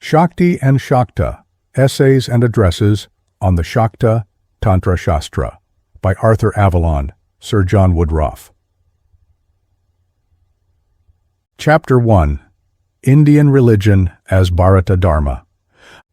Shakti and Shakta, Essays and Addresses on the Shakta Tantra Shastra by Arthur Avalon, Sir John Woodroffe. Chapter 1. Indian Religion as Bharata Dharma.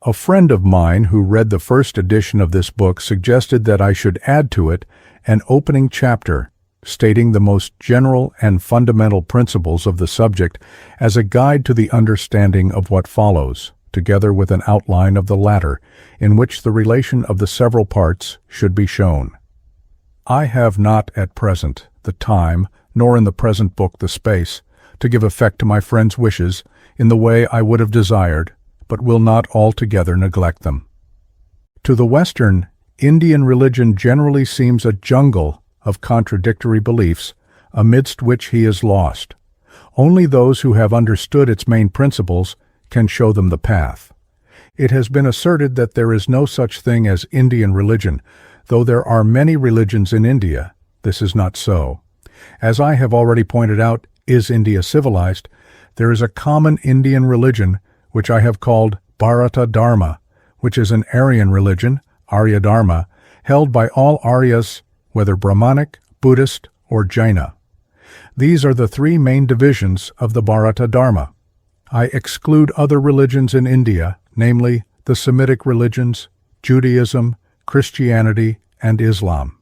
A friend of mine who read the first edition of this book suggested that I should add to it an opening chapter stating the most general and fundamental principles of the subject as a guide to the understanding of what follows, together with an outline of the latter, in which the relation of the several parts should be shown. I have not at present the time, nor in the present book the space, to give effect to my friend's wishes in the way I would have desired, but will not altogether neglect them. To the Western, Indian religion generally seems a jungle of contradictory beliefs, amidst which he is lost. Only those who have understood its main principles can show them the path. It has been asserted that there is no such thing as Indian religion, though there are many religions in India. This is not so. As I have already pointed out, is India civilized? There is a common Indian religion, which I have called Bharata Dharma, which is an Aryan religion, Arya Dharma, held by all Aryas, whether Brahmanic, Buddhist, or Jaina. These are the three main divisions of the Bharata Dharma. I exclude other religions in India, namely the Semitic religions, Judaism, Christianity, and Islam.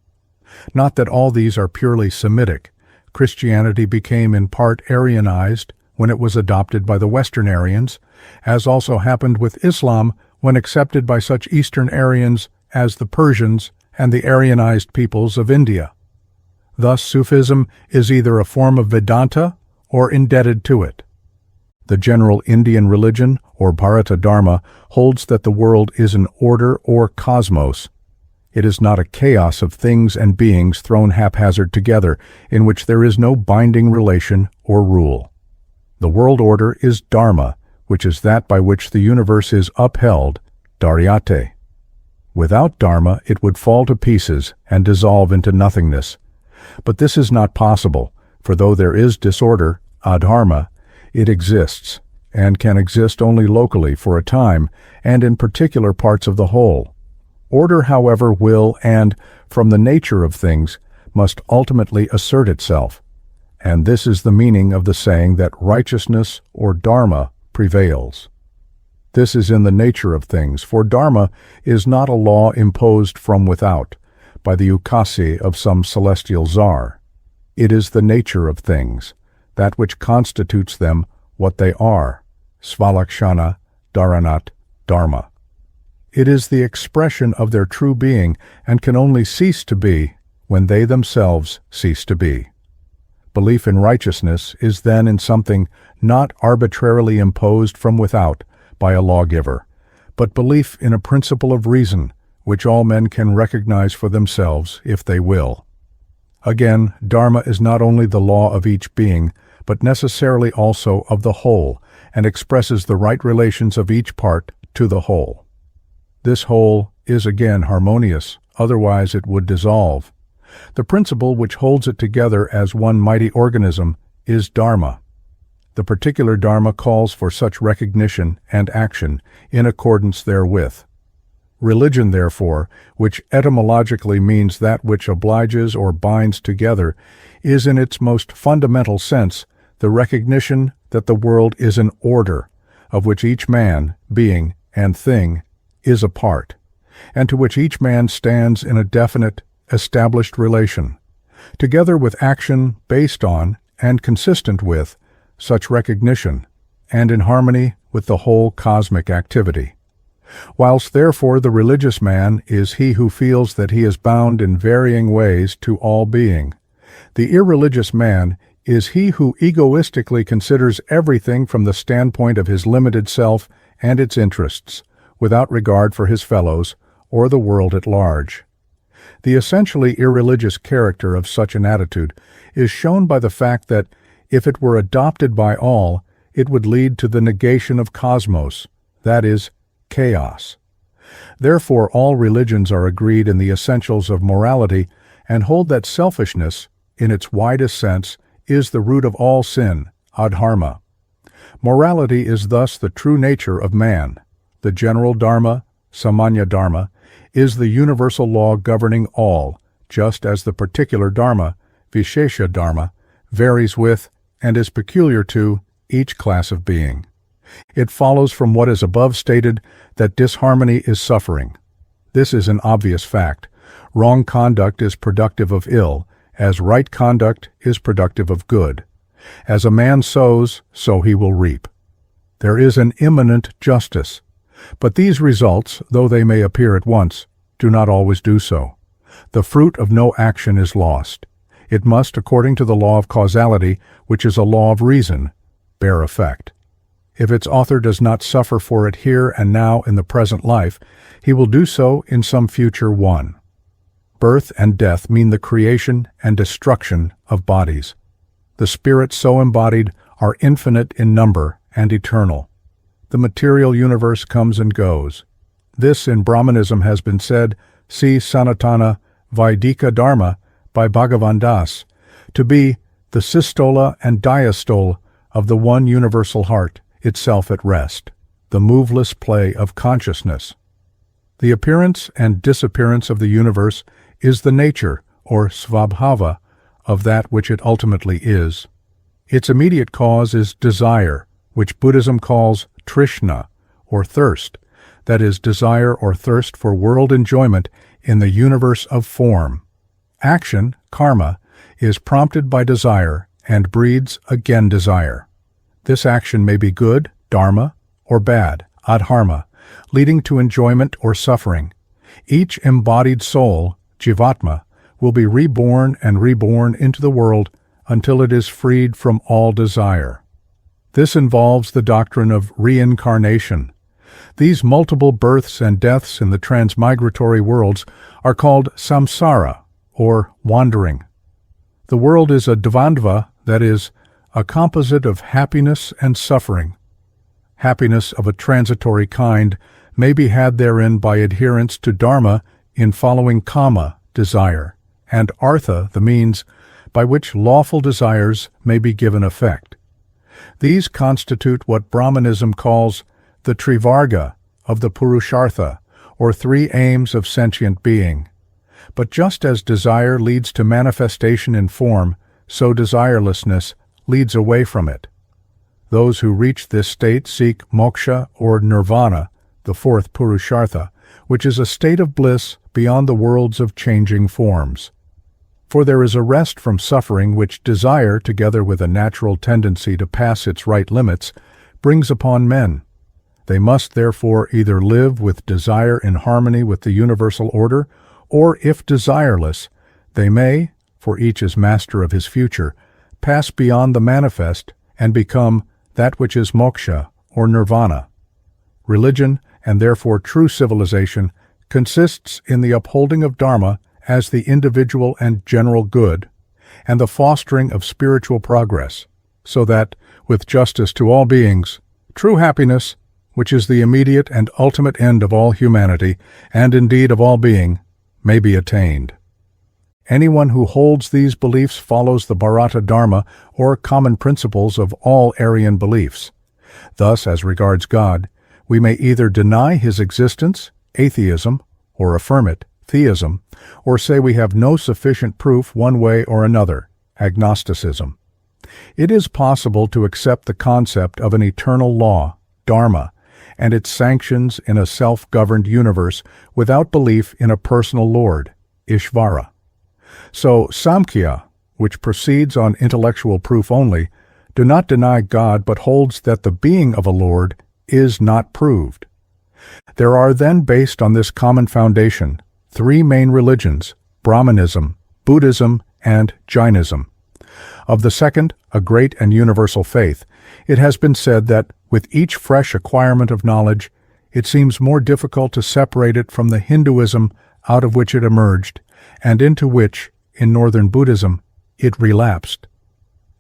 Not that all these are purely Semitic. Christianity became in part Aryanized when it was adopted by the Western Aryans, as also happened with Islam when accepted by such Eastern Aryans as the Persians and the Aryanized peoples of India. Thus, Sufism is either a form of Vedanta or indebted to it. The general Indian religion, or Bharata Dharma, holds that the world is an order or cosmos. It is not a chaos of things and beings thrown haphazard together, in which there is no binding relation or rule. The world order is Dharma, which is that by which the universe is upheld, Dharyate. Without Dharma, it would fall to pieces and dissolve into nothingness. But this is not possible, for though there is disorder, adharma, it exists, and can exist only locally for a time and in particular parts of the whole. Order, however, will and, from the nature of things, must ultimately assert itself, and this is the meaning of the saying that righteousness or dharma prevails. This is in the nature of things, for dharma is not a law imposed from without, by the ukase of some celestial czar. It is the nature of things, that which constitutes them what they are, svalakshana, dharanat, dharma. It is the expression of their true being, and can only cease to be when they themselves cease to be. Belief in righteousness is then in something not arbitrarily imposed from without by a lawgiver, but belief in a principle of reason, which all men can recognize for themselves if they will. Again, Dharma is not only the law of each being, but necessarily also of the whole, and expresses the right relations of each part to the whole. This whole is again harmonious, otherwise it would dissolve. The principle which holds it together as one mighty organism is Dharma. The particular Dharma calls for such recognition and action in accordance therewith. Religion, therefore, which etymologically means that which obliges or binds together, is in its most fundamental sense the recognition that the world is an order, of which each man, being, and thing is a part, and to which each man stands in a definite, established relation, together with action based on and consistent with such recognition, and in harmony with the whole cosmic activity. Whilst therefore the religious man is he who feels that he is bound in varying ways to all being, the irreligious man is he who egoistically considers everything from the standpoint of his limited self and its interests, without regard for his fellows or the world at large. The essentially irreligious character of such an attitude is shown by the fact that, if it were adopted by all, it would lead to the negation of cosmos, that is, chaos. Therefore, all religions are agreed in the essentials of morality and hold that selfishness, in its widest sense, is the root of all sin, adharma. Morality is thus the true nature of man. The general Dharma, Samanya Dharma, is the universal law governing all, just as the particular Dharma, Vishesha Dharma, varies with, and is peculiar to, each class of being. It follows from what is above stated that disharmony is suffering. This is an obvious fact. Wrong conduct is productive of ill, as right conduct is productive of good. As a man sows, so he will reap. There is an immanent justice. But these results, though they may appear at once, do not always do so. The fruit of no action is lost. It must, according to the law of causality, which is a law of reason, bear effect. If its author does not suffer for it here and now in the present life, he will do so in some future one. Birth and death mean the creation and destruction of bodies. The spirits so embodied are infinite in number and eternal. The material universe comes and goes. This in Brahmanism has been said, see Sanatana Vaidika Dharma by Bhagavan Das, to be the systole and diastole of the one universal heart, itself at rest, the moveless play of consciousness. The appearance and disappearance of the universe is the nature, or svabhava, of that which it ultimately is. Its immediate cause is desire, which Buddhism calls trishna, or thirst, that is, desire or thirst for world enjoyment in the universe of form. Action, karma, is prompted by desire and breeds again desire. This action may be good, dharma, or bad, adharma, leading to enjoyment or suffering. Each embodied soul, jivatma, will be reborn and reborn into the world until it is freed from all desire. This involves the doctrine of reincarnation. These multiple births and deaths in the transmigratory worlds are called samsara, or wandering. The world is a dvandva, that is, a composite of happiness and suffering. Happiness of a transitory kind may be had therein by adherence to dharma in following kama, desire, and artha, the means by which lawful desires may be given effect. These constitute what Brahmanism calls the trivarga of the purushartha, or three aims of sentient being. But just as desire leads to manifestation in form, so desirelessness leads away from it. Those who reach this state seek moksha or nirvana, the fourth purushartha, which is a state of bliss beyond the worlds of changing forms. For there is a rest from suffering which desire, together with a natural tendency to pass its right limits, brings upon men. They must therefore either live with desire in harmony with the universal order, or if desireless, they may, for each is master of his future, pass beyond the manifest and become that which is moksha or nirvana. Religion, and therefore true civilization, consists in the upholding of dharma as the individual and general good, and the fostering of spiritual progress, so that, with justice to all beings, true happiness, which is the immediate and ultimate end of all humanity, and indeed of all being, may be attained. Anyone who holds these beliefs follows the Bharata Dharma or common principles of all Aryan beliefs. Thus, as regards God, we may either deny his existence, atheism, or affirm it, theism, or say we have no sufficient proof one way or another, agnosticism. It is possible to accept the concept of an eternal law, Dharma, and its sanctions in a self-governed universe without belief in a personal Lord, Ishvara. So Samkhya, which proceeds on intellectual proof only, do not deny God but holds that the being of a Lord is not proved. There are then, based on this common foundation, three main religions, Brahmanism, Buddhism, and Jainism. Of the second, a great and universal faith, it has been said that, with each fresh acquirement of knowledge, it seems more difficult to separate it from the Hinduism out of which it emerged, and into which, in northern Buddhism, it relapsed.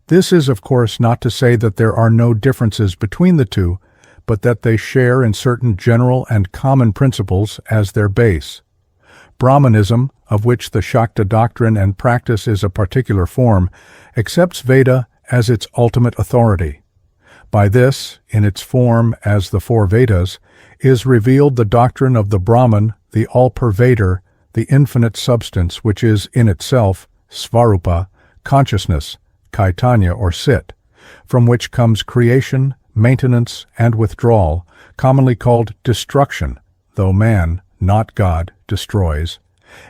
This is, of course, not to say that there are no differences between the two, but that they share in certain general and common principles as their base. Brahmanism, of which the Shakta doctrine and practice is a particular form, accepts Veda as its ultimate authority. By this, in its form as the four Vedas, is revealed the doctrine of the Brahman, the all-pervader, the infinite substance which is in itself, svarupa, consciousness, caitanya or sit, from which comes creation, maintenance, and withdrawal, commonly called destruction, though man, not God, destroys,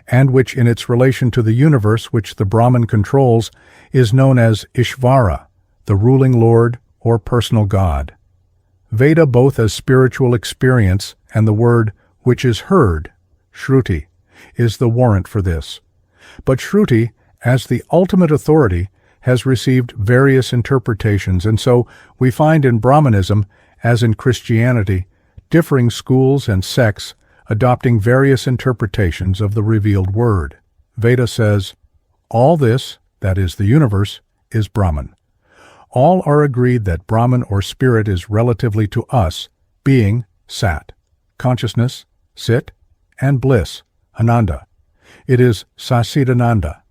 and which in its relation to the universe which the Brahman controls is known as Ishvara, the ruling Lord or personal God. Veda both as spiritual experience and the word which is heard, Shruti, is the warrant for this. But Shruti, as the ultimate authority, has received various interpretations, and so we find in Brahmanism, as in Christianity, differing schools and sects adopting various interpretations of the revealed word. Veda says, all this, that is the universe, is Brahman. All are agreed that Brahman or spirit is relatively to us, being Sat, consciousness, Sit, and bliss, Ananda. It is Sasidananda.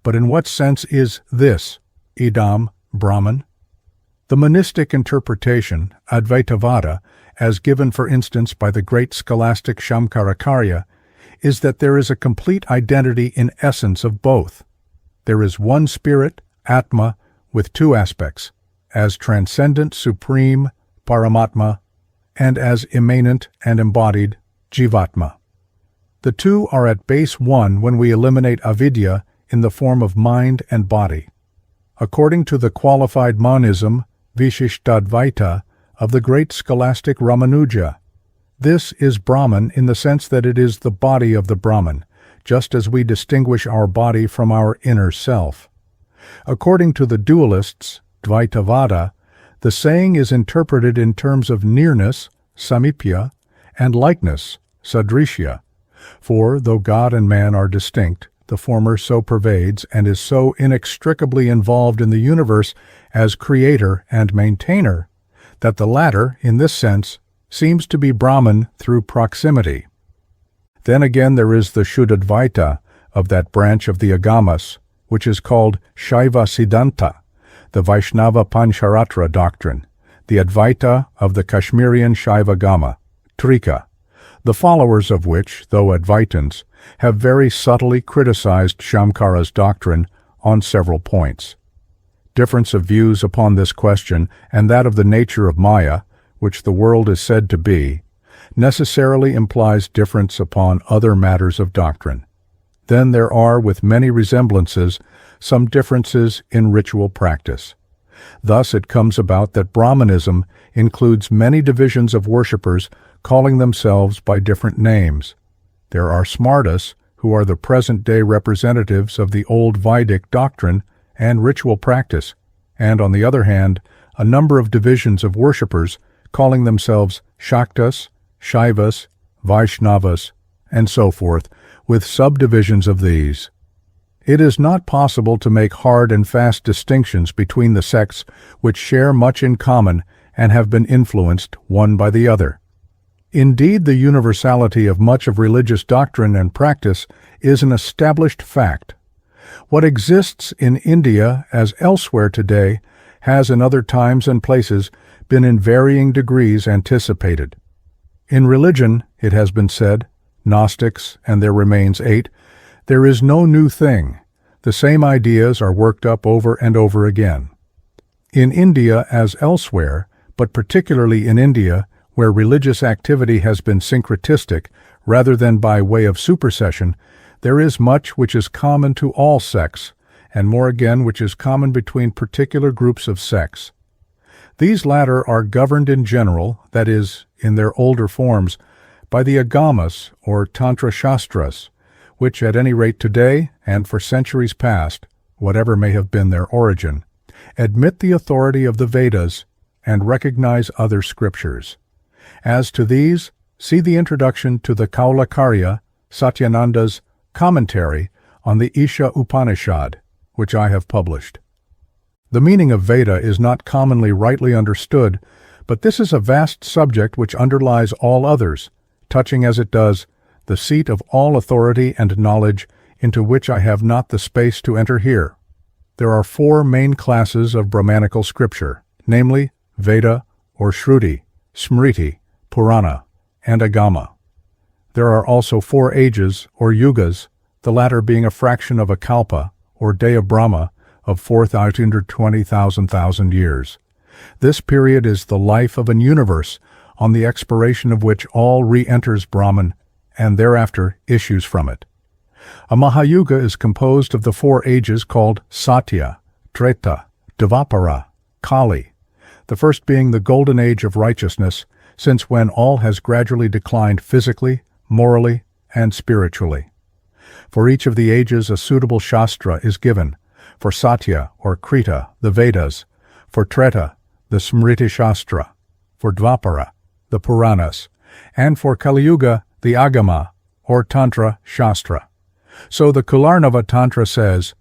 But in what sense is this, Idam, Brahman? The monistic interpretation, Advaitavada, as given for instance by the great scholastic Shankaracharya, is that there is a complete identity in essence of both. There is one spirit, Atma, with two aspects, as transcendent supreme, Paramatma, and as immanent and embodied, Jivatma. The two are at base one when we eliminate avidya in the form of mind and body. According to the qualified monism, Vashishtha of the great scholastic Ramanuja, this is Brahman in the sense that it is the body of the Brahman, just as we distinguish our body from our inner self. According to the dualists, Dvaitavada, the saying is interpreted in terms of nearness, samipya, and likeness, sadrishya, for though God and man are distinct, the former so pervades and is so inextricably involved in the universe as creator and maintainer, that the latter, in this sense, seems to be Brahman through proximity. Then again there is the Shuddhadvaita of that branch of the Agamas, which is called Shaiva Siddhanta, the Vaishnava Pancharatra doctrine, the Advaita of the Kashmirian Shaiva Gama, Trika, the followers of which, though Advaitins, have very subtly criticized Shankara's doctrine on several points. Difference of views upon this question and that of the nature of Maya, which the world is said to be, necessarily implies difference upon other matters of doctrine. Then there are, with many resemblances, some differences in ritual practice. Thus it comes about that Brahmanism includes many divisions of worshippers calling themselves by different names. There are Smartas, who are the present-day representatives of the old Vedic doctrine and ritual practice, and on the other hand, a number of divisions of worshippers calling themselves Shaktas, Shaivas, Vaishnavas, and so forth, with subdivisions of these. It is not possible to make hard and fast distinctions between the sects which share much in common and have been influenced one by the other. Indeed, the universality of much of religious doctrine and practice is an established fact. What exists in India as elsewhere today has in other times and places been in varying degrees anticipated. In religion, it has been said, Gnostics, and there remains 8, there is no new thing. The same ideas are worked up over and over again. In India as elsewhere, but particularly in India, where religious activity has been syncretistic rather than by way of supersession, there is much which is common to all sects, and more again which is common between particular groups of sects. These latter are governed in general, that is, in their older forms, by the Agamas or Tantra Shastras, which at any rate today, and for centuries past, whatever may have been their origin, admit the authority of the Vedas and recognize other scriptures. As to these, see the introduction to the Kaulakarya, Satyananda's commentary on the Isha Upanishad, which I have published. The meaning of Veda is not commonly rightly understood, but this is a vast subject which underlies all others, touching as it does the seat of all authority and knowledge into which I have not the space to enter here. There are 4 main classes of Brahmanical scripture, namely Veda or Shruti, Smriti, Purana, and Agama. There are also 4 ages or yugas, the latter being a fraction of a kalpa or day of Brahma of 420,000 years. This period is the life of an universe, on the expiration of which all re-enters Brahman and thereafter issues from it. A Mahayuga is composed of the 4 ages called Satya, Treta, Dvapara, Kali, the first being the golden age of righteousness, since when all has gradually declined physically, morally, and spiritually. For each of the ages a suitable Shastra is given, for Satya or Krita, the Vedas, for Treta, the Smriti Shastra, for Dvapara, the Puranas, and for Kali Yuga, the Agama, or Tantra Shastra. So the Kularnava Tantra says,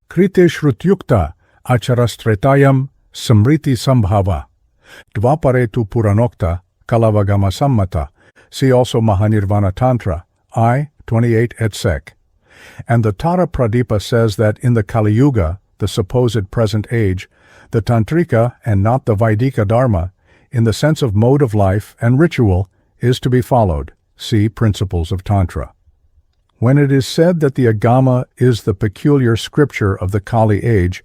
Kriti Shrutyukta Acharastretayam Smriti Sambhava, Dvapare tu Puranokta Kalavagama Sammata. See also Mahanirvana Tantra, I. 28 et sec. And the Tara Pradipa says that in the Kali Yuga, the supposed present age, the Tantrika and not the Vaidika Dharma, in the sense of mode of life and ritual, is to be followed. See Principles of Tantra. When it is said that the Agama is the peculiar scripture of the Kali age,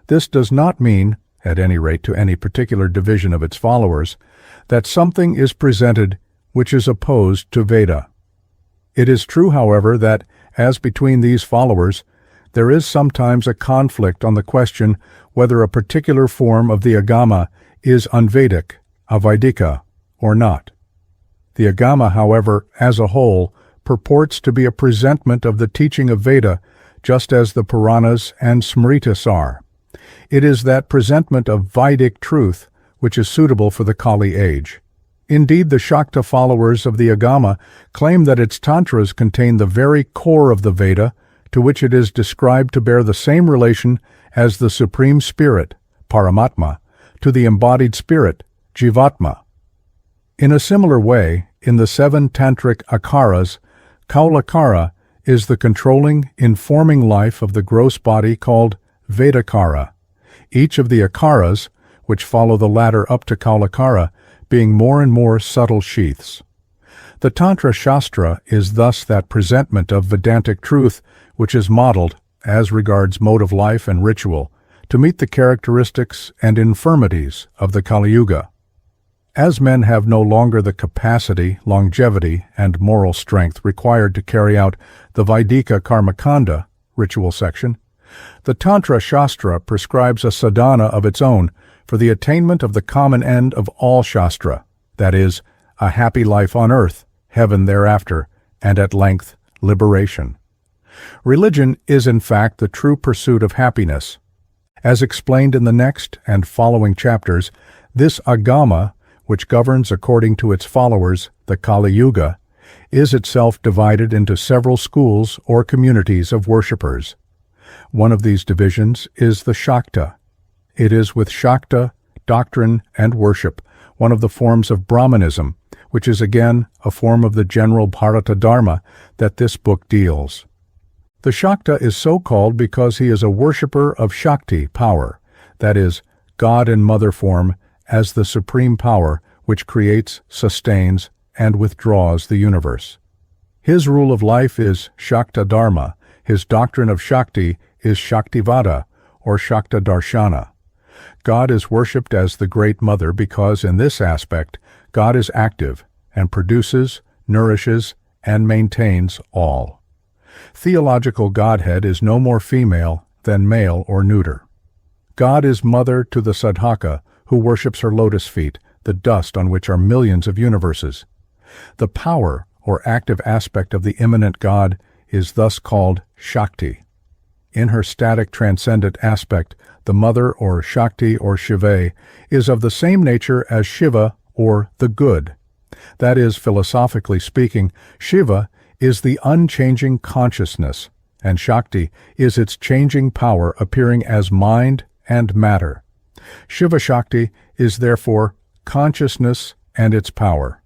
this does not mean, at any rate to any particular division of its followers, that something is presented which is opposed to Veda. It is true, however, that, as between these followers, there is sometimes a conflict on the question whether a particular form of the Agama is unvedic, avaidika, or not. The Agama, however, as a whole, purports to be a presentment of the teaching of Veda, just as the Puranas and Smritis are. It is that presentment of Vedic truth which is suitable for the Kali age. Indeed, the Shakta followers of the Agama claim that its Tantras contain the very core of the Veda, to which it is described to bear the same relation as the Supreme Spirit, Paramatma, to the embodied spirit, Jivatma. In a similar way, in the 7 Tantric Akaras, Kaulakara is the controlling, informing life of the gross body called Vedakara. Each of the Akaras, which follow the ladder up to Kaulakara, being more and more subtle sheaths. The Tantra Shastra is thus that presentment of Vedantic truth which is modeled, as regards mode of life and ritual, to meet the characteristics and infirmities of the Kali Yuga. As men have no longer the capacity, longevity, and moral strength required to carry out the Vaidika Karmakanda ritual section, the Tantra Shastra prescribes a sadhana of its own for the attainment of the common end of all Shastra, that is, a happy life on earth, heaven thereafter, and at length, liberation. Religion is in fact the true pursuit of happiness. As explained in the next and following chapters, this Agama, which governs according to its followers, the Kali Yuga, is itself divided into several schools or communities of worshippers. One of these divisions is the Shakta. It is with Shakta, doctrine, and worship, one of the forms of Brahmanism, which is again a form of the general Bharata Dharma, that this book deals. The Shakta is so called because he is a worshipper of Shakti, power, that is, God in mother form, as the supreme power which creates, sustains, and withdraws the universe. His rule of life is Shakta Dharma. His doctrine of Shakti is Shaktivada, or Shakta Darshana. God is worshipped as the Great Mother because in this aspect God is active and produces, nourishes, and maintains all. Theological Godhead is no more female than male or neuter. God is mother to the sadhaka who worships her lotus feet, the dust on which are millions of universes. The power or active aspect of the immanent God is thus called Shakti. In her static transcendent aspect, the mother or Shakti or Shiva is of the same nature as Shiva or the good. That is, philosophically speaking, Shiva is the unchanging consciousness, and Shakti is its changing power appearing as mind and matter. Shiva Shakti is therefore consciousness and its power.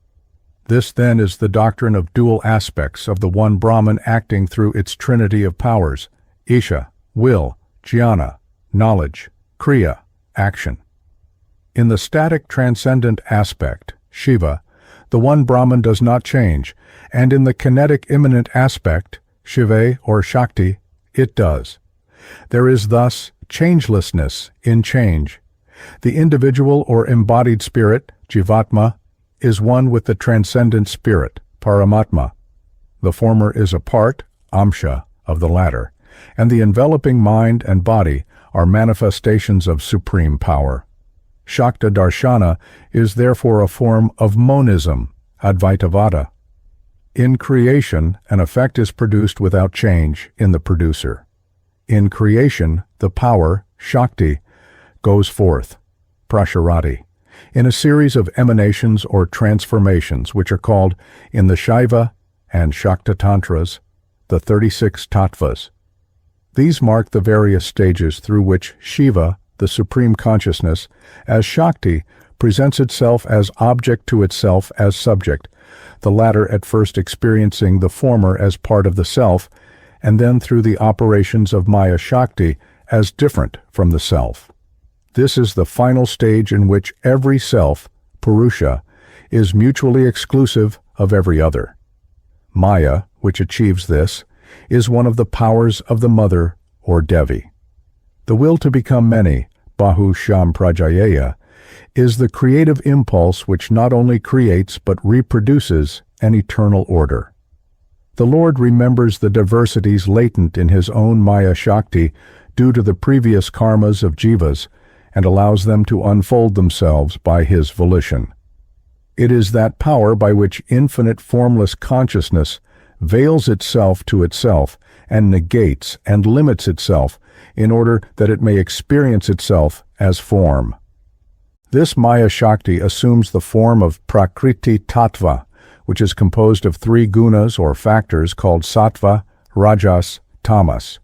This then is the doctrine of dual aspects of the one Brahman acting through its trinity of powers, Isha, will, jnana, knowledge, kriya, action. In the static transcendent aspect, Shiva, the one Brahman does not change, and in the kinetic immanent aspect, Shiva or Shakti, it does. There is thus changelessness in change. The individual or embodied spirit, Jivatma, is one with the transcendent spirit, Paramatma. The former is a part, Amsha, of the latter, and the enveloping mind and body are manifestations of supreme power. Shakta Darshana is therefore a form of monism, Advaitavada. In creation, an effect is produced without change in the producer. In creation, the power, Shakti, goes forth, Prasharati, in a series of emanations or transformations which are called, in the Shaiva and Shakta Tantras, the 36 Tattvas. These mark the various stages through which Shiva, the Supreme Consciousness, as Shakti, presents itself as object to itself as subject, the latter at first experiencing the former as part of the self, and then through the operations of Maya Shakti as different from the self. This is the final stage in which every self, Purusha, is mutually exclusive of every other. Maya, which achieves this, is one of the powers of the mother or Devi. The will to become many, Bahu Sham Prajayaya, is the creative impulse which not only creates but reproduces an eternal order. The Lord remembers the diversities latent in his own Maya Shakti due to the previous karmas of jivas and allows them to unfold themselves by his volition. It is that power by which infinite formless consciousness veils itself to itself and negates and limits itself in order that it may experience itself as form. This Maya Shakti assumes the form of Prakriti Tattva, which is composed of 3 gunas or factors called Sattva, Rajas, Tamas.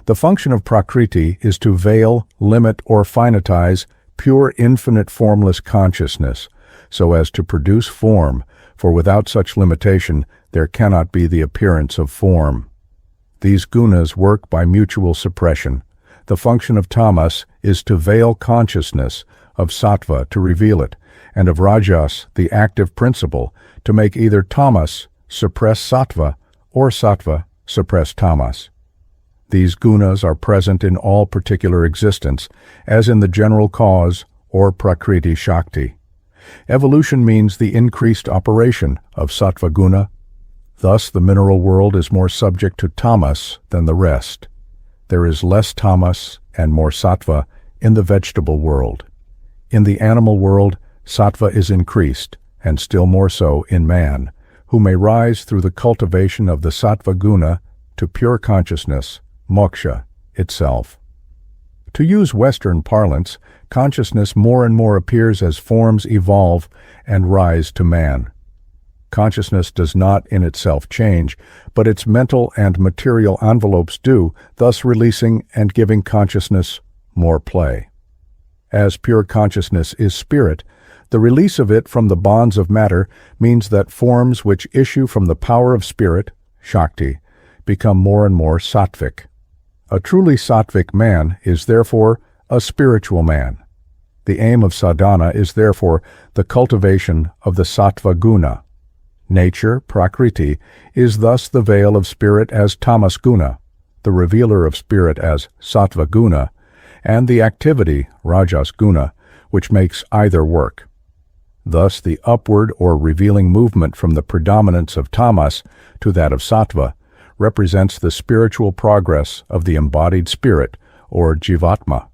The function of Prakriti is to veil, limit, or finitize pure infinite formless consciousness, so as to produce form, for without such limitation there cannot be the appearance of form. These gunas work by mutual suppression. The function of tamas is to veil consciousness, of sattva to reveal it, and of rajas, the active principle, to make either tamas suppress sattva or sattva suppress tamas. These gunas are present in all particular existence, as in the general cause or Prakriti Shakti. Evolution means the increased operation of sattva guna. Thus the mineral world is more subject to tamas than the rest. There is less tamas and more sattva in the vegetable world. In the animal world, sattva is increased, and still more so in man, who may rise through the cultivation of the sattva guna to pure consciousness, moksha, itself. To use Western parlance, consciousness more and more appears as forms evolve and rise to man. Consciousness does not in itself change, but its mental and material envelopes do, thus releasing and giving consciousness more play. As pure consciousness is spirit, the release of it from the bonds of matter means that forms which issue from the power of spirit, Shakti, become more and more sattvic. A truly sattvic man is therefore a spiritual man. The aim of sadhana is therefore the cultivation of the sattva guna. Nature, Prakriti, is thus the veil of spirit as tamas guna, the revealer of spirit as sattva guna, and the activity, rajas guna, which makes either work. Thus the upward or revealing movement from the predominance of tamas to that of sattva represents the spiritual progress of the embodied spirit, or jivatma.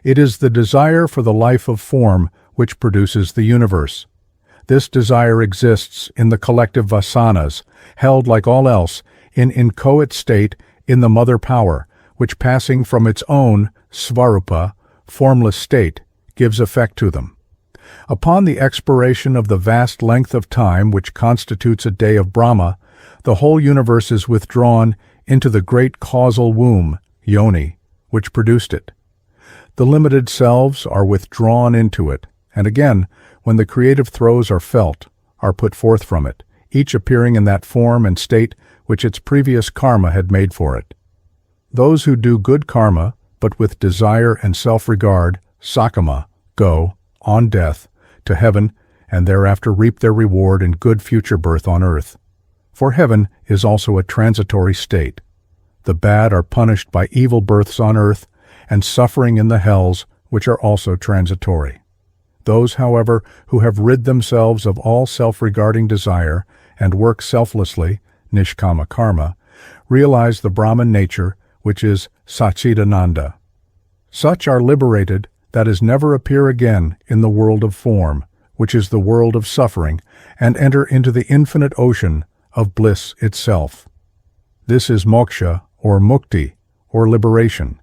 It is the desire for the life of form which produces the universe. This desire exists in the collective vasanas, held like all else in inchoate state in the mother power, which passing from its own svarupa, formless state, gives effect to them. Upon the expiration of the vast length of time which constitutes a day of Brahma, the whole universe is withdrawn into the great causal womb, yoni, which produced it. The limited selves are withdrawn into it, and again, when the creative throes are felt, are put forth from it, each appearing in that form and state which its previous karma had made for it. Those who do good karma, but with desire and self-regard, sakama, go, on death, to heaven, and thereafter reap their reward in good future birth on earth. For heaven is also a transitory state. The bad are punished by evil births on earth, and suffering in the hells, which are also transitory. Those, however, who have rid themselves of all self-regarding desire and work selflessly, nishkama karma, realize the Brahman nature, which is Satchidananda. Such are liberated, that is, never appear again in the world of form, which is the world of suffering, and enter into the infinite ocean of bliss itself. This is moksha, or mukti, or liberation.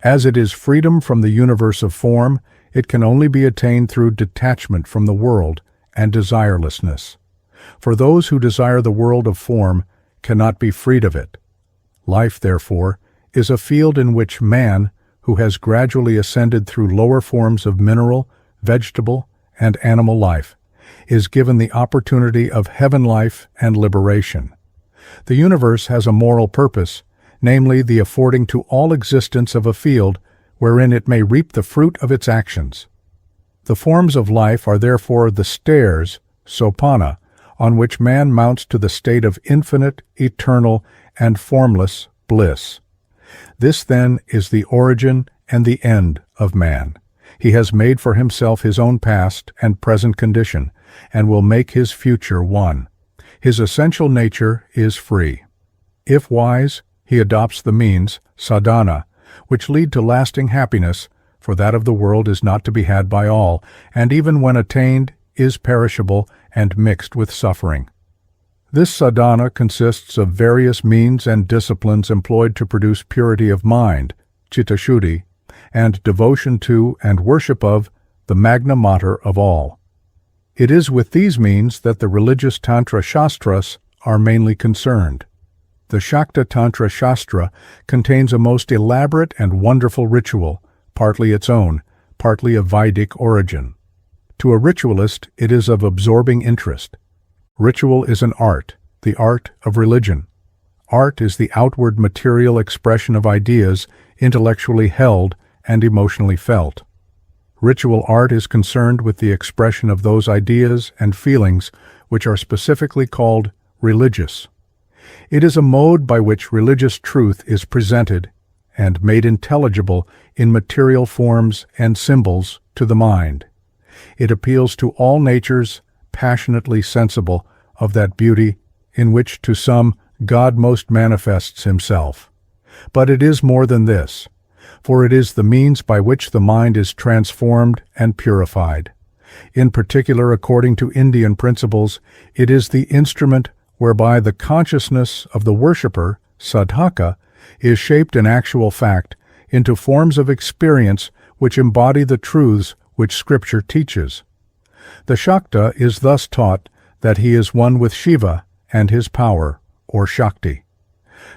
As it is freedom from the universe of form, it can only be attained through detachment from the world and desirelessness. For those who desire the world of form cannot be freed of it. Life, therefore, is a field in which man, who has gradually ascended through lower forms of mineral, vegetable, and animal life, is given the opportunity of heaven life and liberation. The universe has a moral purpose, namely the affording to all existence of a field wherein it may reap the fruit of its actions. The forms of life are therefore the stairs, sopana, on which man mounts to the state of infinite, eternal, and formless bliss. This, then, is the origin and the end of man. He has made for himself his own past and present condition, and will make his future one. His essential nature is free. If wise, he adopts the means, sadhana, which lead to lasting happiness, for that of the world is not to be had by all, and even when attained, is perishable and mixed with suffering. This sadhana consists of various means and disciplines employed to produce purity of mind, cittashuddhi, and devotion to and worship of the magna mater of all. It is with these means that the religious Tantra Shastras are mainly concerned. The Shakta Tantra Shastra contains a most elaborate and wonderful ritual, partly its own, partly of Vedic origin. To a ritualist, it is of absorbing interest. Ritual is an art, the art of religion. Art is the outward material expression of ideas intellectually held and emotionally felt. Ritual art is concerned with the expression of those ideas and feelings which are specifically called religious. It is a mode by which religious truth is presented and made intelligible in material forms and symbols to the mind. It appeals to all natures passionately sensible of that beauty in which to some God most manifests himself. But it is more than this, for it is the means by which the mind is transformed and purified. In particular, according to Indian principles, it is the instrument whereby the consciousness of the worshipper, sadhaka, is shaped in actual fact into forms of experience which embody the truths which Scripture teaches. The Shakta is thus taught that he is one with Shiva and his power, or Shakti.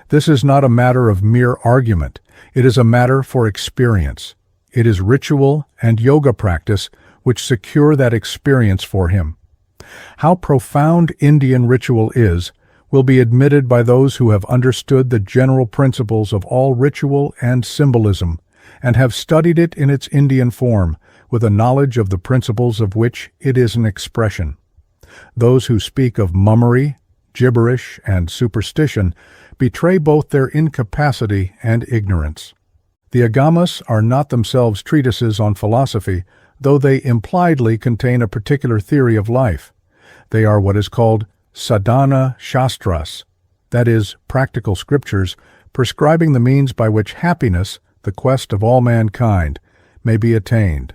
This is not a matter of mere argument. It is a matter for experience. It is ritual and yoga practice which secure that experience for him. How profound Indian ritual is will be admitted by those who have understood the general principles of all ritual and symbolism, and have studied it in its Indian form, with a knowledge of the principles of which it is an expression. Those who speak of mummery, gibberish, and superstition betray both their incapacity and ignorance. The Agamas are not themselves treatises on philosophy, though they impliedly contain a particular theory of life. They are what is called sadhana shastras, that is, practical scriptures prescribing the means by which happiness, the quest of all mankind, may be attained.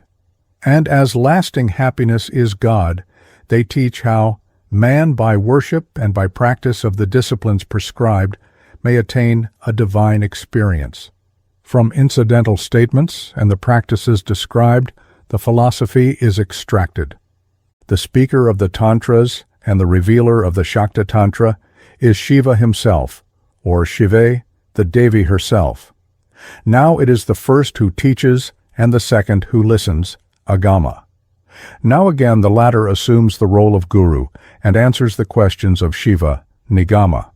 And as lasting happiness is God, they teach how man, by worship and by practice of the disciplines prescribed, may attain a divine experience. From incidental statements and the practices described, the philosophy is extracted. The speaker of the Tantras and the revealer of the Shakta Tantra is Shiva himself, or Shive, the Devi herself. Now it is the first who teaches and the second who listens, Agama. Now again the latter assumes the role of guru and answers the questions of Shiva, Nigama.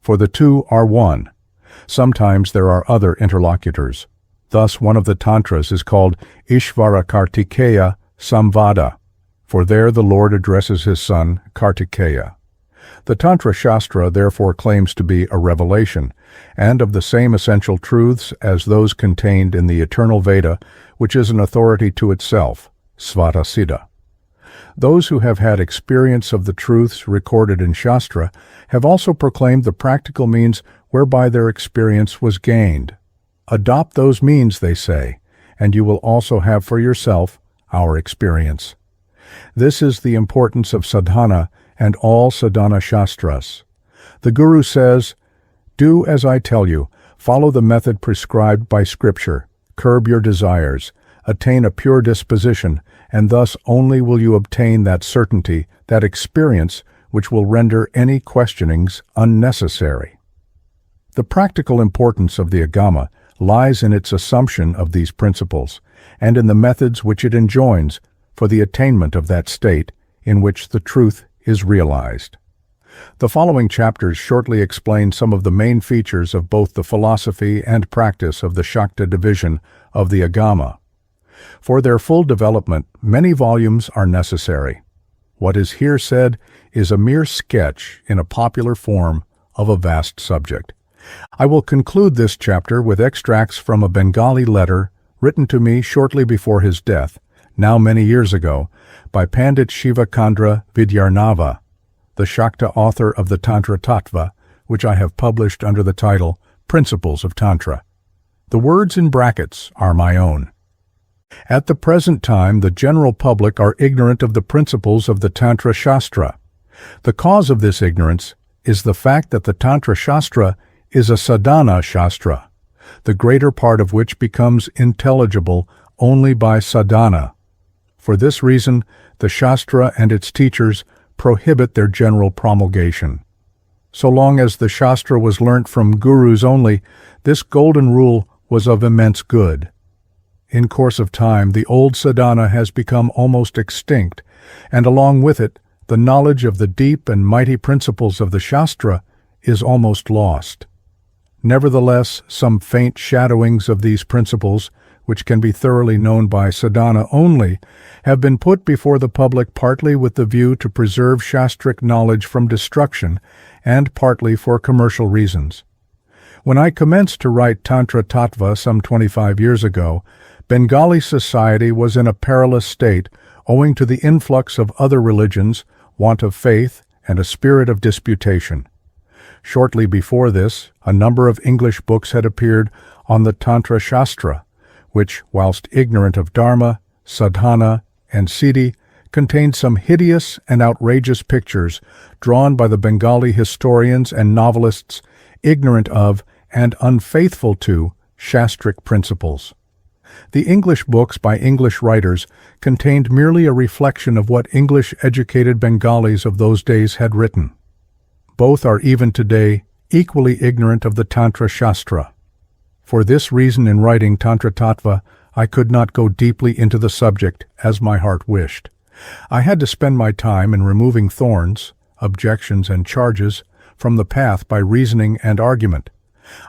For the two are one. Sometimes there are other interlocutors. Thus one of the Tantras is called Ishvara Kartikeya Samvada, for there the Lord addresses his son Kartikeya. The Tantra Shastra therefore claims to be a revelation, and of the same essential truths as those contained in the eternal Veda, which is an authority to itself, Svata-siddha. Those who have had experience of the truths recorded in Shastra have also proclaimed the practical means whereby their experience was gained. Adopt those means, they say, and you will also have for yourself our experience. This is the importance of sadhana and all sadhana shastras. The Guru says, "Do as I tell you, follow the method prescribed by Scripture, curb your desires, attain a pure disposition, and thus only will you obtain that certainty, that experience, which will render any questionings unnecessary." The practical importance of the Agama lies in its assumption of these principles, and in the methods which it enjoins for the attainment of that state in which the truth is realized. The following chapters shortly explain some of the main features of both the philosophy and practice of the Shakta division of the Agama. For their full development, many volumes are necessary. What is here said is a mere sketch in a popular form of a vast subject. I will conclude this chapter with extracts from a Bengali letter written to me shortly before his death, now many years ago, by Pandit Shivakandra Vidyarnava, the Shakta author of the Tantra Tattva, which I have published under the title Principles of Tantra. The words in brackets are my own. At the present time, the general public are ignorant of the principles of the Tantra Shastra. The cause of this ignorance is the fact that the Tantra Shastra is a sadhana shastra, the greater part of which becomes intelligible only by sadhana. For this reason, the Shastra and its teachers prohibit their general promulgation. So long as the Shastra was learnt from gurus only, this golden rule was of immense good. In course of time, the old sadhana has become almost extinct, and along with it, the knowledge of the deep and mighty principles of the Shastra is almost lost. Nevertheless, some faint shadowings of these principles, which can be thoroughly known by sadhana only, have been put before the public partly with the view to preserve Shastric knowledge from destruction, and partly for commercial reasons. When I commenced to write Tantra Tattva some 25 years ago, Bengali society was in a perilous state owing to the influx of other religions, want of faith, and a spirit of disputation. Shortly before this, a number of English books had appeared on the Tantra Shastra, which, whilst ignorant of Dharma, sadhana, and siddhi, contained some hideous and outrageous pictures drawn by the Bengali historians and novelists ignorant of and unfaithful to Shastric principles. The English books by English writers contained merely a reflection of what English-educated Bengalis of those days had written. Both are even today equally ignorant of the Tantra Shastra. For this reason, in writing Tantra Tattva, I could not go deeply into the subject as my heart wished. I had to spend my time in removing thorns, objections, and charges from the path by reasoning and argument.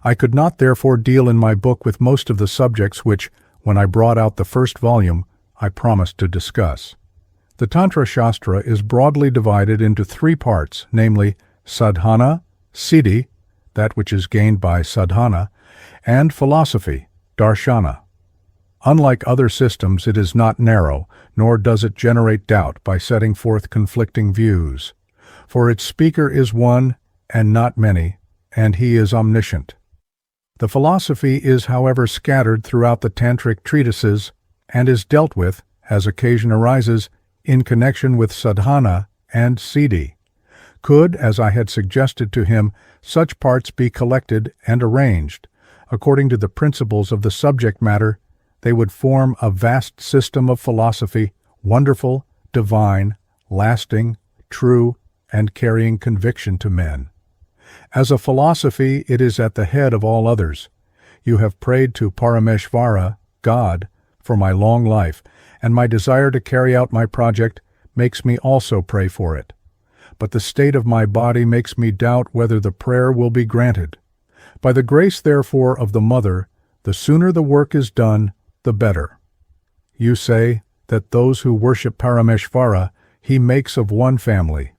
I could not therefore deal in my book with most of the subjects which, when I brought out the first volume, I promised to discuss. The Tantra Shastra is broadly divided into three parts, namely sadhana, siddhi, that which is gained by sadhana, and philosophy, darshana. Unlike other systems, it is not narrow, nor does it generate doubt by setting forth conflicting views. For its speaker is one, and not many, and he is omniscient. The philosophy is, however, scattered throughout the Tantric treatises, and is dealt with, as occasion arises, in connection with sadhana and siddhi. Could, as I had suggested to him, such parts be collected and arranged, according to the principles of the subject matter, they would form a vast system of philosophy, wonderful, divine, lasting, true, and carrying conviction to men. As a philosophy, it is at the head of all others. You have prayed to Parameshvara, God, for my long life, and my desire to carry out my project makes me also pray for it. But the state of my body makes me doubt whether the prayer will be granted. By the grace, therefore, of the Mother, The sooner the work is done, the better. You say that those who worship Parameshvara he makes of one family.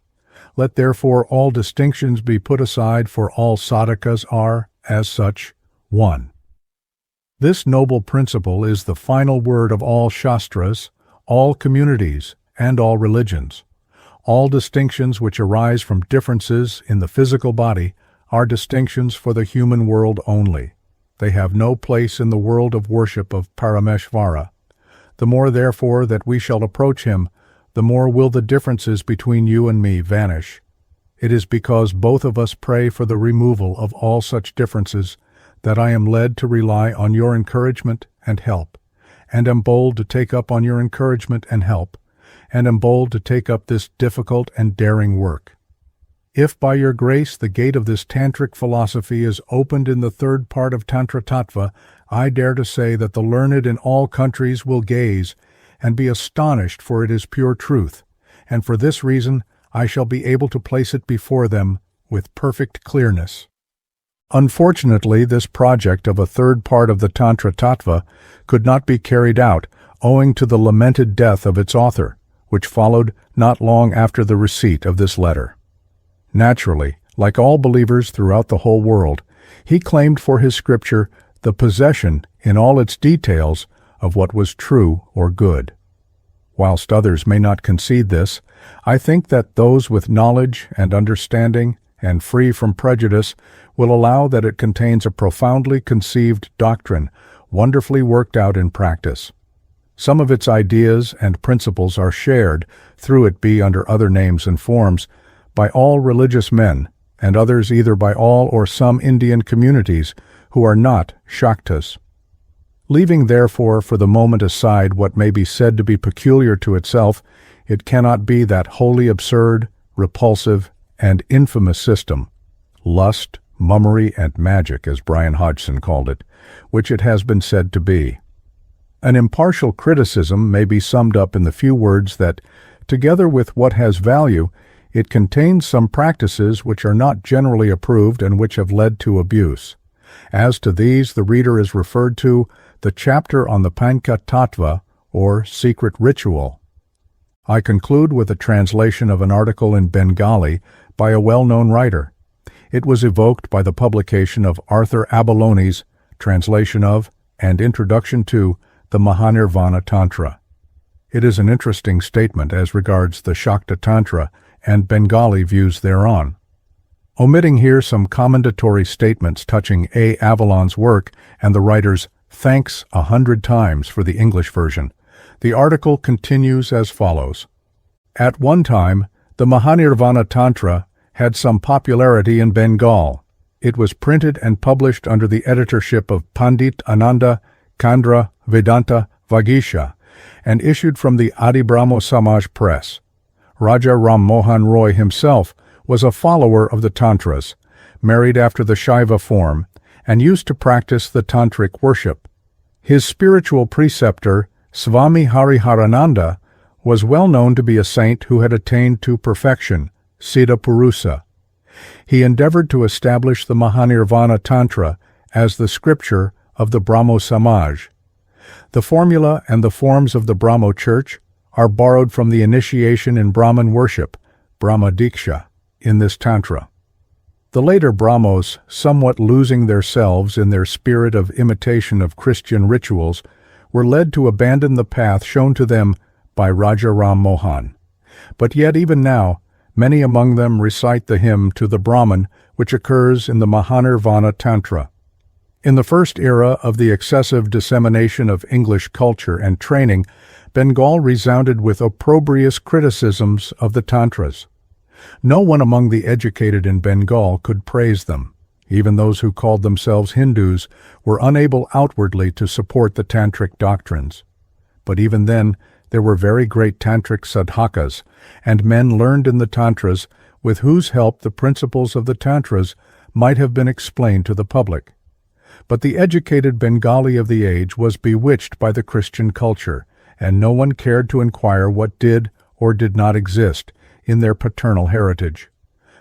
Let therefore all distinctions be put aside, for all sadhakas are, as such, one. This noble principle is the final word of all Shastras, all communities, and all religions. All distinctions which arise from differences in the physical body are distinctions for the human world only. They have no place in the world of worship of Parameshvara. The more, therefore, that we shall approach him, the more will the differences between you and me vanish. It is because both of us pray for the removal of all such differences that I am led to rely on your encouragement and help, and am bold to take up on your encouragement and help, and am bold to take up this difficult and daring work. If by your grace the gate of this tantric philosophy is opened in the third part of Tantra Tattva, I dare to say that the learned in all countries will gaze and be astonished, for it is pure truth, and for this reason I shall be able to place it before them with perfect clearness. Unfortunately, this project of a third part of the Tantra Tattva could not be carried out owing to the lamented death of its author, which followed not long after the receipt of this letter. Naturally, like all believers throughout the whole world, he claimed for his scripture the possession, in all its details, of what was true or good. Whilst others may not concede this, I think that those with knowledge and understanding and free from prejudice will allow that it contains a profoundly conceived doctrine, wonderfully worked out in practice. Some of its ideas and principles are shared, through it be under other names and forms, by all religious men, and others either by all or some Indian communities who are not Shaktas. Leaving therefore for the moment aside what may be said to be peculiar to itself, it cannot be that wholly absurd, repulsive, and infamous system, lust, mummery, and magic, as Brian Hodgson called it, which it has been said to be. An impartial criticism may be summed up in the few words that, together with what has value, it contains some practices which are not generally approved and which have led to abuse. As to these, the reader is referred to the chapter on the Panka Tattva, or secret ritual. I conclude with a translation of an article in Bengali by a well-known writer. It was evoked by the publication of Arthur Avalon's translation of and introduction to the Mahanirvana Tantra. It is an interesting statement as regards the Shakta Tantra and Bengali views thereon. Omitting here some commendatory statements touching A. Avalon's work and the writer's thanks 100 times for the English version, the article continues as follows. At one time, the Mahanirvana Tantra had some popularity in Bengal. It was printed and published under the editorship of Pandit Ananda Chandra Vedanta Vashishtha and issued from the Adi Brahmo Samaj Press. Raja Ram Mohan Roy himself was a follower of the Tantras, married after the Shaiva form, and used to practice the Tantric worship. His spiritual preceptor, Swami Hariharananda, was well known to be a saint who had attained to perfection, Siddha Purusa. He endeavored to establish the Mahanirvana Tantra as the scripture of the Brahmo Samaj. The formula and the forms of the Brahmo Church are borrowed from the initiation in Brahman worship, Brahma Diksha, in this Tantra. The later Brahmos, somewhat losing themselves in their spirit of imitation of Christian rituals, were led to abandon the path shown to them by Raja Ram Mohan. But yet even now, many among them recite the hymn to the Brahman which occurs in the Mahanirvana Tantra. In the first era of the excessive dissemination of English culture and training, Bengal resounded with opprobrious criticisms of the Tantras. No one among the educated in Bengal could praise them. Even those who called themselves Hindus were unable outwardly to support the Tantric doctrines. But even then, there were very great Tantric sadhakas, and men learned in the Tantras, with whose help the principles of the Tantras might have been explained to the public. But the educated Bengali of the age was bewitched by the Christian culture, and no one cared to inquire what did or did not exist in their paternal heritage,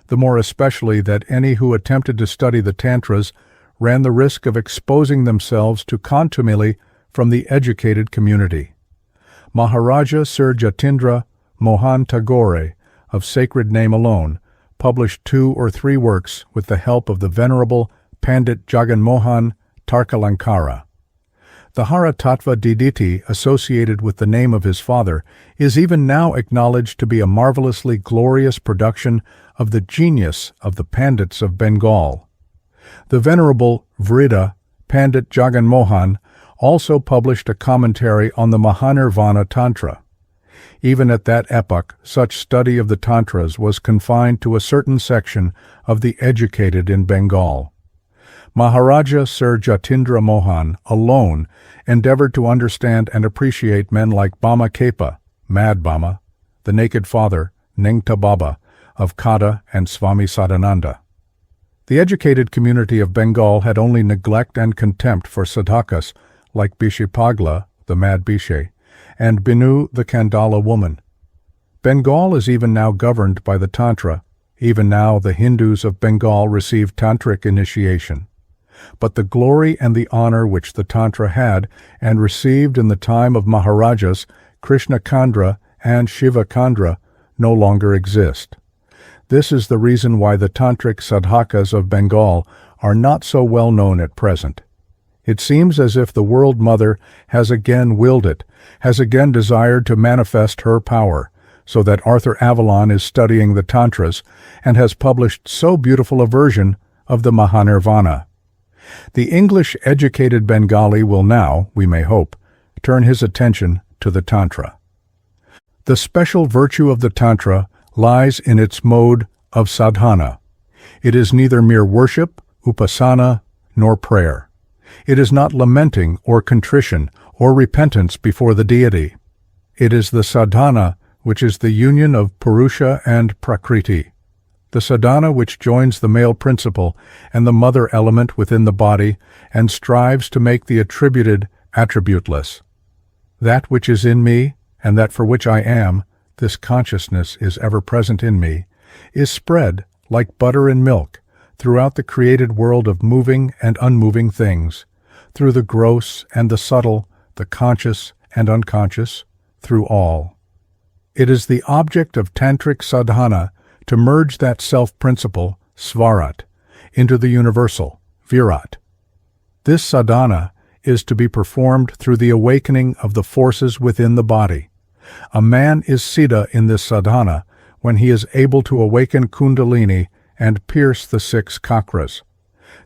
the more especially that any who attempted to study the Tantras ran the risk of exposing themselves to contumely from the educated community. Maharaja Sir Jatindra Mohan Tagore, of sacred name alone, published 2 or 3 works with the help of the Venerable Pandit Jagan Mohan Tarkalankara. The Haratattva Diditi associated with the name of his father is even now acknowledged to be a marvelously glorious production of the genius of the Pandits of Bengal. The Venerable Vrida Pandit Jagan Mohan also published a commentary on the Mahanirvana Tantra. Even at that epoch, such study of the Tantras was confined to a certain section of the educated in Bengal. Maharaja Sir Jatindra Mohan alone endeavored to understand and appreciate men like Bama Kepa, Mad Bama, the Naked Father, Nengta Baba, of Kada and Swami Sadananda. The educated community of Bengal had only neglect and contempt for sadhakas like Bishipagla, the Mad Bishe, and Binu, the Kandala woman. Bengal is even now governed by the Tantra. Even now the Hindus of Bengal receive Tantric initiation. But the glory and the honor which the Tantra had and received in the time of Maharajas Krishna Kandra and Shiva Kandra no longer exist. This is the reason why the Tantric sadhakas of Bengal are not so well known at present. It seems as if the World Mother has again willed it, has again desired to manifest her power, so that Arthur Avalon is studying the Tantras and has published so beautiful a version of the Mahanirvana. The English-educated Bengali will now, we may hope, turn his attention to the Tantra. The special virtue of the Tantra lies in its mode of sadhana. It is neither mere worship, upasana, nor prayer. It is not lamenting or contrition or repentance before the deity. It is the sadhana which is the union of Purusha and Prakriti, the sadhana which joins the male principle and the mother element within the body and strives to make the attributed attributeless. That which is in me and that for which I am, this consciousness is ever present in me, is spread like butter and milk throughout the created world of moving and unmoving things, through the gross and the subtle, the conscious and unconscious, through all. It is the object of Tantric sadhana to merge that self-principle, svarat, into the universal, virat. This sadhana is to be performed through the awakening of the forces within the body. A man is siddha in this sadhana when he is able to awaken Kundalini and pierce the 6 chakras.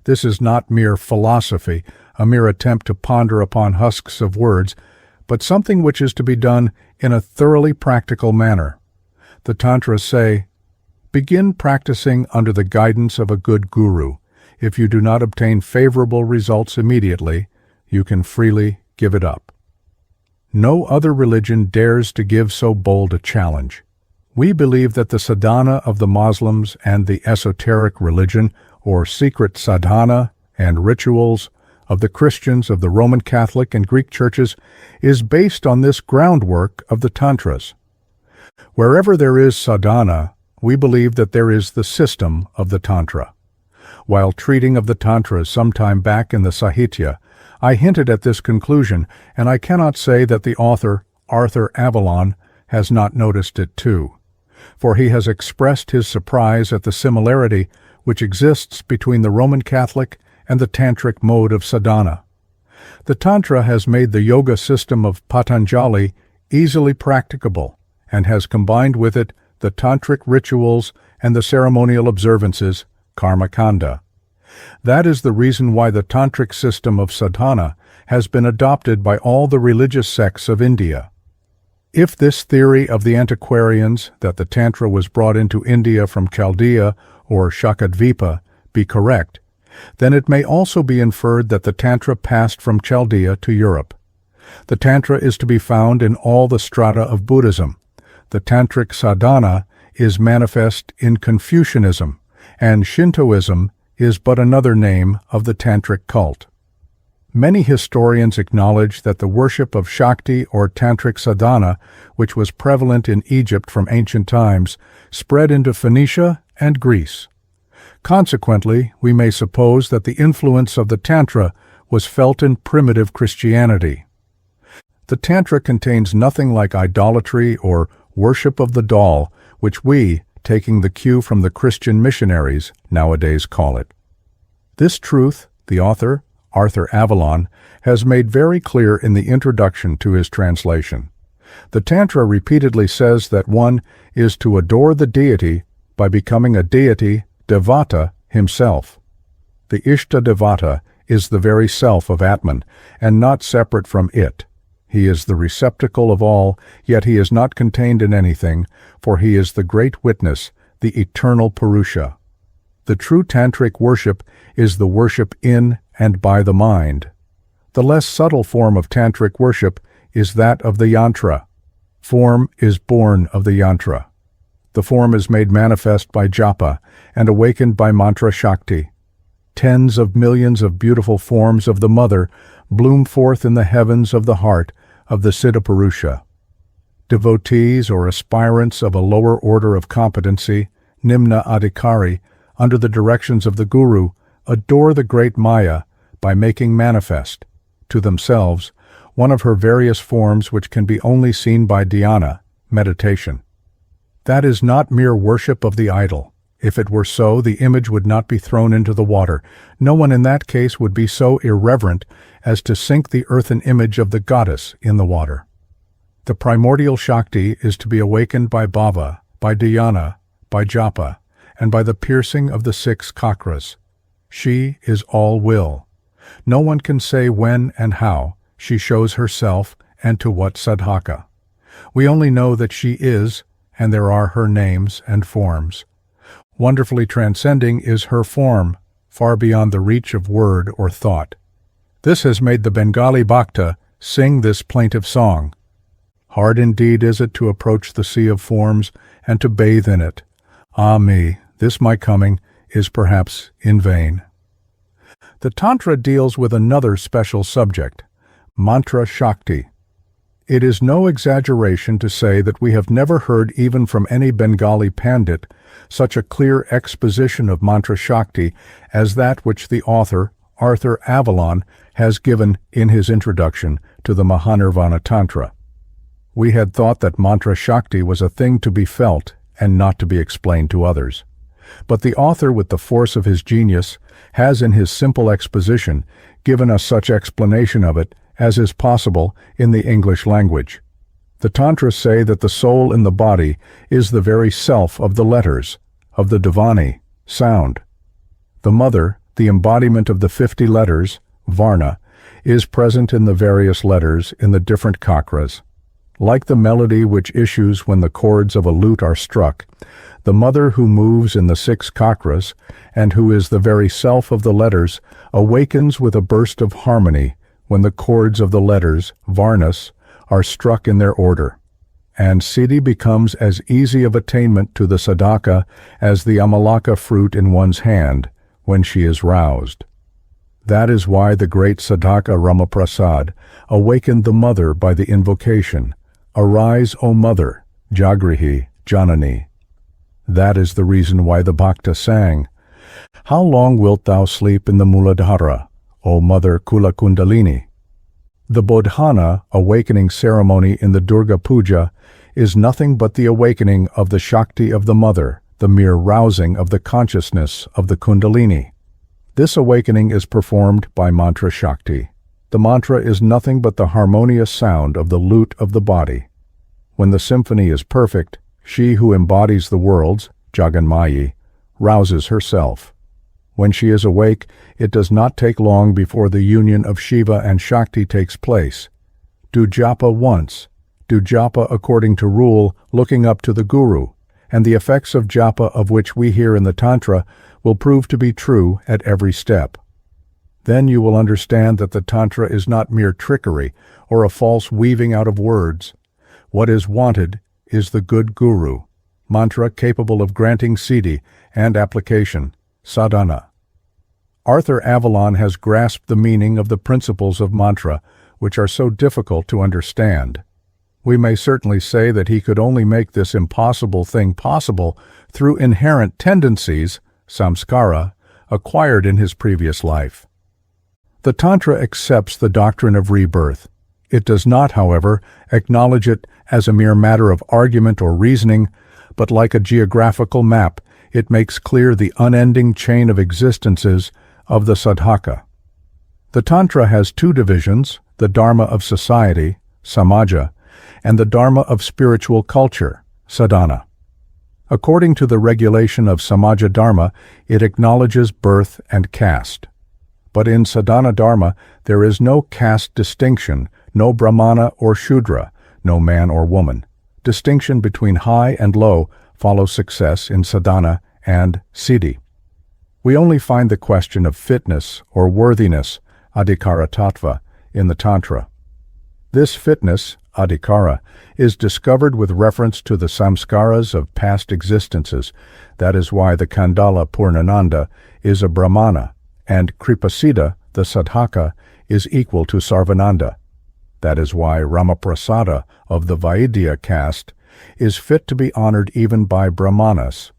This is not mere philosophy, a mere attempt to ponder upon husks of words, but something which is to be done in a thoroughly practical manner. The Tantras say, begin practicing under the guidance of a good guru. If you do not obtain favorable results immediately, you can freely give it up. No other religion dares to give so bold a challenge. We believe that the sadhana of the Muslims and the esoteric religion, or secret sadhana and rituals of the Christians of the Roman Catholic and Greek churches, is based on this groundwork of the Tantras. Wherever there is sadhana, we believe that there is the system of the Tantra. While treating of the Tantras some time back in the Sahitya, I hinted at this conclusion, and I cannot say that the author, Arthur Avalon, has not noticed it too, for he has expressed his surprise at the similarity which exists between the Roman Catholic and the Tantric mode of sadhana. The Tantra has made the yoga system of Patanjali easily practicable, and has combined with it the Tantric rituals and the ceremonial observances, karma kanda. That is the reason why the Tantric system of sadhana has been adopted by all the religious sects of India. If this theory of the antiquarians, that the Tantra was brought into India from Chaldea or Shakadvipa, be correct, then it may also be inferred that the Tantra passed from Chaldea to Europe. The Tantra is to be found in all the strata of Buddhism. The Tantric sadhana is manifest in Confucianism, and Shintoism is but another name of the Tantric cult. Many historians acknowledge that the worship of Shakti or Tantric sadhana, which was prevalent in Egypt from ancient times, spread into Phoenicia and Greece. Consequently, we may suppose that the influence of the Tantra was felt in primitive Christianity. The Tantra contains nothing like idolatry or worship of the doll, which we, taking the cue from the Christian missionaries, nowadays call it. This truth, the author, Arthur Avalon, has made very clear in the introduction to his translation. The Tantra repeatedly says that one is to adore the deity by becoming a deity, devata, himself. The Ishta Devata is the very self of Atman, and not separate from it. He is the receptacle of all, yet he is not contained in anything, for he is the great witness, the eternal Purusha. The true Tantric worship is the worship in and by the mind. The less subtle form of Tantric worship is that of the yantra. Form is born of the yantra. The form is made manifest by japa and awakened by mantra Shakti. Tens of millions of beautiful forms of the Mother bloom forth in the heavens of the heart of the Siddhapurusha. Devotees or aspirants of a lower order of competency, Nimna Adhikari, under the directions of the Guru, adore the great Maya by making manifest, to themselves, one of her various forms which can be only seen by dhyana, meditation. That is not mere worship of the idol. If it were so, the image would not be thrown into the water. No one in that case would be so irreverent as to sink the earthen image of the goddess in the water. The primordial Shakti is to be awakened by bhava, by dhyana, by japa, and by the piercing of the 6 chakras. She is all will. No one can say when and how she shows herself and to what sadhaka. We only know that she is, and there are her names and forms. Wonderfully transcending is her form, far beyond the reach of word or thought. This has made the Bengali Bhakta sing this plaintive song. Hard indeed is it to approach the sea of forms and to bathe in it. Ah me, this my coming is perhaps in vain. The Tantra deals with another special subject, mantra Shakti. It is no exaggeration to say that we have never heard even from any Bengali Pandit such a clear exposition of mantra Shakti as that which the author, Arthur Avalon, has given in his introduction to the Mahanirvana Tantra. We had thought that mantra Shakti was a thing to be felt and not to be explained to others. But the author, with the force of his genius, has in his simple exposition given us such explanation of it as is possible in the English language. The Tantras say that the soul in the body is the very self of the letters, of the Dvani, sound. The Mother, the embodiment of the 50 letters, Varna, is present in the various letters in the different chakras. Like the melody which issues when the chords of a lute are struck, the Mother who moves in the 6 chakras, and who is the very self of the letters, awakens with a burst of harmony when the chords of the letters, Varnas, are struck in their order, and Siddhi becomes as easy of attainment to the sadhaka as the amalaka fruit in one's hand when she is roused. That is why the great sadhaka Ramaprasad awakened the Mother by the invocation, "Arise, O Mother, Jagrihi, Janani." That is the reason why the Bhakta sang, "How long wilt thou sleep in the Muladhara, O Mother Kula Kundalini?" The Bodhana awakening ceremony in the Durga Puja is nothing but the awakening of the Shakti of the Mother, the mere rousing of the consciousness of the Kundalini. This awakening is performed by mantra Shakti. The mantra is nothing but the harmonious sound of the lute of the body. When the symphony is perfect, she who embodies the worlds, Jaganmayi, rouses herself. When she is awake, it does not take long before the union of Shiva and Shakti takes place. Do japa once. Do japa according to rule, looking up to the Guru, and the effects of japa of which we hear in the Tantra will prove to be true at every step. Then you will understand that the Tantra is not mere trickery or a false weaving out of words. What is wanted is the good Guru, mantra capable of granting siddhi and application, sadhana. Arthur Avalon has grasped the meaning of the principles of mantra, which are so difficult to understand. We may certainly say that he could only make this impossible thing possible through inherent tendencies, samskara, acquired in his previous life. The Tantra accepts the doctrine of rebirth. It does not, however, acknowledge it as a mere matter of argument or reasoning, but like a geographical map, it makes clear the unending chain of existences of the sadhaka. The Tantra has two divisions, the Dharma of society, samaja, and the Dharma of spiritual culture, sadhana. According to the regulation of samaja dharma, it acknowledges birth and caste. But in sadhana dharma, there is no caste distinction, no brahmana or shudra, no man or woman. Distinction between high and low follows success in sadhana and siddhi. We only find the question of fitness or worthiness, adhikara tattva, in the Tantra. This fitness, adhikara, is discovered with reference to the samskaras of past existences. That is why the Kandala Purnananda is a brahmana, and Kripasiddha, the sadhaka, is equal to Sarvananda. That is why Ramaprasada of the Vaidya caste is fit to be honored even by brahmanas.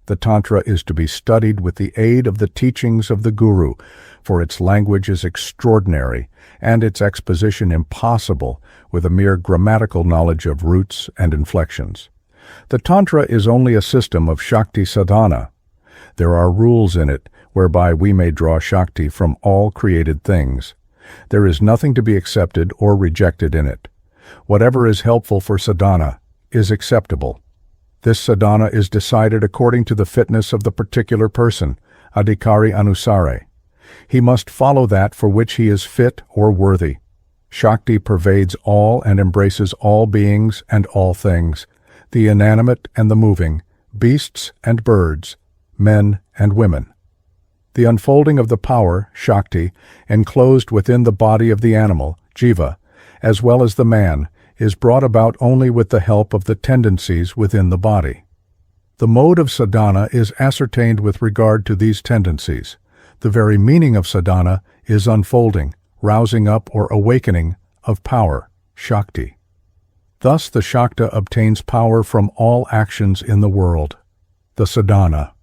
The Tantra is to be studied with the aid of the teachings of the Guru, for its language is extraordinary, and its exposition impossible with a mere grammatical knowledge of roots and inflections. The Tantra is only a system of Shakti sadhana. There are rules in it whereby we may draw Shakti from all created things. There is nothing to be accepted or rejected in it. Whatever is helpful for sadhana is acceptable. This sadhana is decided according to the fitness of the particular person, adhikari anusare. He must follow that for which he is fit or worthy. Shakti pervades all and embraces all beings and all things, the inanimate and the moving, beasts and birds, men and women. The unfolding of the power, Shakti, enclosed within the body of the animal, jiva, as well as the man, is brought about only with the help of the tendencies within the body. The mode of sadhana is ascertained with regard to these tendencies. The very meaning of sadhana is unfolding, rousing up or awakening of power, Shakti. Thus the Shakta obtains power from all actions in the world, the sadhana.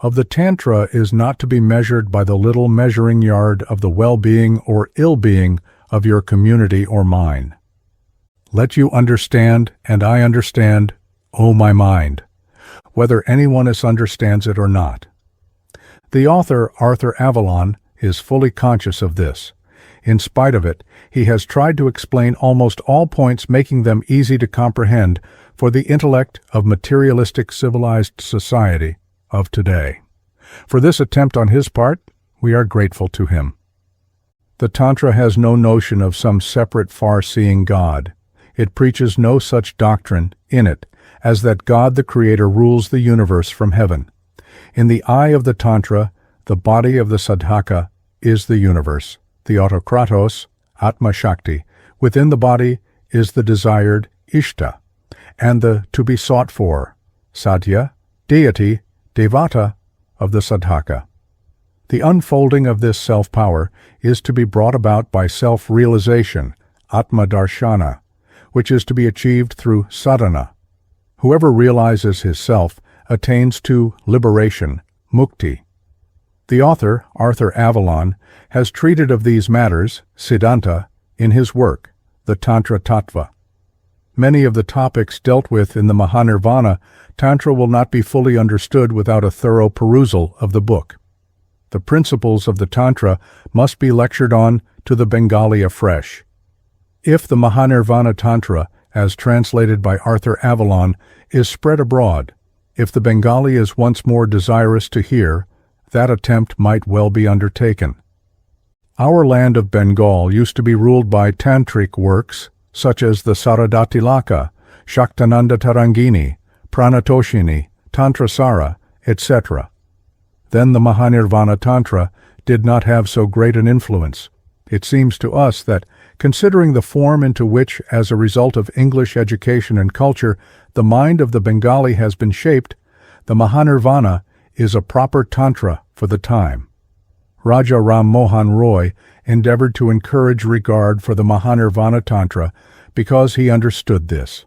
Of the Tantra is not to be measured by the little measuring yard of the well-being or ill-being of your community or mine. Let you understand, and I understand, O my mind, whether anyone else understands it or not. The author, Arthur Avalon, is fully conscious of this. In spite of it, he has tried to explain almost all points, making them easy to comprehend for the intellect of materialistic civilized society of today. For this attempt on his part, we are grateful to him. The Tantra has no notion of some separate far-seeing God. It preaches no such doctrine in it as that God the Creator rules the universe from heaven. In the eye of the Tantra, the body of the sadhaka is the universe, the autokratos, Atma Shakti. Within the body is the desired Ishta, and the to be sought for, Sadhya, deity, devata of the sadhaka. The unfolding of this self-power is to be brought about by self-realization, Atma Darshana, which is to be achieved through sadhana. Whoever realizes his self attains to liberation, mukti. The author, Arthur Avalon, has treated of these matters, Siddhanta, in his work, The Tantra Tattva. Many of the topics dealt with in the Mahanirvana Tantra will not be fully understood without a thorough perusal of the book. The principles of the Tantra must be lectured on to the Bengali afresh. If the Mahanirvana Tantra, as translated by Arthur Avalon, is spread abroad, if the Bengali is once more desirous to hear, that attempt might well be undertaken. Our land of Bengal used to be ruled by Tantric works, such as the Saradatilaka, Shaktananda Tarangini, Pranatoshini, Tantrasara, etc. Then the Mahanirvana Tantra did not have so great an influence. It seems to us that, considering the form into which, as a result of English education and culture, the mind of the Bengali has been shaped, the Mahanirvana is a proper Tantra for the time. Raja Ram Mohan Roy endeavored to encourage regard for the Mahanirvana Tantra because he understood this.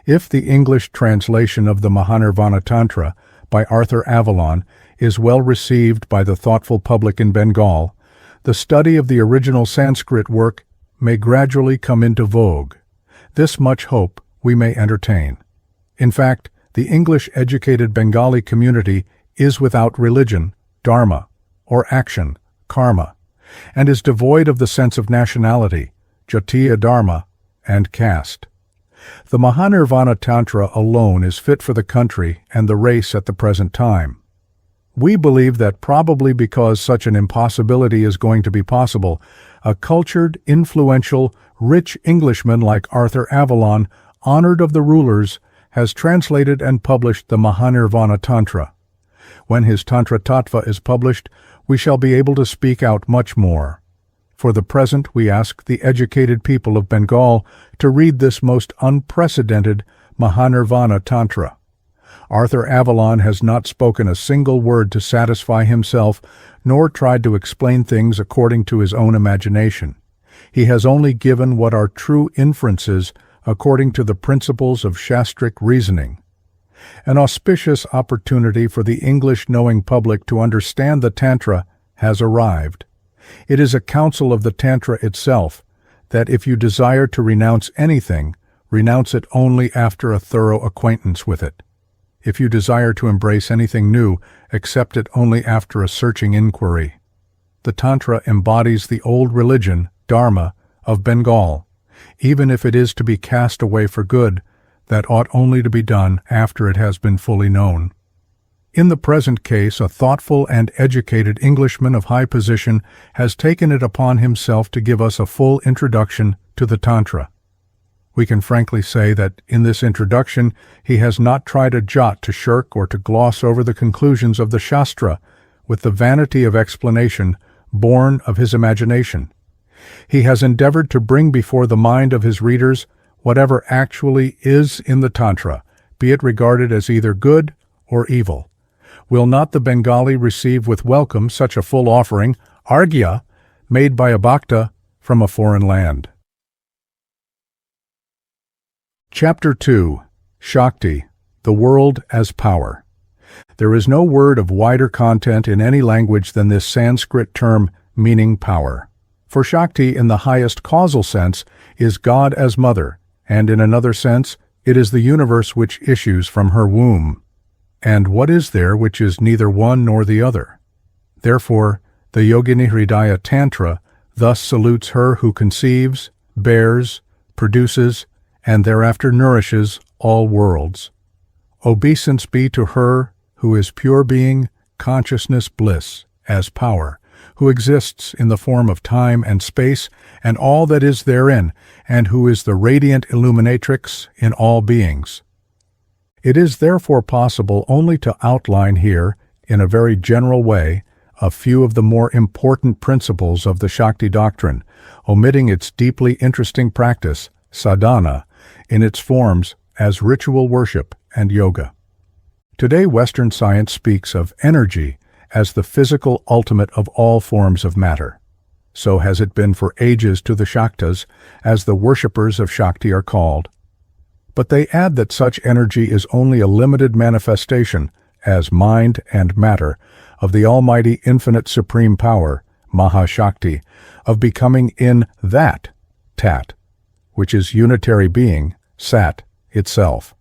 If the English translation of the Mahanirvana Tantra by Arthur Avalon, is well received by the thoughtful public in Bengal, the study of the original Sanskrit work may gradually come into vogue. This much hope we may entertain. In fact, the English-educated Bengali community is without religion, Dharma, or action, karma, and is devoid of the sense of nationality, jatiya dharma, and caste. The Mahanirvana Tantra alone is fit for the country and the race at the present time. We believe that probably because such an impossibility is going to be possible, a cultured, influential, rich Englishman like Arthur Avalon, honored of the rulers, has translated and published the Mahanirvana Tantra. When his Tantra Tattva is published, we shall be able to speak out much more. For the present, we ask the educated people of Bengal to read this most unprecedented Mahanirvana Tantra. Arthur Avalon has not spoken a single word to satisfy himself, nor tried to explain things according to his own imagination. He has only given what are true inferences according to the principles of Shastric reasoning. An auspicious opportunity for the English-knowing public to understand the Tantra has arrived. It is a counsel of the Tantra itself that if you desire to renounce anything, renounce it only after a thorough acquaintance with it. If you desire to embrace anything new, accept it only after a searching inquiry. The Tantra embodies the old religion, Dharma, of Bengal. Even if it is to be cast away for good, that ought only to be done after it has been fully known. In the present case, a thoughtful and educated Englishman of high position has taken it upon himself to give us a full introduction to the Tantra. We can frankly say that in this introduction he has not tried a jot to shirk or to gloss over the conclusions of the Shastra with the vanity of explanation born of his imagination. He has endeavored to bring before the mind of his readers whatever actually is in the Tantra, be it regarded as either good or evil. Will not the Bengali receive with welcome such a full offering, argya, made by a bhakta from a foreign land? Chapter 2. Shakti, the World as Power. There is no word of wider content in any language than this Sanskrit term meaning power. For Shakti, in the highest causal sense, is God as mother, and in another sense, it is the universe which issues from her womb. And what is there which is neither one nor the other? Therefore, the Yogini Hridaya Tantra thus salutes her who conceives, bears, produces, and thereafter nourishes all worlds. Obeisance be to her who is pure being, consciousness, bliss, as power, who exists in the form of time and space and all that is therein, and who is the radiant illuminatrix in all beings. It is therefore possible only to outline here, in a very general way, a few of the more important principles of the Shakti doctrine, omitting its deeply interesting practice, sadhana, in its forms as ritual worship and yoga. Today, Western science speaks of energy as the physical ultimate of all forms of matter. So has it been for ages to the Shaktas, as the worshippers of Shakti are called. But they add that such energy is only a limited manifestation, as mind and matter, of the almighty infinite supreme power, Mahashakti, of becoming in that, Tat, which is unitary being, Sat, itself.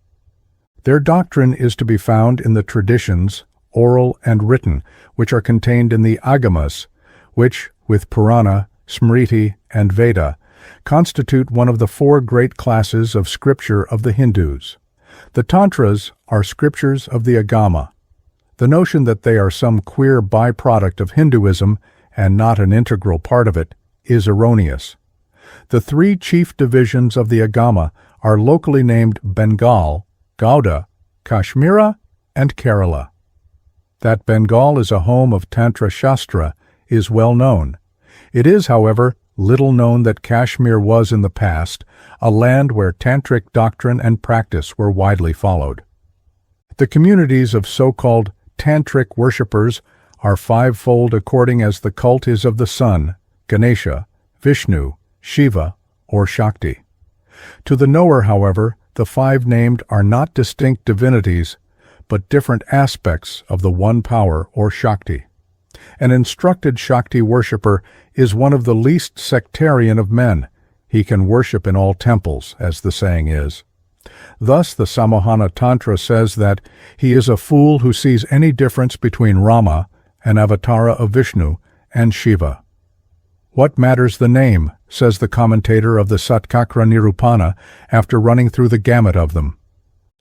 Their doctrine is to be found in the traditions, oral and written, which are contained in the Agamas, which, with Purana, Smriti, and Veda, constitute one of the four great classes of scripture of the Hindus. The Tantras are scriptures of the Agama. The notion that they are some queer byproduct of Hinduism and not an integral part of it is erroneous. The three chief divisions of the Agama are locally named Bengal, Gauda, Kashmira, and Kerala. That Bengal is a home of Tantra Shastra is well known. It is, however, little known that Kashmir was in the past a land where Tantric doctrine and practice were widely followed. The communities of so-called Tantric worshippers are fivefold according as the cult is of the sun, Ganesha, Vishnu, Shiva, or Shakti. To the knower, however, the five named are not distinct divinities, but different aspects of the one power or Shakti. An instructed Shakti worshipper is one of the least sectarian of men. He can worship in all temples, as the saying is. Thus the Samohana Tantra says that he is a fool who sees any difference between Rama, an avatara of Vishnu, and Shiva. What matters the name, says the commentator of the Satkakra Nirupana after running through the gamut of them.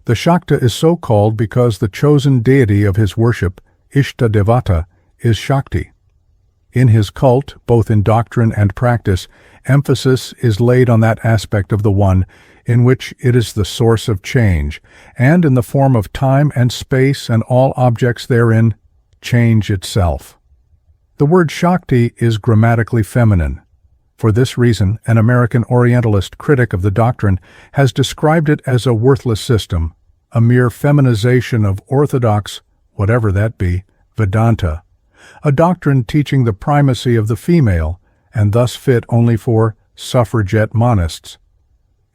The Shakta is so called because the chosen deity of his worship, Ishta Devata, is Shakti. In his cult, both in doctrine and practice, emphasis is laid on that aspect of the One in which it is the source of change, and in the form of time and space and all objects therein, change itself. The word Shakti is grammatically feminine. For this reason, an American Orientalist critic of the doctrine has described it as a worthless system, a mere feminization of orthodox, whatever that be, Vedanta, a doctrine teaching the primacy of the female, and thus fit only for suffragette monists.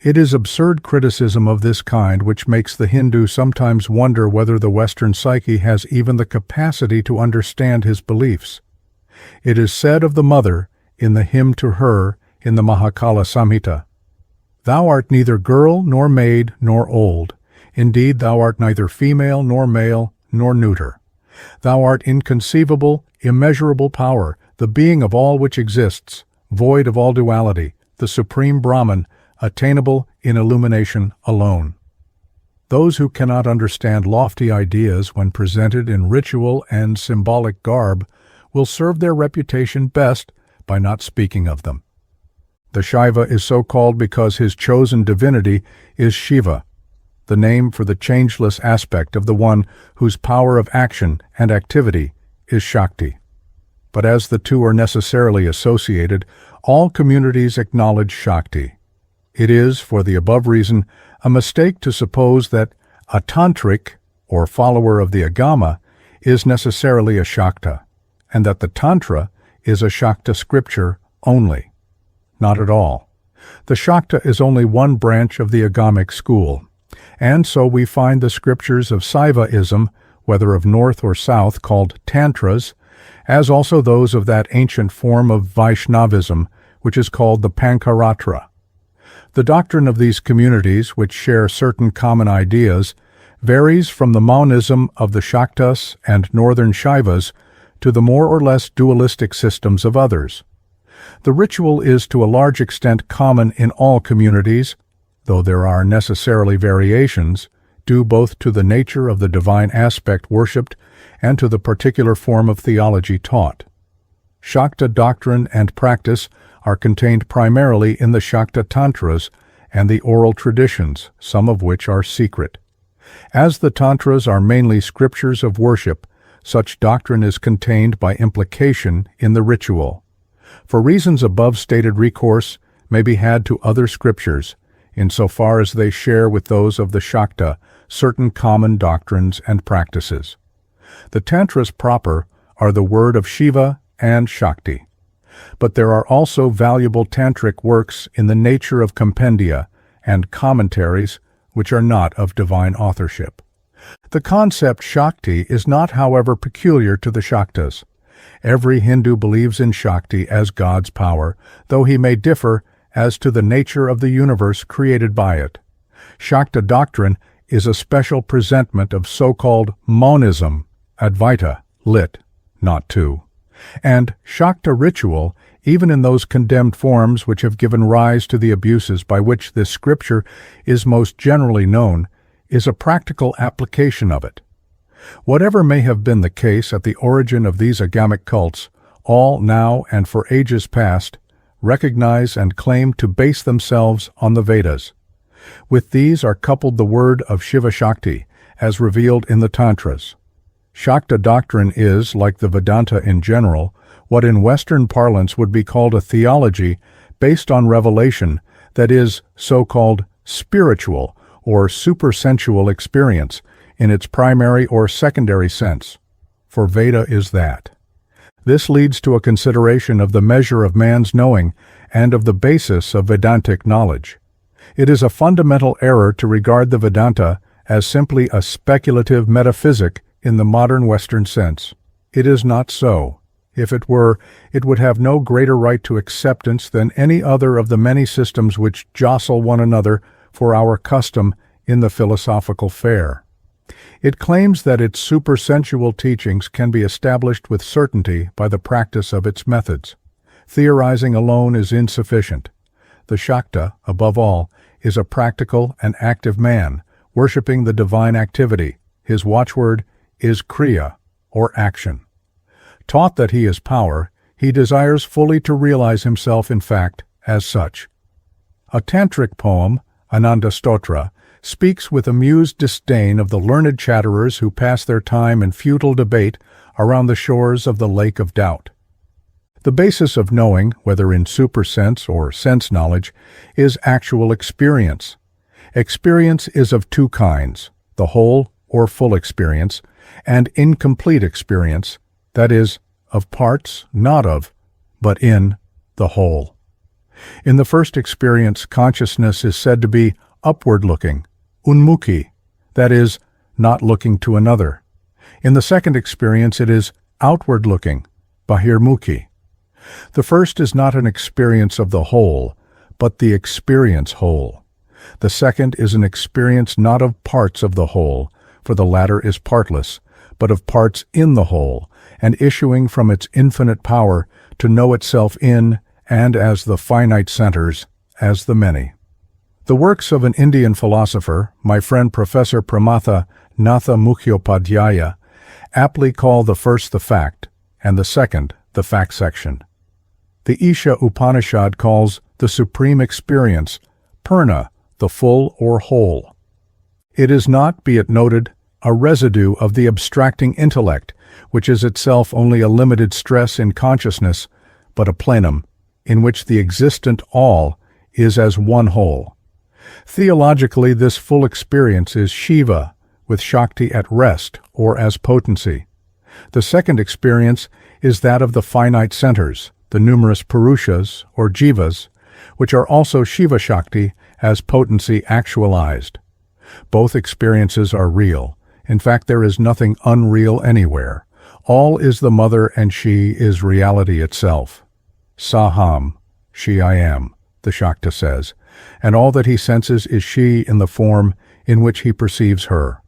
It is absurd criticism of this kind which makes the Hindu sometimes wonder whether the Western psyche has even the capacity to understand his beliefs. It is said of the mother, in the hymn to her in the Mahakala Samhita, "Thou art neither girl nor maid nor old. Indeed, thou art neither female nor male nor neuter. Thou art inconceivable, immeasurable power, the being of all which exists, void of all duality, the supreme Brahman, attainable in illumination alone." Those who cannot understand lofty ideas when presented in ritual and symbolic garb will serve their reputation best by not speaking of them. The Shaiva is so called because his chosen divinity is Shiva, the name for the changeless aspect of the One whose power of action and activity is Shakti. But as the two are necessarily associated, all communities acknowledge Shakti. It is, for the above reason, a mistake to suppose that a Tantric, or follower of the Agama, is necessarily a Shakta, and that the Tantra is a Shakta scripture only. Not at all. The Shakta is only one branch of the Agamic school, and so we find the scriptures of Saivaism, whether of north or south, called Tantras, as also those of that ancient form of Vaishnavism, which is called the Pancaratra. The doctrine of these communities, which share certain common ideas, varies from the monism of the Shaktas and northern Shaivas to the more or less dualistic systems of others. The ritual is to a large extent common in all communities, though there are necessarily variations, due both to the nature of the divine aspect worshipped and to the particular form of theology taught. Shakta doctrine and practice are contained primarily in the Shakta Tantras and the oral traditions, some of which are secret. As the Tantras are mainly scriptures of worship, such doctrine is contained by implication in the ritual. For reasons above stated, recourse may be had to other scriptures, insofar as they share with those of the Shakta certain common doctrines and practices. The Tantras proper are the word of Shiva and Shakti. But there are also valuable Tantric works in the nature of compendia and commentaries which are not of divine authorship. The concept Shakti is not, however, peculiar to the Shaktas. Every Hindu believes in Shakti as God's power, though he may differ as to the nature of the universe created by it. Shakta doctrine is a special presentment of so-called monism, Advaita, lit, not two. And Shakta ritual, even in those condemned forms which have given rise to the abuses by which this scripture is most generally known, is a practical application of it. Whatever may have been the case at the origin of these agamic cults, all now and for ages past recognize and claim to base themselves on the Vedas. With these are coupled the word of Shiva Shakti, as revealed in the Tantras. Shakta doctrine is, like the Vedanta in general, what in Western parlance would be called a theology based on revelation, that is, so-called spiritual or supersensual experience in its primary or secondary sense, for Veda is that. This leads to a consideration of the measure of man's knowing and of the basis of Vedantic knowledge. It is a fundamental error to regard the Vedanta as simply a speculative metaphysic in the modern Western sense. It is not so. If it were, it would have no greater right to acceptance than any other of the many systems which jostle one another for our custom in the philosophical fair. It claims that its supersensual teachings can be established with certainty by the practice of its methods. Theorizing alone is insufficient. The Shakta, above all, is a practical and active man, worshipping the divine activity. His watchword is Kriya, or action. Taught that he is power, he desires fully to realize himself in fact as such. A Tantric poem, Ananda Stotra, speaks with amused disdain of the learned chatterers who pass their time in futile debate around the shores of the lake of doubt. The basis of knowing, whether in supersense or sense knowledge, is actual experience. Experience is of two kinds, the whole or full experience, and incomplete experience, that is, of parts, not of, but in, the whole. In the first experience, consciousness is said to be upward-looking, unmukhi, that is, not looking to another. In the second experience, it is outward-looking, bahirmukhi. The first is not an experience of the whole, but the experience whole. The second is an experience not of parts of the whole, for the latter is partless, but of parts in the whole, and issuing from its infinite power to know itself in and as the finite centers, as the many. The works of an Indian philosopher, my friend Professor Pramatha Natha Mukhopadhyaya, aptly call the first the fact, and the second the fact section. The Isha Upanishad calls the supreme experience, Purna, the full or whole. It is not, be it noted, a residue of the abstracting intellect, which is itself only a limited stress in consciousness, but a plenum, in which the existent all is as one whole. Theologically, this full experience is Shiva, with Shakti at rest, or as potency. The second experience is that of the finite centers, the numerous Purushas, or Jivas, which are also Shiva Shakti as potency actualized. Both experiences are real. In fact, there is nothing unreal anywhere. All is the mother and she is reality itself. Saham, she I am, the Shakta says, and all that he senses is she in the form in which he perceives her.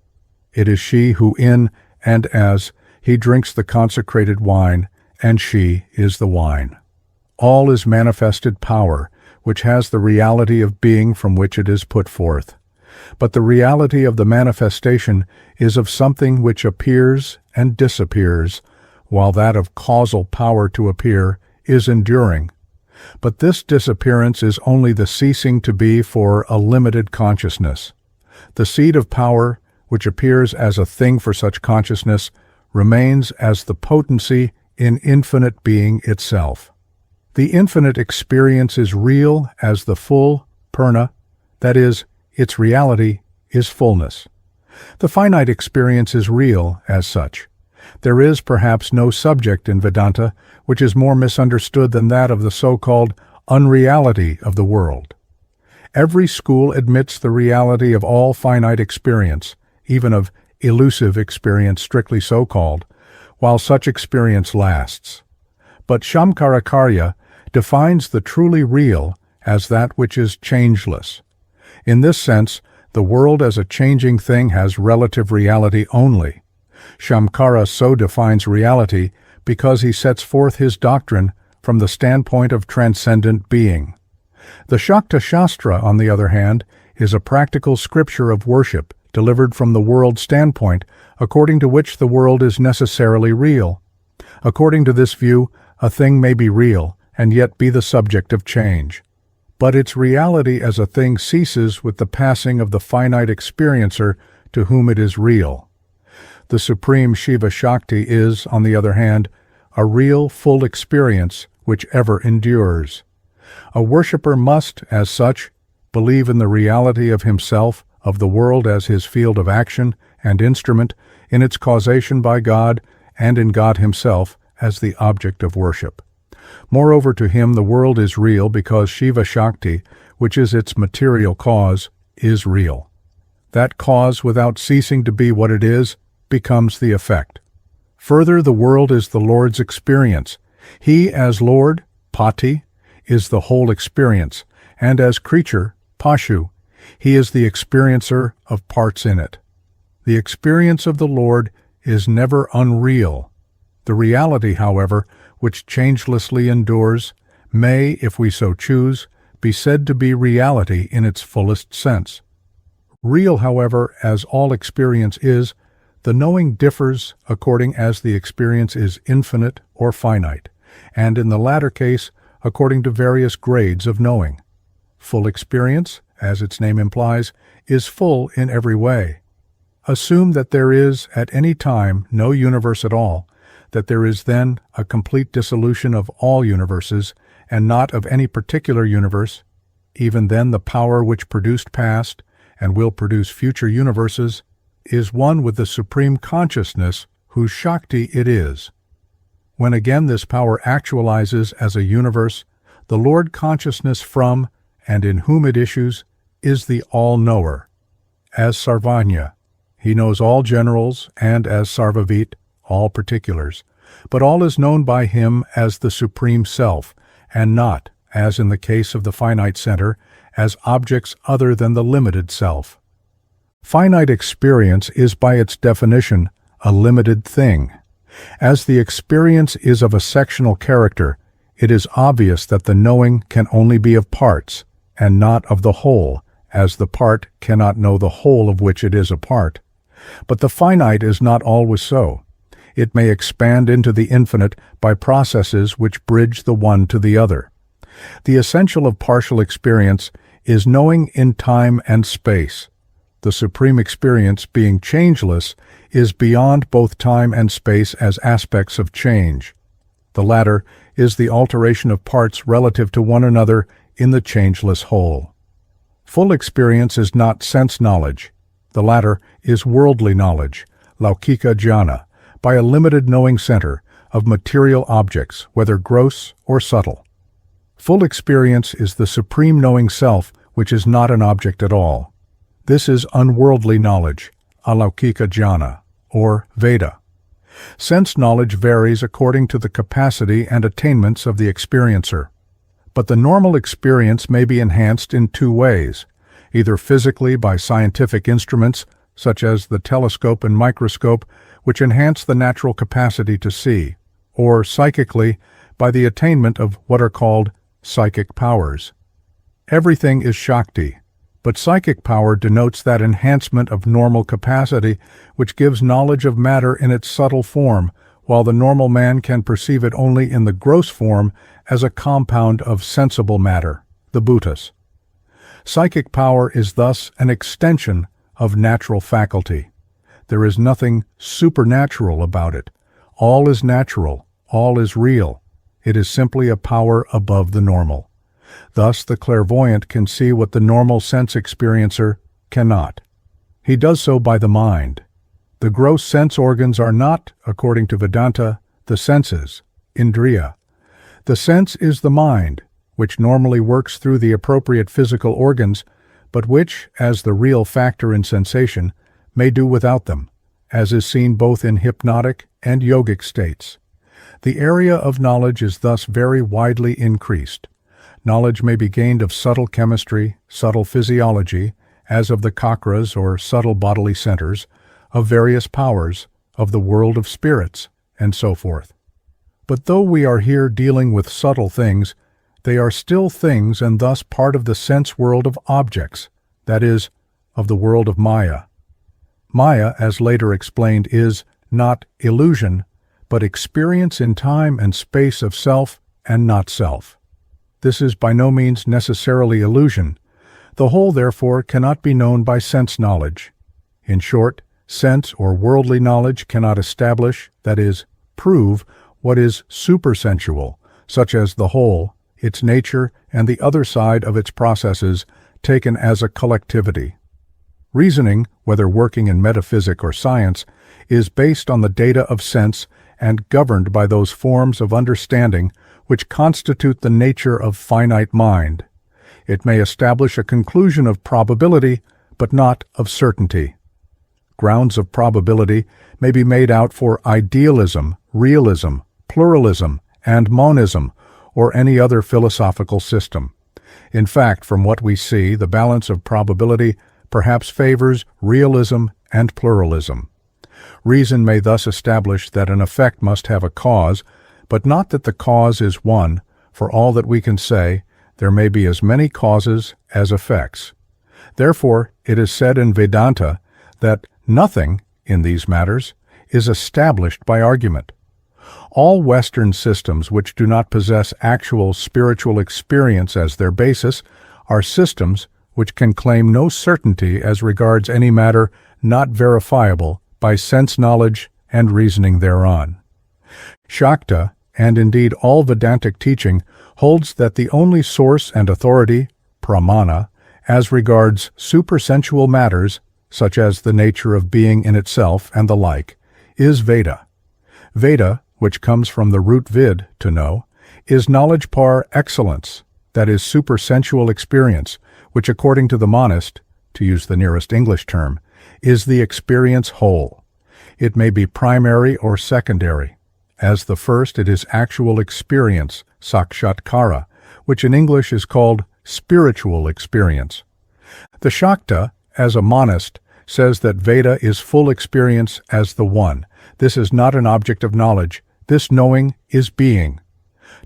It is she who in and as he drinks the consecrated wine, and she is the wine. All is manifested power, which has the reality of being from which it is put forth. But the reality of the manifestation is of something which appears and disappears, while that of causal power to appear is enduring. But this disappearance is only the ceasing to be for a limited consciousness. The seed of power, which appears as a thing for such consciousness, remains as the potency in infinite being itself. The infinite experience is real as the full, Purna, that is, its reality is fullness. The finite experience is real as such. There is perhaps no subject in Vedanta which is more misunderstood than that of the so-called unreality of the world. Every school admits the reality of all finite experience, even of elusive experience strictly so-called, while such experience lasts. But Shankaracharya defines the truly real as that which is changeless. In this sense, the world as a changing thing has relative reality only. Shamkara so defines reality because he sets forth his doctrine from the standpoint of transcendent being. The Shakta Shastra, on the other hand, is a practical scripture of worship delivered from the world standpoint, according to which the world is necessarily real. According to this view, a thing may be real and yet be the subject of change. But its reality as a thing ceases with the passing of the finite experiencer to whom it is real. The supreme Shiva Shakti is, on the other hand, a real, full experience which ever endures. A worshipper must, as such, believe in the reality of himself, of the world as his field of action and instrument, in its causation by God, and in God himself as the object of worship. Moreover, to him the world is real because Shiva Shakti, which is its material cause, is real. That cause, without ceasing to be what it is, becomes the effect. Further, the world is the Lord's experience. He, as Lord, Pati, is the whole experience, and as creature, Pashu, he is the experiencer of parts in it. The experience of the Lord is never unreal. The reality, however, which changelessly endures, may, if we so choose, be said to be reality in its fullest sense. Real, however, as all experience is, the knowing differs according as the experience is infinite or finite, and in the latter case, according to various grades of knowing. Full experience, as its name implies, is full in every way. Assume that there is, at any time, no universe at all, that there is then a complete dissolution of all universes, and not of any particular universe. Even then the power which produced past, and will produce future universes, is one with the Supreme Consciousness, whose Shakti it is. When again this power actualizes as a universe, the Lord Consciousness from, and in whom it issues, is the All-Knower. As Sarvanya, he knows all generals, and as Sarvavit, all particulars, but all is known by him as the Supreme Self, and not, as in the case of the finite center, as objects other than the limited self. Finite experience is by its definition a limited thing. As the experience is of a sectional character, it is obvious that the knowing can only be of parts, and not of the whole, as the part cannot know the whole of which it is a part. But the finite is not always so. It may expand into the infinite by processes which bridge the one to the other. The essential of partial experience is knowing in time and space. The supreme experience, being changeless, is beyond both time and space as aspects of change. The latter is the alteration of parts relative to one another in the changeless whole. Full experience is not sense knowledge. The latter is worldly knowledge, laukika jnana, by a limited knowing center of material objects, whether gross or subtle. Full experience is the supreme knowing self, which is not an object at all. This is unworldly knowledge, alaukika jnana, or Veda. Sense knowledge varies according to the capacity and attainments of the experiencer. But the normal experience may be enhanced in two ways, either physically by scientific instruments, such as the telescope and microscope, which enhance the natural capacity to see, or psychically by the attainment of what are called psychic powers. Everything is Shakti, but psychic power denotes that enhancement of normal capacity which gives knowledge of matter in its subtle form, while the normal man can perceive it only in the gross form as a compound of sensible matter, the bhutas. Psychic power is thus an extension of natural faculty. There is nothing supernatural about it. All is natural, all is real. It is simply a power above the normal. Thus the clairvoyant can see what the normal sense experiencer cannot. He does so by the mind. The gross sense organs are not, according to Vedanta, the senses, indriya. The sense is the mind, which normally works through the appropriate physical organs, but which, as the real factor in sensation, may do without them, as is seen both in hypnotic and yogic states. The area of knowledge is thus very widely increased. Knowledge may be gained of subtle chemistry, subtle physiology, as of the chakras or subtle bodily centers, of various powers, of the world of spirits, and so forth. But though we are here dealing with subtle things, they are still things and thus part of the sense world of objects, that is, of the world of Maya. Maya, as later explained, is not illusion, but experience in time and space of self and not self. This is by no means necessarily illusion. The whole, therefore, cannot be known by sense knowledge. In short, sense or worldly knowledge cannot establish, that is, prove, what is supersensual, such as the whole, its nature, and the other side of its processes, taken as a collectivity. Reasoning, whether working in metaphysic or science, is based on the data of sense and governed by those forms of understanding which constitute the nature of finite mind. It may establish a conclusion of probability, but not of certainty. Grounds of probability may be made out for idealism, realism, pluralism, and monism, or any other philosophical system. In fact, from what we see, the balance of probability perhaps favors realism and pluralism. Reason may thus establish that an effect must have a cause, but not that the cause is one. For all that we can say, there may be as many causes as effects. Therefore, it is said in Vedanta that nothing in these matters is established by argument. All Western systems which do not possess actual spiritual experience as their basis are systems which can claim no certainty as regards any matter not verifiable by sense knowledge and reasoning thereon. Shakta, and indeed all Vedantic teaching, holds that the only source and authority, pramana, as regards supersensual matters, such as the nature of being in itself and the like, is Veda. Veda, which comes from the root vid, to know, is knowledge par excellence, that is supersensual experience, which according to the monist, to use the nearest English term, is the experience whole. It may be primary or secondary. As the first, it is actual experience, sakshatkara, which in English is called spiritual experience. The Shakta, as a monist, says that Veda is full experience as the One. This is not an object of knowledge. This knowing is being.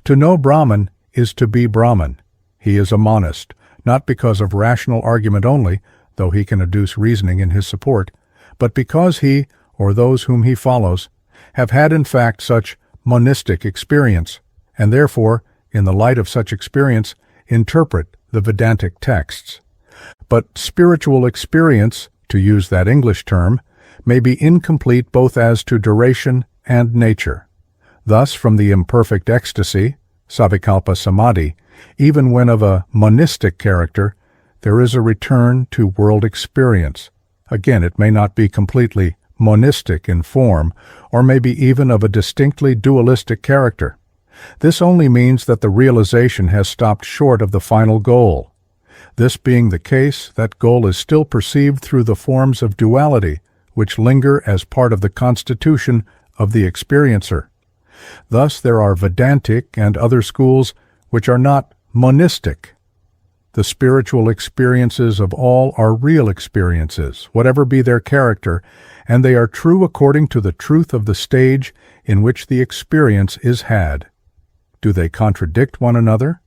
To know Brahman is to be Brahman. He is a monist, not because of rational argument only, though he can adduce reasoning in his support, but because he, or those whom he follows, have had in fact such monistic experience, and therefore, in the light of such experience, interpret the Vedantic texts. But spiritual experience, to use that English term, may be incomplete both as to duration and nature. Thus, from the imperfect ecstasy, savikalpa samadhi, even when of a monistic character, there is a return to world experience. Again, it may not be completely monistic in form, or may be even of a distinctly dualistic character. This only means that the realization has stopped short of the final goal. This being the case, that goal is still perceived through the forms of duality, which linger as part of the constitution of the experiencer. Thus there are Vedantic and other schools which are not monistic. The spiritual experiences of all are real experiences, whatever be their character, and they are true according to the truth of the stage in which the experience is had. Do they contradict one another?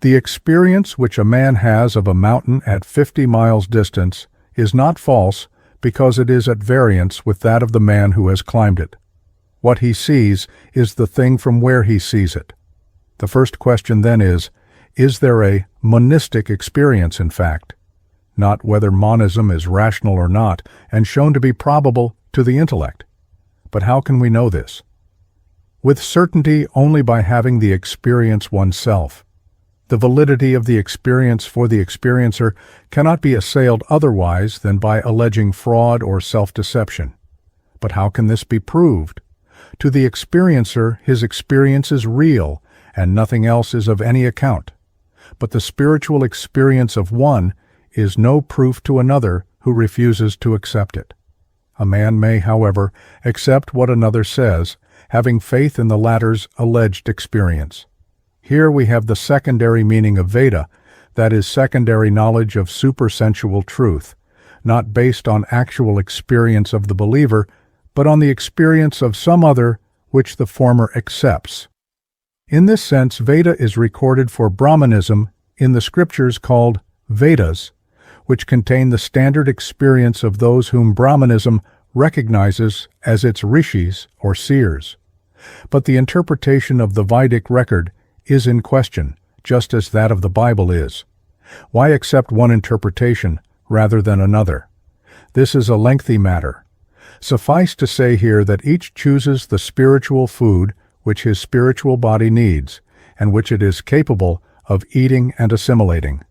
The experience which a man has of a mountain at 50 miles distance is not false because it is at variance with that of the man who has climbed it. What he sees is the thing from where he sees it. The first question then is there a monistic experience in fact? Not whether monism is rational or not, and shown to be probable to the intellect. But how can we know this? With certainty only by having the experience oneself. The validity of the experience for the experiencer cannot be assailed otherwise than by alleging fraud or self-deception. But how can this be proved? To the experiencer, his experience is real, and nothing else is of any account. But the spiritual experience of one is no proof to another who refuses to accept it. A man may, however, accept what another says, having faith in the latter's alleged experience. Here we have the secondary meaning of Veda, that is, secondary knowledge of supersensual truth, not based on actual experience of the believer, but on the experience of some other which the former accepts. In this sense, Veda is recorded for Brahmanism in the scriptures called Vedas, which contain the standard experience of those whom Brahmanism recognizes as its rishis or seers. But the interpretation of the Vedic record is in question, just as that of the Bible is. Why accept one interpretation rather than another? This is a lengthy matter. Suffice to say here that each chooses the spiritual food which his spiritual body needs, and which it is capable of eating and assimilating.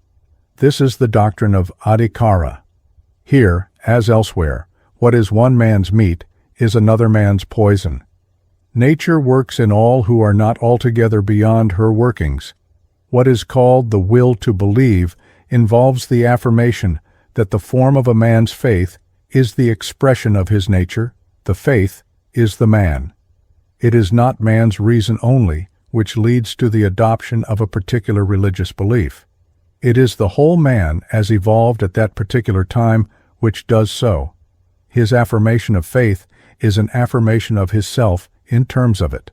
This is the doctrine of adhikara. Here, as elsewhere, what is one man's meat is another man's poison. Nature works in all who are not altogether beyond her workings. What is called the will to believe involves the affirmation that the form of a man's faith is the expression of his nature, the faith is the man. It is not man's reason only which leads to the adoption of a particular religious belief. It is the whole man as evolved at that particular time which does so. His affirmation of faith is an affirmation of his self in terms of it.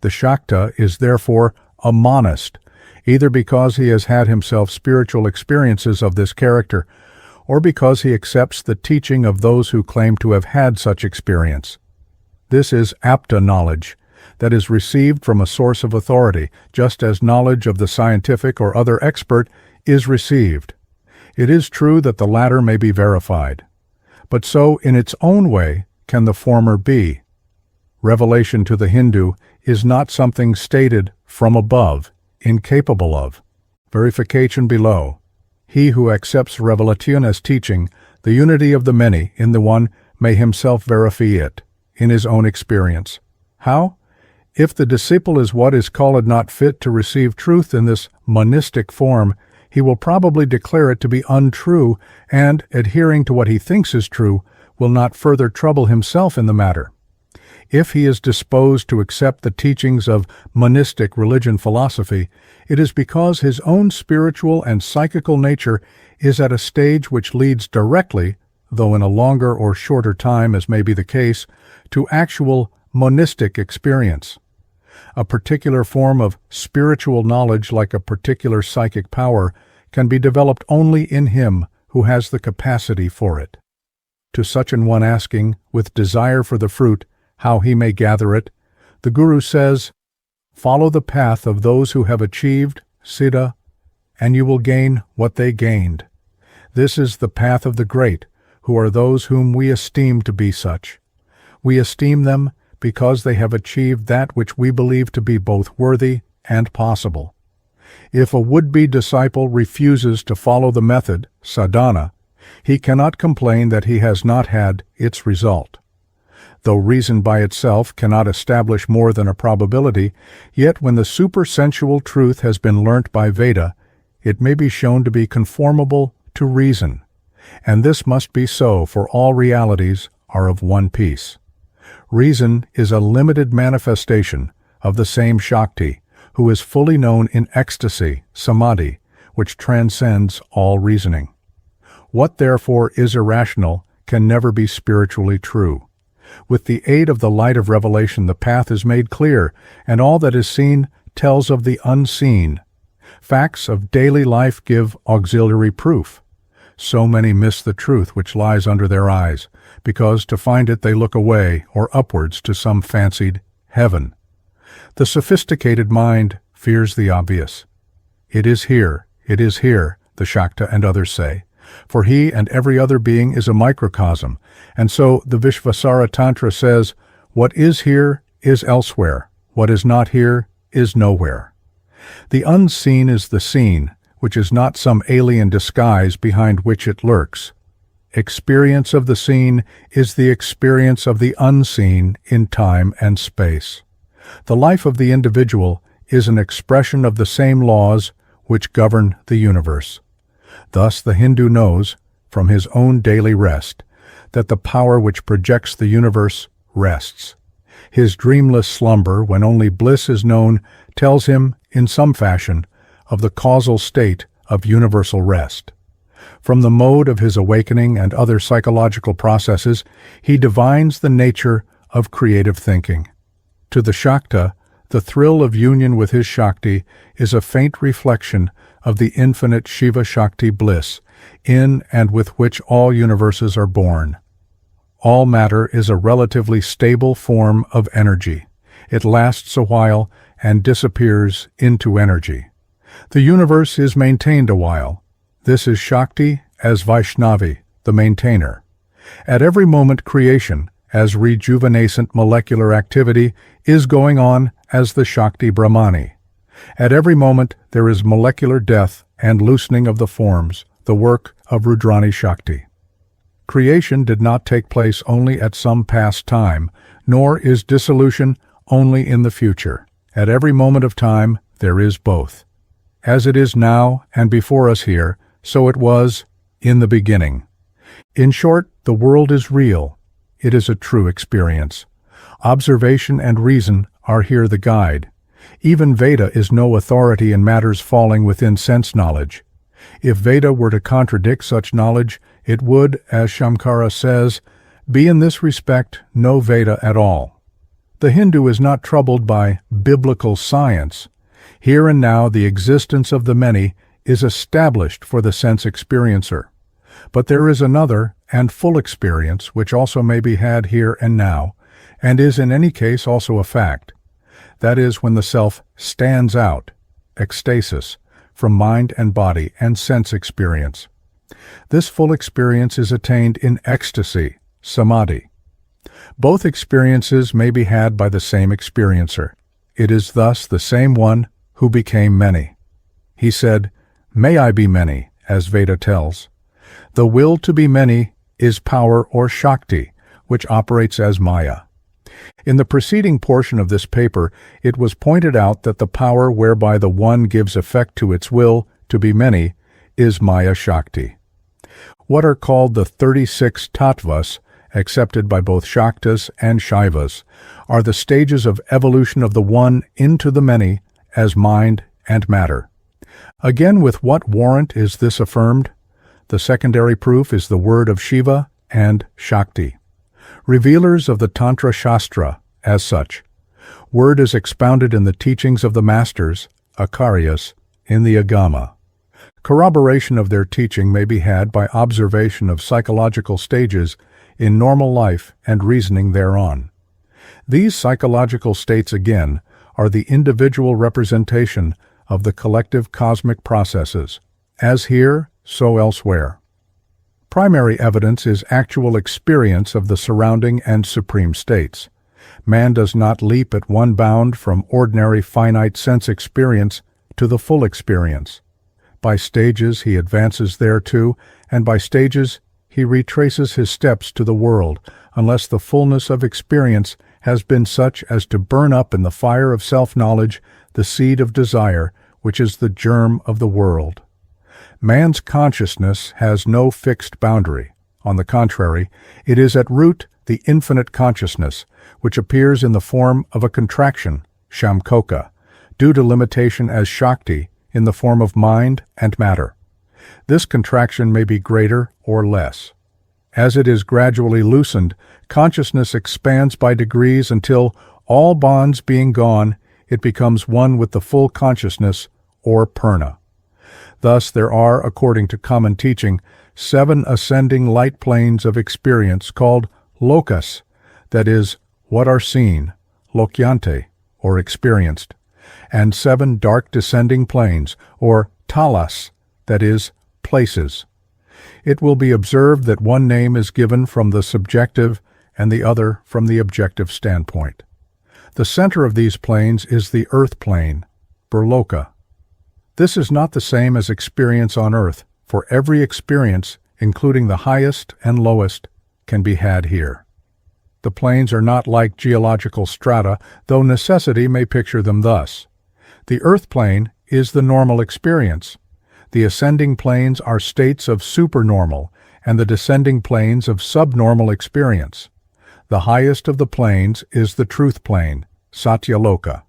The Shakta is therefore a monist, either because he has had himself spiritual experiences of this character, or because he accepts the teaching of those who claim to have had such experience. This is apta knowledge, that is received from a source of authority, just as knowledge of the scientific or other expert is received. It is true that the latter may be verified, but so in its own way can the former be. Revelation to the Hindu is not something stated from above, incapable of verification below. He who accepts revelation as teaching the unity of the many in the one may himself verify it in his own experience. How? If the disciple is what is called not fit to receive truth in this monistic form, he will probably declare it to be untrue, and, adhering to what he thinks is true, will not further trouble himself in the matter. If he is disposed to accept the teachings of monistic religion philosophy, it is because his own spiritual and psychical nature is at a stage which leads directly, though in a longer or shorter time as may be the case, to actual monistic experience. A particular form of spiritual knowledge, like a particular psychic power, can be developed only in him who has the capacity for it. To such an one asking, with desire for the fruit, how he may gather it, the Guru says, "Follow the path of those who have achieved siddha, and you will gain what they gained. This is the path of the great, who are those whom we esteem to be such. We esteem them because they have achieved that which we believe to be both worthy and possible. If a would-be disciple refuses to follow the method, sadhana, he cannot complain that he has not had its result. Though reason by itself cannot establish more than a probability, yet when the supersensual truth has been learnt by Veda, it may be shown to be conformable to reason, and this must be so, for all realities are of one piece. Reason is a limited manifestation of the same Shakti, who is fully known in ecstasy, samadhi, which transcends all reasoning. What therefore is irrational can never be spiritually true. With the aid of the light of revelation, the path is made clear, and all that is seen tells of the unseen. Facts of daily life give auxiliary proof. So many miss the truth which lies under their eyes, because to find it they look away or upwards to some fancied heaven. The sophisticated mind fears the obvious. It is here, the Shakta and others say, for he and every other being is a microcosm, and so the Vishvasara Tantra says, what is here is elsewhere, what is not here is nowhere. The unseen is the seen, which is not some alien disguise behind which it lurks. Experience of the seen is the experience of the unseen in time and space. The life of the individual is an expression of the same laws which govern the universe. Thus the Hindu knows, from his own daily rest, that the power which projects the universe rests. His dreamless slumber, when only bliss is known, tells him, in some fashion, of the causal state of universal rest. From the mode of his awakening and other psychological processes, he divines the nature of creative thinking. To the Shakta, the thrill of union with his Shakti is a faint reflection of the infinite Shiva-Shakti bliss, in and with which all universes are born. All matter is a relatively stable form of energy. It lasts a while and disappears into energy. The universe is maintained a while. This is Shakti as Vaishnavi, the maintainer. At every moment creation, as rejuvenescent molecular activity, is going on as the Shakti Brahmani. At every moment there is molecular death and loosening of the forms, the work of Rudrani Shakti. Creation did not take place only at some past time, nor is dissolution only in the future. At every moment of time there is both. As it is now and before us here, so it was in the beginning. In short, the world is real. It is a true experience. Observation and reason are here the guide. Even Veda is no authority in matters falling within sense knowledge. If Veda were to contradict such knowledge, it would, as Cinacara says, be in this respect no Veda at all. The Hindu is not troubled by biblical science. Here and now the existence of the many is established for the sense experiencer. But there is another and full experience which also may be had here and now, and is in any case also a fact. That is when the self stands out, ecstasis, from mind and body and sense experience. This full experience is attained in ecstasy, samadhi. Both experiences may be had by the same experiencer. It is thus the same one who became many. He said, "May I be many," as Veda tells. The will to be many is power or Shakti, which operates as Maya. In the preceding portion of this paper, it was pointed out that the power whereby the one gives effect to its will to be many is Maya Shakti. What are called the 36 tattvas, accepted by both Shaktas and Shaivas, are the stages of evolution of the one into the many as mind and matter. Again, with what warrant is this affirmed? The secondary proof is the word of Shiva and Shakti, revealers of the Tantra Shastra as such. Word is expounded in the teachings of the masters, Acharyas, in the Agama. Corroboration of their teaching may be had by observation of psychological stages in normal life and reasoning thereon. These psychological states, again, are the individual representation of the collective cosmic processes, as here, so elsewhere. Primary evidence is actual experience of the surrounding and supreme states. Man does not leap at one bound from ordinary finite sense experience to the full experience. By stages he advances thereto, and by stages he retraces his steps to the world, unless the fullness of experience has been such as to burn up in the fire of self-knowledge the seed of desire, which is the germ of the world. Man's consciousness has no fixed boundary. On the contrary, it is at root the infinite consciousness, which appears in the form of a contraction, shamkoka, due to limitation as Shakti in the form of mind and matter. This contraction may be greater or less. As it is gradually loosened, consciousness expands by degrees until, all bonds being gone, it becomes one with the full consciousness, or purna. Thus there are, according to common teaching, 7 ascending light planes of experience called lokas, that is, what are seen, lokyante, or experienced, and 7 dark descending planes, or talas, that is, places. It will be observed that one name is given from the subjective and the other from the objective standpoint. The center of these planes is the earth plane, Burloka. This is not the same as experience on earth, for every experience, including the highest and lowest, can be had here. The planes are not like geological strata, though necessity may picture them thus. The earth plane is the normal experience. The ascending planes are states of supernormal, and the descending planes of subnormal experience. The highest of the planes is the truth plane, Satyaloka.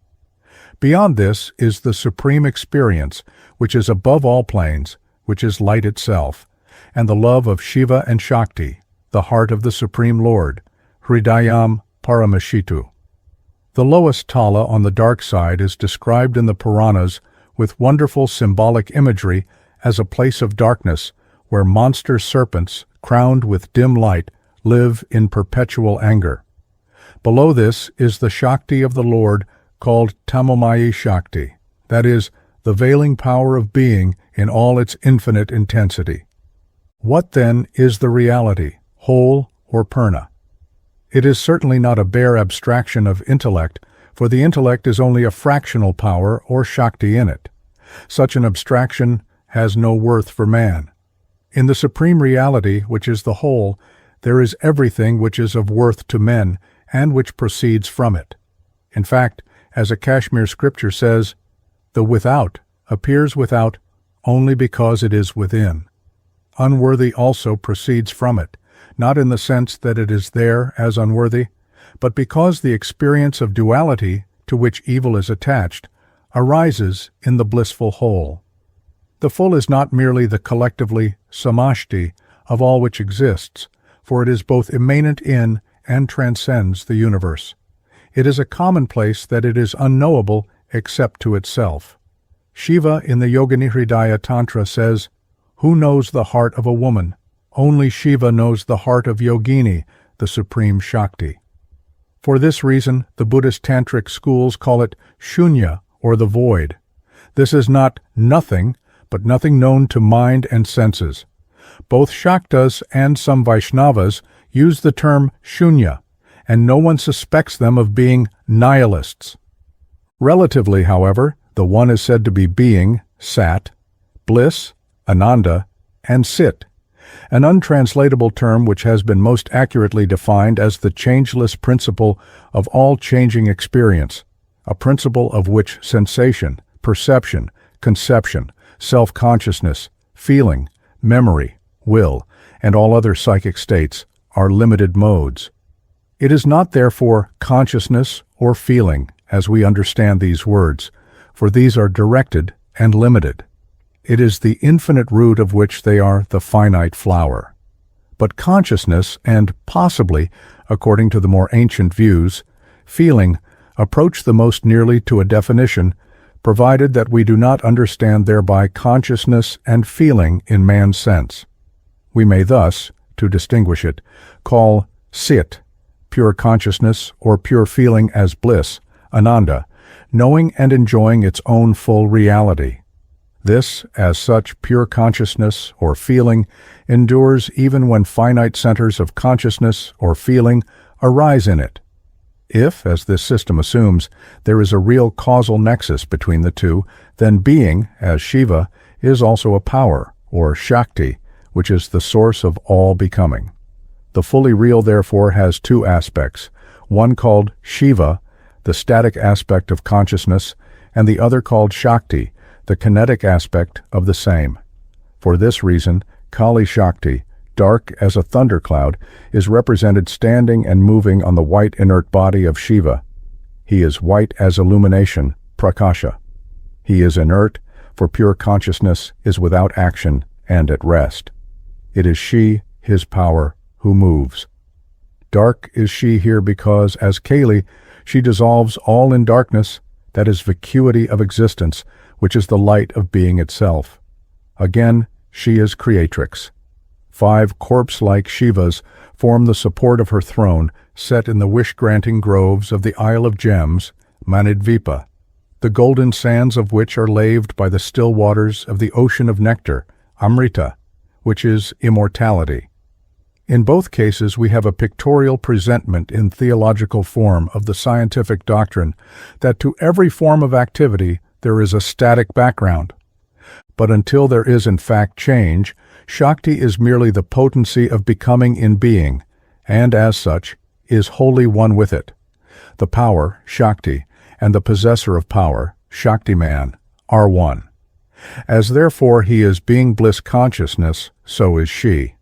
Beyond this is the supreme experience, which is above all planes, which is light itself, and the love of Shiva and Shakti, the heart of the Supreme Lord, Hridayam Paramashitu. The lowest tala on the dark side is described in the Puranas with wonderful symbolic imagery as a place of darkness where monster serpents, crowned with dim light, live in perpetual anger. Below this is the Shakti of the Lord, called Tamamayi Shakti, that is, the veiling power of being in all its infinite intensity. What then is the reality, whole or purna? It is certainly not a bare abstraction of intellect, for the intellect is only a fractional power or Shakti in it. Such an abstraction has no worth for man. In the supreme reality, which is the whole, there is everything which is of worth to men and which proceeds from it. In fact, as a Kashmir scripture says, the without appears without only because it is within. Unworthy also proceeds from it, not in the sense that it is there as unworthy, but because the experience of duality to which evil is attached arises in the blissful whole. The full is not merely the collectively samashti of all which exists, for it is both immanent in and transcends the universe. It is a commonplace that it is unknowable except to itself. Shiva in the Yogini Hridaya Tantra says, "Who knows the heart of a woman? Only Shiva knows the heart of Yogini, the supreme Shakti." For this reason, the Buddhist Tantric schools call it shunya, or the void. This is not nothing, but nothing known to mind and senses. Both Shaktas and some Vaishnavas use the term shunya, and no one suspects them of being nihilists. Relatively, however, the one is said to be being, sat, bliss, ananda, and sit, an untranslatable term which has been most accurately defined as the changeless principle of all changing experience, a principle of which sensation, perception, conception, self-consciousness, feeling, memory, will, and all other psychic states are limited modes. It is not therefore consciousness or feeling as we understand these words, for these are directed and limited. It is the infinite root of which they are the finite flower. But consciousness and possibly, according to the more ancient views, feeling approach the most nearly to a definition, provided that we do not understand thereby consciousness and feeling in man's sense. We may thus, to distinguish it, call sit, pure consciousness or pure feeling as bliss, ananda, knowing and enjoying its own full reality. This, as such, pure consciousness or feeling endures even when finite centers of consciousness or feeling arise in it. If, as this system assumes, there is a real causal nexus between the two, then being, as Shiva, is also a power, or Shakti, which is the source of all becoming. The fully real, therefore, has two aspects, one called Shiva, the static aspect of consciousness, and the other called Shakti, the kinetic aspect of the same. For this reason, Kali Shakti, dark as a thundercloud, is represented standing and moving on the white inert body of Shiva. He is white as illumination, prakasha. He is inert, for pure consciousness is without action and at rest. It is she, his power, who moves. Dark is she here because, as Kali, she dissolves all in darkness, that is vacuity of existence, which is the light of being itself. Again, she is creatrix. 5 corpse-like Shivas form the support of her throne, set in the wish-granting groves of the Isle of Gems, Manidvipa, the golden sands of which are laved by the still waters of the ocean of nectar, Amrita, which is immortality. In both cases we have a pictorial presentment in theological form of the scientific doctrine that to every form of activity there is a static background. But until there is in fact change, Shakti is merely the potency of becoming in being, and as such, is wholly one with it. The power, Shakti, and the possessor of power, Shaktiman, are one. As therefore he is being bliss consciousness, so is she.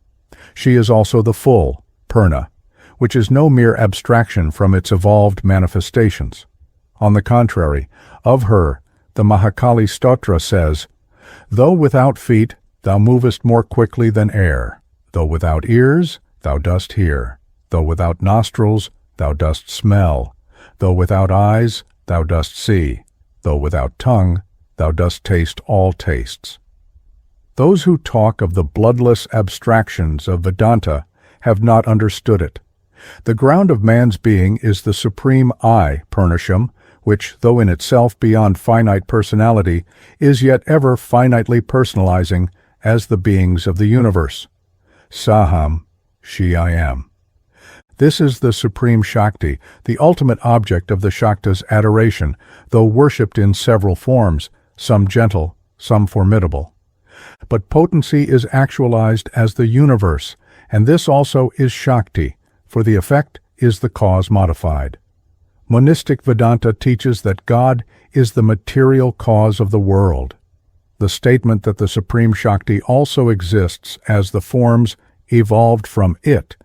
She is also the full, Purna, which is no mere abstraction from its evolved manifestations. On the contrary, of her, the Mahakali Stotra says, "Though without feet, thou movest more quickly than air. Though without ears, thou dost hear. Though without nostrils, thou dost smell. Though without eyes, thou dost see. Though without tongue, thou dost taste all tastes." Those who talk of the bloodless abstractions of Vedanta have not understood it. The ground of man's being is the supreme I, Purnasham, which, though in itself beyond finite personality, is yet ever finitely personalizing as the beings of the universe. Saham, she I am. This is the supreme Shakti, the ultimate object of the Shaktas' adoration, though worshipped in several forms, some gentle, some formidable. But potency is actualized as the universe, and this also is Shakti, for the effect is the cause modified. Monistic Vedanta teaches that God is the material cause of the world. the statement that the Supreme Shakti also exists as the forms evolved from it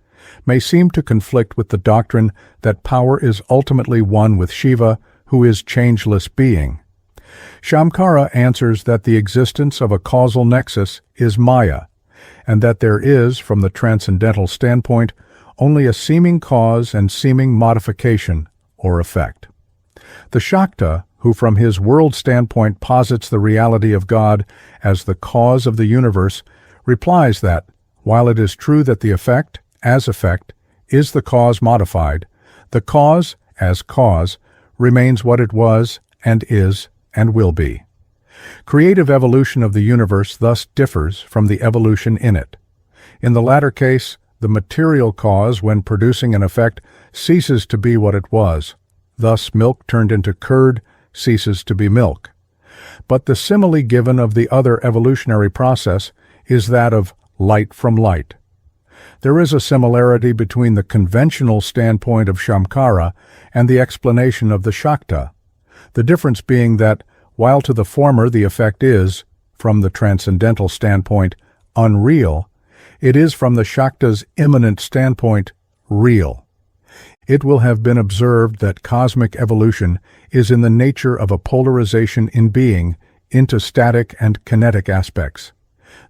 may seem to conflict with the doctrine that power is ultimately one with Shiva, who is changeless being. Cinacara answers that the existence of a causal nexus is Maya, and that there is, from the transcendental standpoint, only a seeming cause and seeming modification or effect. The Shakta, who from his world standpoint posits the reality of God as the cause of the universe, replies that, while it is true that the effect, as effect, is the cause modified, the cause, as cause, remains what it was and is and will be. Creative evolution of the universe thus differs from the evolution in it. In the latter case, the material cause, when producing an effect, ceases to be what it was. Thus, milk turned into curd ceases to be milk. But the simile given of the other evolutionary process is that of light from light. There is a similarity between the conventional standpoint of Cinacara and the explanation of the Shakta, the difference being that, while to the former the effect is, from the transcendental standpoint, unreal, it is from the Shakta's immanent standpoint, real. It will have been observed that cosmic evolution is in the nature of a polarization in being into static and kinetic aspects.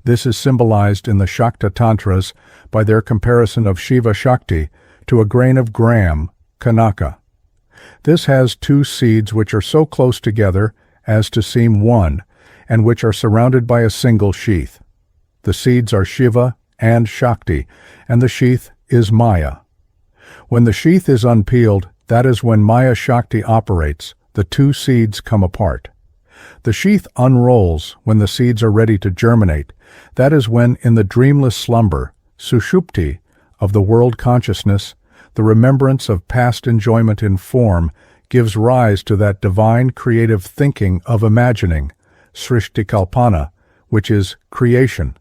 This is symbolized in the Shakta Tantras by their comparison of Shiva Shakti to a grain of gram, kanaka. This has two seeds which are so close together as to seem one, and which are surrounded by a single sheath. The seeds are Shiva and Shakti, and the sheath is Maya. When the sheath is unpeeled, that is when Maya Shakti operates, the two seeds come apart. The sheath unrolls when the seeds are ready to germinate, that is when in the dreamless slumber, sushupti, of the world consciousness, the remembrance of past enjoyment in form gives rise to that divine creative thinking of imagining, srishti kalpana, which is creation.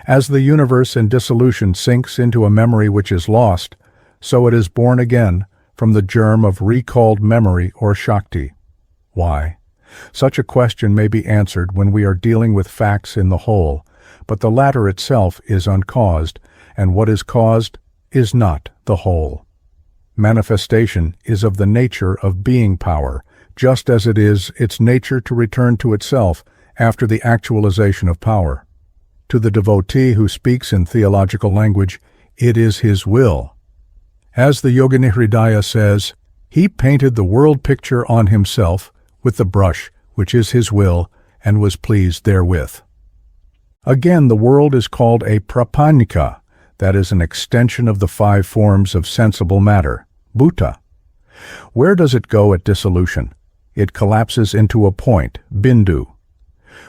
As the universe in dissolution sinks into a memory which is lost, so it is born again from the germ of recalled memory or Shakti. Why? Such a question may be answered when we are dealing with facts in the whole, but the latter itself is uncaused, and what is caused is not the whole. Manifestation is of the nature of being power, just as it is its nature to return to itself after the actualization of power. To the devotee who speaks in theological language, it is his will. As the Yogini Hridaya says, he painted the world picture on himself with the brush, which is his will, and was pleased therewith. Again, the world is called a prapanika, that is an extension of the five forms of sensible matter, bhuta. Where does it go at dissolution? It collapses into a point, bindu.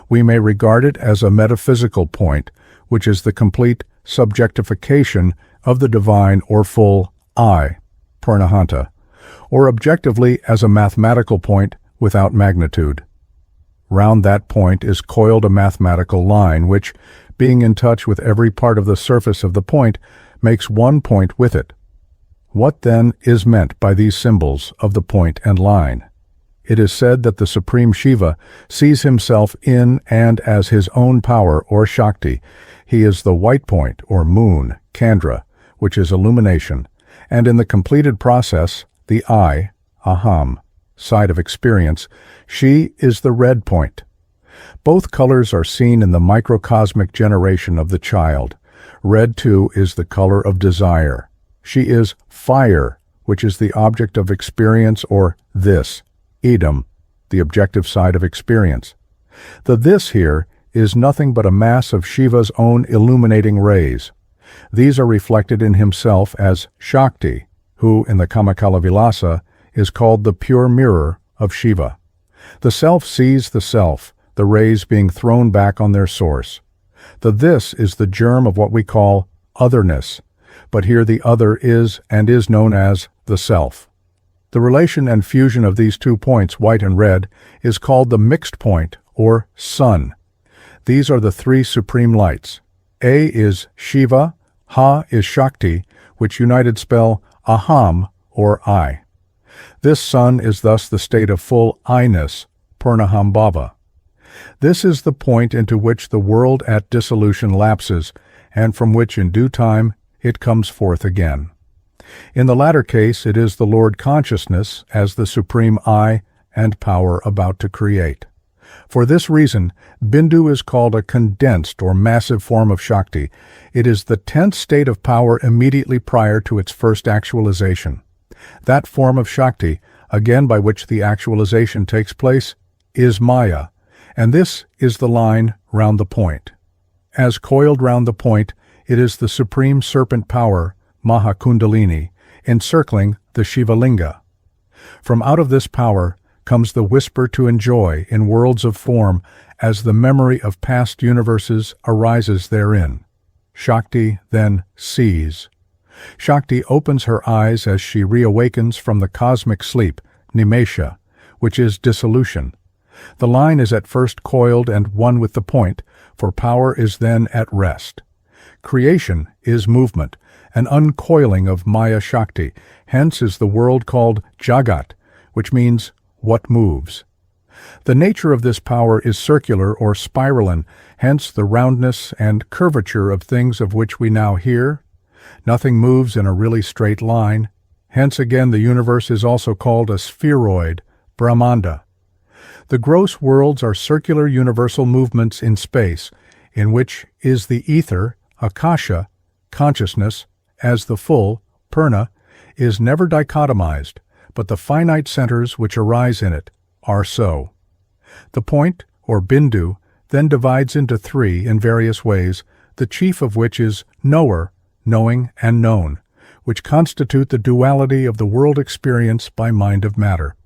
We may regard it as a metaphysical point, which is the complete subjectification of the divine or full I, purnahanta, or objectively as a mathematical point without magnitude. Round that point is coiled a mathematical line which, being in touch with every part of the surface of the point, makes one point with it. What then is meant by these symbols of the point and line? It is said that the Supreme Shiva sees himself in and as his own power or Shakti. He is the white point or moon, Candra, which is illumination, and in the completed process, the I, aham, side of experience, she is the red point. Both colors are seen in the microcosmic generation of the child. Red, too, is the color of desire. She is fire, which is the object of experience, or this, idam, the objective side of experience. The this here is nothing but a mass of Shiva's own illuminating rays. These are reflected in himself as Shakti, who, in the Kamakala Vilasa, is called the pure mirror of Shiva. The self sees the self, the rays being thrown back on their source. The this is the germ of what we call otherness, but here the other is and is known as the self. The relation and fusion of these 2 points, white and red, is called the mixed point, or sun. These are the 3 supreme lights. A is Shiva, Ha is Shakti, which united spell Aham, or I. This sun is thus the state of full I-ness, Purnahambhava. This is the point into which the world at dissolution lapses, and from which in due time it comes forth again. In the latter case, it is the Lord Consciousness as the supreme I and power about to create. For this reason, Bindu is called a condensed or massive form of Shakti. It is the 10th state of power immediately prior to its first actualization. That form of Shakti, again by which the actualization takes place, is Maya, and this is the line round the point. As coiled round the point, it is the supreme serpent power, Maha Kundalini, encircling the Shivalinga. From out of this power comes the whisper to enjoy in worlds of form as the memory of past universes arises therein. Shakti then sees. Shakti opens her eyes as she reawakens from the cosmic sleep, Nimesha, which is dissolution. The line is at first coiled and one with the point, for power is then at rest. Creation is movement, an uncoiling of Maya Shakti, hence is the world called Jagat, which means what moves. The nature of this power is circular or spiralan, hence the roundness and curvature of things of which we now hear. Nothing moves in a really straight line, hence again the universe is also called a spheroid, Brahmanda. The gross worlds are circular universal movements in space, in which is the ether, akasha, consciousness, as the full, purna, is never dichotomized, but the finite centers which arise in it are so. The point, or bindu, then divides into three in various ways, the chief of which is knower, knowing, and known, which constitute the duality of the world experience by mind of matter.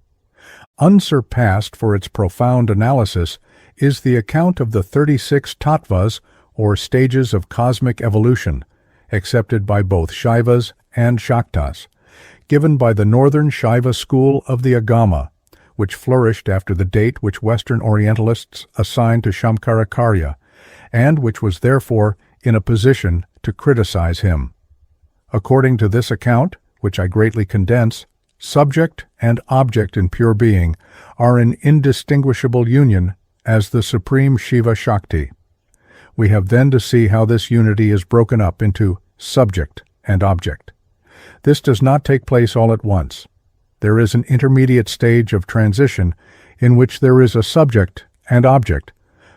Unsurpassed for its profound analysis is the account of the 36 tattvas, or stages of cosmic evolution, accepted by both Shaivas and Shaktas, given by the northern Shaiva school of the Agama, which flourished after the date which Western Orientalists assigned to Shankaracharya, and which was therefore in a position to criticize him. According to this account, which I greatly condense, subject and object in pure being are in indistinguishable union as the supreme Shiva Shakti. We have then to see how this unity is broken up into subject and object. This does not take place all at once. There is an intermediate stage of transition in which there is a subject and object,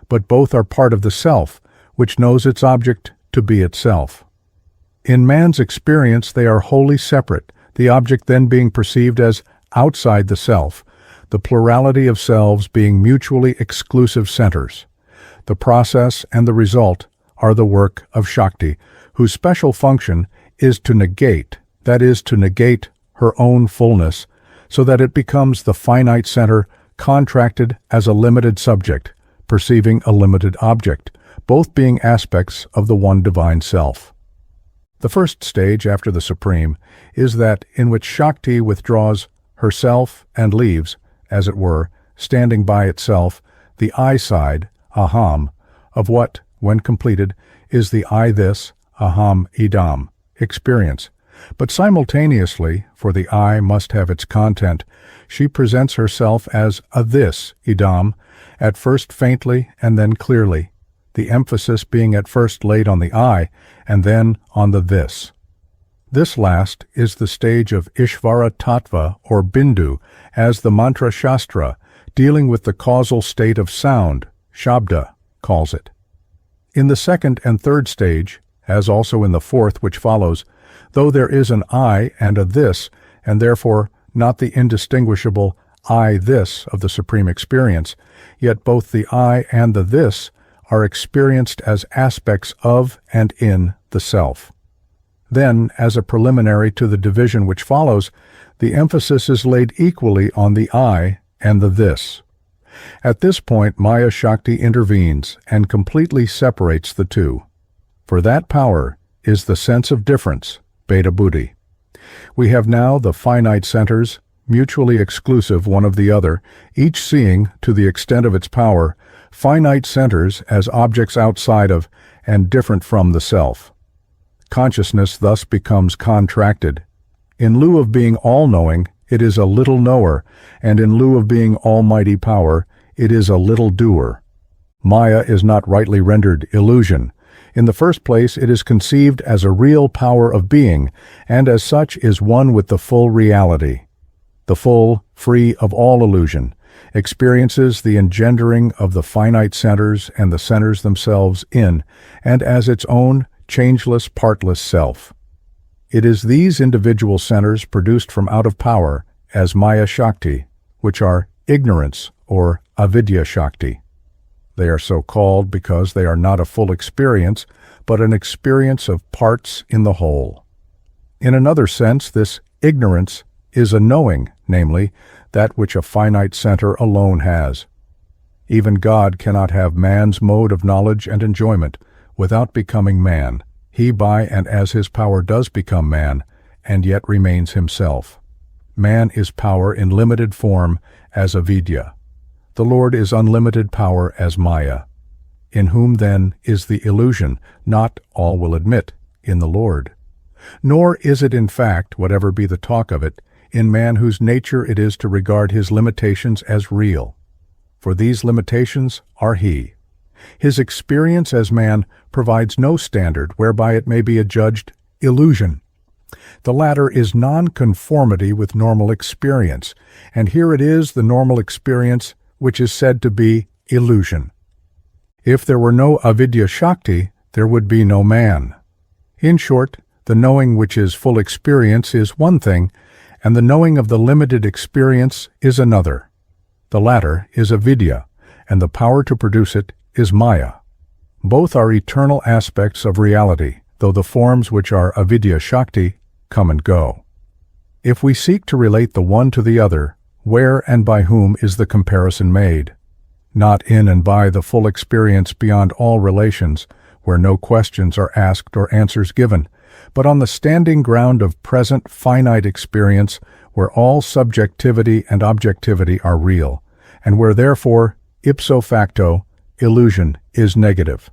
but both are part of the self, which knows its object to be itself. In man's experience they are wholly separate, the object then being perceived as outside the self, the plurality of selves being mutually exclusive centers. The process and the result are the work of Shakti, whose special function is to negate, that is, to negate her own fullness, so that it becomes the finite center contracted as a limited subject, perceiving a limited object, both being aspects of the one divine self. The first stage after the Supreme is that in which Shakti withdraws herself and leaves, as it were, standing by itself, the I side, aham, of what, when completed, is the I this, aham idam, experience. But simultaneously, for the I must have its content, she presents herself as a this, idam, at first faintly and then clearly, the emphasis being at first laid on the I and then on the this. This last is the stage of Ishvara Tattva or Bindu, as the mantra Shastra, dealing with the causal state of sound, Shabda, calls it. In the second and third stage, as also in the fourth which follows, though there is an I and a this, and therefore not the indistinguishable I this of the supreme experience, yet both the I and the this are experienced as aspects of and in the self. Then, as a preliminary to the division which follows, the emphasis is laid equally on the I and the this. At this point, Maya Shakti intervenes and completely separates the two. For that power is the sense of difference, Beta Buddhi. We have now the finite centers, mutually exclusive one of the other, each seeing, to the extent of its power, finite centers as objects outside of and different from the self. Consciousness thus becomes contracted. In lieu of being all-knowing, it is a little knower, and in lieu of being almighty power, it is a little doer. Maya is not rightly rendered illusion. In the first place, it is conceived as a real power of being, and as such is one with the full reality. The full, free of all illusion, experiences the engendering of the finite centers and the centers themselves in, and as its own changeless, partless self. It is these individual centers produced from out of power as Maya Shakti, which are ignorance or avidya Shakti. They are so called because they are not a full experience, but an experience of parts in the whole. In another sense, this ignorance is a knowing, namely, that which a finite center alone has. Even God cannot have man's mode of knowledge and enjoyment without becoming man. He by and as his power does become man, and yet remains himself. Man is power in limited form as avidya. The Lord is unlimited power as Maya. In whom then is the illusion? Not, all will admit, in the Lord. Nor is it in fact, whatever be the talk of it, in man whose nature it is to regard his limitations as real. For these limitations are he. His experience as man provides no standard whereby it may be adjudged illusion. The latter is non-conformity with normal experience, and here it is the normal experience which is said to be illusion. If there were no avidya Shakti, there would be no man. In short, the knowing which is full experience is one thing, and the knowing of the limited experience is another. The latter is avidya, and the power to produce it is Maya. Both are eternal aspects of reality, though the forms which are avidya Shakti come and go. If we seek to relate the one to the other, where and by whom is the comparison made? Not in and by the full experience beyond all relations, where no questions are asked or answers given, but on the standing ground of present finite experience, where all subjectivity and objectivity are real, and where therefore, ipso facto, illusion is negative.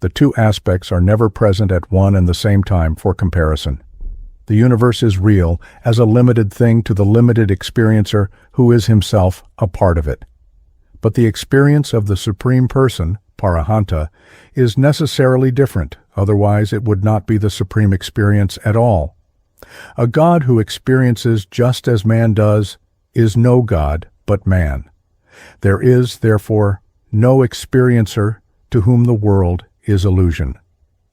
The two aspects are never present at one and the same time for comparison. The universe is real as a limited thing to the limited experiencer who is himself a part of it. But the experience of the Supreme Person, Parahanta, is necessarily different, otherwise it would not be the supreme experience at all. A God who experiences just as man does is no God but man. There is, therefore, no experiencer to whom the world is illusion.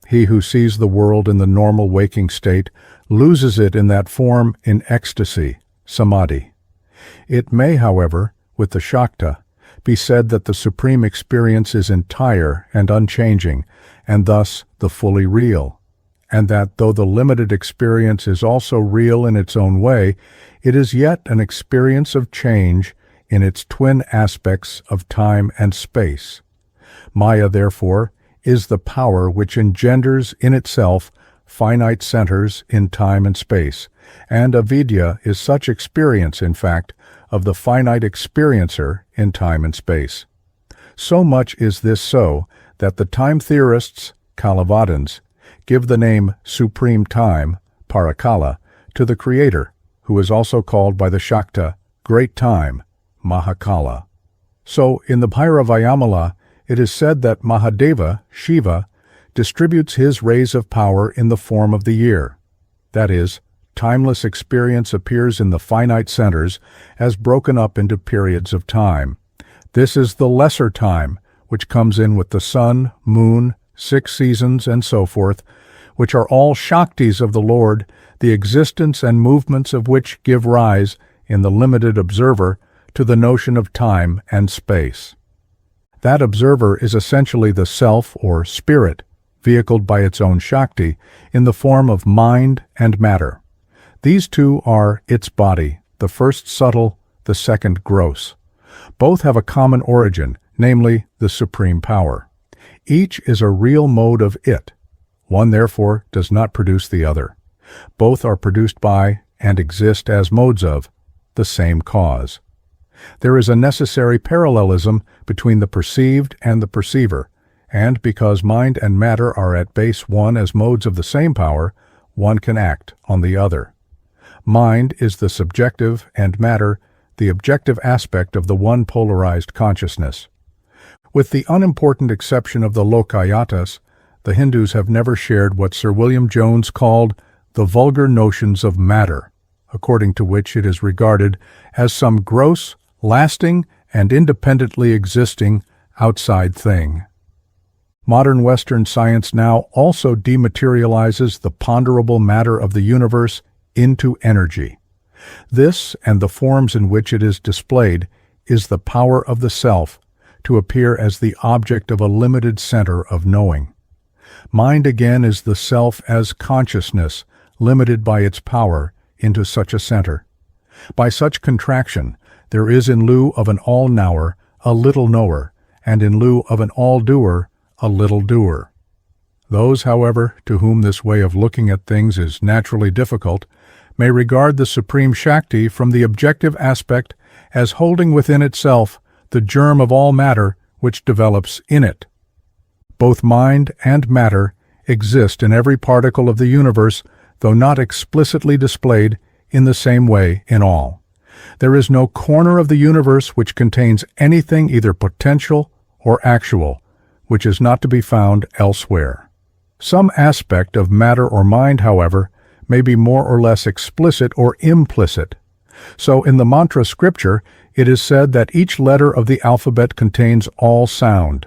He who sees the world in the normal waking state loses it in that form in ecstasy, samadhi. It may, however, with the Shakta, be said that the supreme experience is entire and unchanging, and thus the fully real, and that though the limited experience is also real in its own way, it is yet an experience of change in its twin aspects of time and space. Maya, therefore, is the power which engenders in itself finite centers in time and space, and avidya is such experience, in fact, of the finite experiencer in time and space. So much is this so that the time theorists, Kalavadins, give the name supreme time, Parakala, to the Creator, who is also called by the Shakta great time, Mahakala. So in the Bhairavayamala, it is said that Mahadeva, Shiva, distributes his rays of power in the form of the year. That is, timeless experience appears in the finite centers as broken up into periods of time. This is the lesser time, which comes in with the sun, moon, 6 seasons, and so forth, which are all Shaktis of the Lord, the existence and movements of which give rise, in the limited observer, to the notion of time and space. That observer is essentially the self or spirit, vehicled by its own Shakti, in the form of mind and matter. These two are its body, the first subtle, the second gross. Both have a common origin, namely the supreme power. Each is a real mode of it. One, therefore, does not produce the other. Both are produced by, and exist as modes of, the same cause. There is a necessary parallelism between the perceived and the perceiver, and because mind and matter are at base one as modes of the same power, one can act on the other. Mind is the subjective and matter the objective aspect of the one polarized consciousness. With the unimportant exception of the Lokayatas, the Hindus have never shared what Sir William Jones called the vulgar notions of matter, according to which it is regarded as some gross, lasting, and independently existing outside thing. Modern Western science now also dematerializes the ponderable matter of the universe into energy. This, and the forms in which it is displayed, is the power of the self to appear as the object of a limited center of knowing. Mind again is the self as consciousness, limited by its power into such a center. By such contraction, there is in lieu of an all-knower, a little knower, and in lieu of an all-doer, a little doer. Those, however, to whom this way of looking at things is naturally difficult, may regard the Supreme Shakti from the objective aspect as holding within itself the germ of all matter which develops in it. Both mind and matter exist in every particle of the universe, though not explicitly displayed in the same way in all. There is no corner of the universe which contains anything either potential or actual, which is not to be found elsewhere. Some aspect of matter or mind, however, may be more or less explicit or implicit. So in the mantra scripture, it is said that each letter of the alphabet contains all sound.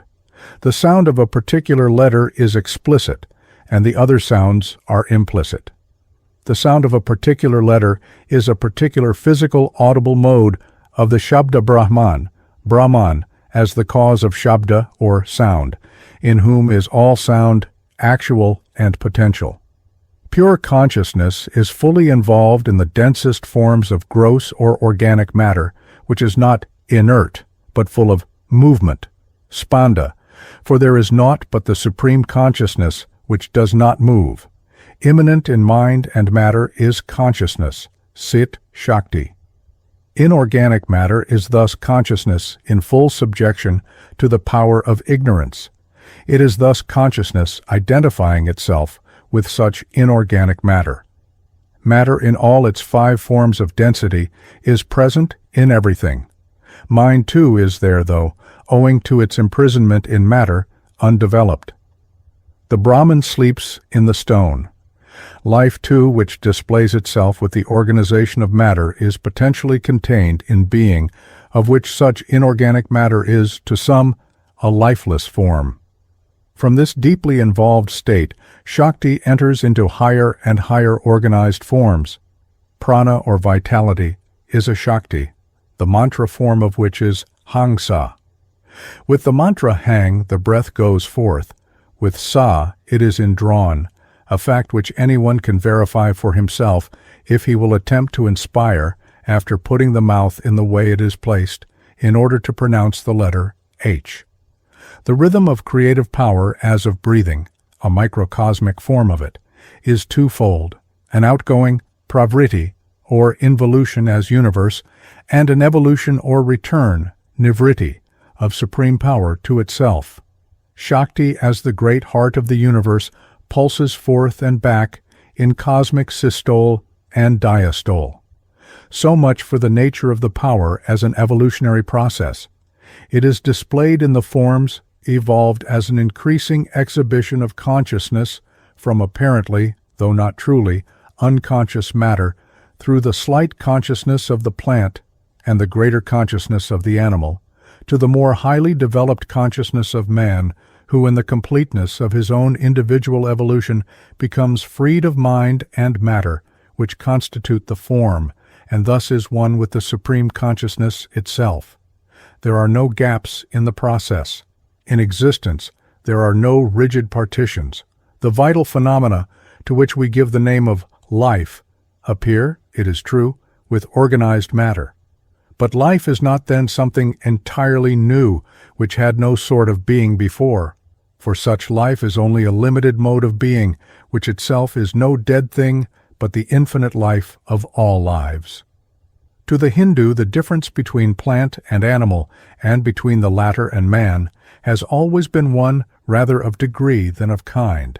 The sound of a particular letter is explicit, and the other sounds are implicit. The sound of a particular letter is a particular physical audible mode of the Shabda Brahman as the cause of Shabda or sound, in whom is all sound, actual and potential. Pure consciousness is fully involved in the densest forms of gross or organic matter, which is not inert, but full of movement, spanda, for there is naught but the supreme consciousness which does not move. Immanent in mind and matter is consciousness, Sit Shakti. Inorganic matter is thus consciousness in full subjection to the power of ignorance. It is thus consciousness identifying itself with such inorganic matter. Matter in all its 5 forms of density is present in everything. Mind too is there, though, owing to its imprisonment in matter, undeveloped. The Brahman sleeps in the stone. Life too, which displays itself with the organization of matter, is potentially contained in being, of which such inorganic matter is, to some, a lifeless form. From this deeply involved state, Shakti enters into higher and higher organized forms. Prana, or vitality, is a Shakti, the mantra form of which is Hang-sa. With the mantra Hang, the breath goes forth. With Sa, it is indrawn, a fact which anyone can verify for himself if he will attempt to inspire after putting the mouth in the way it is placed, in order to pronounce the letter H. The rhythm of creative power as of breathing, a microcosmic form of it, is twofold, an outgoing pravritti, or involution as universe, and an evolution or return, nivritti, of supreme power to itself. Shakti, as the great heart of the universe, pulses forth and back in cosmic systole and diastole. So much for the nature of the power as an evolutionary process. It is displayed in the forms evolved as an increasing exhibition of consciousness from apparently, though not truly, unconscious matter through the slight consciousness of the plant and the greater consciousness of the animal, to the more highly developed consciousness of man, who in the completeness of his own individual evolution becomes freed of mind and matter, which constitute the form, and thus is one with the supreme consciousness itself. There are no gaps in the process. In existence, there are no rigid partitions. The vital phenomena, to which we give the name of life, appear, it is true, with organized matter. But life is not then something entirely new, which had no sort of being before, for such life is only a limited mode of being, which itself is no dead thing, but the infinite life of all lives. To the Hindu, the difference between plant and animal, and between the latter and man, has always been one rather of degree than of kind.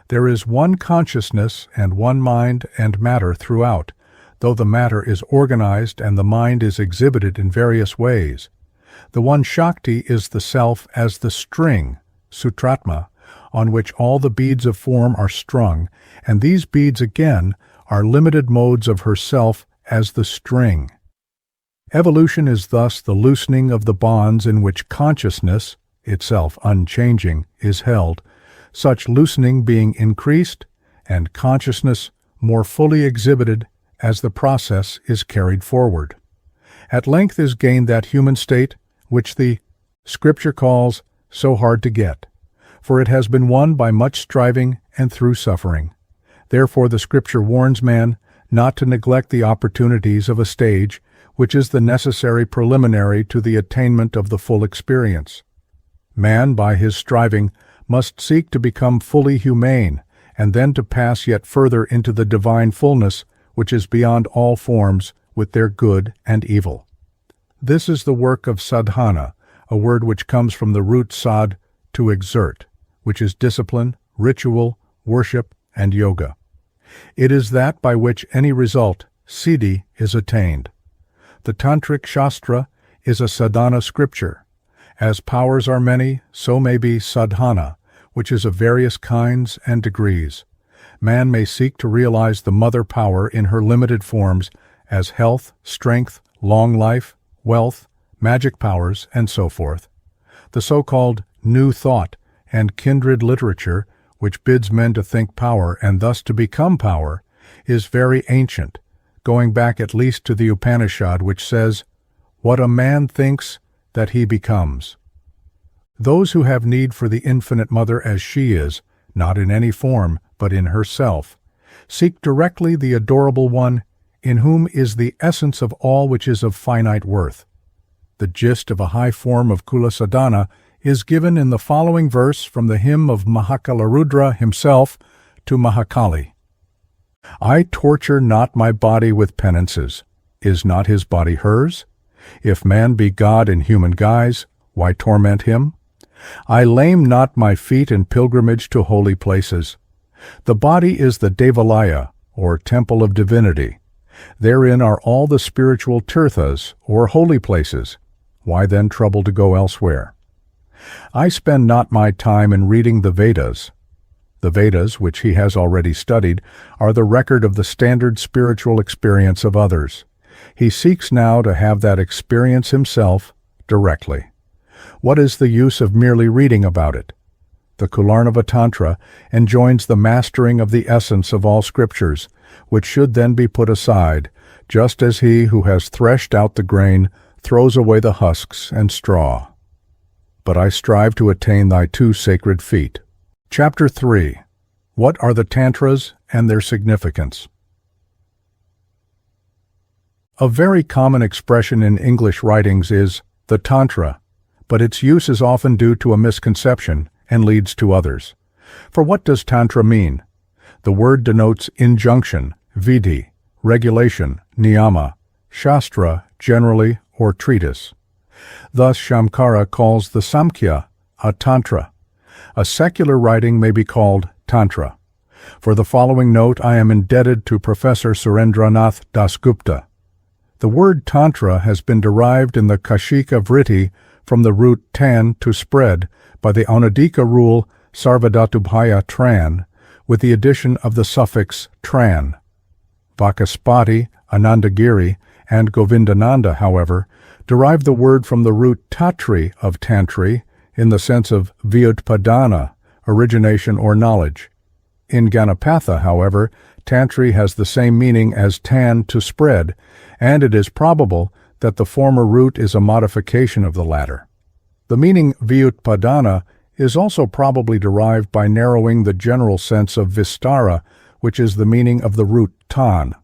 There is one consciousness and one mind and matter throughout, though the matter is organized and the mind is exhibited in various ways. The one Shakti is the self as the string, sutratma, on which all the beads of form are strung, and these beads again are limited modes of herself as the string. Evolution is thus the loosening of the bonds in which consciousness, itself unchanging, is held, such loosening being increased and consciousness more fully exhibited as the process is carried forward. At length is gained that human state which the Scripture calls so hard to get, for it has been won by much striving and through suffering. Therefore the Scripture warns man not to neglect the opportunities of a stage which is the necessary preliminary to the attainment of the full experience. Man, by his striving, must seek to become fully humane, and then to pass yet further into the divine fullness which is beyond all forms with their good and evil. This is the work of sadhana, a word which comes from the root sad, to exert, which is discipline, ritual, worship, and yoga. It is that by which any result, siddhi, is attained. The Tantric Shastra is a sadhana scripture. As powers are many, so may be sadhana, which is of various kinds and degrees. Man may seek to realize the mother power in her limited forms as health, strength, long life, wealth, magic powers, and so forth. The so-called New Thought and kindred literature, which bids men to think power and thus to become power, is very ancient, going back at least to the Upanishad, which says, "What a man thinks, that he becomes." Those who have need for the infinite mother as she is, not in any form, but in herself, seek directly the adorable one, in whom is the essence of all which is of finite worth. The gist of a high form of Kula sadhana is given in the following verse from the hymn of Mahakalarudra himself to Mahakali. I torture not my body with penances. Is not his body hers? If man be God in human guise, why torment him? I lame not my feet in pilgrimage to holy places. The body is the Devalaya, or temple of divinity. Therein are all the spiritual tirthas, or holy places. Why then trouble to go elsewhere? I spend not my time in reading the Vedas. The Vedas, which he has already studied, are the record of the standard spiritual experience of others. He seeks now to have that experience himself directly. What is the use of merely reading about it? The Kularnava Tantra enjoins the mastering of the essence of all scriptures, which should then be put aside, just as he who has threshed out the grain throws away the husks and straw. But I strive to attain thy two sacred feet. Chapter 3. What are the Tantras and their significance? A very common expression in English writings is the Tantra, but its use is often due to a misconception and leads to others. For what does Tantra mean? The word denotes injunction, vidhi, regulation, niyama, Shastra generally, or treatise. Thus Cinacara calls the Samkhya a Tantra. A secular writing may be called Tantra. For the following note I am indebted to Professor Surendranath Dasgupta. The word Tantra has been derived in the Kashika Vritti from the root tan, to spread, by the Aunadika rule Sarvadatubhaya Tran, with the addition of the suffix Tran. Vakaspati, Anandagiri, and Govindananda, however, derive the word from the root Tatri of Tantri, in the sense of Vyutpadana, origination or knowledge. In Ganapatha, however, Tantri has the same meaning as tan, to spread, and it is probable that the former root is a modification of the latter. The meaning Vyutpadana is also probably derived by narrowing the general sense of Vistara, which is the meaning of the root tan.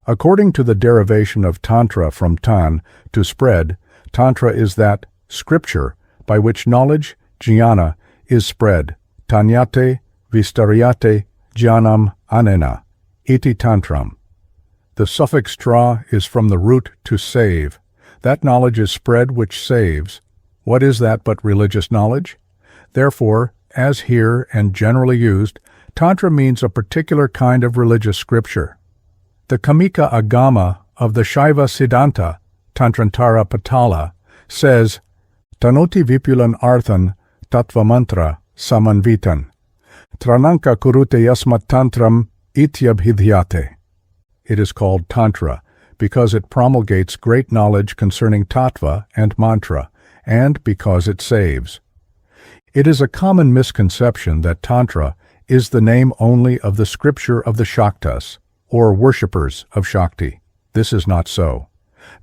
According to the derivation of Tantra from tan, to spread, Tantra is that scripture by which knowledge, jnana, is spread, tanyate, vistaryate, jnanam anena, iti tantram. The suffix tra is from the root to save. That knowledge is spread which saves. What is that but religious knowledge? Therefore, as here and generally used, Tantra means a particular kind of religious scripture. The Kamika Agama of the Shaiva Siddhanta, Tantrantara Patala, says, Tanoti vipulan arthan tattva mantra samanvitan. Trananka kurute yasmat tantram ityabhidhyate. It is called Tantra because it promulgates great knowledge concerning tattva and mantra, and because it saves. It is a common misconception that Tantra is the name only of the scripture of the Shaktas, or worshippers of Shakti. This is not so.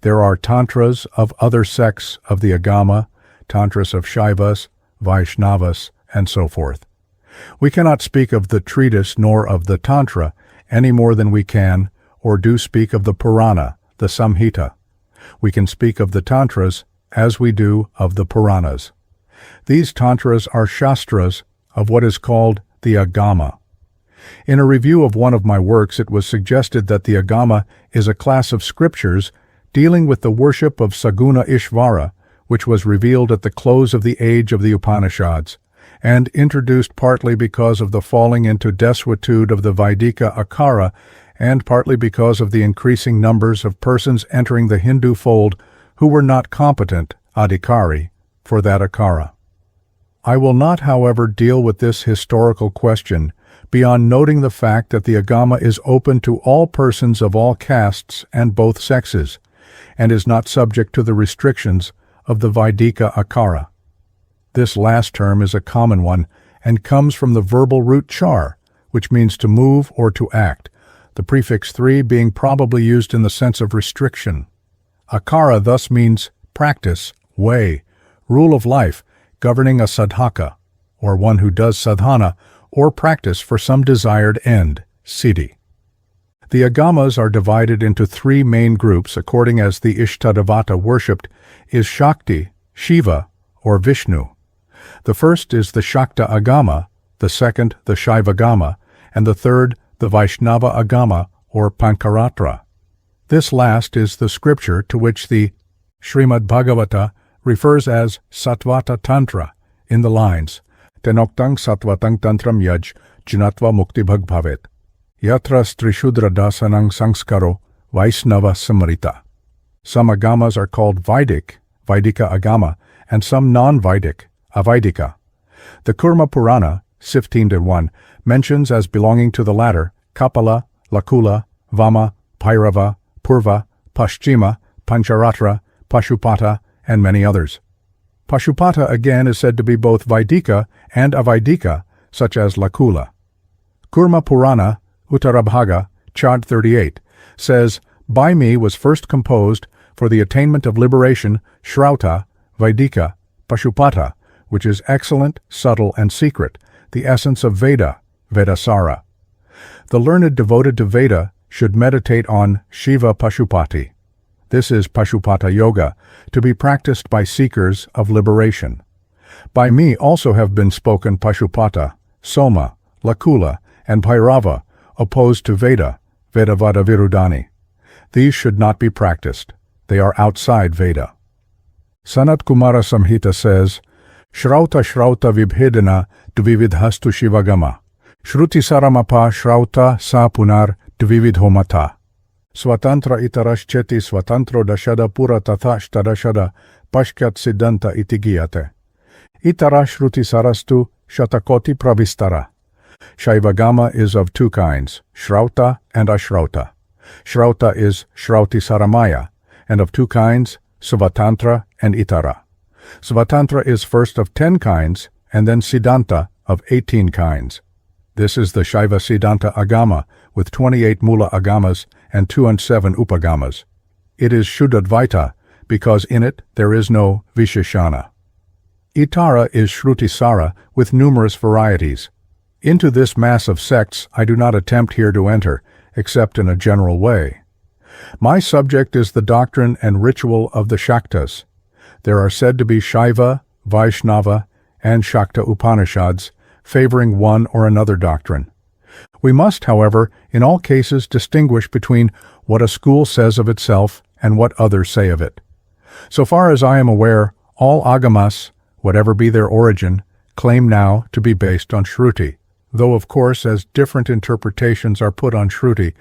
There are Tantras of other sects of the Agama, Tantras of Shaivas, Vaishnavas, and so forth. We cannot speak of the treatise nor of the Tantra any more than we can or do speak of the Purana, the Samhita. We can speak of the Tantras as we do of the Puranas. These Tantras are Shastras of what is called the Agama. In a review of one of my works, it was suggested that the Agama is a class of scriptures dealing with the worship of Saguna Ishvara, which was revealed at the close of the age of the Upanishads, and introduced partly because of the falling into desuetude of the Vaidika Akara, and partly because of the increasing numbers of persons entering the Hindu fold who were not competent, adhikari, for that Akara. I will not, however, deal with this historical question beyond noting the fact that the Agama is open to all persons of all castes and both sexes, and is not subject to the restrictions of the Vaidika Akara. This last term is a common one and comes from the verbal root char, which means to move or to act, the prefix 3 being probably used in the sense of restriction. Akara thus means practice, way, rule of life, governing a sadhaka, or one who does sadhana, or practice for some desired end, siddhi. The Agamas are divided into 3 main groups according as the Ishtadevata worshipped is Shakti, Shiva, or Vishnu. The first is the Shakta Agama, the second the Shaivagama, and the third the Vaishnava Agama, or Pankaratra. This last is the scripture to which the Srimad Bhagavata refers as Sattvata Tantra in the lines, Tenoktang Sattvatang Tantram Yaj Junatva Mukti Bhavet, Yatra Strishudra Dasanang Sanskaro Vaisnava Samarita. Some Agamas are called Vaidika Agama, and some non-Vaidic, Avaidika. The Kurma Purana, 15-1, mentions as belonging to the latter Kapala, Lakula, Vama, Bhairava, Purva, Paschima, Pancharatra, Pashupata, and many others. Pashupata again is said to be both Vaidika and Avaidika, such as Lakula. Kurma Purana, Uttarabhaga, Chad 38, says, By me was first composed for the attainment of liberation Shrauta, Vaidika, Pashupata, which is excellent, subtle, and secret, the essence of Veda, Vedasara. The learned devoted to Veda should meditate on Shiva Pashupati. This is Pashupata Yoga, to be practiced by seekers of liberation. By me also have been spoken Pashupata, Soma, Lakula, and Bhairava, opposed to Veda, Vedavada Virudani. These should not be practiced. They are outside Veda. Sanat Kumara Samhita says, Shrauta vibhedana dvividhastu shivagama. Shruti saramapa shrauta sa punar dvividhomata. Swatantra itarascheti swatantro dashada pura tathashtadashada pashkat siddhanta itigiyate. Itarashruti sarastu shatakoti pravistara. Shaivagama is of 2 kinds, Shrauta and Ashrauta. Shrauta is Shrauti Saramaya, and of 2 kinds, Svatantra and Itara. Svatantra is first of 10 kinds, and then Siddhanta of 18 kinds. This is the Shaiva Siddhanta Agama, with 28 Mula Agamas and 207 Upagamas. It is Shuddhadvaita, because in it there is no Visheshana. Itara is Shrutisara, with numerous varieties. Into this mass of sects I do not attempt here to enter, except in a general way. My subject is the doctrine and ritual of the Shaktas. There are said to be Shaiva, Vaishnava, and Shakta Upanishads, favoring one or another doctrine. We must, however, in all cases distinguish between what a school says of itself and what others say of it. So far as I am aware, all agamas, whatever be their origin, claim now to be based on Shruti, though of course as different interpretations are put on Shruti,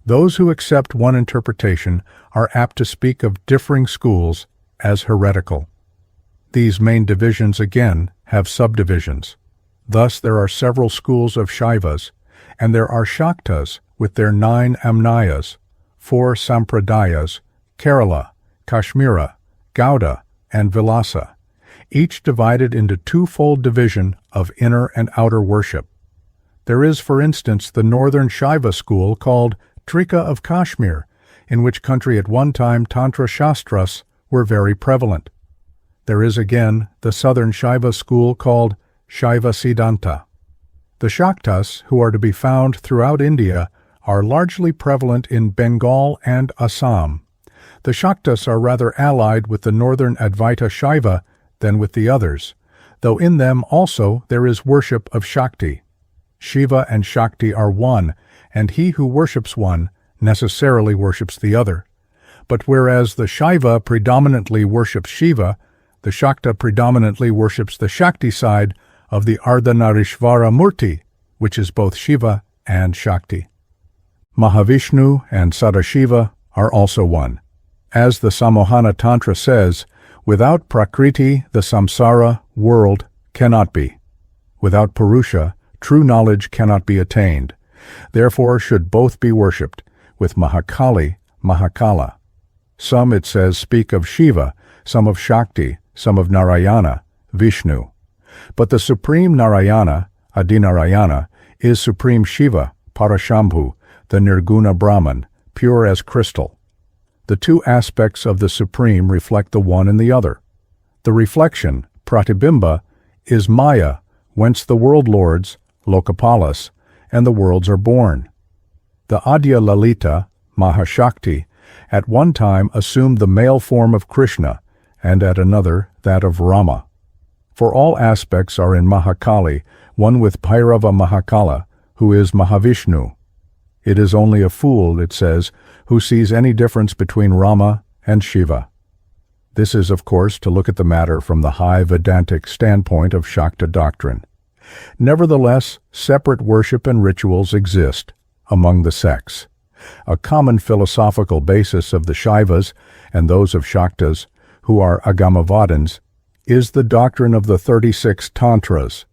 those who accept one interpretation are apt to speak of differing schools as heretical. These main divisions again have subdivisions. Thus there are several schools of Shaivas, and there are Shaktas with their 9 Amnayas, 4 Sampradayas, Kerala, Kashmira, Gauda, and Vilasa, each divided into twofold division of inner and outer worship. There is, for instance, the northern Shaiva school called Trika of Kashmir, in which country at one time Tantra Shastras were very prevalent. There is again the southern Shaiva school called Shaiva Siddhanta. The Shaktas, who are to be found throughout India, are largely prevalent in Bengal and Assam. The Shaktas are rather allied with the northern Advaita Shaiva than with the others, though in them also there is worship of Shakti. Shiva and Shakti are one, and he who worships one necessarily worships the other. But whereas the Shaiva predominantly worships Shiva, the Shakta predominantly worships the Shakti side of the Ardhanarishvara Murti, which is both Shiva and Shakti. Mahavishnu and Sadashiva are also one. As the Samohana Tantra says, without Prakriti, the samsara world cannot be. Without Purusha, true knowledge cannot be attained. Therefore should both be worshipped, with Mahakali, Mahakala. Some, it says, speak of Shiva, some of Shakti, some of Narayana, Vishnu. But the supreme Narayana, Adinarayana, is supreme Shiva, Parashambhu, the Nirguna Brahman, pure as crystal. The two aspects of the supreme reflect the one and the other. The reflection, Pratibimba, is Maya, whence the world lords, Lokapalas, and the worlds are born. The Adya Lalita, Mahashakti, at one time assumed the male form of Krishna, and at another that of Rama. For all aspects are in Mahakali, one with Bhairava Mahakala, who is Mahavishnu. It is only a fool, it says, who sees any difference between Rama and Shiva. This is, of course, to look at the matter from the high Vedantic standpoint of Shakta doctrine. Nevertheless, separate worship and rituals exist among the sects. A common philosophical basis of the Shaivas and those of Shaktas, who are Agamavadins, is the doctrine of the 36 Tantras.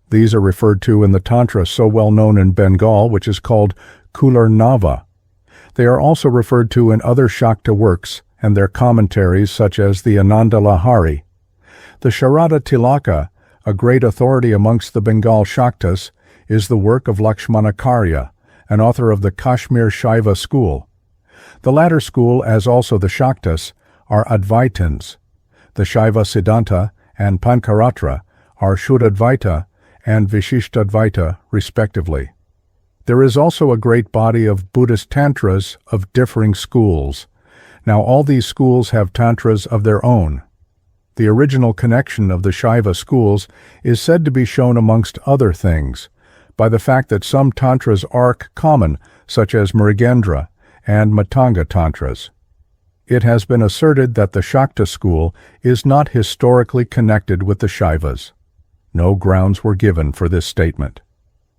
These are referred to in the Tantra so well known in Bengal, which is called Kular Nava. They are also referred to in other Shakta works and their commentaries such as the Ananda Lahari. The Sharada Tilaka, a great authority amongst the Bengal Shaktas, is the work of Lakshmanakarya, an author of the Kashmir Shaiva school. The latter school, as also the Shaktas, are Advaitins. The Shaiva Siddhanta and Pankaratra are Shuddhadvaita and Vishishtadvaita, respectively. There is also a great body of Buddhist Tantras of differing schools. Now all these schools have Tantras of their own. The original connection of the Shaiva schools is said to be shown amongst other things by the fact that some Tantras are common, such as Mrigendra and Matanga Tantras. It has been asserted that the Shakta school is not historically connected with the Shaivas. No grounds were given for this statement.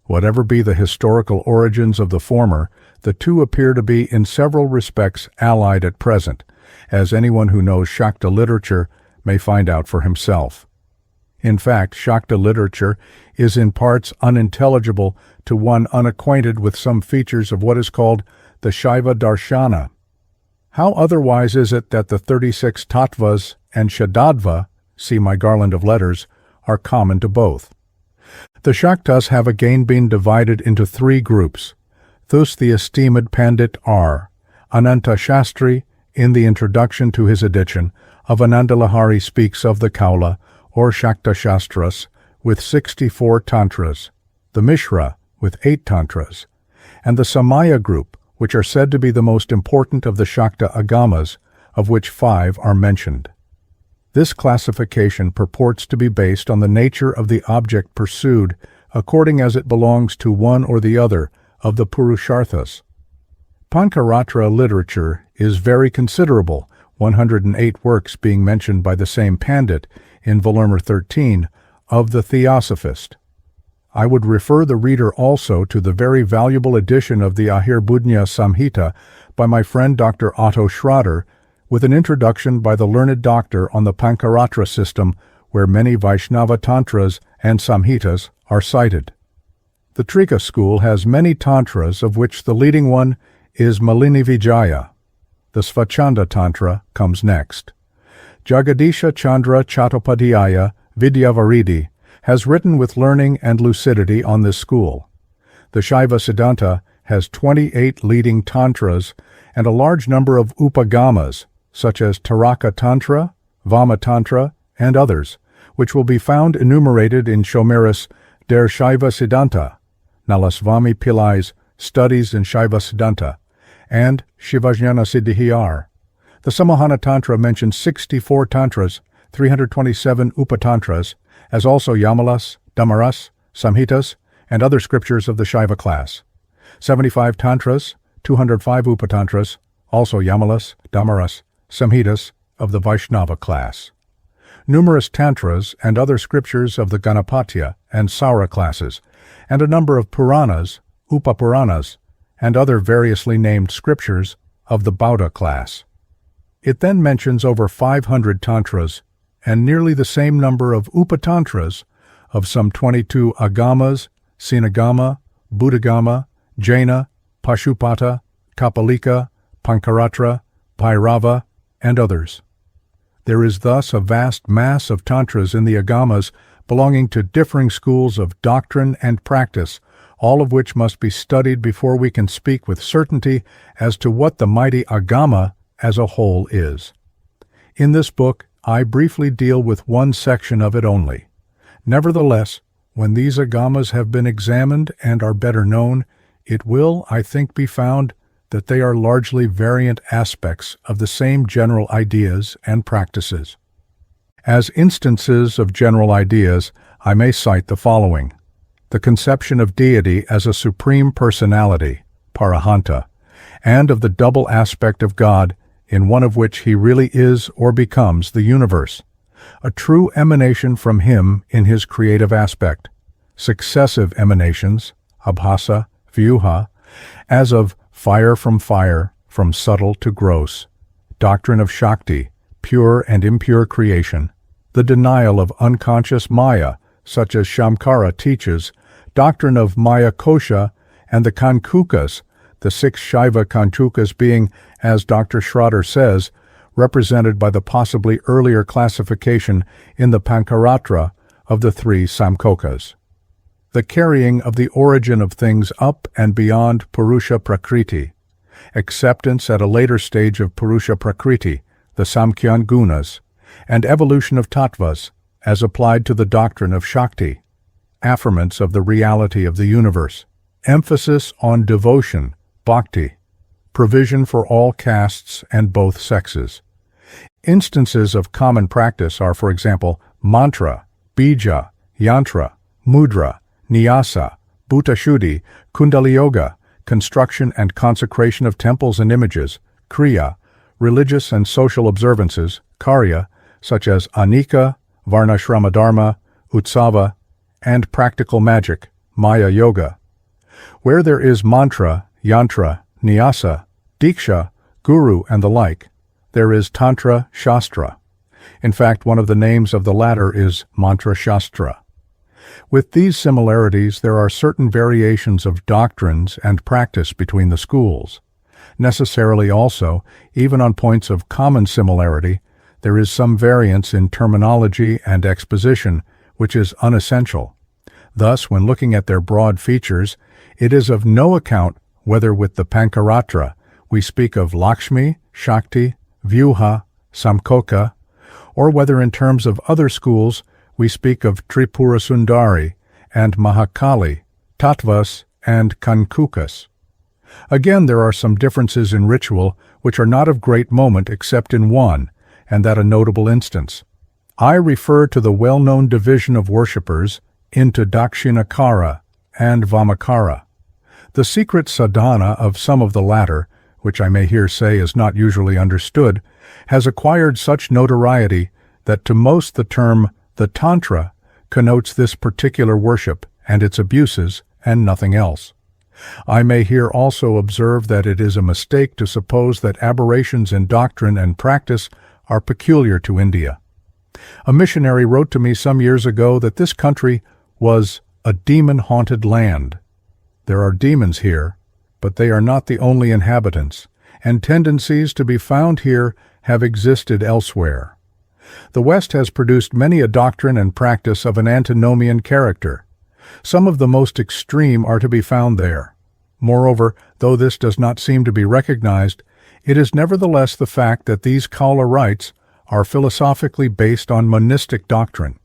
Whatever be the historical origins of the former, the two appear to be in several respects allied at present, as anyone who knows Shakta literature may find out for himself. In fact, Shakta literature is in parts unintelligible to one unacquainted with some features of what is called the Shaiva Darshana. How otherwise is it that the 36 Tattvas and Shadadva, see my garland of letters, are common to both? The Shaktas have again been divided into 3 groups. Thus the esteemed Pandit R. Ananta Shastri, in the introduction to his edition of Anandalahari, speaks of the Kaula, or Shakta Shastras, with 64 Tantras, the Mishra, with 8 Tantras, and the Samaya group, which are said to be the most important of the Shakta Agamas, of which 5 are mentioned. This classification purports to be based on the nature of the object pursued, according as it belongs to one or the other of the Purusharthas. Pankaratra literature is very considerable, 108 works being mentioned by the same Pandit in volume 13 of the Theosophist. I would refer the reader also to the very valuable edition of the Ahirbudnya Samhita by my friend Dr. Otto Schrader, with an introduction by the learned doctor on the Pancaratra system, where many Vaishnava Tantras and Samhitas are cited. The Trika school has many Tantras, of which the leading one is Malini Vijaya. The Svachanda Tantra comes next. Jagadisha Chandra Chattopadhyaya Vidyavaridi has written with learning and lucidity on this school. The Shaiva Siddhanta has 28 leading Tantras and a large number of Upagamas, such as Taraka Tantra, Vama Tantra, and others, which will be found enumerated in Shomeris Der Shaiva Siddhanta, Nalasvami Pillai's Studies in Shaiva Siddhanta, and Shivajnana Siddhihar. The Samahana Tantra mentions 64 Tantras, 327 Upatantras, as also Yamalas, Damaras, Samhitas, and other scriptures of the Shaiva class. 75 Tantras, 205 Upatantras, also Yamalas, Damaras, Samhitas of the Vaishnava class. Numerous Tantras and other scriptures of the Ganapatya and Saura classes, and a number of Puranas, Upapuranas, and other variously named scriptures of the Bauddha class. It then mentions over 500 Tantras and nearly the same number of Upatantras of some 22 Agamas, Sinagama, Buddhagama, Jaina, Pashupata, Kapalika, Pancaratra, Bhairava, and others. There is thus a vast mass of Tantras in the Agamas belonging to differing schools of doctrine and practice, all of which must be studied before we can speak with certainty as to what the mighty Agama as a whole is. In this book, I briefly deal with one section of it only. Nevertheless, when these Agamas have been examined and are better known, it will, I think, be found that they are largely variant aspects of the same general ideas and practices. As instances of general ideas, I may cite the following: the conception of deity as a supreme personality, Parahanta, and of the double aspect of God, in one of which he really is or becomes the universe, a true emanation from him in his creative aspect, successive emanations, abhasa, vyuha, as of fire, from subtle to gross, doctrine of Shakti, pure and impure creation, the denial of unconscious Maya, such as Shamkara teaches, doctrine of Maya Kosha, and the Kankukas, the 6 Shaiva Kankukas being, as Dr. Schroeder says, represented by the possibly earlier classification in the Pancaratra of the 3 Samkokas. The carrying of the origin of things up and beyond Purusha Prakriti, acceptance at a later stage of Purusha Prakriti, the Samkhyan Gunas, and evolution of tattvas as applied to the doctrine of Shakti, affirmance of the reality of the universe, emphasis on devotion, bhakti, provision for all castes and both sexes. Instances of common practice are, for example, mantra, bija, yantra, mudra, Nyasa, Bhutashuddhi, Kundalini Yoga, construction and consecration of temples and images, Kriya, religious and social observances, Karya, such as Anika, Varnashrama Dharma, Utsava, and practical magic, Maya Yoga. Where there is mantra, yantra, Nyasa, Diksha, Guru, and the like, there is Tantra Shastra. In fact, one of the names of the latter is Mantra Shastra. With these similarities, there are certain variations of doctrines and practice between the schools. Necessarily also, even on points of common similarity, there is some variance in terminology and exposition, which is unessential. Thus, when looking at their broad features, it is of no account whether with the Pancaratra we speak of Lakshmi, Shakti, Vyuha, Samkoka, or whether in terms of other schools we speak of Tripura Sundari and Mahakali, Tattvas, and Kankukas. Again, there are some differences in ritual which are not of great moment except in one, and that a notable instance. I refer to the well-known division of worshippers into Dakshinakara and Vamakara. The secret sadhana of some of the latter, which I may here say is not usually understood, has acquired such notoriety that to most the term the Tantra connotes this particular worship and its abuses and nothing else. I may here also observe that it is a mistake to suppose that aberrations in doctrine and practice are peculiar to India. A missionary wrote to me some years ago that this country was a demon-haunted land. There are demons here, but they are not the only inhabitants, and tendencies to be found here have existed elsewhere. The West has produced many a doctrine and practice of an antinomian character. Some of the most extreme are to be found there. Moreover, though this does not seem to be recognized, it is nevertheless the fact that these Kaula rites are philosophically based on monistic doctrine.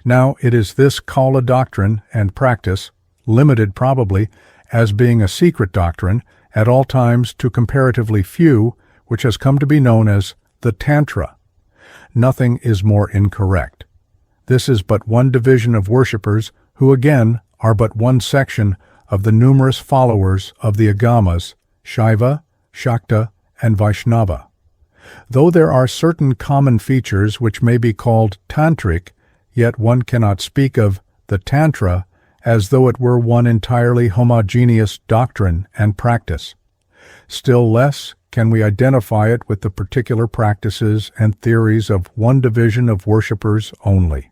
Now, it is this Kaula doctrine and practice, limited probably, as being a secret doctrine, at all times to comparatively few, which has come to be known as the Tantra. Nothing is more incorrect. This is but one division of worshippers who again are but one section of the numerous followers of the Agamas, Shaiva, Shakta, and Vaishnava. Though there are certain common features which may be called Tantric, yet one cannot speak of the Tantra as though it were one entirely homogeneous doctrine and practice. Still less can we identify it with the particular practices and theories of one division of worshippers only.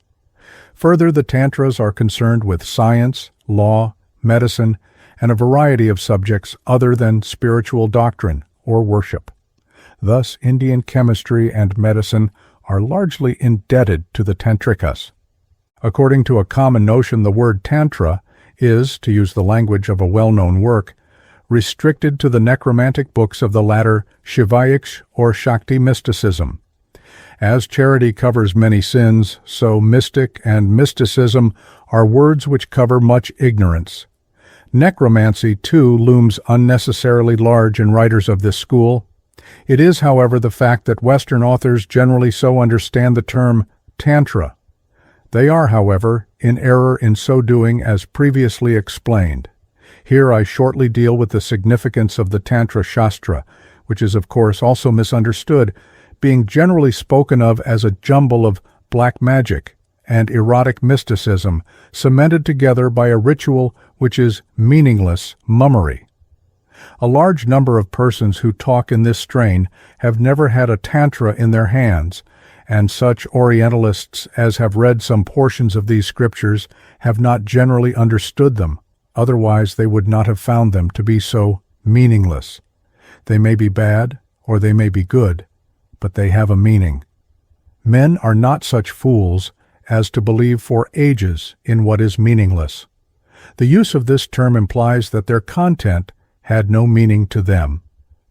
Further, the Tantras are concerned with science, law, medicine, and a variety of subjects other than spiritual doctrine or worship. Thus, Indian chemistry and medicine are largely indebted to the Tantrikas. According to a common notion, the word Tantra is, to use the language of a well-known work, restricted to the necromantic books of the latter Shivaic or Shakti mysticism. As charity covers many sins, so mystic and mysticism are words which cover much ignorance. Necromancy, too, looms unnecessarily large in writers of this school. It is, however, the fact that Western authors generally so understand the term Tantra. They are, however, in error in so doing as previously explained. Here I shortly deal with the significance of the Tantra Shastra, which is of course also misunderstood, being generally spoken of as a jumble of black magic and erotic mysticism cemented together by a ritual which is meaningless mummery. A large number of persons who talk in this strain have never had a tantra in their hands, and such Orientalists as have read some portions of these scriptures have not generally understood them, otherwise they would not have found them to be so meaningless. They may be bad, or they may be good, but they have a meaning. Men are not such fools as to believe for ages in what is meaningless. The use of this term implies that their content had no meaning to them.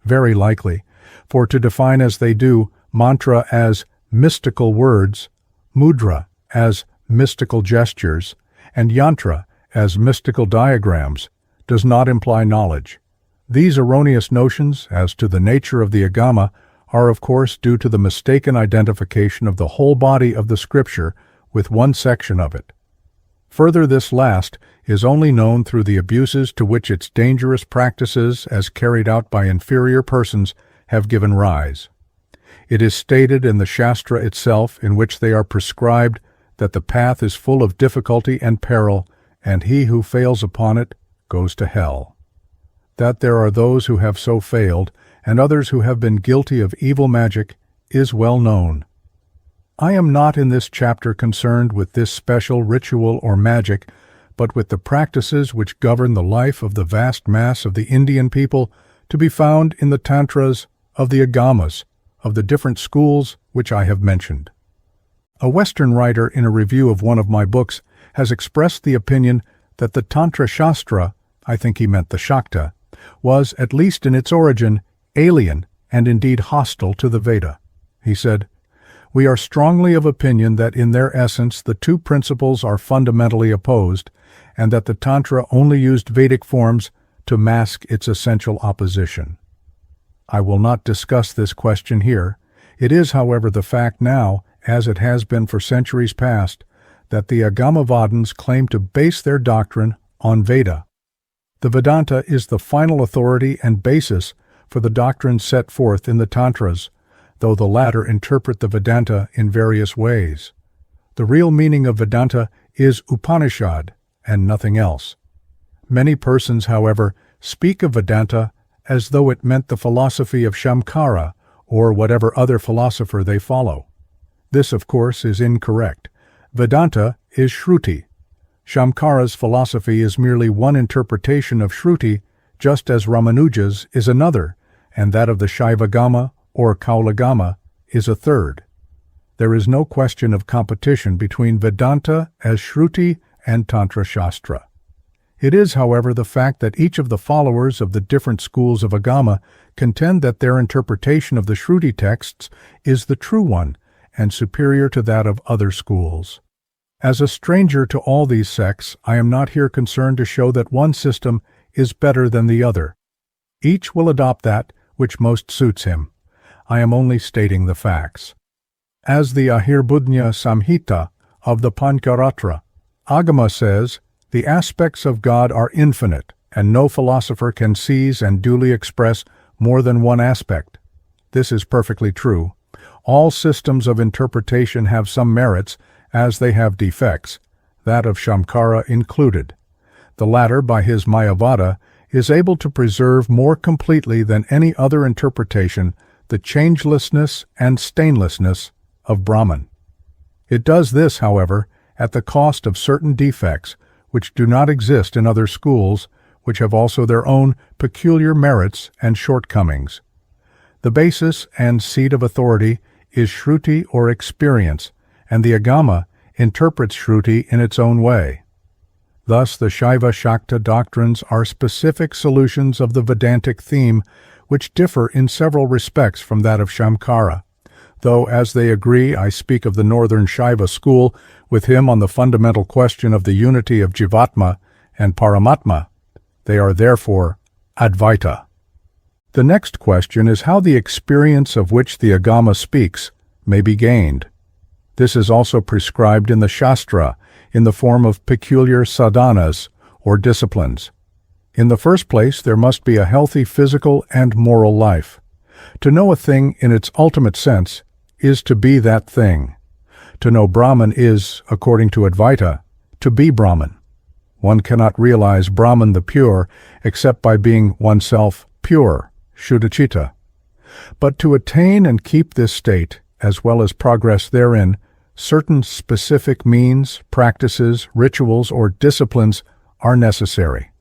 Very likely, for to define as they do mantra as mystical words, mudra as mystical gestures, and yantra as mystical diagrams does not imply knowledge. These erroneous notions as to the nature of the agama are of course due to the mistaken identification of the whole body of the scripture with one section of it. Further, this last is only known through the abuses to which its dangerous practices, as carried out by inferior persons, have given rise. It is stated in the Shastra itself, in which they are prescribed, that the path is full of difficulty and peril, and he who fails upon it goes to hell. That there are those who have so failed, and others who have been guilty of evil magic, is well known. I am not in this chapter concerned with this special ritual or magic, but with the practices which govern the life of the vast mass of the Indian people to be found in the Tantras of the Agamas, of the different schools which I have mentioned. A Western writer in a review of one of my books has expressed the opinion that the Tantra Shastra, I think he meant the Shakta, was, at least in its origin, alien and indeed hostile to the Veda. He said, "We are strongly of opinion that in their essence the two principles are fundamentally opposed, and that the Tantra only used Vedic forms to mask its essential opposition." I will not discuss this question here. It is, however, the fact now, as it has been for centuries past, that the Agamavadins claim to base their doctrine on Veda. The Vedanta is the final authority and basis for the doctrines set forth in the Tantras, though the latter interpret the Vedanta in various ways. The real meaning of Vedanta is Upanishad and nothing else. Many persons, however, speak of Vedanta as though it meant the philosophy of Shamkara or whatever other philosopher they follow. This, of course, is incorrect. Vedanta is Shruti. Shamkara's philosophy is merely one interpretation of Shruti, just as Ramanuja's is another, and that of the Shaivagama or Kaulagama is a third. There is no question of competition between Vedanta as Shruti and Tantra Shastra. It is, however, the fact that each of the followers of the different schools of Agama contend that their interpretation of the Shruti texts is the true one and superior to that of other schools. As a stranger to all these sects, I am not here concerned to show that one system is better than the other. Each will adopt that which most suits him. I am only stating the facts. As the Ahirbudnya Samhita of the Pancaratra, Agama says, the aspects of God are infinite, and no philosopher can seize and duly express more than one aspect. This is perfectly true. All systems of interpretation have some merits, as they have defects, that of Shamkara included. The latter, by his Mayavada, is able to preserve more completely than any other interpretation the changelessness and stainlessness of Brahman. It does this, however, at the cost of certain defects which do not exist in other schools, which have also their own peculiar merits and shortcomings. The basis and seat of authority is Shruti or experience, and the Agama interprets Shruti in its own way. Thus, the Shaiva Shakta doctrines are specific solutions of the Vedantic theme, which differ in several respects from that of Shamkara. Though, as they agree, I speak of the northern Shaiva school with him on the fundamental question of the unity of Jivatma and Paramatma. They are therefore Advaita. The next question is how the experience of which the Agama speaks may be gained. This is also prescribed in the Shastra in the form of peculiar sadhanas or disciplines. In the first place, there must be a healthy physical and moral life. To know a thing in its ultimate sense is to be that thing. To know Brahman is, according to Advaita, to be Brahman. One cannot realize Brahman the pure except by being oneself pure, Shuddhacita. But to attain and keep this state, as well as progress therein, certain specific means, practices, rituals, or disciplines are necessary.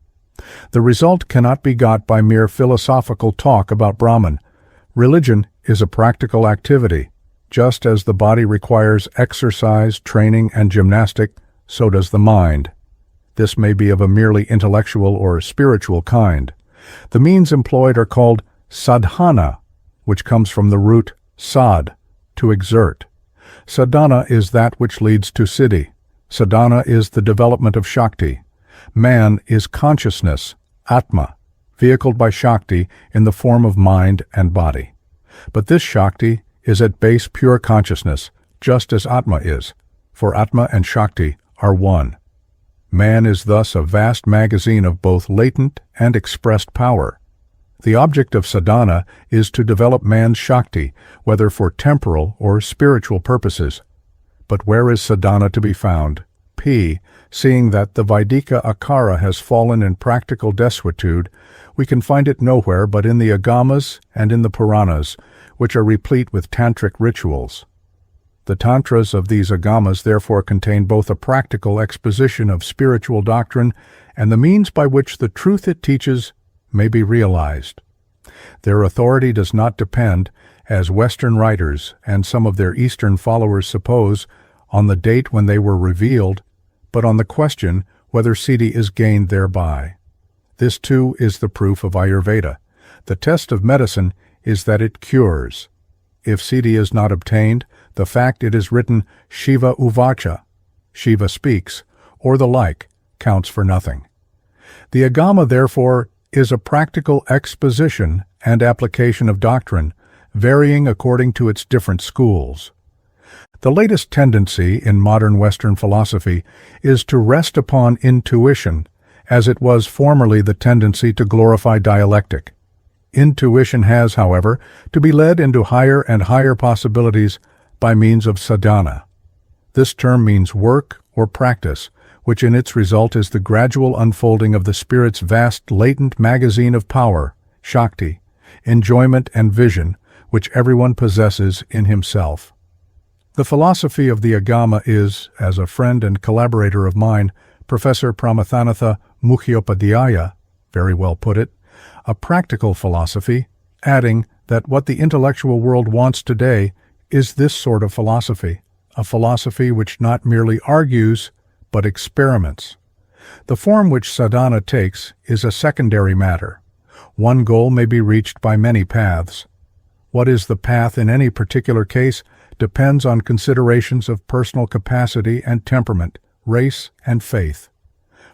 The result cannot be got by mere philosophical talk about Brahman. Religion is a practical activity. Just as the body requires exercise, training, and gymnastic, so does the mind. This may be of a merely intellectual or spiritual kind. The means employed are called sadhana, which comes from the root sad, to exert. Sadhana is that which leads to siddhi. Sadhana is the development of Shakti. Man is consciousness, Atma, vehicled by Shakti in the form of mind and body. But this Shakti is at base pure consciousness, just as Atma is, for Atma and Shakti are one. Man is thus a vast magazine of both latent and expressed power. The object of sadhana is to develop man's Shakti, whether for temporal or spiritual purposes. But where is sadhana to be found? Seeing that the Vaidika Akara has fallen in practical desuetude, we can find it nowhere but in the Agamas and in the Puranas, which are replete with Tantric rituals. The Tantras of these Agamas therefore contain both a practical exposition of spiritual doctrine and the means by which the truth it teaches may be realized. Their authority does not depend, as Western writers and some of their Eastern followers suppose, on the date when they were revealed, but on the question whether siddhi is gained thereby. This, too, is the proof of Ayurveda. The test of medicine is that it cures. If siddhi is not obtained, the fact it is written Shiva Uvacha, Shiva speaks, or the like, counts for nothing. The Agama, therefore, is a practical exposition and application of doctrine, varying according to its different schools. The latest tendency in modern Western philosophy is to rest upon intuition, as it was formerly the tendency to glorify dialectic. Intuition has, however, to be led into higher and higher possibilities by means of sadhana. This term means work or practice, which in its result is the gradual unfolding of the spirit's vast latent magazine of power, Shakti, enjoyment and vision, which everyone possesses in himself. The philosophy of the Agama is, as a friend and collaborator of mine, Professor Pramathanatha Mukhopadhyaya, very well put it, a practical philosophy, adding that what the intellectual world wants today is this sort of philosophy, a philosophy which not merely argues, but experiments. The form which sadhana takes is a secondary matter. One goal may be reached by many paths. What is the path in any particular case depends on considerations of personal capacity and temperament, race and faith.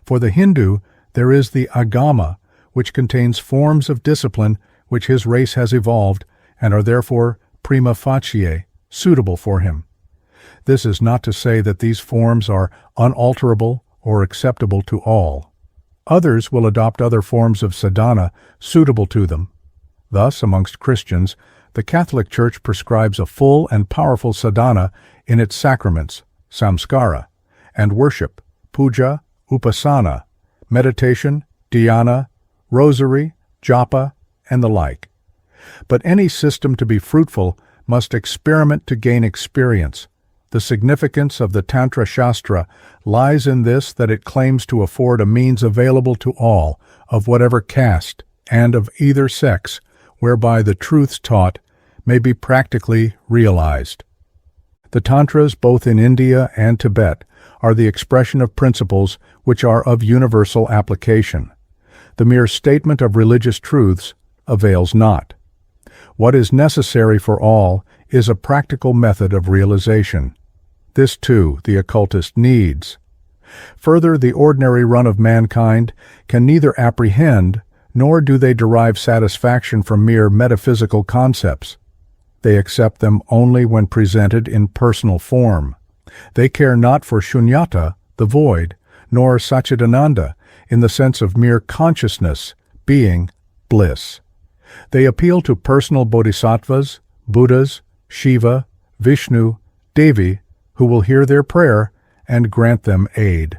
For the Hindu, there is the Agama, which contains forms of discipline which his race has evolved and are therefore prima facie suitable for him. This is not to say that these forms are unalterable or acceptable to all. Others will adopt other forms of sadhana suitable to them. Thus, amongst Christians, the Catholic Church prescribes a full and powerful sadhana in its sacraments, samskara, and worship, puja, upasana, meditation, dhyana, rosary, japa, and the like. But any system to be fruitful must experiment to gain experience. The significance of the Tantra Shastra lies in this, that it claims to afford a means available to all, of whatever caste and of either sex, whereby the truths taught may be practically realized. The Tantras, both in India and Tibet, are the expression of principles which are of universal application. The mere statement of religious truths avails not. What is necessary for all is a practical method of realization. This, too, the occultist needs. Further, the ordinary run of mankind can neither apprehend nor do they derive satisfaction from mere metaphysical concepts. They accept them only when presented in personal form. They care not for shunyata, the void, nor satchidananda, in the sense of mere consciousness, being, bliss. They appeal to personal bodhisattvas, Buddhas, Shiva, Vishnu, Devi, who will hear their prayer and grant them aid.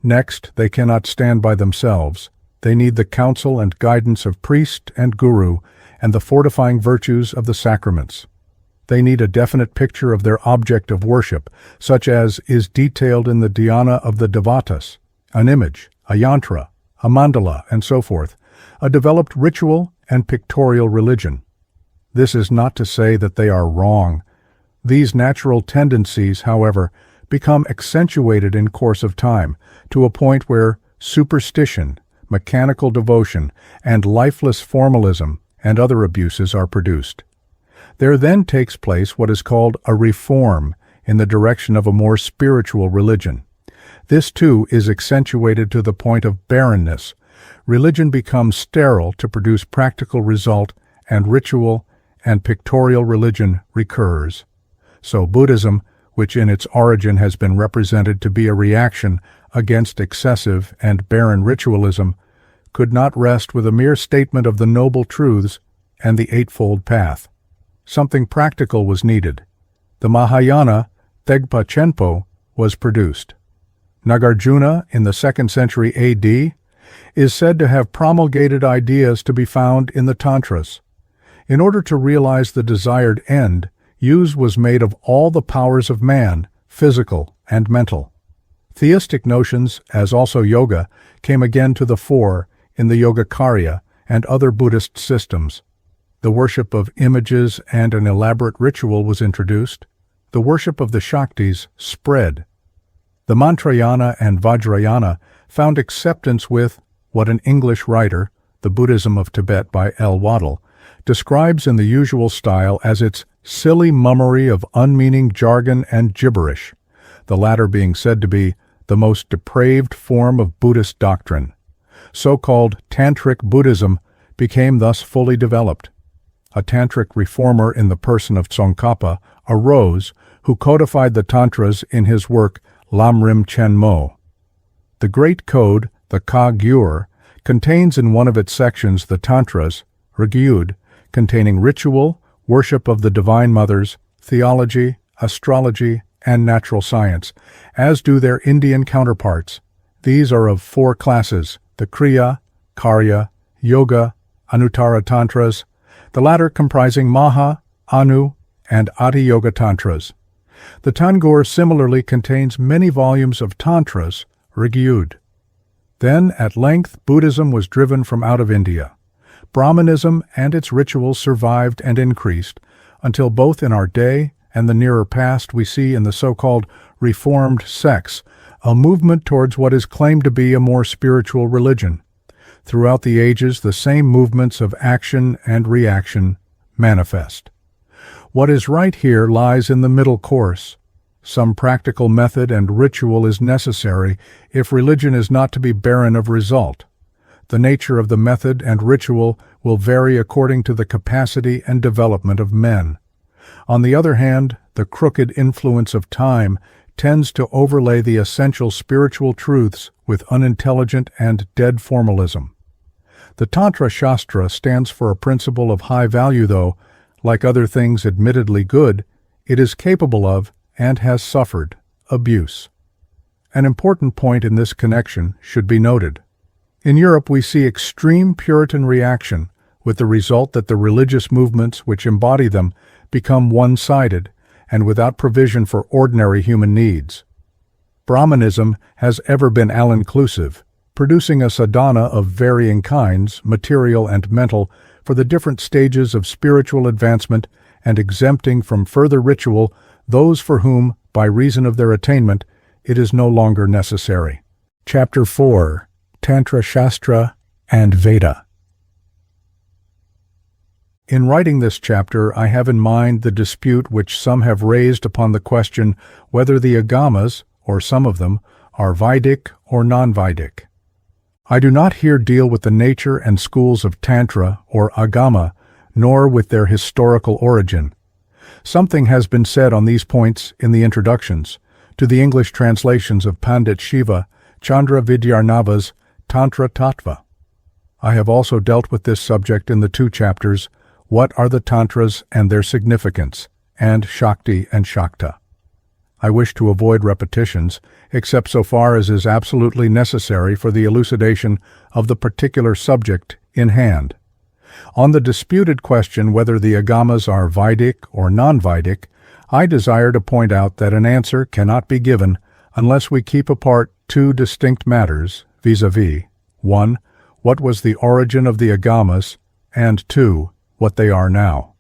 Next, they cannot stand by themselves. They need the counsel and guidance of priest and guru and the fortifying virtues of the sacraments. They need a definite picture of their object of worship, such as is detailed in the dhyana of the devatas, an image, a yantra, a mandala, and so forth, a developed ritual and pictorial religion. This is not to say that they are wrong. These natural tendencies, however, become accentuated in course of time to a point where superstition, mechanical devotion, and lifeless formalism and other abuses are produced. There then takes place what is called a reform in the direction of a more spiritual religion. This too is accentuated to the point of barrenness. Religion becomes sterile to produce practical result, and ritual and pictorial religion recurs. So Buddhism, which in its origin has been represented to be a reaction against excessive and barren ritualism, could not rest with a mere statement of the noble truths and the Eightfold Path. Something practical was needed. The Mahayana Thegpa Chenpo was produced. Nagarjuna, in the 2nd century A.D., is said to have promulgated ideas to be found in the Tantras. In order to realize the desired end, use was made of all the powers of man, physical and mental. Theistic notions, as also yoga, came again to the fore in the Yogacarya and other Buddhist systems. The worship of images and an elaborate ritual was introduced. The worship of the Shaktis spread. The Mantrayana and Vajrayana found acceptance with what an English writer, The Buddhism of Tibet by L. Waddell, describes in the usual style as its silly mummery of unmeaning jargon and gibberish, the latter being said to be the most depraved form of Buddhist doctrine. So-called Tantric Buddhism became thus fully developed. A Tantric reformer in the person of Tsongkhapa arose, who codified the Tantras in his work Lamrim Chenmo. The Great Code, the Ka-gyur, contains in one of its sections the Tantras, Rygyud, containing ritual, worship of the Divine Mothers, theology, astrology, and natural science, as do their Indian counterparts. These are of 4 classes: the Kriya, Karya, Yoga, Anuttara Tantras, the latter comprising Maha, Anu, and Adi Yoga Tantras. The Tangur similarly contains many volumes of Tantras, Rig-yud. Then, at length, Buddhism was driven from out of India. Brahmanism and its rituals survived and increased, until both in our day and the nearer past we see in the so-called Reformed sects a movement towards what is claimed to be a more spiritual religion. Throughout the ages, the same movements of action and reaction manifest. What is right here lies in the middle course. Some practical method and ritual is necessary if religion is not to be barren of result. The nature of the method and ritual will vary according to the capacity and development of men. On the other hand, the crooked influence of time tends to overlay the essential spiritual truths with unintelligent and dead formalism. The Tantra Shastra stands for a principle of high value, though, like other things admittedly good, it is capable of, and has suffered, abuse. An important point in this connection should be noted. In Europe we see extreme Puritan reaction, with the result that the religious movements which embody them become one-sided and without provision for ordinary human needs. Brahmanism has ever been all-inclusive, producing a sadhana of varying kinds, material and mental, for the different stages of spiritual advancement and exempting from further ritual those for whom, by reason of their attainment, it is no longer necessary. Chapter 4. Tantra Shastra and Veda. In writing this chapter, I have in mind the dispute which some have raised upon the question whether the agamas, or some of them, are Vedic or non-Vedic. I do not here deal with the nature and schools of Tantra or Agama, nor with their historical origin. Something has been said on these points in the introductions to the English translations of Pandit Shiva Chandra Vidyarnava's Tantra Tattva. I have also dealt with this subject in the 2 chapters, What are the Tantras and Their Significance, and Shakti and Shakta. I wish to avoid repetitions, except so far as is absolutely necessary for the elucidation of the particular subject in hand. On the disputed question whether the agamas are Vedic or non-Vedic, I desire to point out that an answer cannot be given unless we keep apart 2 distinct matters, vis-a-vis, 1. What was the origin of the agamas, and 2. What they are now.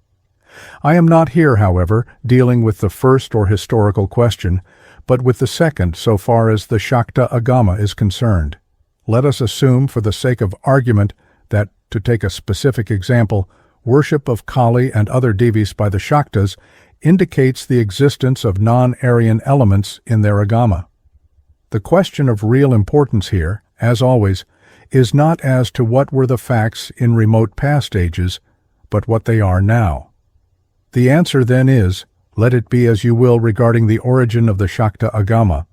I am not here, however, dealing with the first or historical question, but with the second so far as the Shakta Agama is concerned. Let us assume, for the sake of argument, that, to take a specific example, worship of Kali and other devis by the Shaktas indicates the existence of non-Aryan elements in their Agama. The question of real importance here, as always, is not as to what were the facts in remote past ages, but what they are now. The answer then is, let it be as you will regarding the origin of the Shakta Agama.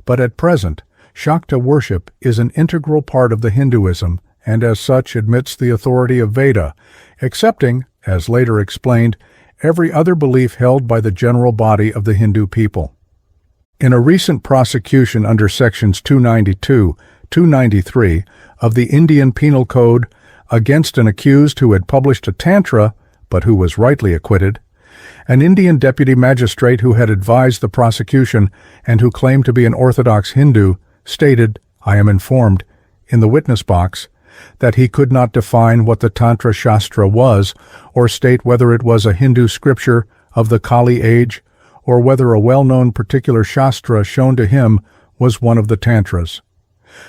But at present, Shakta worship is an integral part of the Hinduism, and as such admits the authority of Veda, accepting, as later explained, every other belief held by the general body of the Hindu people. In a recent prosecution under sections 292, 293 of the Indian Penal Code against an accused who had published a Tantra, but who was rightly acquitted, an Indian deputy magistrate who had advised the prosecution and who claimed to be an Orthodox Hindu stated, I am informed, in the witness box, that he could not define what the Tantra Shastra was or state whether it was a Hindu scripture of the Kali age or whether a well-known particular Shastra shown to him was one of the Tantras.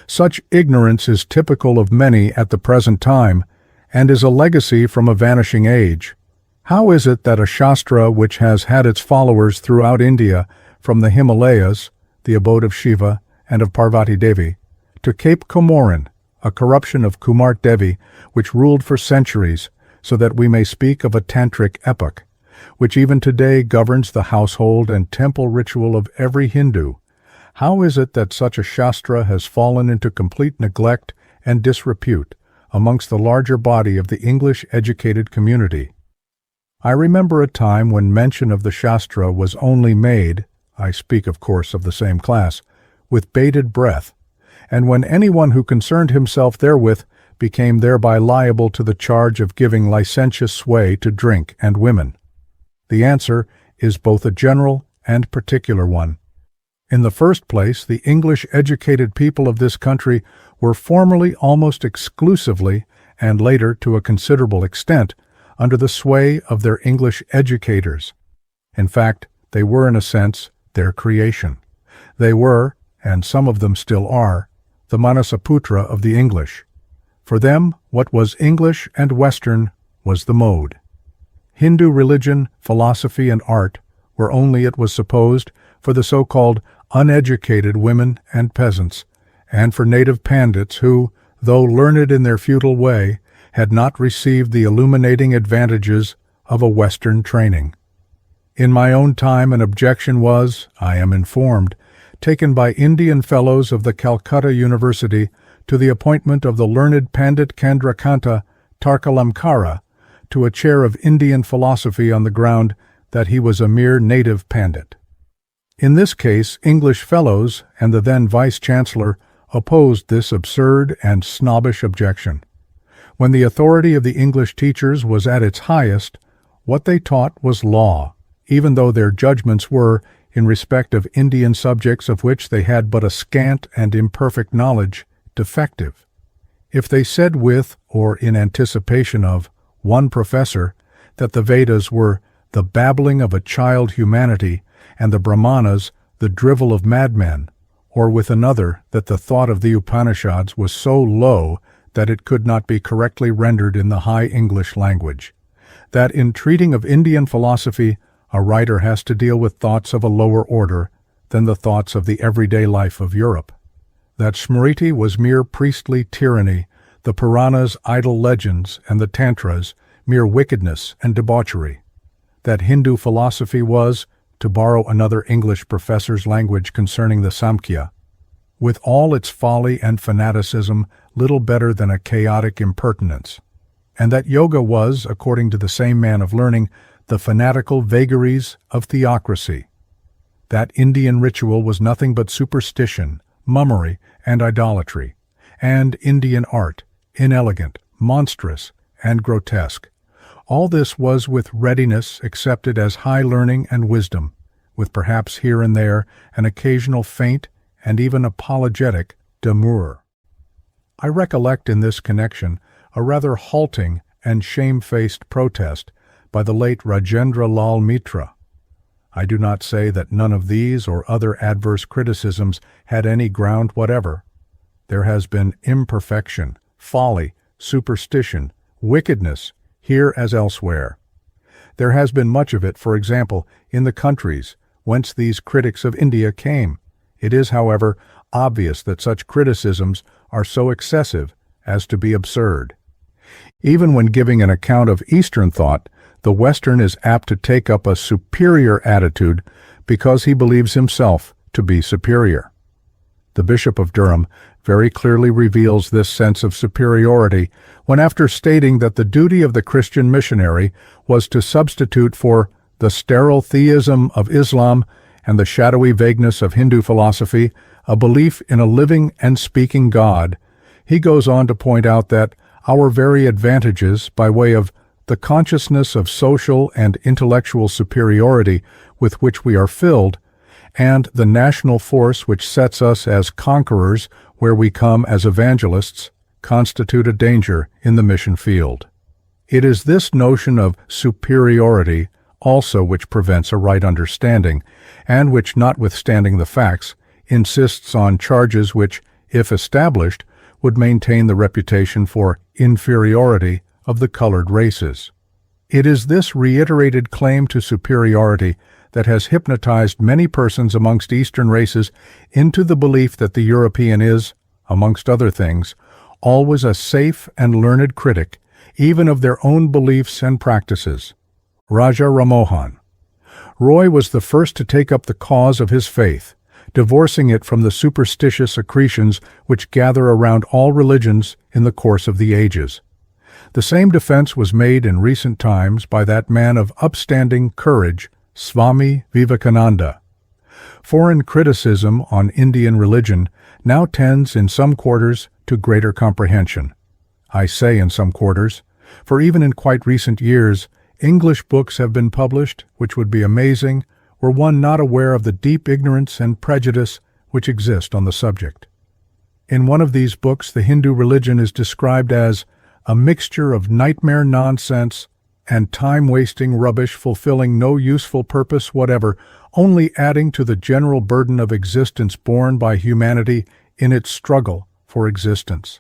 Such ignorance is typical of many at the present time and is a legacy from a vanishing age. How is it that a Shastra which has had its followers throughout India, from the Himalayas, the abode of Shiva and of Parvati Devi, to Cape Comorin, a corruption of Kumar Devi, which ruled for centuries, so that we may speak of a Tantric epoch, which even today governs the household and temple ritual of every Hindu? How is it that such a Shastra has fallen into complete neglect and disrepute amongst the larger body of the English-educated community? I remember a time when mention of the Shastra was only made, I speak of course of the same class, with bated breath, and when anyone who concerned himself therewith became thereby liable to the charge of giving licentious sway to drink and women. The answer is both a general and particular one. In the first place, the English-educated people of this country were formerly almost exclusively, and later to a considerable extent, under the sway of their English educators. In fact, they were in a sense their creation. They were, and some of them still are, the Manasaputra of the English. For them, what was English and Western was the mode. Hindu religion, philosophy, and art were only, it was supposed, for the so-called uneducated women and peasants, and for native pandits who, though learned in their feudal way, had not received the illuminating advantages of a Western training. In my own time an objection was, I am informed, taken by Indian fellows of the Calcutta University to the appointment of the learned Pandit Candrakanta Tarkalamkara to a chair of Indian philosophy on the ground that he was a mere native pandit. In this case, English fellows and the then vice-chancellor opposed this absurd and snobbish objection. When the authority of the English teachers was at its highest, what they taught was law, even though their judgments were, in respect of Indian subjects of which they had but a scant and imperfect knowledge, defective. If they said with, or in anticipation of, one professor that the Vedas were the babbling of a child humanity and the Brahmanas the drivel of madmen, or with another that the thought of the Upanishads was so low that it could not be correctly rendered in the high English language, that in treating of Indian philosophy a writer has to deal with thoughts of a lower order than the thoughts of the everyday life of Europe, that Smriti was mere priestly tyranny, the Puranas idle legends, and the Tantras mere wickedness and debauchery, that Hindu philosophy was, to borrow another English professor's language concerning the Samkhya, with all its folly and fanaticism, little better than a chaotic impertinence, and that yoga was, according to the same man of learning, the fanatical vagaries of theocracy. That Indian ritual was nothing but superstition, mummery, and idolatry, and Indian art, inelegant, monstrous, and grotesque. All this was with readiness accepted as high learning and wisdom, with perhaps here and there an occasional faint and even apologetic demur. I recollect in this connection a rather halting and shamefaced protest by the late Rajendra Lal Mitra. I do not say that none of these or other adverse criticisms had any ground whatever. There has been imperfection, folly, superstition, wickedness, here as elsewhere. There has been much of it, for example, in the countries whence these critics of India came. It is, however, obvious that such criticisms are so excessive as to be absurd. Even when giving an account of Eastern thought, the Western is apt to take up a superior attitude because he believes himself to be superior. The Bishop of Durham very clearly reveals this sense of superiority when, after stating that the duty of the Christian missionary was to substitute for the sterile theism of Islam and the shadowy vagueness of Hindu philosophy a belief in a living and speaking God, he goes on to point out that our very advantages by way of the consciousness of social and intellectual superiority with which we are filled, and the national force which sets us as conquerors where we come as evangelists, constitute a danger in the mission field. It is this notion of superiority also which prevents a right understanding, and which, notwithstanding the facts, insists on charges which, if established, would maintain the reputation for inferiority of the colored races. It is this reiterated claim to superiority that has hypnotized many persons amongst Eastern races into the belief that the European is, amongst other things, always a safe and learned critic, even of their own beliefs and practices. Raja Ramohan. Roy was the first to take up the cause of his faith, divorcing it from the superstitious accretions which gather around all religions in the course of the ages. The same defense was made in recent times by that man of upstanding courage, Swami Vivekananda. Foreign criticism on Indian religion now tends in some quarters to greater comprehension. I say in some quarters, for even in quite recent years, English books have been published which would be amazing were one not aware of the deep ignorance and prejudice which exist on the subject. In one of these books, the Hindu religion is described as a mixture of nightmare nonsense and time-wasting rubbish fulfilling no useful purpose whatever, only adding to the general burden of existence borne by humanity in its struggle for existence.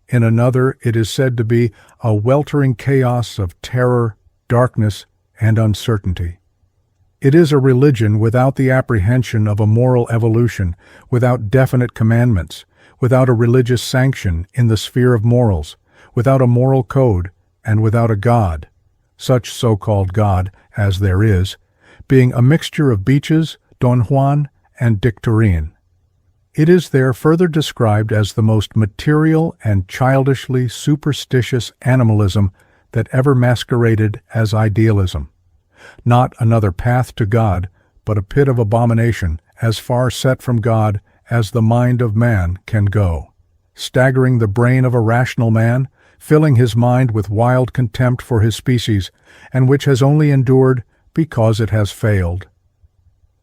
In another, it is said to be a weltering chaos of terror, darkness, and uncertainty. It is a religion without the apprehension of a moral evolution, without definite commandments, without a religious sanction in the sphere of morals, without a moral code, and without a God, such so-called God as there is, being a mixture of beaches, Don Juan, and Dictorine. It is there further described as the most material and childishly superstitious animalism that ever masqueraded as idealism. Not another path to God, but a pit of abomination as far set from God as the mind of man can go, staggering the brain of a rational man, filling his mind with wild contempt for his species, and which has only endured because it has failed.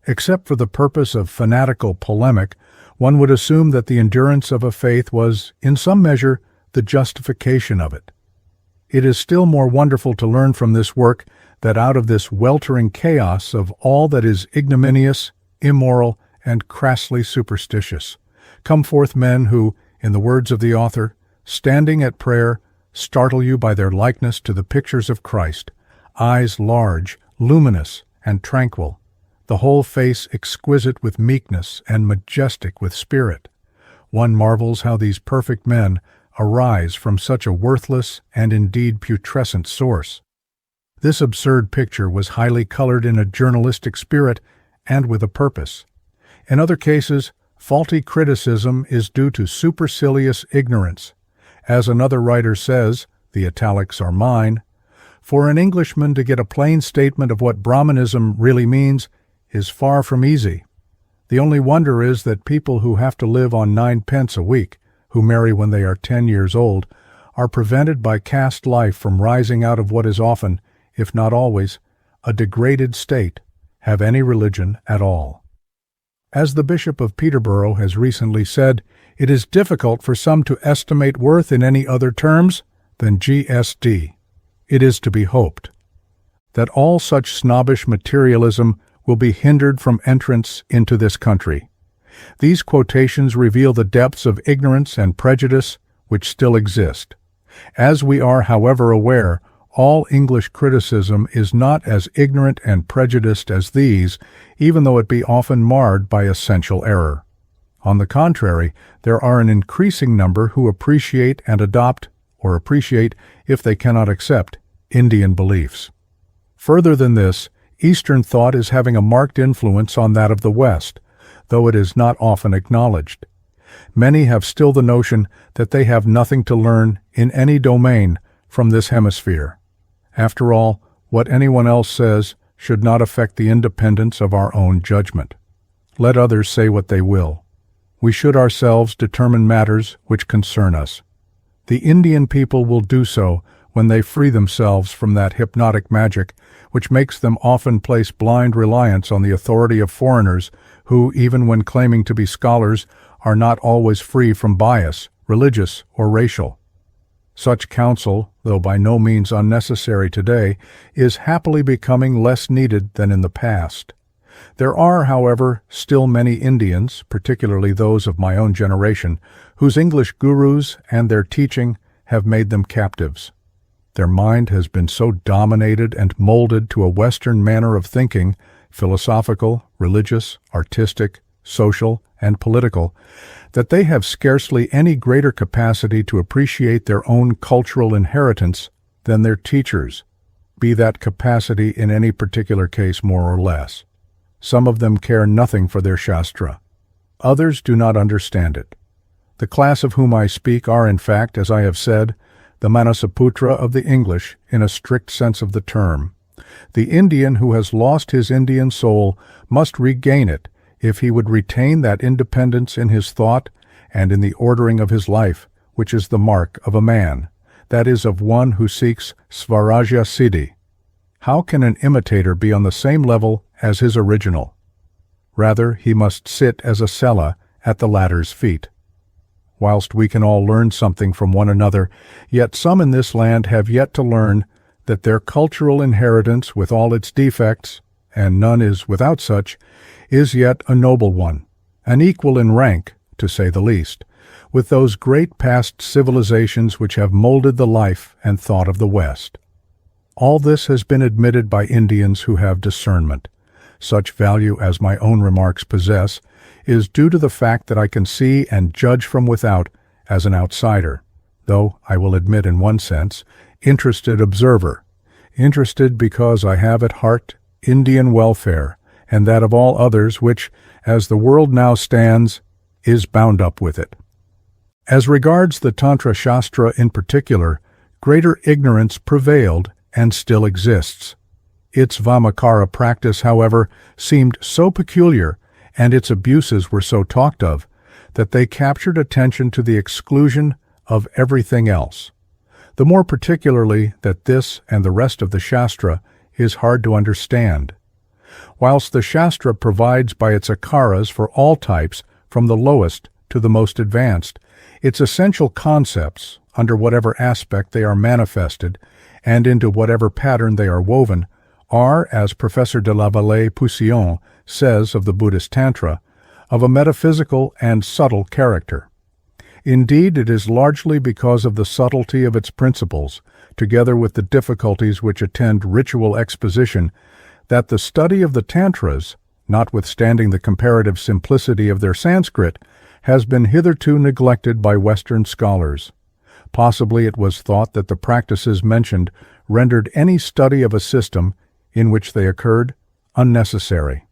Except for the purpose of fanatical polemic, one would assume that the endurance of a faith was, in some measure, the justification of it. It is still more wonderful to learn from this work that out of this weltering chaos of all that is ignominious, immoral, and crassly superstitious, come forth men who, in the words of the author, standing at prayer, startle you by their likeness to the pictures of Christ, eyes large, luminous, and tranquil, the whole face exquisite with meekness and majestic with spirit. One marvels how these perfect men arise from such a worthless and indeed putrescent source. This absurd picture was highly colored in a journalistic spirit and with a purpose. In other cases, faulty criticism is due to supercilious ignorance. As another writer says, the italics are mine, for an Englishman to get a plain statement of what Brahmanism really means is far from easy. The only wonder is that people who have to live on 9 pence a week, who marry when they are 10 years old, are prevented by caste life from rising out of what is often, if not always, a degraded state, have any religion at all. As the Bishop of Peterborough has recently said, it is difficult for some to estimate worth in any other terms than GSD. It is to be hoped that all such snobbish materialism will be hindered from entrance into this country. These quotations reveal the depths of ignorance and prejudice which still exist. As we are, however, aware, all English criticism is not as ignorant and prejudiced as these, even though it be often marred by essential error. On the contrary, there are an increasing number who appreciate and adopt, or appreciate if they cannot accept, Indian beliefs. Further than this, Eastern thought is having a marked influence on that of the West, though it is not often acknowledged. Many have still the notion that they have nothing to learn in any domain from this hemisphere. After all, what anyone else says should not affect the independence of our own judgment. Let others say what they will. We should ourselves determine matters which concern us. The Indian people will do so when they free themselves from that hypnotic magic which makes them often place blind reliance on the authority of foreigners who, even when claiming to be scholars, are not always free from bias, religious or racial. Such counsel, though by no means unnecessary today, is happily becoming less needed than in the past. There are, however, still many Indians, particularly those of my own generation, whose English gurus and their teaching have made them captives. Their mind has been so dominated and molded to a Western manner of thinking, philosophical, religious, artistic, social, and political, that they have scarcely any greater capacity to appreciate their own cultural inheritance than their teachers, be that capacity in any particular case more or less. Some of them care nothing for their Shastra. Others do not understand it. The class of whom I speak are, in fact, as I have said, the Manasaputra of the English in a strict sense of the term. The Indian who has lost his Indian soul must regain it if he would retain that independence in his thought and in the ordering of his life, which is the mark of a man, that is, of one who seeks Svaraja Siddhi. How can an imitator be on the same level as his original? Rather, he must sit as a Sela at the latter's feet. Whilst we can all learn something from one another, yet some in this land have yet to learn that their cultural inheritance, with all its defects, and none is without such, is yet a noble one, an equal in rank, to say the least, with those great past civilizations which have molded the life and thought of the West. All this has been admitted by Indians who have discernment. Such value as my own remarks possess is due to the fact that I can see and judge from without as an outsider, though, I will admit in one sense, interested observer, interested because I have at heart Indian welfare, and that of all others which, as the world now stands, is bound up with it. As regards the Tantra Shastra in particular, greater ignorance prevailed and still exists. Its Vamakara practice, however, seemed so peculiar, and its abuses were so talked of, that they captured attention to the exclusion of everything else. The more particularly that this and the rest of the Shastra is hard to understand. Whilst the Shastra provides by its akaras for all types, from the lowest to the most advanced, its essential concepts, under whatever aspect they are manifested, and into whatever pattern they are woven, are, as Professor de la Vallée-Poussillon says of the Buddhist Tantra, of a metaphysical and subtle character. Indeed, it is largely because of the subtlety of its principles, together with the difficulties which attend ritual exposition, that the study of the Tantras, notwithstanding the comparative simplicity of their Sanskrit, has been hitherto neglected by Western scholars. Possibly it was thought that the practices mentioned rendered any study of a system in which they occurred unnecessary.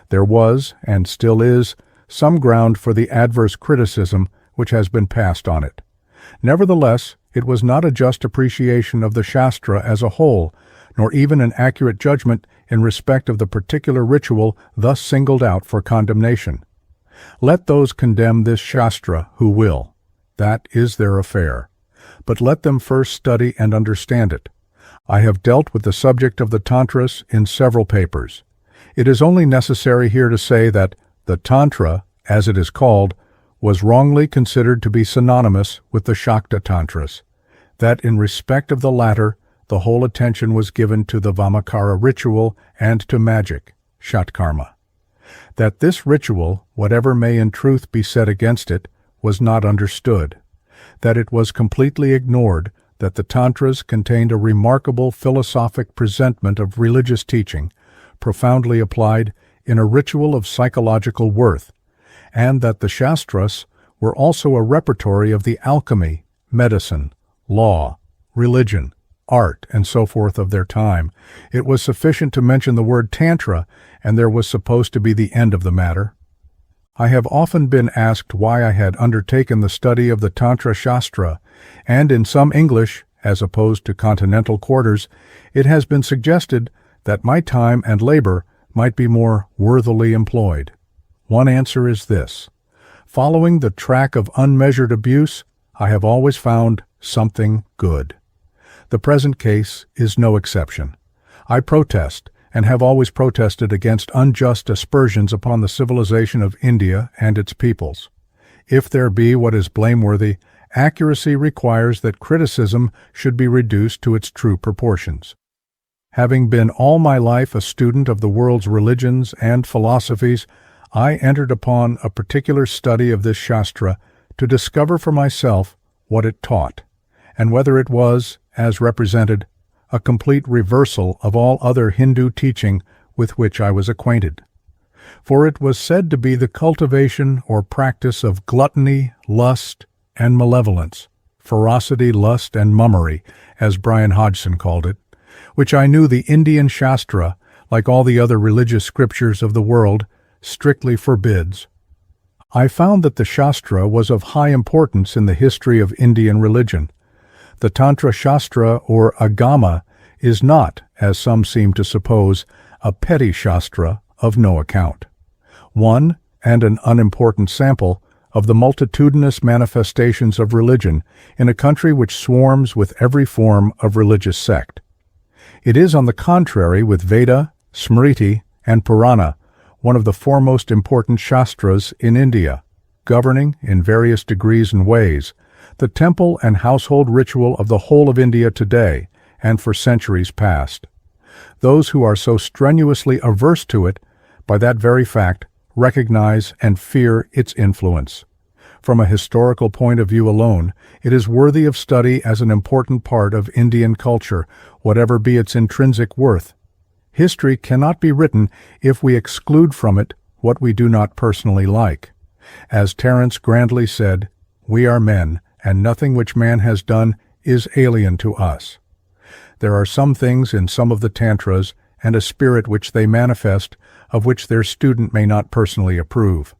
There was, and still is, some ground for the adverse criticism which has been passed on it. Nevertheless, it was not a just appreciation of the Shastra as a whole, nor even an accurate judgment in respect of the particular ritual thus singled out for condemnation. Let those condemn this Shastra who will. That is their affair. But let them first study and understand it. I have dealt with the subject of the Tantras in several papers. It is only necessary here to say that the Tantra, as it is called, was wrongly considered to be synonymous with the Shakta Tantras, that in respect of the latter, the whole attention was given to the Vamakara ritual and to magic, Shatkarma. That this ritual, whatever may in truth be said against it, was not understood, that it was completely ignored, that the Tantras contained a remarkable philosophic presentment of religious teaching, profoundly applied in a ritual of psychological worth, and that the Shastras were also a repertory of the alchemy, medicine, law, religion, art, and so forth of their time. It was sufficient to mention the word Tantra, and there was supposed to be the end of the matter. I have often been asked why I had undertaken the study of the Tantra Shastra, and in some English, as opposed to continental quarters, it has been suggested that my time and labor might be more worthily employed. One answer is this. Following the track of unmeasured abuse, I have always found something good. The present case is no exception. I protest, and have always protested against unjust aspersions upon the civilization of India and its peoples. If there be what is blameworthy, accuracy requires that criticism should be reduced to its true proportions. Having been all my life a student of the world's religions and philosophies, I entered upon a particular study of this Shastra to discover for myself what it taught, and whether it was, as represented, a complete reversal of all other Hindu teaching with which I was acquainted. For it was said to be the cultivation or practice of gluttony, lust, and malevolence, ferocity, lust, and mummery, as Brian Hodgson called it, which I knew the Indian Shastra, like all the other religious scriptures of the world, strictly forbids. I found that the Shastra was of high importance in the history of Indian religion. The Tantra Shastra, or Agama, is not, as some seem to suppose, a petty Shastra of no account. one, and an unimportant sample, of the multitudinous manifestations of religion in a country which swarms with every form of religious sect. It is, on the contrary, with Veda, Smriti, and Purana, one of the foremost important Shastras in India, governing, in various degrees and ways, the temple and household ritual of the whole of India today and for centuries past. Those who are so strenuously averse to it, by that very fact, recognize and fear its influence. From a historical point of view alone, it is worthy of study as an important part of Indian culture, whatever be its intrinsic worth. History cannot be written if we exclude from it what we do not personally like. As Terence grandly said, "We are men, and nothing which man has done is alien to us." There are some things in some of the Tantras and a spirit which they manifest of which their student may not personally approve.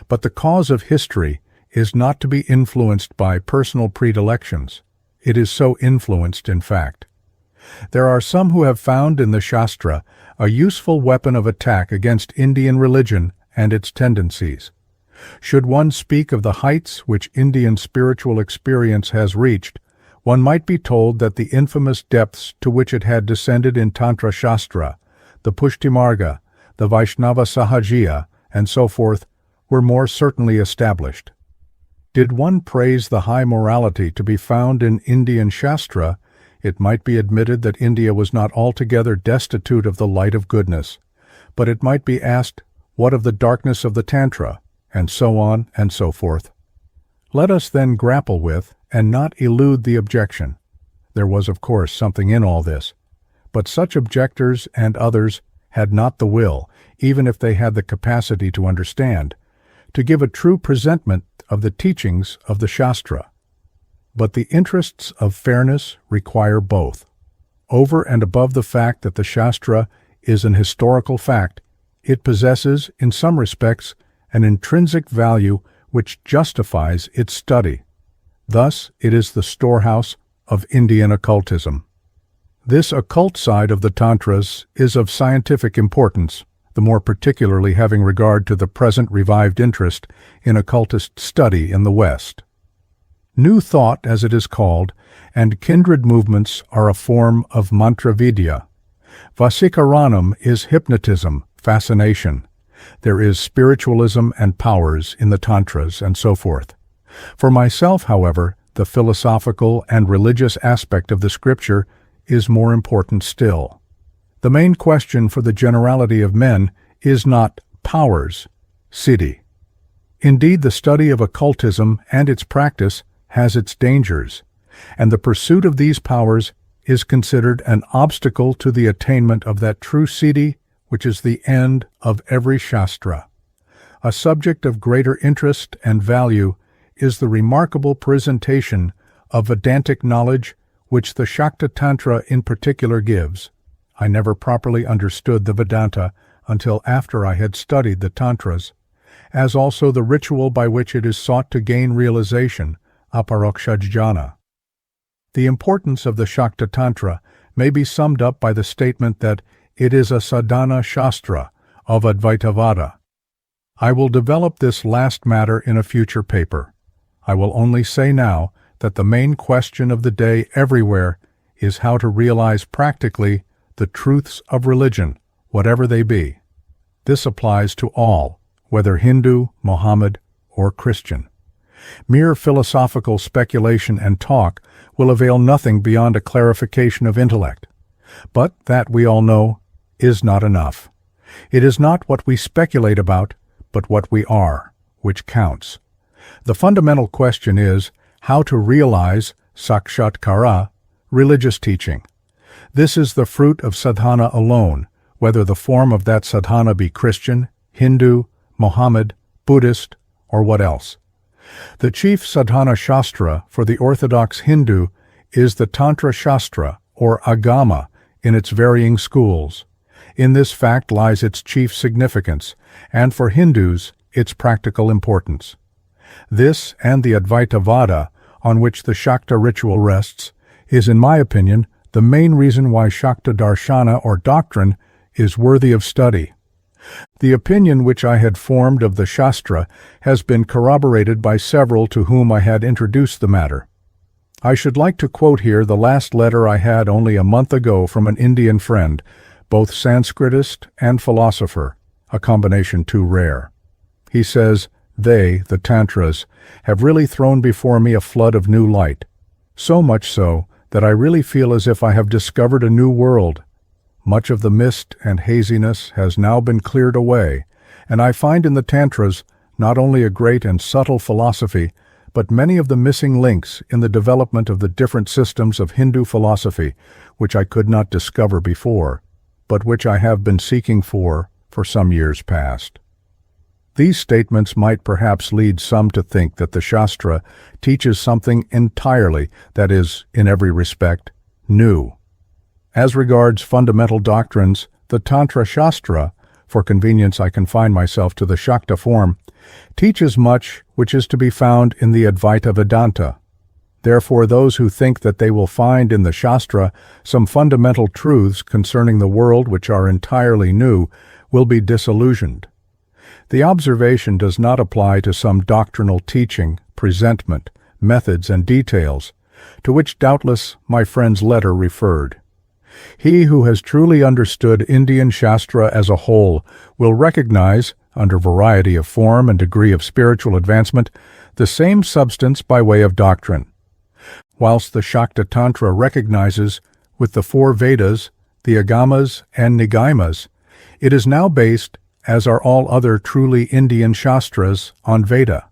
But the cause of history is not to be influenced by personal predilections. It is so influenced, in fact. There are some who have found in the Shastra a useful weapon of attack against Indian religion and its tendencies. Should one speak of the heights which Indian spiritual experience has reached, one might be told that the infamous depths to which it had descended in Tantra Shastra, the Pushtimarga, the Vaishnava Sahajiya, and so forth, were more certainly established. Did one praise the high morality to be found in Indian Shastra, it might be admitted that India was not altogether destitute of the light of goodness, but it might be asked, what of the darkness of the Tantra, and so on and so forth. Let us then grapple with, and not elude the objection. There was, of course, something in all this, but such objectors and others had not the will, even if they had the capacity to understand, to give a true presentment of the teachings of the Shastra. But the interests of fairness require both. Over and above the fact that the Shastra is an historical fact, it possesses, in some respects, an intrinsic value which justifies its study. Thus, it is the storehouse of Indian occultism. This occult side of the Tantras is of scientific importance, the more particularly having regard to the present revived interest in occultist study in the West. New Thought, as it is called, and kindred movements are a form of mantra-vidya. Vasikaranam is hypnotism, fascination. There is spiritualism and powers in the Tantras, and so forth. For myself, however, the philosophical and religious aspect of the scripture is more important still. The main question for the generality of men is not powers, siddhi. Indeed, the study of occultism and its practice has its dangers, and the pursuit of these powers is considered an obstacle to the attainment of that true siddhi which is the end of every Shastra. A subject of greater interest and value is the remarkable presentation of Vedantic knowledge which the Shakta Tantra in particular gives. I never properly understood the Vedanta until after I had studied the Tantras, as also the ritual by which it is sought to gain realization, aparokshajjhana. The importance of the Shakta Tantra may be summed up by the statement that it is a sadhana shastra of Advaitavada. I will develop this last matter in a future paper. I will only say now that the main question of the day everywhere is how to realize practically the truths of religion, whatever they be. This applies to all, whether Hindu, Mohammed, or Christian. Mere philosophical speculation and talk will avail nothing beyond a clarification of intellect. But that, we all know, is not enough. It is not what we speculate about, but what we are, which counts. The fundamental question is how to realize sakshatkara, religious teaching. This is the fruit of sadhana alone, whether the form of that sadhana be Christian, Hindu, Mohammed, Buddhist, or what else. The chief sadhana shastra for the orthodox Hindu is the Tantra Shastra, or Agama, in its varying schools. In this fact lies its chief significance, and for Hindus, its practical importance. This and the Advaitavada, on which the Shakta ritual rests, is, in my opinion, the main reason why Shakta darshana or doctrine is worthy of study. The opinion which I had formed of the Shastra has been corroborated by several to whom I had introduced the matter. I should like to quote here the last letter I had only a month ago from an Indian friend, both Sanskritist and philosopher, a combination too rare. He says, "They, the Tantras, have really thrown before me a flood of new light, so much so that I really feel as if I have discovered a new world. Much of the mist and haziness has now been cleared away, and I find in the Tantras not only a great and subtle philosophy, but many of the missing links in the development of the different systems of Hindu philosophy, which I could not discover before, but which I have been seeking for some years past." These statements might perhaps lead some to think that the Shastra teaches something entirely, that is, in every respect, new. As regards fundamental doctrines, the Tantra Shastra, for convenience I confine myself to the Shakta form, teaches much which is to be found in the Advaita Vedanta. Therefore, those who think that they will find in the Shastra some fundamental truths concerning the world which are entirely new will be disillusioned. The observation does not apply to some doctrinal teaching, presentment, methods, and details, to which doubtless my friend's letter referred. He who has truly understood Indian Shastra as a whole will recognize, under variety of form and degree of spiritual advancement, the same substance by way of doctrine. Whilst the Shakta Tantra recognizes, with the four Vedas, the Agamas and Nigamas, it is now based, as are all other truly Indian Shastras, on Veda.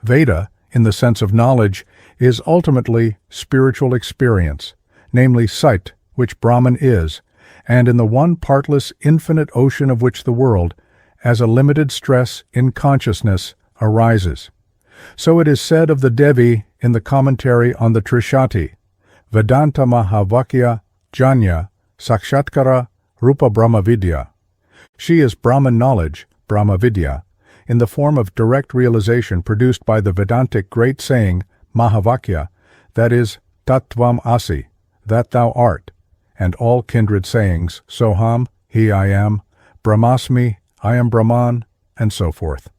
Veda, in the sense of knowledge, is ultimately spiritual experience, namely sight, which Brahman is, and in the one partless infinite ocean of which the world, as a limited stress in consciousness, arises. So it is said of the Devi in the commentary on the Trishati, Vedanta Mahavakya Janya Sakshatkara Rupa Brahmavidya. She is Brahman knowledge, Brahmavidya, in the form of direct realization produced by the Vedantic great saying, Mahavakya, that is, Tattvam Asi, that thou art, and all kindred sayings, Soham, he I am, Brahmasmi, I am Brahman, and so forth.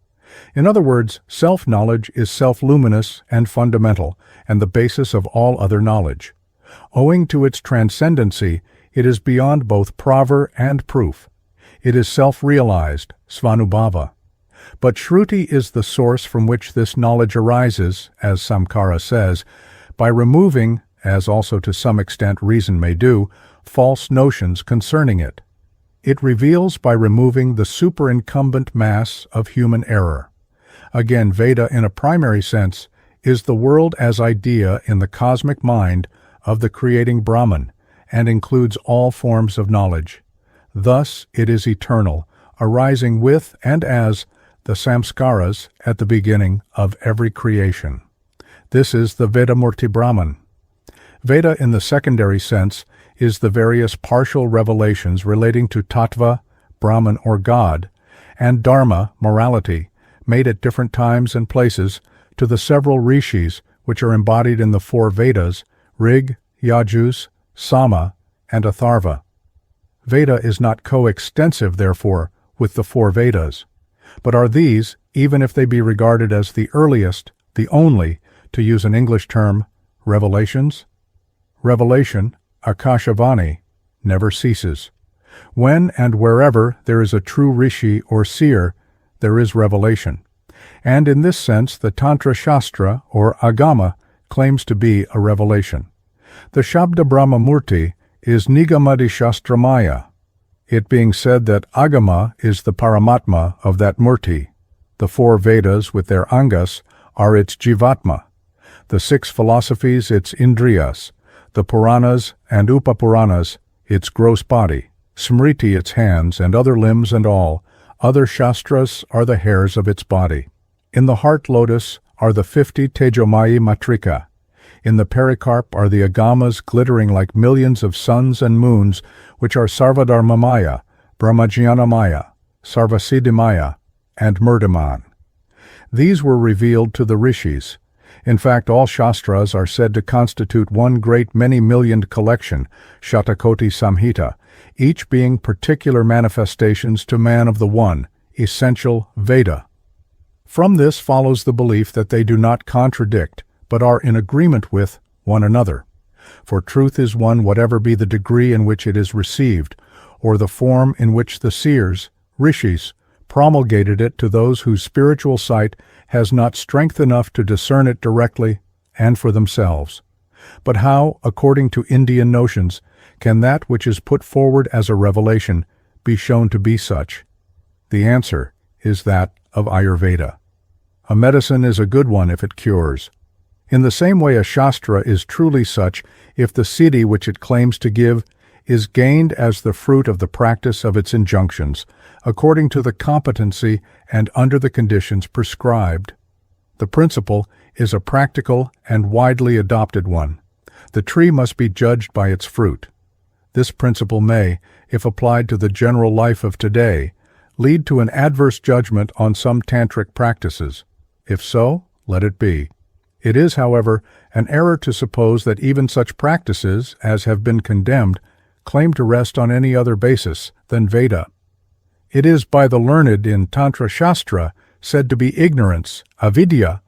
In other words, self-knowledge is self-luminous and fundamental, and the basis of all other knowledge. Owing to its transcendency, it is beyond both prover and proof. It is self-realized, Svanubhava. But Shruti is the source from which this knowledge arises, as Cinacara says, by removing, as also to some extent reason may do, false notions concerning it. It reveals by removing the superincumbent mass of human error. Again, Veda, in a primary sense, is the world as idea in the cosmic mind of the creating Brahman, and includes all forms of knowledge. Thus it is eternal, arising with and as the samskaras at the beginning of every creation. This is the Vedamurti Brahman. Veda, in the secondary sense, is the various partial revelations relating to Tattva, Brahman or God, and Dharma, morality, made at different times and places to the several rishis which are embodied in the four Vedas, Rig, Yajus, Sama, and Atharva. Veda is not coextensive, therefore, with the four Vedas, but are these, even if they be regarded as the earliest, the only, to use an English term, revelations? Revelation, Akashavani, never ceases. When and wherever there is a true rishi or seer, there is revelation. And in this sense, the Tantra Shastra, or Agama, claims to be a revelation. The Shabda Brahma Murti is Nigamadi Shastramaya, it being said that Agama is the Paramatma of that Murti. The four Vedas with their Angas are its Jivatma, the six philosophies its Indriyas, the Puranas and Upapuranas its gross body, Smriti its hands and other limbs and all, other Shastras are the hairs of its body. In the heart lotus are the 50 Tejomayi Matrika. In the pericarp are the Agamas glittering like millions of suns and moons, which are Sarvadharmamaya, Brahmajnanamaya, Sarvasiddhimaya, and Murdaman. These were revealed to the rishis. In fact, all Shastras are said to constitute one great many-millioned collection, Shatakoti Samhita, each being particular manifestations to man of the one, essential Veda. From this follows the belief that they do not contradict, but are in agreement with one another. For truth is one whatever be the degree in which it is received, or the form in which the seers, rishis, promulgated it to those whose spiritual sight has not strength enough to discern it directly and for themselves. But how, according to Indian notions, can that which is put forward as a revelation be shown to be such? The answer is that of Ayurveda. A medicine is a good one if it cures. In the same way a Shastra is truly such if the siddhi which it claims to give is gained as the fruit of the practice of its injunctions, according to the competency and under the conditions prescribed. The principle is a practical and widely adopted one. The tree must be judged by its fruit. This principle may, if applied to the general life of today, lead to an adverse judgment on some tantric practices. If so, let it be. It is, however, an error to suppose that even such practices as have been condemned claim to rest on any other basis than Veda. It is by the learned in Tantra Shastra said to be ignorance, avidya,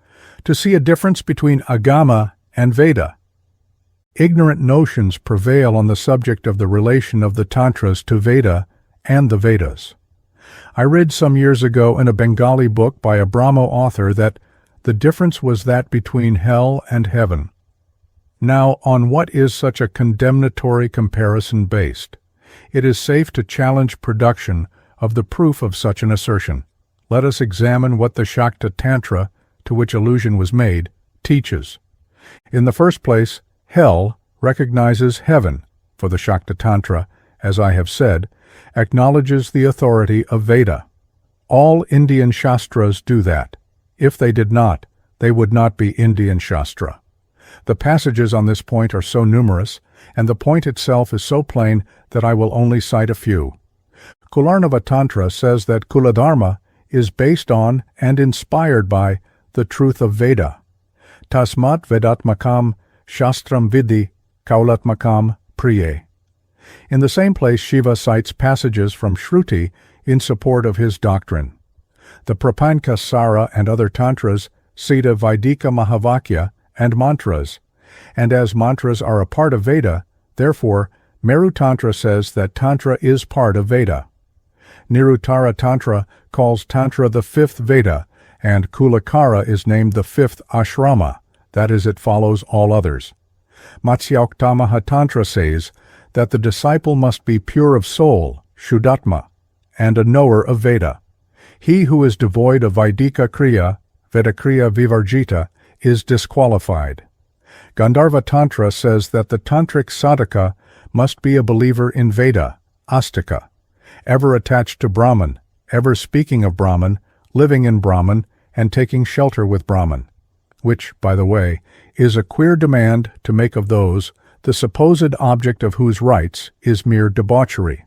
to see a difference between agama and Veda. Ignorant notions prevail on the subject of the relation of the Tantras to Veda and the Vedas. I read some years ago in a Bengali book by a Brahmo author that the difference was that between hell and heaven. Now, on what is such a condemnatory comparison based? It is safe to challenge production of the proof of such an assertion. Let us examine what the Shakta Tantra, to which allusion was made, teaches. In the first place, hell recognizes heaven, for the Shakta Tantra, as I have said, acknowledges the authority of Veda. All Indian Shastras do that. If they did not, they would not be Indian Shastra. The passages on this point are so numerous, and the point itself is so plain that I will only cite a few. Kularnava Tantra says that Kuladharma is based on and inspired by the truth of Veda. Tasmat Vedatmakam Shastram Vidhi Kaulatmakam Priye. In the same place, Shiva cites passages from Shruti in support of his doctrine. The Prapankasara and other tantras cite Vaidika Mahavakya and mantras, and as mantras are a part of Veda, therefore, Meru Tantra says that Tantra is part of Veda. Niruttara Tantra calls Tantra the fifth Veda, and Cinacara is named the fifth ashrama, that is, it follows all others. Matsyaktamaha Tantra says that the disciple must be pure of soul, Shuddhatma, and a knower of Veda. He who is devoid of Vaidika Kriya, Vedakriya Vivarjita, is disqualified. Gandharva Tantra says that the Tantric sadhaka must be a believer in Veda, Astika, ever attached to Brahman, ever speaking of Brahman, living in Brahman, and taking shelter with Brahman, which, by the way, is a queer demand to make of those, the supposed object of whose rites is mere debauchery.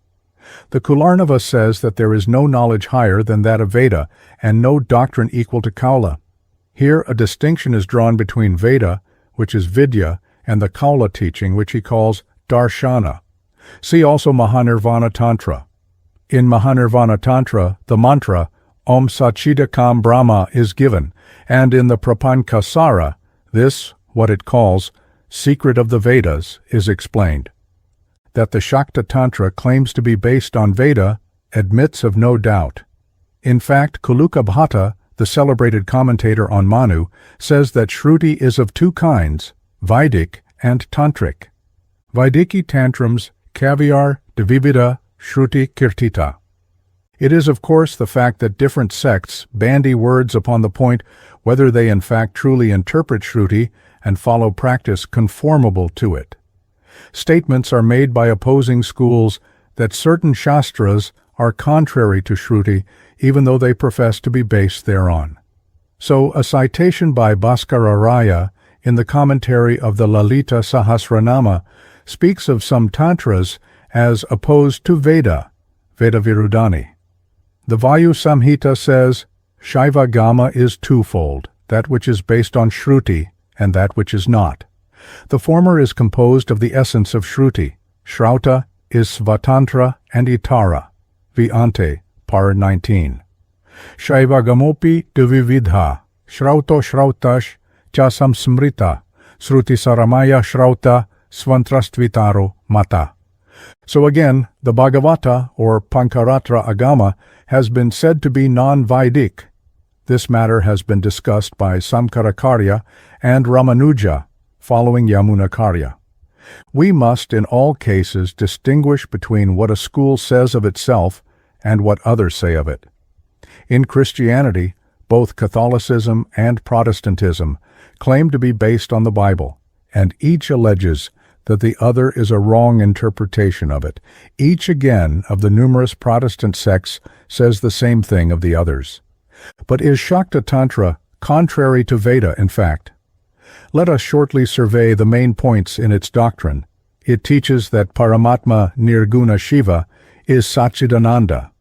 The Kularnava says that there is no knowledge higher than that of Veda, and no doctrine equal to Kaula. Here a distinction is drawn between Veda, which is Vidya, and the Kaula teaching, which he calls Darshana. See also Mahanirvana Tantra. In Mahanirvana Tantra, the mantra, Om Satchidakam Brahma, is given, and in the Prapankasara, this, what it calls, secret of the Vedas, is explained. That the Shakta Tantra claims to be based on Veda admits of no doubt. In fact, Kuluka Bhatta, the celebrated commentator on Manu, says that Shruti is of two kinds, Vaidik and Tantric. Vaidiki tantrums caviar devivida Shruti kirtita. It is, of course, the fact that different sects bandy words upon the point whether they in fact truly interpret Shruti and follow practice conformable to it. Statements are made by opposing schools that certain Shastras are contrary to Shruti, even though they profess to be based thereon. So, a citation by Bhaskararaya in the commentary of the Lalita Sahasranama speaks of some Tantras as opposed to Veda, Veda Virudani. The Vayu Samhita says, Shaiva Gama is twofold, that which is based on Shruti and that which is not. The former is composed of the essence of Shruti, Shrauta, is Svatantra and Itara, Viante, par 19. Shaivagamopi Duvividha, Shrauto Shrautash, Chasam Smrita, Sruti Saramaya Shrauta, Svantrastvitaro Mata. So again, the Bhagavata, or Pankaratra Agama, has been said to be non-Vedic. This matter has been discussed by Samkarakarya and Ramanuja, following Yamunakarya. We must, in all cases, distinguish between what a school says of itself and what others say of it. In Christianity, both Catholicism and Protestantism claim to be based on the Bible, and each alleges that the other is a wrong interpretation of it. Each again of the numerous Protestant sects says the same thing of the others. But is Shakta Tantra contrary to Veda, in fact? Let us shortly survey the main points in its doctrine. It teaches that Paramatma Nirguna Shiva is Satchidananda.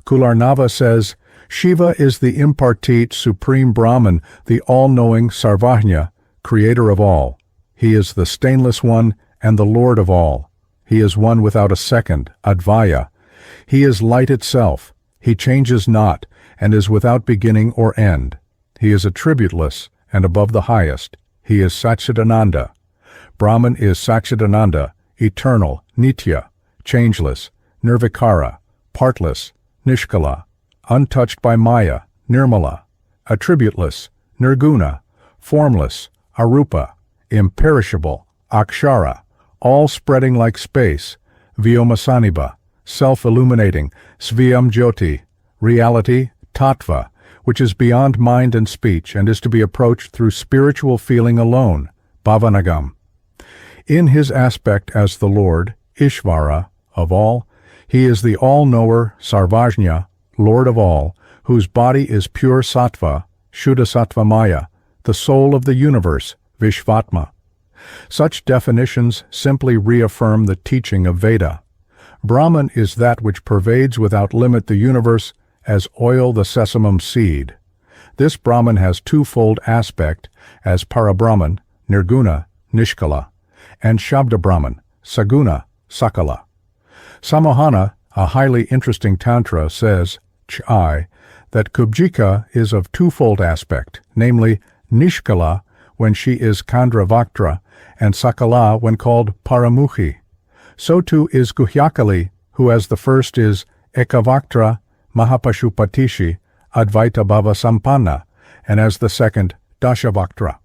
Kularnava says, Shiva is the impartite supreme Brahman, the all-knowing Sarvajna, creator of all. He is the stainless one and the Lord of all. He is one without a second, Advaya. He is light itself. He changes not, and is without beginning or end. He is attributeless and above the highest. He is Satchidananda. Brahman is Satchidananda, eternal, Nitya, changeless, Nirvikara, partless, Nishkala, untouched by Maya, Nirmala, attributeless, Nirguna, formless, Arupa, imperishable, Akshara, all-spreading like space, Vyomasaniba, self-illuminating, Sviyam Jyoti, reality, Tattva, which is beyond mind and speech and is to be approached through spiritual feeling alone, Bhavanagam. In his aspect as the Lord, Ishvara, of all, he is the all-knower, Sarvajna, Lord of all, whose body is pure Sattva, Shuddha Sattva Maya, the soul of the universe, Vishvatma. Such definitions simply reaffirm the teaching of Veda. Brahman is that which pervades without limit the universe as oil the sesamum seed. This Brahman has twofold aspect as Parabrahman, Nirguna, Nishkala, and Shabda Brahman, Saguna, Sakala. Samohana, a highly interesting tantra, says, Chai, that Kubjika is of twofold aspect, namely Nishkala when she is Kandravaktra and Sakala when called Paramukhi. So too is Guhyakali, who as the first is Ekavaktra Mahapashupatishi Advaita Bhava Sampanna, and as the second Dashavaktra.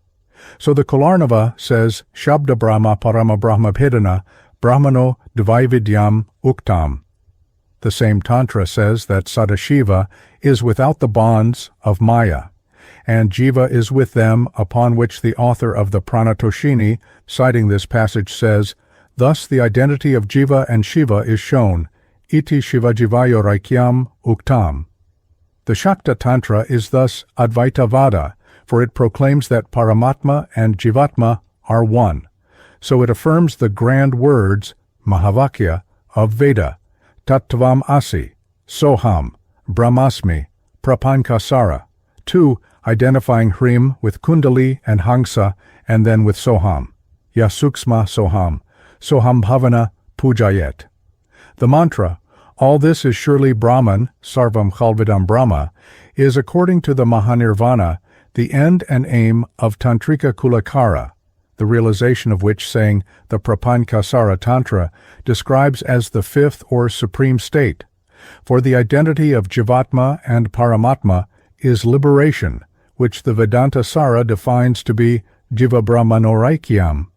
So the Kularnava says Shabda Brahma Parama Brahma Bhedana Brahmano Dvaividyam Uktam. The same Tantra says that Sadashiva is without the bonds of Maya, and Jiva is with them, upon which the author of the Pranatoshini, citing this passage, says, Thus the identity of Jiva and Shiva is shown, iti Shivajivayo Raikyam Uktam. The Shakta Tantra is thus Advaitavada, for it proclaims that Paramatma and Jivatma are one. So it affirms the grand words, Mahavakya, of Veda, Tattvam Asi, Soham, Brahmasmi, Prapankasara, 2 identifying Hrim with Kundali and Hangsa, and then with Soham, Yasuksma Soham, Soham Bhavana Pujayet. The mantra, all this is surely Brahman, Sarvam Khalvidam Brahma, is according to the Mahanirvana, the end and aim of Tantrika Kulakara, the realization of which, saying the Prapankasara Tantra, describes as the fifth or supreme state. For the identity of Jivatma and Paramatma is liberation, which the Vedanta Sara defines to be Jiva Brahmanoraikyam.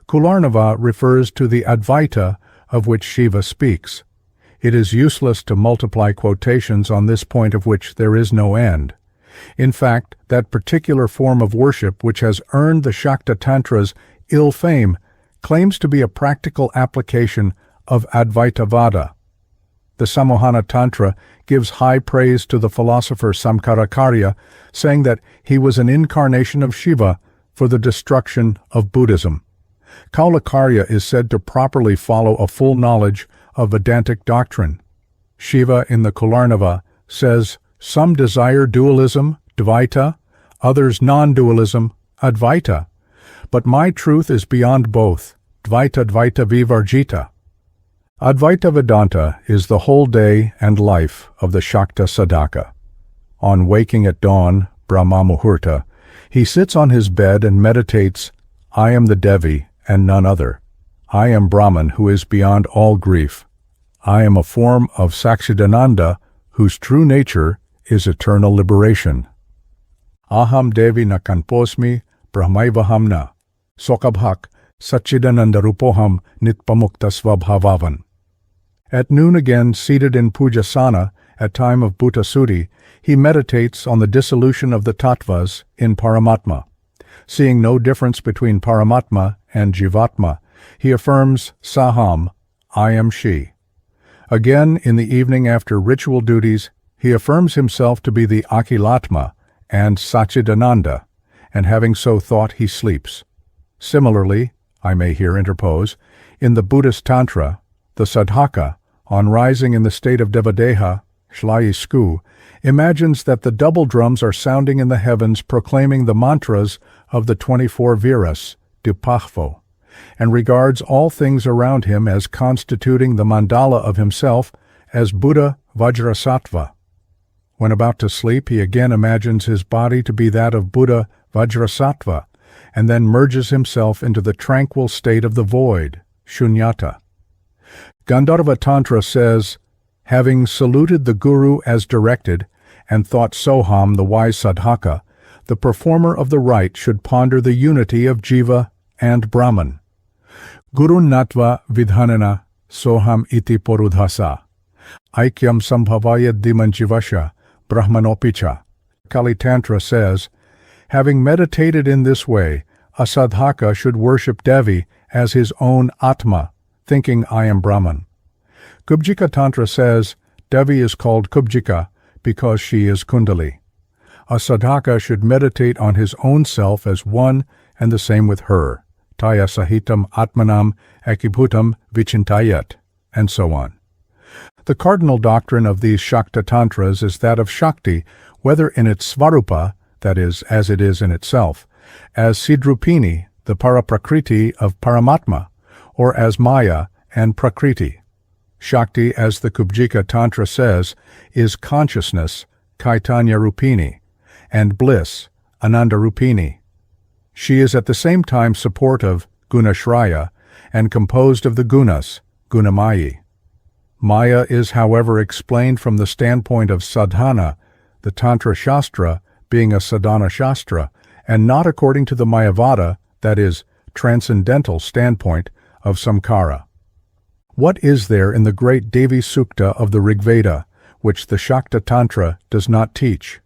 Kularnava refers to the Advaita of which Shiva speaks. It is useless to multiply quotations on this point of which there is no end. In fact, that particular form of worship which has earned the Shakta Tantra's ill fame claims to be a practical application of Advaitavada. The Samohana Tantra gives high praise to the philosopher Samkarakarya, saying that he was an incarnation of Shiva for the destruction of Buddhism. Kaulakarya is said to properly follow a full knowledge of Vedantic doctrine. Shiva in the Kularnava says, some desire dualism, Dvaita, others non-dualism, Advaita. But my truth is beyond both, Dvaita Dvaita Vivarjita. Advaita Vedanta is the whole day and life of the Shakta sadhaka. On waking at dawn, Brahma Muhurta, he sits on his bed and meditates, I am the Devi and none other. I am Brahman who is beyond all grief. I am a form of Sakshidananda whose true nature is eternal liberation. Aham Devi na kanposmi brahmaivahamna, sokabhak Satchidananda rupoham nitpamukta svabhavavan. At noon again, seated in Pujasana, at time of Bhuta Sutti, he meditates on the dissolution of the tattvas in Paramatma. Seeing no difference between Paramatma and Jivatma, he affirms Saham, I am she. Again, in the evening after ritual duties, he affirms himself to be the Akhilatma and Satchidananda, and having so thought, he sleeps. Similarly, I may here interpose, in the Buddhist Tantra, the sadhaka, on rising in the state of Devadeha, Shlayisku, imagines that the double drums are sounding in the heavens proclaiming the mantras of the 24 viras, Dupahvo, and regards all things around him as constituting the mandala of himself as Buddha Vajrasattva. When about to sleep, he again imagines his body to be that of Buddha Vajrasattva, and then merges himself into the tranquil state of the void, Shunyata. Gandharva Tantra says, having saluted the Guru as directed, and thought Soham, the wise sadhaka, the performer of the rite should ponder the unity of Jiva and Brahman. Gurun Natva Vidhanana Soham iti porudhasa, Aikyam Sambhavaya Dimanjivasha Brahmanopicha. Kali Tantra says, having meditated in this way, a sadhaka should worship Devi as his own Atma, thinking I am Brahman. Kubjika Tantra says, Devi is called Kubjika because she is Kundali. A sadhaka should meditate on his own self as one and the same with her, Taya Sahitam Atmanam Akibhutam Vichintayat, and so on. The cardinal doctrine of these Shakta Tantras is that of Shakti, whether in its Svarupa, that is, as it is in itself, as Sidrupini, the Paraprakriti of Paramatma, or as Maya and Prakriti. Shakti, as the Kubjika Tantra says, is consciousness, Caitanya Rupini, and bliss, Ananda Rupini. She is at the same time supportive, Gunashraya, and composed of the gunas, Gunamayi. Maya is, however, explained from the standpoint of sadhana, the Tantra Shastra being a sadhana Shastra, and not according to the Mayavada, that is, transcendental standpoint of Samkara. What is there in the great Devi Sukta of the Rigveda, which the Shakta Tantra does not teach?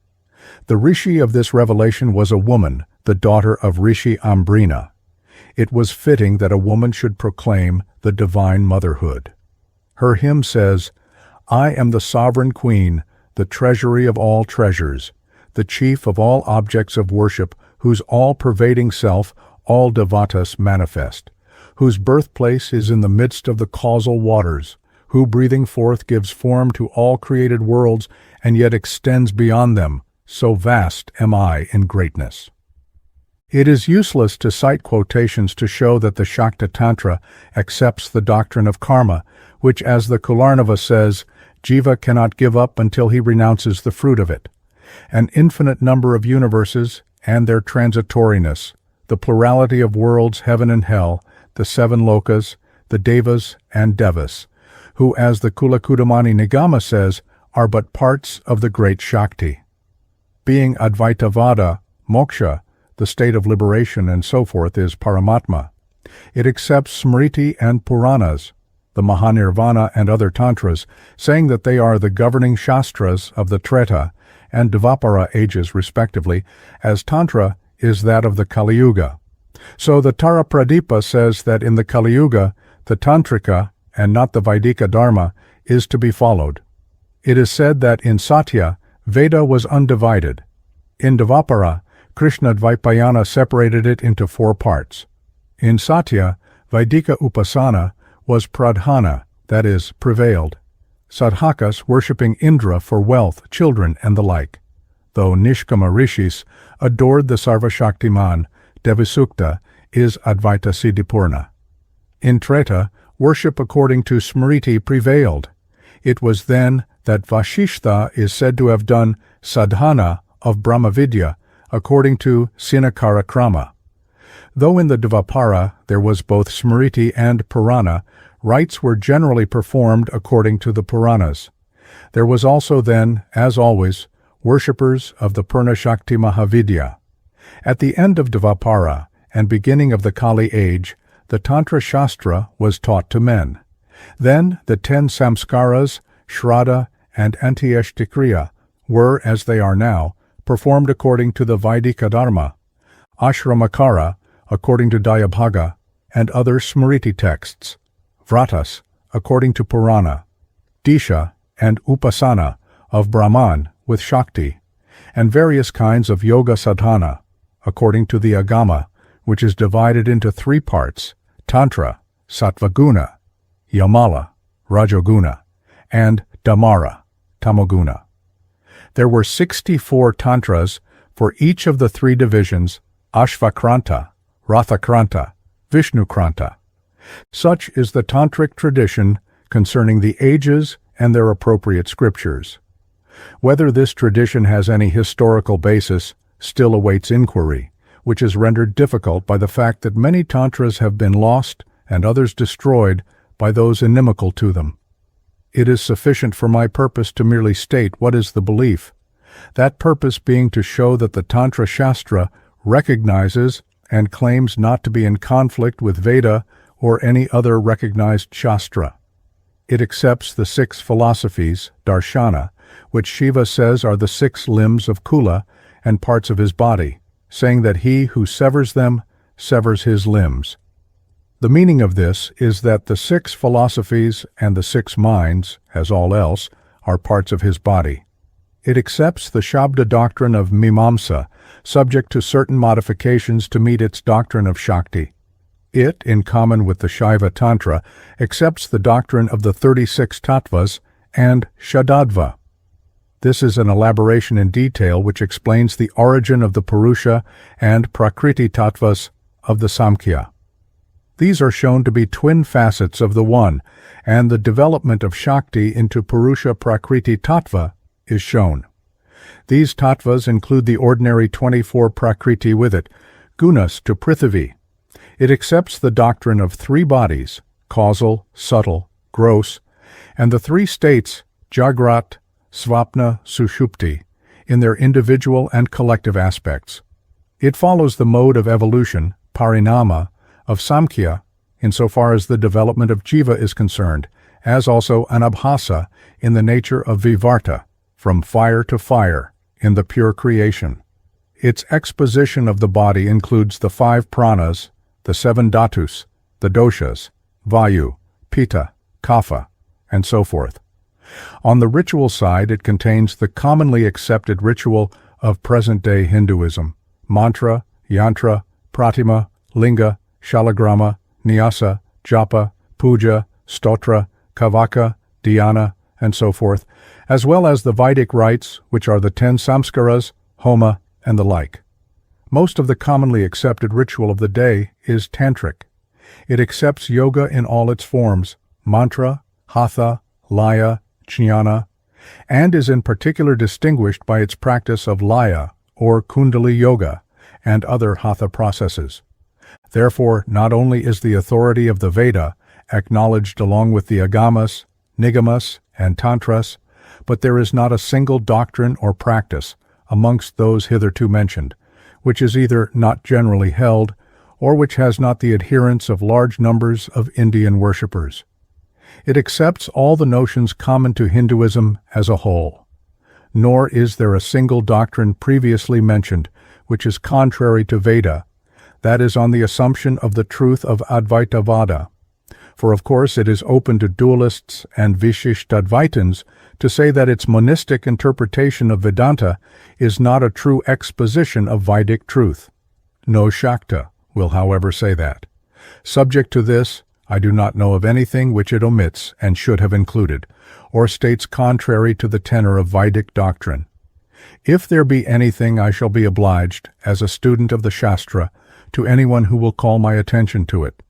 The rishi of this revelation was a woman, the daughter of Rishi Ambrina. It was fitting that a woman should proclaim the divine motherhood. Her hymn says, I am the sovereign queen, the treasury of all treasures, the chief of all objects of worship, whose all-pervading self all devatas manifest, whose birthplace is in the midst of the causal waters, who breathing forth gives form to all created worlds and yet extends beyond them, so vast am I in greatness. It is useless to cite quotations to show that the Shakta Tantra accepts the doctrine of karma, which, as the Kularnava says, Jiva cannot give up until he renounces the fruit of it. An infinite number of universes and their transitoriness, the plurality of worlds, heaven and hell, the 7 lokas, the devas and devas, who, as the Kulakudamani Nigama says, are but parts of the great Shakti. Being Advaitavada, moksha, the state of liberation and so forth, is Paramatma. It accepts Smriti and Puranas, the Mahanirvana and other Tantras, saying that they are the governing Shastras of the Treta and Dvapara ages respectively, as Tantra is that of the Kali Yuga. So the Tara Pradipa says that in the Kali Yuga, the Tantrika, and not the Vaidika Dharma, is to be followed. It is said that in Satya, Veda was undivided. In Dvapara, Krishna Dvaipayana separated it into 4 parts. In Satya, Vaidika Upasana was pradhana, that is, prevailed. Sadhakas worshipping Indra for wealth, children, and the like, though Nishkama Rishis adored the Sarvashaktiman, Devisukta is Advaita Siddhipurna. In Treta, worship according to Smriti prevailed. It was then that Vashishtha is said to have done sadhana of Brahmavidya according to Cinacara krama. Though in the Dvapara there was both Smriti and Purana, rites were generally performed according to the Puranas. There was also then, as always, worshippers of the Purna Shakti Mahavidya. At the end of Dvapara and beginning of the Kali age, the Tantra Shastra was taught to men. Then the 10 samskaras, shraddha, and antyeshtikriya were, as they are now, performed according to the Vaidika Dharma, ashramakara according to Dayabhaga, and other Smriti texts, vratas according to Purana, disha and upasana of Brahman with Shakti, and various kinds of yoga sadhana according to the Agama, which is divided into 3 parts, Tantra, Sattvaguna, Yamala, Rajoguna, and Dhamara, Tamoguna. There were 64 Tantras for each of the 3 divisions, Ashvakranta, Rathakranta, Vishnukranta. Such is the Tantric tradition concerning the ages and their appropriate scriptures. Whether this tradition has any historical basis still awaits inquiry, which is rendered difficult by the fact that many Tantras have been lost and others destroyed by those inimical to them. It is sufficient for my purpose to merely state what is the belief, that purpose being to show that the Tantra Shastra recognizes and claims not to be in conflict with Veda or any other recognized Shastra. It accepts the 6 philosophies, darshana, which Shiva says are the 6 limbs of Kula and parts of his body, saying that he who severs them severs his limbs. The meaning of this is that the 6 philosophies and the 6 minds, as all else, are parts of his body. It accepts the Shabda doctrine of Mimamsa, subject to certain modifications to meet its doctrine of Shakti. It, in common with the Shaiva Tantra, accepts the doctrine of the 36 tattvas and Shadadva. This is an elaboration in detail which explains the origin of the Purusha and Prakriti tattvas of the Samkhya. These are shown to be twin facets of the one, and the development of Shakti into Purusha Prakriti tattva is shown. These tattvas include the ordinary 24 Prakriti with it, gunas to Prithivi. It accepts the doctrine of 3 bodies, causal, subtle, gross, and the 3 states, Jagrat, Svapna, Sushupti, in their individual and collective aspects. It follows the mode of evolution, parinama, of Samkhya, insofar as the development of jiva is concerned, as also anabhasa in the nature of vivarta, from fire to fire, in the pure creation. Its exposition of the body includes the 5 pranas, the 7 dhatus, the doshas, vayu, pitta, kapha, and so forth. On the ritual side, it contains the commonly accepted ritual of present-day Hinduism, mantra, yantra, pratima, linga, shalagrama, nyasa, japa, puja, stotra, kavaka, dhyana, and so forth, as well as the Vedic rites, which are the 10 samskaras, homa, and the like. Most of the commonly accepted ritual of the day is Tantric. It accepts yoga in all its forms, mantra, hatha, laya, jnana, and is in particular distinguished by its practice of laya, or kundali yoga, and other hatha processes. Therefore, not only is the authority of the Veda acknowledged along with the Agamas, Nigamas, and Tantras, but there is not a single doctrine or practice amongst those hitherto mentioned, which is either not generally held, or which has not the adherence of large numbers of Indian worshippers. It accepts all the notions common to Hinduism as a whole. Nor is there a single doctrine previously mentioned which is contrary to Veda, that is on the assumption of the truth of Advaitavada. For of course it is open to dualists and Vishishtadvaitins to say that its monistic interpretation of Vedanta is not a true exposition of Vedic truth. No Shakta will, however, say that. Subject to this, I do not know of anything which it omits and should have included, or states contrary to the tenor of Vedic doctrine. If there be anything, I shall be obliged, as a student of the Shastra, to anyone who will call my attention to it.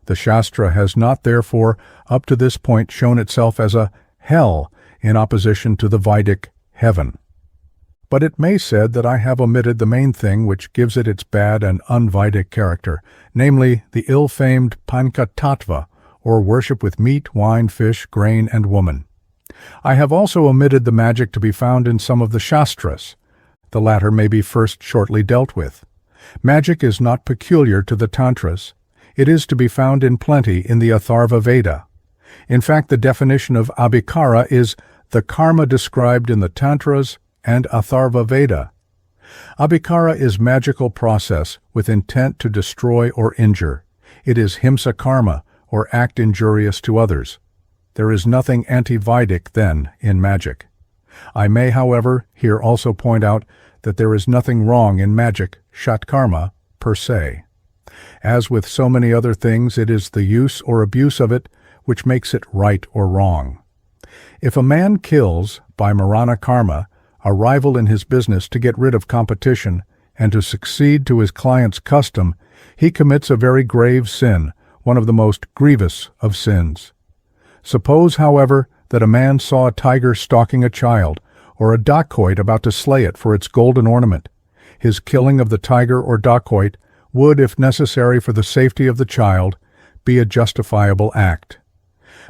The Shastra has not, therefore, up to this point shown itself as a hell in opposition to the Vedic heaven. But it may be said that I have omitted the main thing which gives it its bad and un-Vedic character, namely the ill-famed Panchatattva, or worship with meat, wine, fish, grain, and woman. I have also omitted the magic to be found in some of the Shastras. The latter may be first shortly dealt with. Magic is not peculiar to the Tantras. It is to be found in plenty in the Atharva Veda. In fact, the definition of abhikara is the karma described in the Tantras and Atharva Veda. Abhikara is magical process with intent to destroy or injure. It is himsa karma, or act injurious to others. There is nothing anti-Vedic, then, in magic. I may, however, here also point out that there is nothing wrong in magic, shatkarma, per se. As with so many other things, it is the use or abuse of it which makes it right or wrong. If a man kills, by marana karma, a rival in his business to get rid of competition and to succeed to his client's custom, he commits a very grave sin, one of the most grievous of sins. Suppose, however, that a man saw a tiger stalking a child, or a dacoit about to slay it for its golden ornament. His killing of the tiger or dacoit would, if necessary for the safety of the child, be a justifiable act.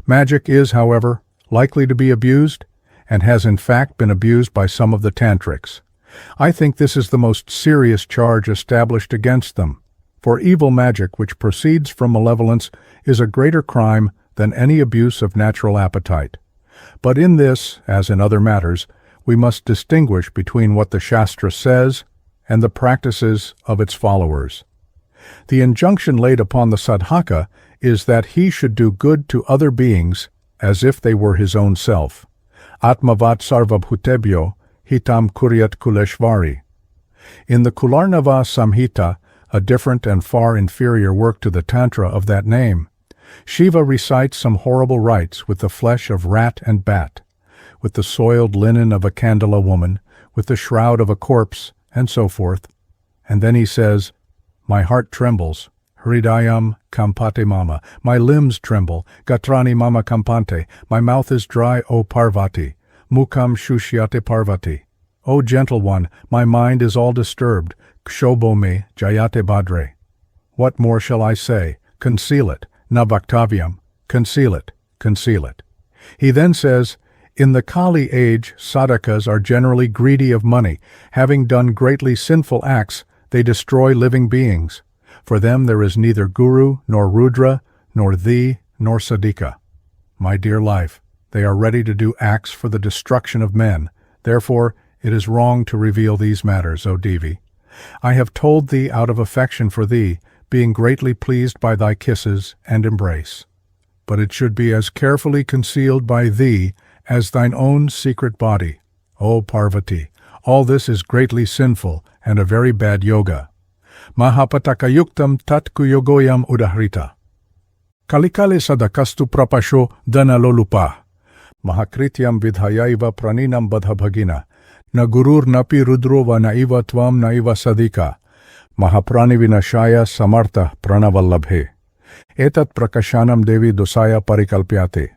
Magic is, however, likely to be abused, and has in fact been abused by some of the Tantrics. I think this is the most serious charge established against them, for evil magic which proceeds from malevolence is a greater crime than any abuse of natural appetite. But in this, as in other matters, we must distinguish between what the Shastra says and the practices of its followers. The injunction laid upon the sadhaka is that he should do good to other beings as if they were his own self. Atmavat sarvabhutebhyo hitam kuryat kuleshvari. In the Kularnava Samhita, a different and far inferior work to the Tantra of that name, Shiva recites some horrible rites with the flesh of rat and bat, with the soiled linen of a Kandala woman, with the shroud of a corpse, and so forth. And then he says, "My heart trembles, hridayam kampate mama, my limbs tremble, gatrani mama kampante, my mouth is dry, O Parvati, mukam shushyate Parvati. O gentle one, my mind is all disturbed, kshobo me jayate badre." What more shall I say? Conceal it, navaktavyam, conceal it, conceal it. He then says, in the Kali age, sadhakas are generally greedy of money. Having done greatly sinful acts, they destroy living beings. For them there is neither guru, nor rudra, nor thee, nor sadhika. My dear life, they are ready to do acts for the destruction of men. Therefore, it is wrong to reveal these matters, O Devi. I have told thee out of affection for thee, being greatly pleased by thy kisses and embrace. But it should be as carefully concealed by thee as thine own secret body. O Parvati, all this is greatly sinful and a very bad yoga. Mahapatakayuktam tatkuyogoyam udahrita. Kalikale sadakastu prapasho dhanalolupa. Mahakrityam vidhayaiva praninam badhabhagina. Na gurur napi rudrova naiva tvam naiva sadika. Mahapranivinashaya samartha pranavallabhe. Etat prakashanam devi dosaya parikalpyate.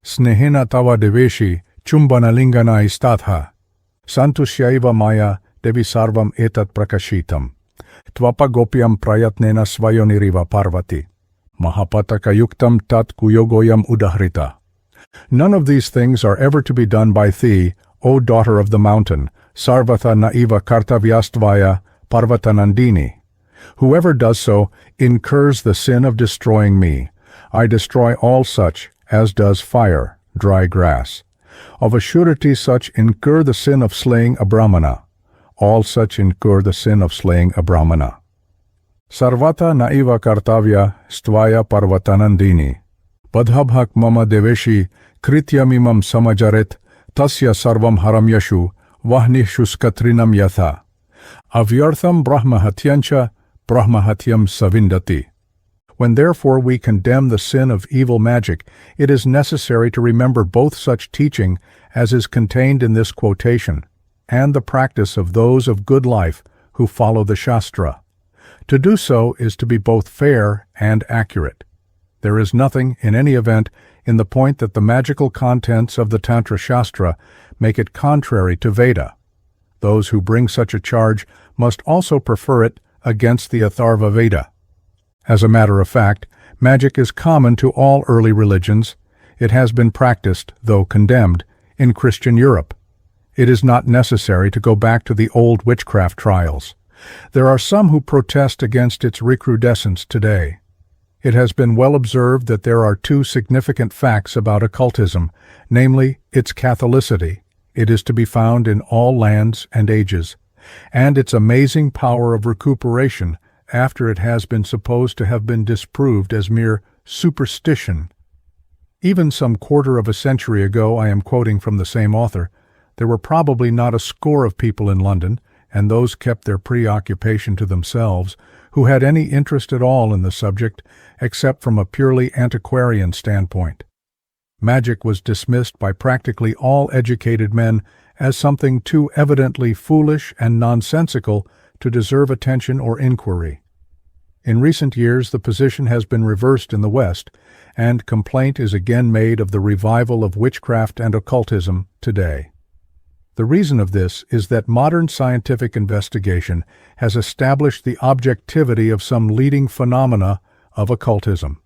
Snehena tava deveshi chumbanalingana istatha. Santusyaiva maya devi sarvam etat prakashitam. Tvapa gopyam prayatnena svayoniriva Parvati. Mahapataka yuktam tat kuyogoyam udahrita. None of these things are ever to be done by thee, O daughter of the mountain, sarvatha naiva kartavyastvaya Parvatanandini. Whoever does so incurs the sin of destroying me. I destroy all such, as does fire, dry grass. Of a surety such incur the sin of slaying a Brahmana. All such incur the sin of slaying a Brahmana. Sarvata naiva kartavya stvaya Parvatanandini. Badhabhak mama deveshi krityamimam samajaret tasya sarvam haramyashu vahnishuskatrinam yatha. Avyartham brahmahatyancha brahmahatyam savindati. When therefore we condemn the sin of evil magic, it is necessary to remember both such teaching as is contained in this quotation, and the practice of those of good life who follow the Shastra. To do so is to be both fair and accurate. There is nothing, in any event, in the point that the magical contents of the Tantra Shastra make it contrary to Veda. Those who bring such a charge must also prefer it against the Atharva Veda. As a matter of fact, magic is common to all early religions. It has been practiced, though condemned, in Christian Europe. It is not necessary to go back to the old witchcraft trials. There are some who protest against its recrudescence today. It has been well observed that there are two significant facts about occultism, namely its Catholicity. It is to be found in all lands and ages, and its amazing power of recuperation after it has been supposed to have been disproved as mere superstition. Even some quarter of a century ago, I am quoting from the same author, there were probably not a score of people in London, and those kept their preoccupation to themselves, who had any interest at all in the subject, except from a purely antiquarian standpoint. Magic was dismissed by practically all educated men as something too evidently foolish and nonsensical to deserve attention or inquiry. In recent years, the position has been reversed in the West, and complaint is again made of the revival of witchcraft and occultism today. The reason of this is that modern scientific investigation has established the objectivity of some leading phenomena of occultism.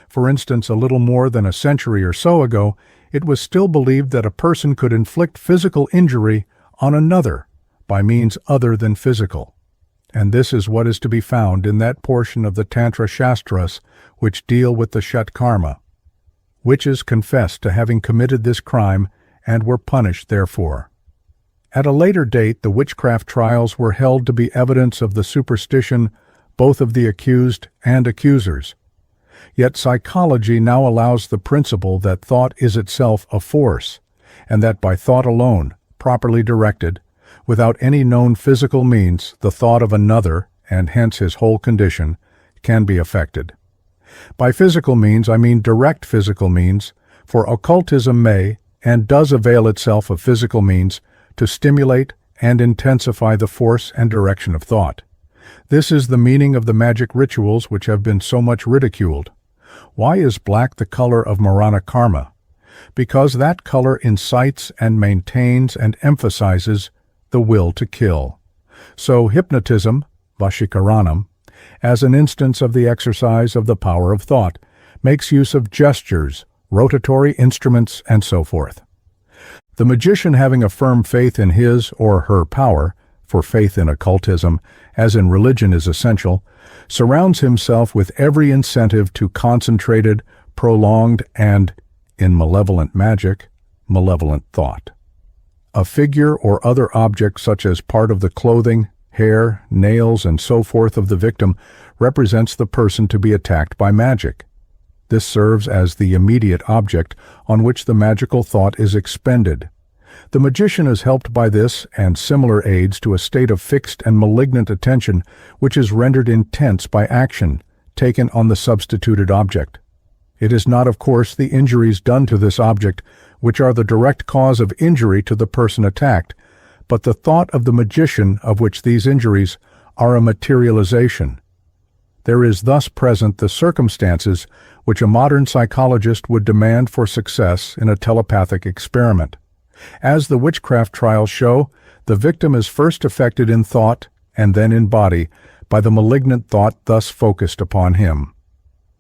For instance, a little more than a century or so ago, it was still believed that a person could inflict physical injury on another by means other than physical. And this is what is to be found in that portion of the Tantra Shastras which deal with the Shatkarma. Witches confessed to having committed this crime and were punished therefor. At a later date, the witchcraft trials were held to be evidence of the superstition both of the accused and accusers. Yet psychology now allows the principle that thought is itself a force, and that by thought alone, properly directed, without any known physical means, the thought of another, and hence his whole condition, can be affected. By physical means, I mean direct physical means, for occultism may, and does avail itself of physical means, to stimulate and intensify the force and direction of thought. This is the meaning of the magic rituals which have been so much ridiculed. Why is black the color of Marana karma? Because that color incites and maintains and emphasizes the will to kill. So hypnotism, Vashikaranam, as an instance of the exercise of the power of thought, makes use of gestures, rotatory instruments, and so forth. The magician, having a firm faith in his or her power, for faith in occultism, as in religion is essential, surrounds himself with every incentive to concentrated, prolonged, and, in malevolent magic, malevolent thought. A figure or other object such as part of the clothing, hair, nails, and so forth of the victim represents the person to be attacked by magic. This serves as the immediate object on which the magical thought is expended. The magician is helped by this and similar aids to a state of fixed and malignant attention which is rendered intense by action taken on the substituted object. It is not, of course, the injuries done to this object which are the direct cause of injury to the person attacked, but the thought of the magician of which these injuries are a materialization. There is thus present the circumstances which a modern psychologist would demand for success in a telepathic experiment. As the witchcraft trials show, the victim is first affected in thought and then in body by the malignant thought thus focused upon him.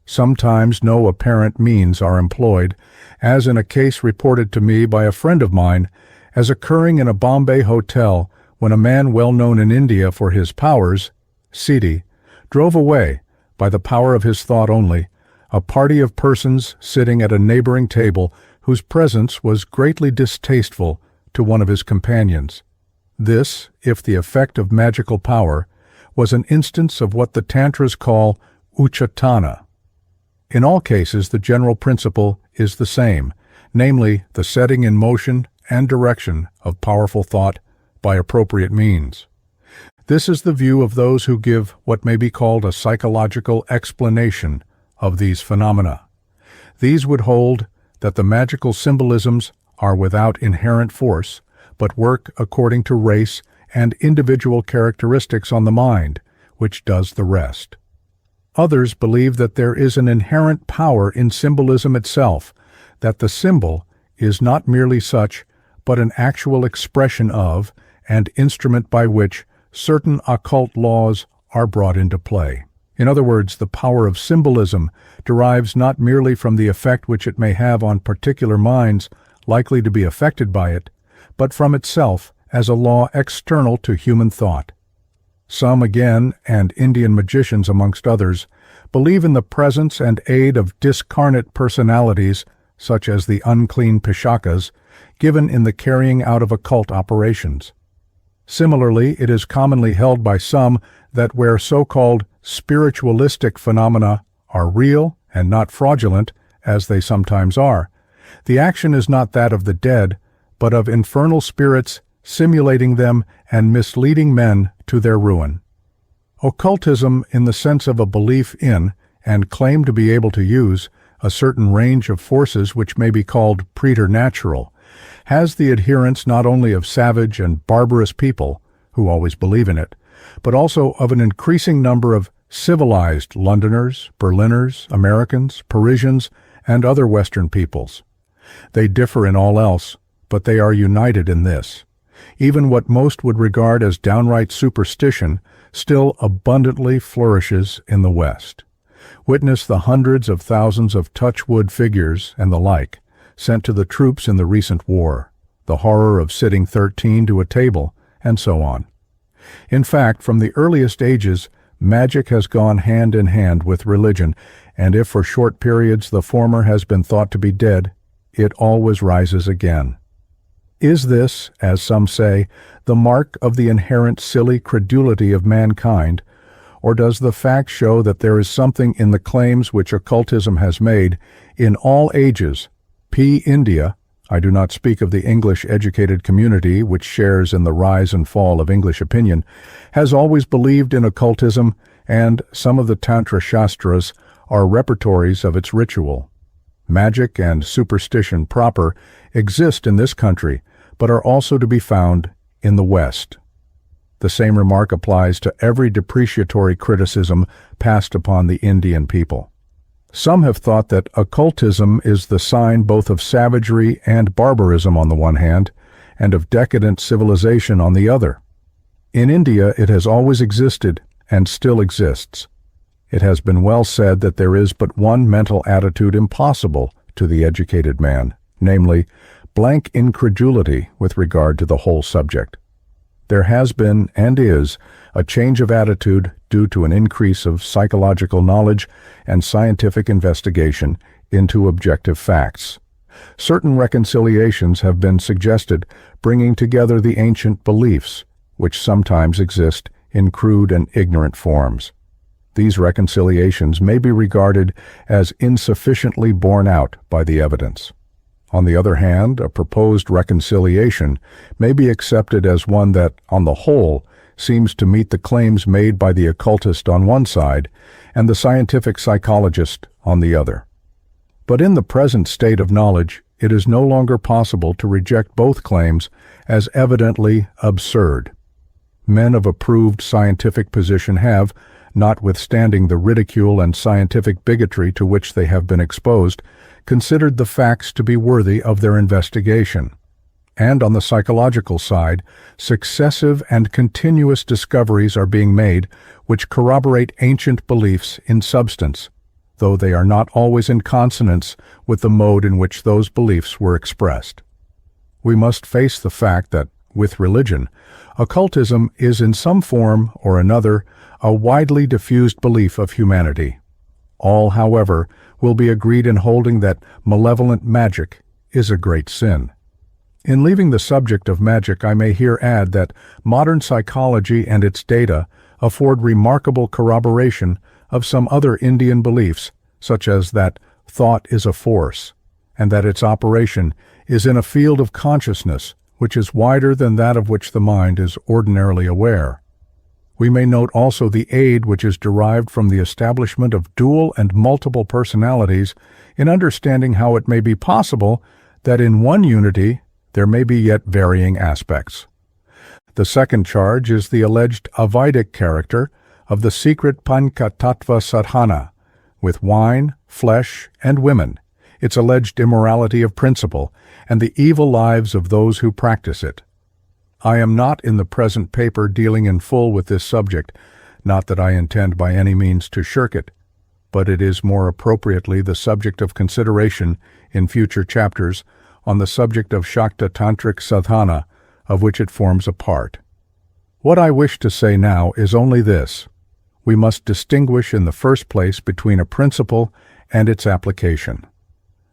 Sometimes no apparent means are employed, as in a case reported to me by a friend of mine as occurring in a Bombay hotel when a man well known in India for his powers, Siddhi, drove away, by the power of his thought only, a party of persons sitting at a neighboring table whose presence was greatly distasteful to one of his companions. This, if the effect of magical power, was an instance of what the Tantras call uchatana. In all cases, the general principle is the same, namely the setting in motion and direction of powerful thought by appropriate means. This is the view of those who give what may be called a psychological explanation of these phenomena. These would hold that the magical symbolisms are without inherent force, but work according to race and individual characteristics on the mind, which does the rest. Others believe that there is an inherent power in symbolism itself, that the symbol is not merely such, but an actual expression of and instrument by which certain occult laws are brought into play. In other words, the power of symbolism derives not merely from the effect which it may have on particular minds likely to be affected by it, but from itself as a law external to human thought. Some again, and Indian magicians amongst others, believe in the presence and aid of discarnate personalities, such as the unclean pishakas, given in the carrying out of occult operations. Similarly, it is commonly held by some that where so-called spiritualistic phenomena are real and not fraudulent, as they sometimes are, the action is not that of the dead, but of infernal spirits simulating them and misleading men to their ruin. Occultism, in the sense of a belief in, and claim to be able to use, a certain range of forces which may be called preternatural, has the adherence not only of savage and barbarous people, who always believe in it, but also of an increasing number of civilized Londoners, Berliners, Americans, Parisians, and other Western peoples. They differ in all else, but they are united in this. Even what most would regard as downright superstition still abundantly flourishes in the West. Witness the hundreds of thousands of touchwood figures and the like sent to the troops in the recent war, the horror of sitting 13 to a table, and so on. In fact, from the earliest ages, magic has gone hand in hand with religion, and if for short periods the former has been thought to be dead, it always rises again. Is this, as some say, the mark of the inherent silly credulity of mankind, or does the fact show that there is something in the claims which occultism has made in all ages? India, I do not speak of the English-educated community which shares in the rise and fall of English opinion, has always believed in occultism, and some of the Tantra Shastras are repertories of its ritual. Magic and superstition proper exist in this country, but are also to be found in the West. The same remark applies to every depreciatory criticism passed upon the Indian people. Some have thought that occultism is the sign both of savagery and barbarism on the one hand, and of decadent civilization on the other. In India it has always existed and still exists. It has been well said that there is but one mental attitude impossible to the educated man, namely, blank incredulity with regard to the whole subject. There has been, and is, a change of attitude due to an increase of psychological knowledge and scientific investigation into objective facts. Certain reconciliations have been suggested, bringing together the ancient beliefs, which sometimes exist in crude and ignorant forms. These reconciliations may be regarded as insufficiently borne out by the evidence. On the other hand, a proposed reconciliation may be accepted as one that, on the whole, seems to meet the claims made by the occultist on one side and the scientific psychologist on the other. But in the present state of knowledge, it is no longer possible to reject both claims as evidently absurd. Men of approved scientific position have, notwithstanding the ridicule and scientific bigotry to which they have been exposed, considered the facts to be worthy of their investigation. And on the psychological side, successive and continuous discoveries are being made which corroborate ancient beliefs in substance, though they are not always in consonance with the mode in which those beliefs were expressed. We must face the fact that, with religion, occultism is in some form or another a widely diffused belief of humanity. All, however, will be agreed in holding that malevolent magic is a great sin. In leaving the subject of magic, I may here add that modern psychology and its data afford remarkable corroboration of some other Indian beliefs, such as that thought is a force, and that its operation is in a field of consciousness which is wider than that of which the mind is ordinarily aware. We may note also the aid which is derived from the establishment of dual and multiple personalities in understanding how it may be possible that in one unity there may be yet varying aspects. The second charge is the alleged Avedic character of the secret Panchatattva sadhana, with wine, flesh, and women, its alleged immorality of principle, and the evil lives of those who practice it. I am not in the present paper dealing in full with this subject, not that I intend by any means to shirk it, but it is more appropriately the subject of consideration in future chapters on the subject of Shakta Tantric sadhana, of which it forms a part. What I wish to say now is only this. We must distinguish in the first place between a principle and its application.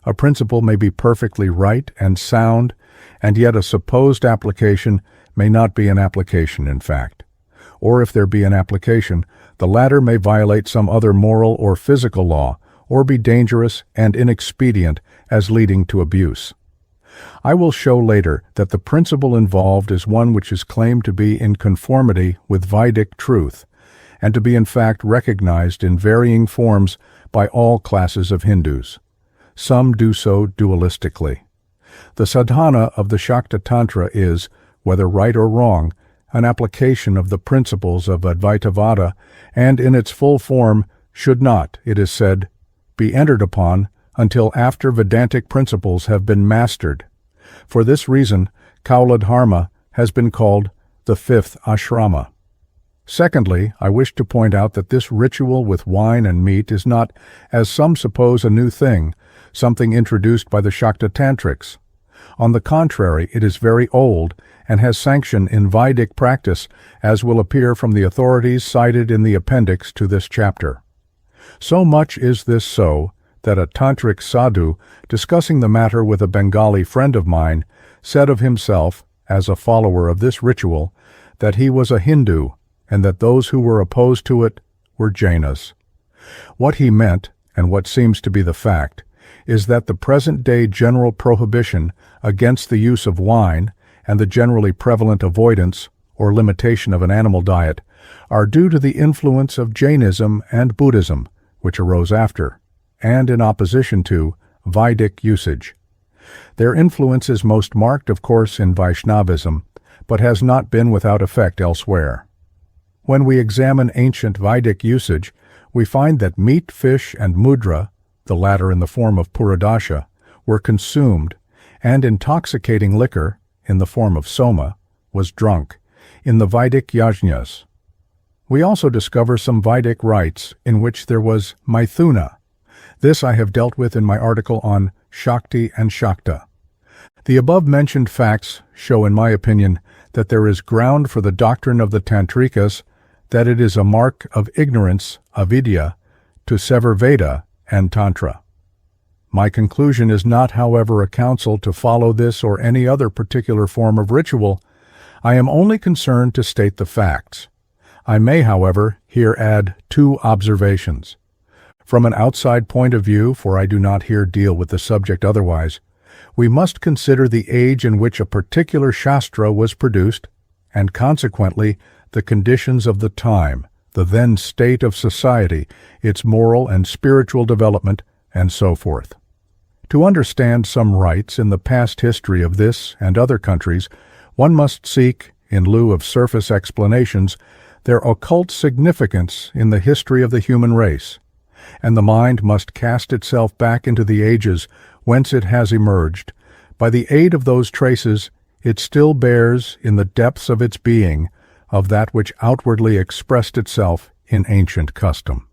A principle may be perfectly right and sound, and yet a supposed application may not be an application in fact. Or if there be an application, the latter may violate some other moral or physical law, or be dangerous and inexpedient as leading to abuse. I will show later that the principle involved is one which is claimed to be in conformity with Vedic truth, and to be in fact recognized in varying forms by all classes of Hindus. Some do so dualistically. The sadhana of the Shakta Tantra is, whether right or wrong, an application of the principles of Advaitavada, and in its full form should not, it is said, be entered upon until after Vedantic principles have been mastered. For this reason, Kaula Dharma has been called the fifth ashrama. Secondly, I wish to point out that this ritual with wine and meat is not, as some suppose, a new thing, something introduced by the Shakta Tantrics. On the contrary, it is very old and has sanction in Vedic practice, as will appear from the authorities cited in the appendix to this chapter. So much is this so, that a Tantric sadhu, discussing the matter with a Bengali friend of mine, said of himself, as a follower of this ritual, that he was a Hindu, and that those who were opposed to it were Jainas. What he meant, and what seems to be the fact, is that the present-day general prohibition against the use of wine and the generally prevalent avoidance or limitation of an animal diet are due to the influence of Jainism and Buddhism, which arose after, and in opposition to, Vedic usage. Their influence is most marked, of course, in Vaishnavism, but has not been without effect elsewhere. When we examine ancient Vedic usage, we find that meat, fish, and mudra, the latter in the form of puradasha, were consumed, and intoxicating liquor, in the form of soma, was drunk, in the Vedic yajnas. We also discover some Vedic rites in which there was maithuna. This I have dealt with in my article on Shakti and Shakta. The above-mentioned facts show, in my opinion, that there is ground for the doctrine of the Tantrikas that it is a mark of ignorance, avidya, to sever Veda and Tantra. My conclusion is not, however, a counsel to follow this or any other particular form of ritual. I am only concerned to state the facts. I may, however, here add two observations. From an outside point of view, for I do not here deal with the subject otherwise, we must consider the age in which a particular Shastra was produced, and consequently the conditions of the time, the then state of society, its moral and spiritual development, and so forth. To understand some rites in the past history of this and other countries, one must seek, in lieu of surface explanations, their occult significance in the history of the human race, and the mind must cast itself back into the ages whence it has emerged. By the aid of those traces, it still bears, in the depths of its being, of that which outwardly expressed itself in ancient custom.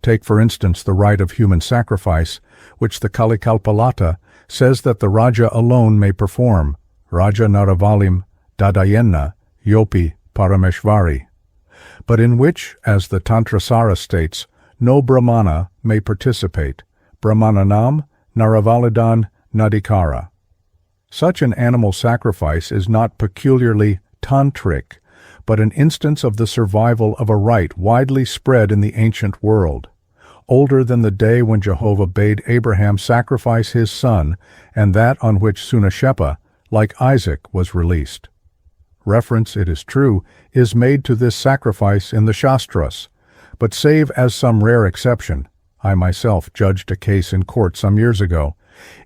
Take, for instance, the rite of human sacrifice, which the Kalikalpalata says that the Raja alone may perform, Raja Naravalim Dadayenna Yopi Parameshvari, but in which, as the Tantrasara states, no Brahmana may participate, Brahmananam Naravalidan Nadikara. Such an animal sacrifice is not peculiarly tantric, but an instance of the survival of a rite widely spread in the ancient world, older than the day when Jehovah bade Abraham sacrifice his son, and that on which Sunashepa, like Isaac, was released. Reference, it is true, is made to this sacrifice in the Shastras, but save as some rare exception, I myself judged a case in court some years ago,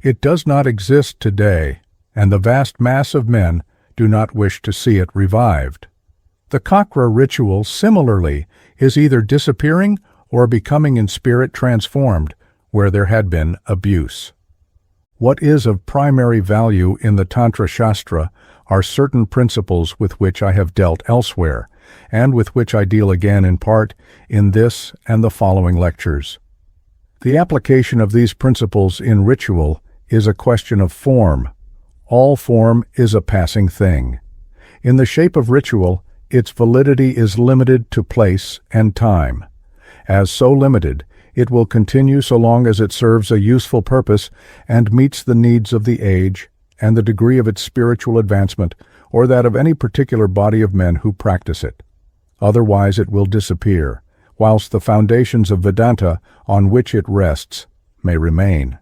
it does not exist today, and the vast mass of men do not wish to see it revived. The Kakra ritual, similarly, is either disappearing or becoming in spirit transformed where there had been abuse. What is of primary value in the Tantra Shastra are certain principles with which I have dealt elsewhere, and with which I deal again in part in this and the following lectures. The application of these principles in ritual is a question of form. All form is a passing thing. In the shape of ritual, its validity is limited to place and time. As so limited, it will continue so long as it serves a useful purpose and meets the needs of the age and the degree of its spiritual advancement, or that of any particular body of men who practice it. Otherwise it will disappear, whilst the foundations of Vedanta on which it rests may remain.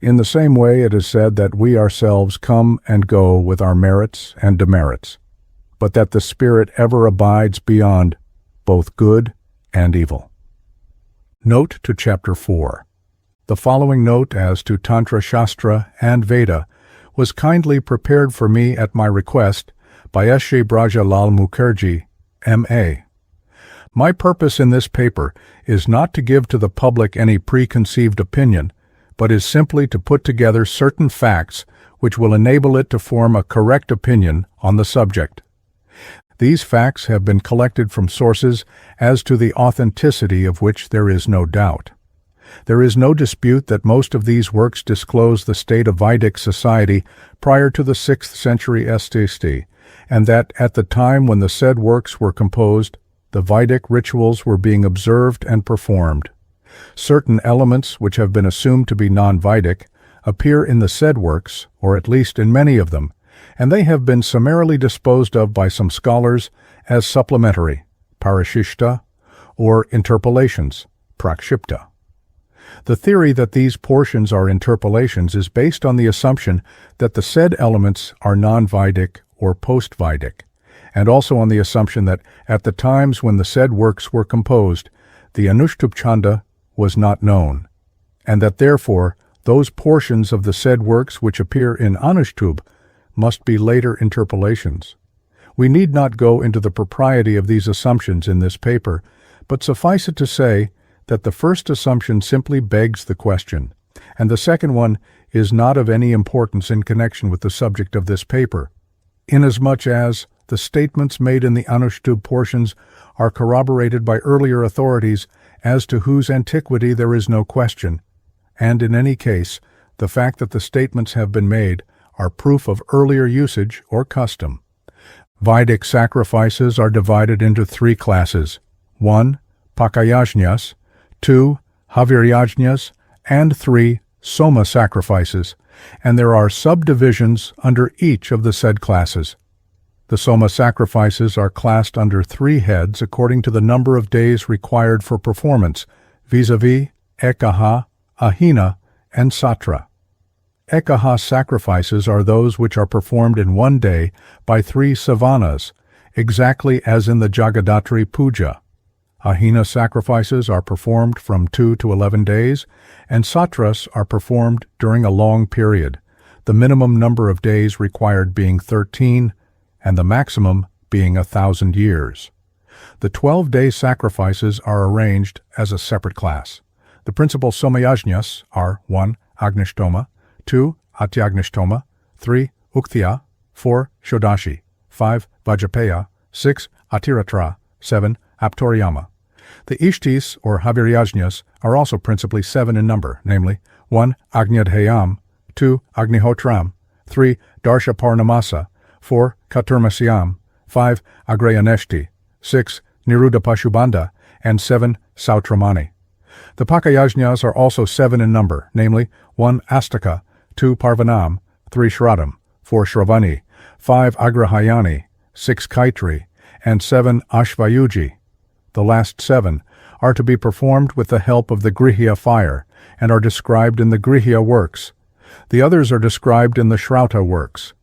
In the same way it is said that we ourselves come and go with our merits and demerits, but that the spirit ever abides beyond both good and evil. Note to Chapter 4. The following note as to Tantra Shastra and Veda was kindly prepared for me at my request by S.J. Brajalal Mukherjee, M.A. My purpose in this paper is not to give to the public any preconceived opinion, but is simply to put together certain facts which will enable it to form a correct opinion on the subject. These facts have been collected from sources as to the authenticity of which there is no doubt. There is no dispute that most of these works disclose the state of Vedic society prior to the 6th century STC, and that at the time when the said works were composed, the Vedic rituals were being observed and performed. Certain elements which have been assumed to be non-Vedic appear in the said works, or at least in many of them, and they have been summarily disposed of by some scholars as supplementary, Vashishtha, or interpolations, Prakshipta. The theory that these portions are interpolations is based on the assumption that the said elements are non-Vedic or post-Vedic, and also on the assumption that at the times when the said works were composed, the Anushtup Chanda was not known, and that therefore those portions of the said works which appear in Anushtup must be later interpolations. We need not go into the propriety of these assumptions in this paper, but suffice it to say that the first assumption simply begs the question, and the second one is not of any importance in connection with the subject of this paper, inasmuch as the statements made in the Anushtup portions are corroborated by earlier authorities as to whose antiquity there is no question, and in any case, the fact that the statements have been made are proof of earlier usage or custom. Vedic sacrifices are divided into 3 classes: 1. Pakayajnas, 2. Haviryajnas, and 3. Soma sacrifices, and there are subdivisions under each of the said classes. The Soma sacrifices are classed under 3 heads according to the number of days required for performance, vis-a-vis Ekaha, Ahina, and Satra. Ekaha sacrifices are those which are performed in one day by 3 savanas, exactly as in the Jagadatri Puja. Ahina sacrifices are performed from 2 to 11 days, and Satras are performed during a long period, the minimum number of days required being 13, and the maximum being 1,000 years. The 12-day sacrifices are arranged as a separate class. The principal Somayajnas are 1. Agnishtoma, 2. Atyagnishtoma, 3. Uktya, 4. Shodashi, 5. Vajapaya, 6. Atiratra, 7. Aptoriyama. The Ishtis, or Haviryajnas, are also principally 7 in number, namely 1. Agnyadhayam, 2. Agnihotram, 3. Darsha Parnamasa, 4. Katurmasyam, 5. Agrayaneshti, 6. Niruddha Pashubandha, and 7. Sautramani. The Pakayajnas are also 7 in number, namely 1. Astaka, 2. Parvanam, 3. Shradam, 4. Shravani, 5. Agrahayani, 6. Kaitri, and 7. Ashvayuji. The last 7 are to be performed with the help of the Grihya fire, and are described in the Grihya works. The others are described in the Shrauta works.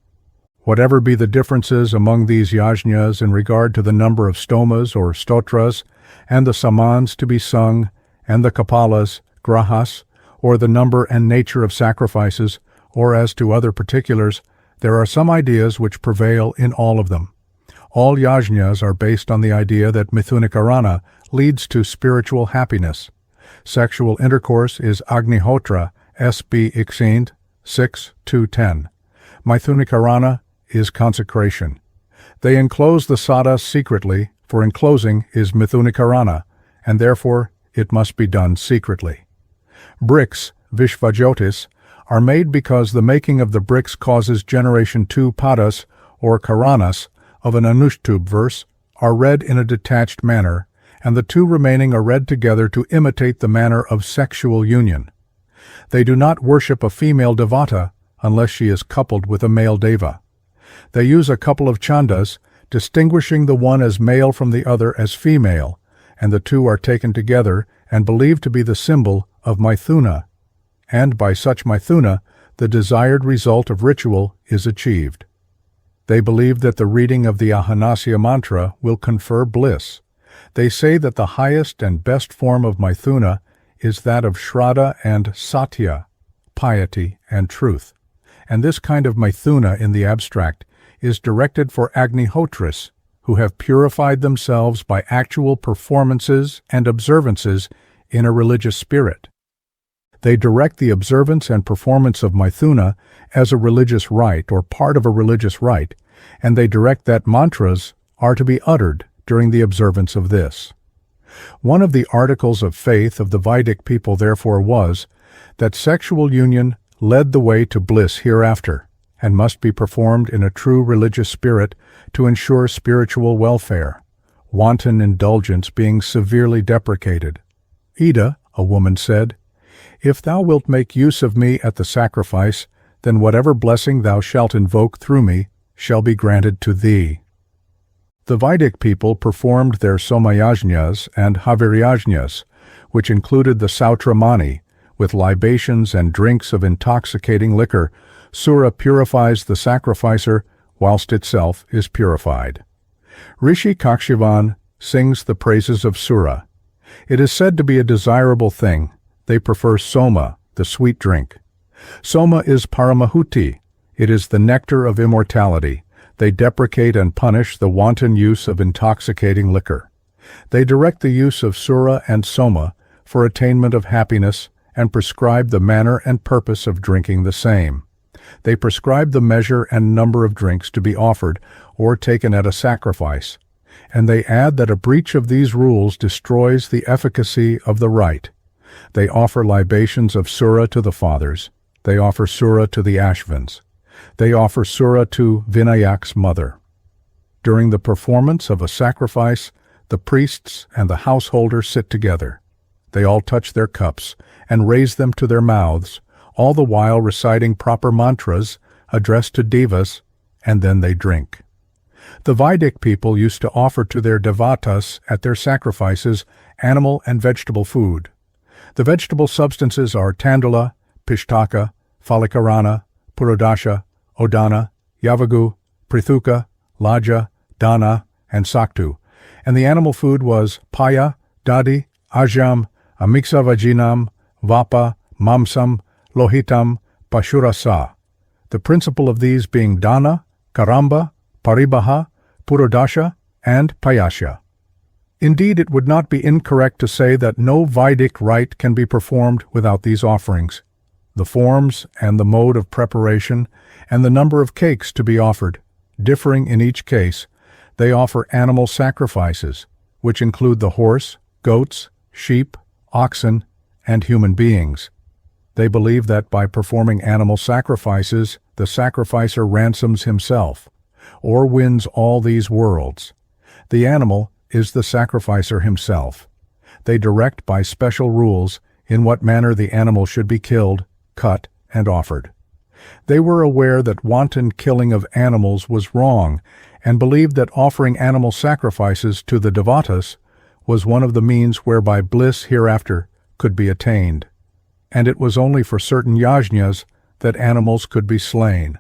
Whatever be the differences among these yajnas in regard to the number of stomas or stotras, and the samans to be sung, and the kapalas, grahas, or the number and nature of sacrifices, or as to other particulars, there are some ideas which prevail in all of them. All yajnas are based on the idea that mithunikarana leads to spiritual happiness. Sexual intercourse is Agnihotra, SB Ixind 6:2-10. Mithunikarana is consecration. They enclose the sada secretly, for enclosing is mithunikarana, and therefore it must be done secretly. Bricks, Vishvajyotis, are made because the making of the bricks causes generation 2 padas, or karanas, of an Anushtub verse, are read in a detached manner, and the 2 remaining are read together to imitate the manner of sexual union. They do not worship a female devata unless she is coupled with a male deva. They use a couple of chandas, distinguishing the one as male from the other as female, and the 2 are taken together and believed to be the symbol of Mithuna, and by such Mithuna, the desired result of ritual is achieved. They believe that the reading of the Ahanasya mantra will confer bliss. They say that the highest and best form of Mithuna is that of Shraddha and Satya, piety and truth. And this kind of Mithuna in the abstract is directed for Agnihotris, who have purified themselves by actual performances and observances in a religious spirit. They direct the observance and performance of Mithuna as a religious rite or part of a religious rite, and they direct that mantras are to be uttered during the observance of this. One of the articles of faith of the Vedic people therefore was that sexual union led the way to bliss hereafter, and must be performed in a true religious spirit to ensure spiritual welfare, wanton indulgence being severely deprecated. Ida, a woman, said, "If thou wilt make use of me at the sacrifice, then whatever blessing thou shalt invoke through me shall be granted to thee." The Vedic people performed their Somayajnas and Haviryajnas, which included the Sautramani, with libations and drinks of intoxicating liquor. Sura purifies the sacrificer, whilst itself is purified. Rishi Kakshivan sings the praises of Sura. It is said to be a desirable thing. They prefer Soma, the sweet drink. Soma is Paramahuti. It is the nectar of immortality. They deprecate and punish the wanton use of intoxicating liquor. They direct the use of Sura and Soma for attainment of happiness and prescribe the manner and purpose of drinking the same. They prescribe the measure and number of drinks to be offered or taken at a sacrifice, and they add that a breach of these rules destroys the efficacy of the rite. They offer libations of Sura to the fathers. They offer Sura to the Ashvins. They offer Sura to Vinayak's mother. During the performance of a sacrifice, the priests and the householder sit together. They all touch their cups and raise them to their mouths, all the while reciting proper mantras addressed to devas, and then they drink. The Vedic people used to offer to their devatas at their sacrifices animal and vegetable food. The vegetable substances are tandula, pishtaka, phalikarana, purodasha, odana, yavagu, prithuka, laja, dana, and saktu, and the animal food was paya, dadi, ajam, amixavajinam, vapa, mamsam, lohitam, pashurasa, the principal of these being dana, karamba, paribaha, purodasha, and payasya. Indeed, it would not be incorrect to say that no Vedic rite can be performed without these offerings. The forms and the mode of preparation and the number of cakes to be offered, differing in each case, they offer animal sacrifices, which include the horse, goats, sheep, oxen, and human beings. They believe that by performing animal sacrifices, the sacrificer ransoms himself, or wins all these worlds. The animal is the sacrificer himself. They direct by special rules in what manner the animal should be killed, cut, and offered. They were aware that wanton killing of animals was wrong, and believed that offering animal sacrifices to the devatas was one of the means whereby bliss hereafter could be attained, and it was only for certain yajnas that animals could be slain.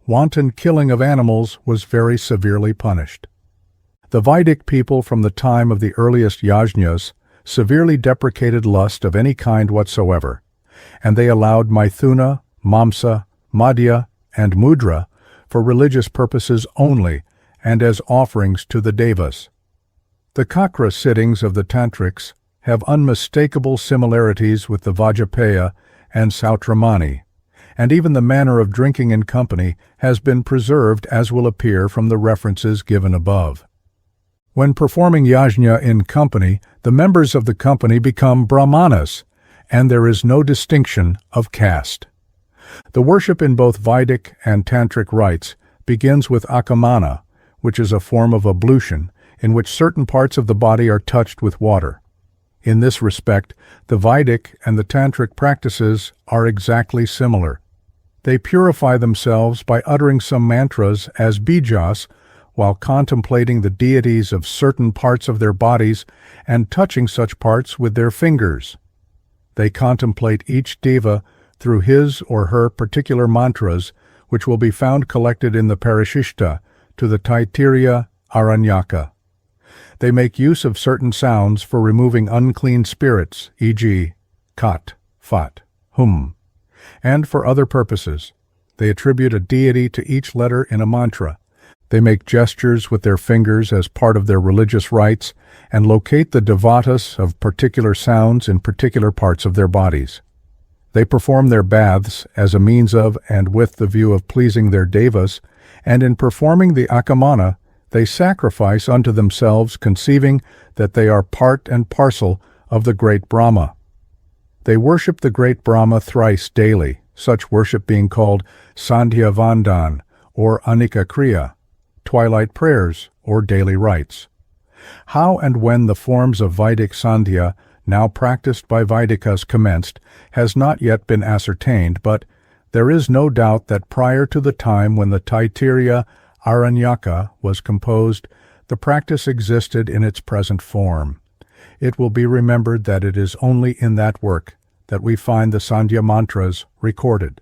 Wanton killing of animals was very severely punished. The Vedic people from the time of the earliest yajnas severely deprecated lust of any kind whatsoever, and they allowed Maithuna, Mamsa, Madhya, and Mudra for religious purposes only, and as offerings to the devas. The Kakra sittings of the Tantrics have unmistakable similarities with the Vajrapaya and Sautramani, and even the manner of drinking in company has been preserved, as will appear from the references given above. When performing yajna in company, the members of the company become brahmanas, and there is no distinction of caste. The worship in both Vedic and Tantric rites begins with akamana, which is a form of ablution in which certain parts of the body are touched with water. In this respect, the Vedic and the Tantric practices are exactly similar. They purify themselves by uttering some mantras as bijas while contemplating the deities of certain parts of their bodies and touching such parts with their fingers. They contemplate each deva through his or her particular mantras, which will be found collected in the Vashishtha to the Taittiriya Aranyaka. They make use of certain sounds for removing unclean spirits, e.g., kat, fat, hum, and for other purposes. They attribute a deity to each letter in a mantra. They make gestures with their fingers as part of their religious rites and locate the devatas of particular sounds in particular parts of their bodies. They perform their baths as a means of and with the view of pleasing their devas, and in performing the akamana, they sacrifice unto themselves, conceiving that they are part and parcel of the great Brahma. They worship the great Brahma thrice daily, such worship being called Sandhya Vandan or Anika Kriya, twilight prayers, or daily rites. How and when the forms of Vedic Sandhya, now practiced by Vaidikas, commenced has not yet been ascertained, but there is no doubt that prior to the time when the Taittiriya Aranyaka was composed, the practice existed in its present form. It will be remembered that it is only in that work that we find the Sandhya mantras recorded.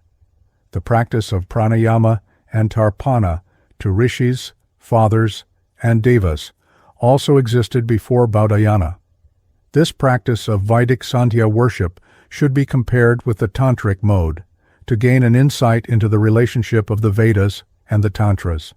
The practice of pranayama and tarpana to rishis, fathers, and devas also existed before Baudhayana. This practice of Vedic Sandhya worship should be compared with the Tantric mode to gain an insight into the relationship of the Vedas and the Tantras.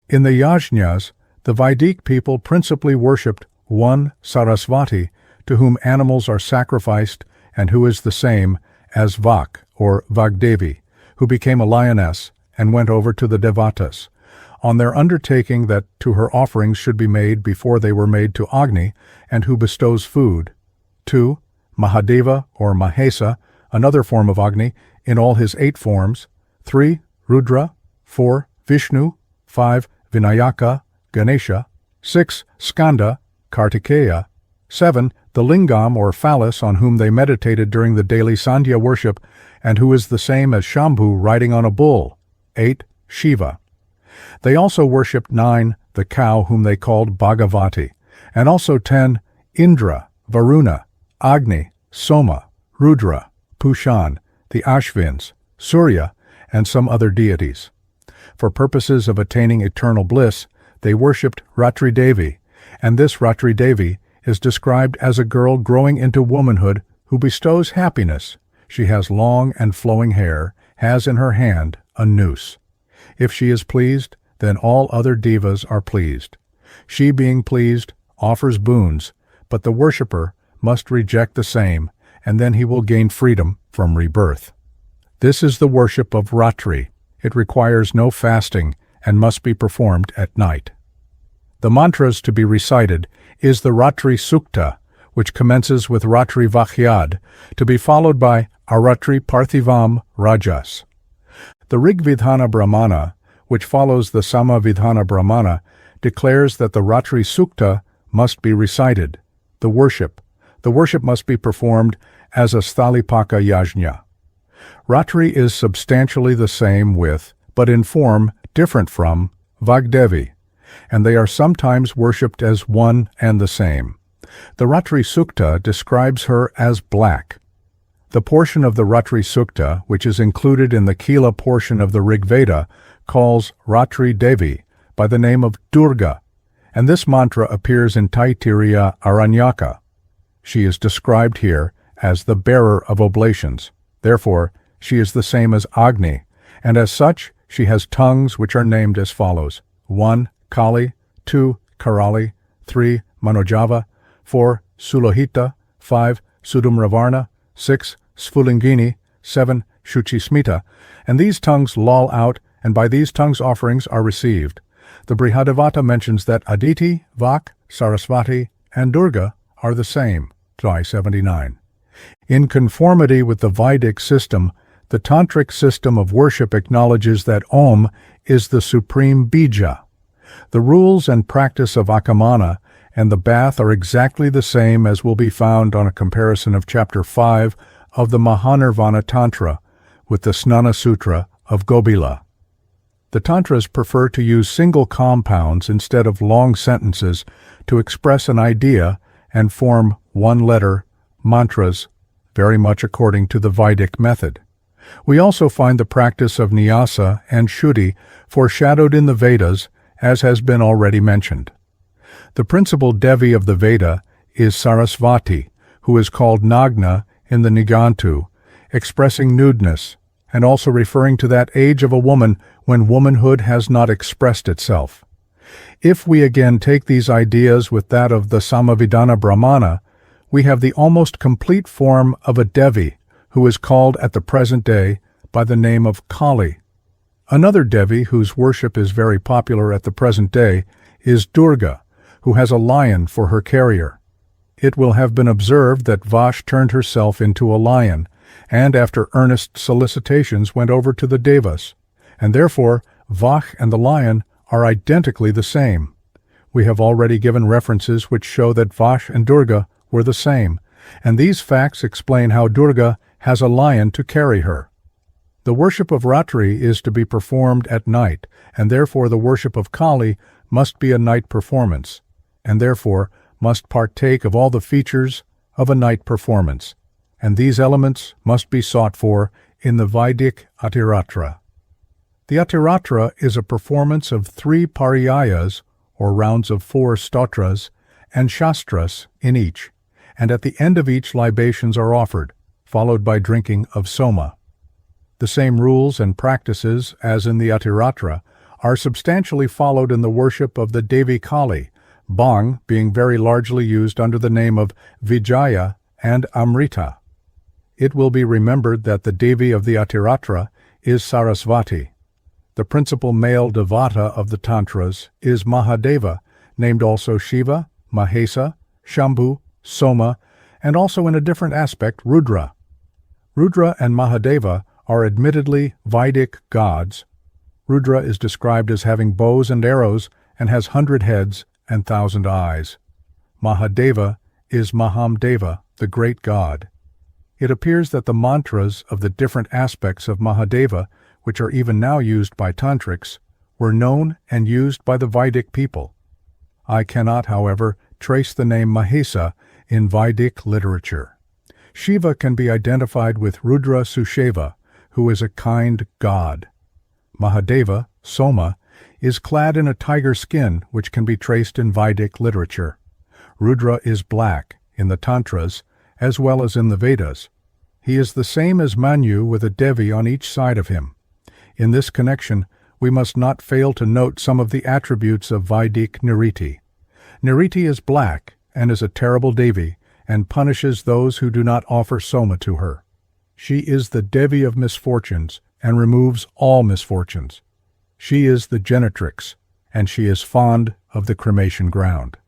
In the yajnas, the Vedic people principally worshipped one Sarasvati, to whom animals are sacrificed and who is the same as Vak or Vagdevi, who became a lioness and went over to the Devatas, on their undertaking that to her offerings should be made before they were made to Agni, and who bestows food. 2. Mahadeva or Mahesa, another form of Agni, in all his 8 forms. 3. Rudra. 4. Vishnu. 5. Vinayaka, Ganesha. 6. Skanda, Kartikeya. 7. The Lingam or phallus on whom they meditated during the daily Sandhya worship, and who is the same as Shambhu riding on a bull. 8. Shiva. They also worshipped 9. The cow whom they called Bhagavati, and also 10. Indra, Varuna, Agni, Soma, Rudra, Pushan, the Ashvins, Surya, and some other deities. For purposes of attaining eternal bliss, they worshipped Ratri Devi, and this Ratri Devi is described as a girl growing into womanhood who bestows happiness. She has long and flowing hair, has in her hand a noose. If she is pleased, then all other devas are pleased. She, being pleased, offers boons, but the worshipper must reject the same, and then he will gain freedom from rebirth. This is the worship of Ratri. It requires no fasting and must be performed at night. The mantras to be recited is the Ratri Sukta, which commences with Ratri Vakhyad, to be followed by Aratri Parthivam Rajas. The Rigvidhana Brahmana, which follows the Samavidhana Brahmana, declares that the Ratri Sukta must be recited. The worship must be performed as a Sthalipaka Yajna. Ratri is substantially the same with, but in form different from, Vagdevi, and they are sometimes worshipped as one and the same. The Ratri Sukta describes her as black. The portion of the Ratri Sukta, which is included in the Kila portion of the Rig Veda, calls Ratri Devi by the name of Durga, and this mantra appears in Taittiriya Aranyaka. She is described here as the bearer of oblations. Therefore, she is the same as Agni, and as such, she has tongues which are named as follows. 1. Kali, 2. Karali, 3. Manojava, 4. Sulohita, 5. Sudumravarna, 6. Sphulingini, 7. Shuchismita, and these tongues loll out, and by these tongues offerings are received. The Brihadavata mentions that Aditi, Vak, Sarasvati, and Durga are the same, July 79. In conformity with the Vedic system, the Tantric system of worship acknowledges that Om is the supreme bija. The rules and practice of Akamana and the bath are exactly the same as will be found on a comparison of Chapter 5 of the Mahanirvana Tantra with the Snana Sutra of Gobila. The Tantras prefer to use single compounds instead of long sentences to express an idea and form one-letter mantras, very much according to the Vedic method. We also find the practice of Nyasa and Shuddhi foreshadowed in the Vedas, as has been already mentioned. The principal Devi of the Veda is Sarasvati, who is called Nagna in the Nigantu, expressing nudeness, and also referring to that age of a woman when womanhood has not expressed itself. If we again take these ideas with that of the Samavidana Brahmana, we have the almost complete form of a Devi, who is called at the present day by the name of Kali. Another Devi whose worship is very popular at the present day is Durga, who has a lion for her carrier. It will have been observed that Vash turned herself into a lion, and after earnest solicitations went over to the Devas, and therefore Vach and the lion are identically the same. We have already given references which show that Vash and Durga were the same, and these facts explain how Durga has a lion to carry her. The worship of Ratri is to be performed at night, and therefore the worship of Kali must be a night performance, and therefore must partake of all the features of a night performance, and these elements must be sought for in the Vedic Atiratra. The Atiratra is a performance of 3 pariyas, or rounds of 4 stotras, and Shastras in each, and at the end of each libations are offered, followed by drinking of soma. The same rules and practices as in the Atiratra are substantially followed in the worship of the Devi Kali, Bhang being very largely used under the name of Vijaya and Amrita. It will be remembered that the Devi of the Atiratra is Sarasvati. The principal male devata of the Tantras is Mahadeva, named also Shiva, Mahesa, Shambhu, Soma, and also in a different aspect Rudra. Rudra and Mahadeva are admittedly Vedic gods. Rudra is described as having bows and arrows and has 100 heads and 1,000 eyes. Mahadeva is Mahamdeva, the great god. It appears that the mantras of the different aspects of Mahadeva, which are even now used by Tantrics, were known and used by the Vedic people. I cannot, however, trace the name Mahesa in Vedic literature. Shiva can be identified with Rudra Susheva, who is a kind god. Mahadeva, Soma, is clad in a tiger skin which can be traced in Vedic literature. Rudra is black in the Tantras as well as in the Vedas. He is the same as Manu with a Devi on each side of him. In this connection, we must not fail to note some of the attributes of Vedic Niriti. Niriti is black and is a terrible Devi and punishes those who do not offer soma to her. She is the Devi of misfortunes and removes all misfortunes. She is the genitrix, and she is fond of the cremation ground.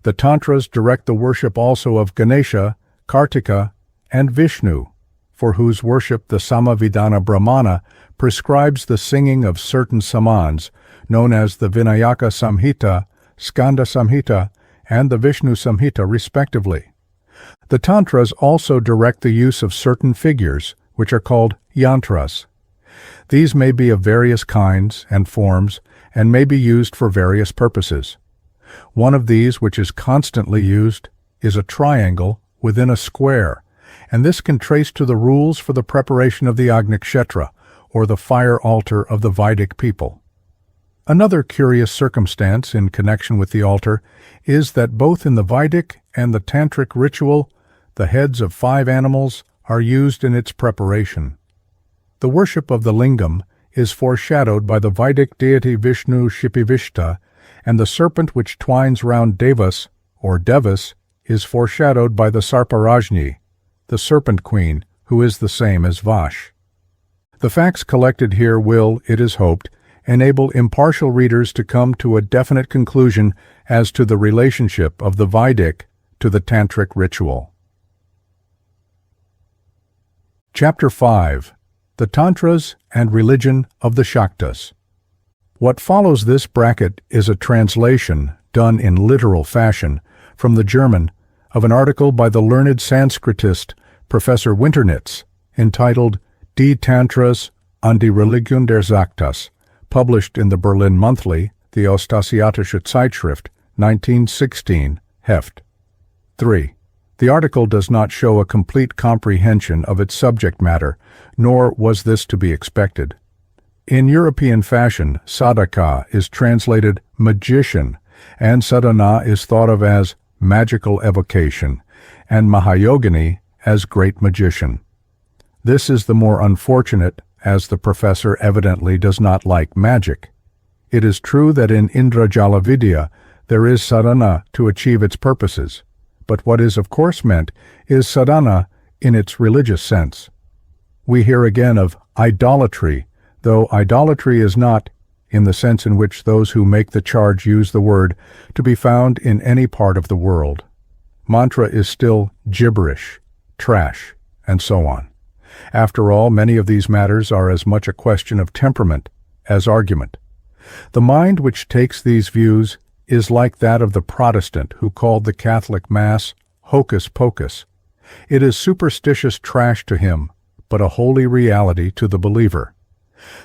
The Tantras direct the worship also of Ganesha, Kartika, and Vishnu, for whose worship the Samavidana Brahmana prescribes the singing of certain samans, known as the Vinayaka Samhita, Skanda Samhita, and the Vishnu Samhita respectively. The Tantras also direct the use of certain figures, which are called yantras. These may be of various kinds and forms, and may be used for various purposes. One of these, which is constantly used, is a triangle within a square, and this can trace to the rules for the preparation of the Agnikshetra, or the fire altar of the Vedic people. Another curious circumstance in connection with the altar is that both in the Vedic and the Tantric ritual, the heads of 5 animals are used in its preparation. The worship of the lingam is foreshadowed by the Vedic deity Vishnu Shipivishta and the serpent which twines round Devas, or Devas, is foreshadowed by the Sarparajni, the serpent queen, who is the same as Vash. The facts collected here will, it is hoped, enable impartial readers to come to a definite conclusion as to the relationship of the Vedic to the Tantric ritual. Chapter 5. The Tantras and Religion of the Shaktas. What follows this bracket is a translation, done in literal fashion, from the German, of an article by the learned Sanskritist Professor Winternitz, entitled Die Tantras und die Religion der Shaktas, published in the Berlin Monthly, the Ostasiatische Zeitschrift, 1916, Heft. 3. The article does not show a complete comprehension of its subject matter, nor was this to be expected. In European fashion, sadhaka is translated magician, and sadhana is thought of as magical evocation, and mahayogini as great magician. This is the more unfortunate, as the professor evidently does not like magic. It is true that in Indrajala Vidya there is sadhana to achieve its purposes, but what is of course meant is sadhana in its religious sense. We hear again of idolatry, though idolatry is not, in the sense in which those who make the charge use the word, to be found in any part of the world. Mantra is still gibberish, trash, and so on. After all, many of these matters are as much a question of temperament as argument. The mind which takes these views is like that of the Protestant who called the Catholic Mass hocus pocus. It is superstitious trash to him, but a holy reality to the believer.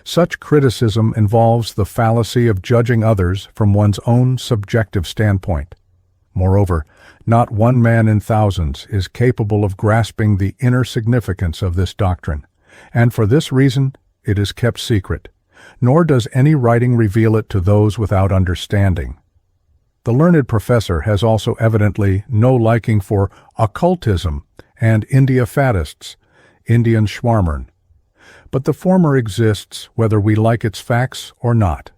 Such criticism involves the fallacy of judging others from one's own subjective standpoint. Moreover, not one man in thousands is capable of grasping the inner significance of this doctrine, and for this reason it is kept secret, nor does any writing reveal it to those without understanding. The learned professor has also evidently no liking for occultism and India faddists, Indian schwarmern. But the former exists whether we like its facts or not.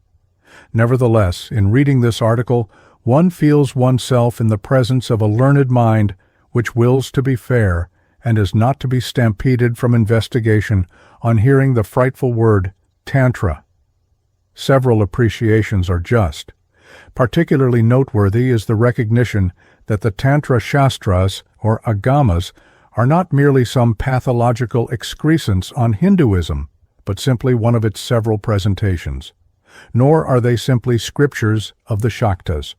Nevertheless, in reading this article, one feels oneself in the presence of a learned mind which wills to be fair and is not to be stampeded from investigation on hearing the frightful word Tantra. Several appreciations are just. Particularly noteworthy is the recognition that the Tantra Shastras, or Agamas, are not merely some pathological excrescence on Hinduism, but simply one of its several presentations. Nor are they simply scriptures of the Shaktas.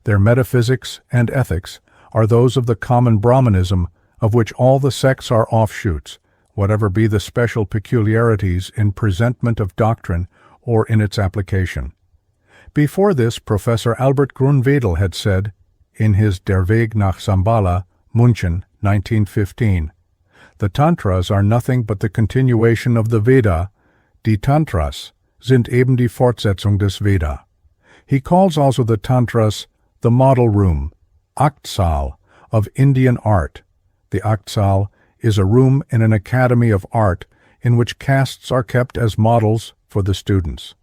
Their metaphysics and ethics are those of the common Brahmanism, of which all the sects are offshoots, whatever be the special peculiarities in presentment of doctrine or in its application. Before this, Professor Albert Grunwedel had said, in his Der Weg nach Shambhala, München, 1915, the Tantras are nothing but the continuation of the Veda. Die Tantras sind eben die Fortsetzung des Veda. He calls also the Tantras the model room, Aktsaal, of Indian art. The Aktsaal is a room in an academy of art in which castes are kept as models for the students.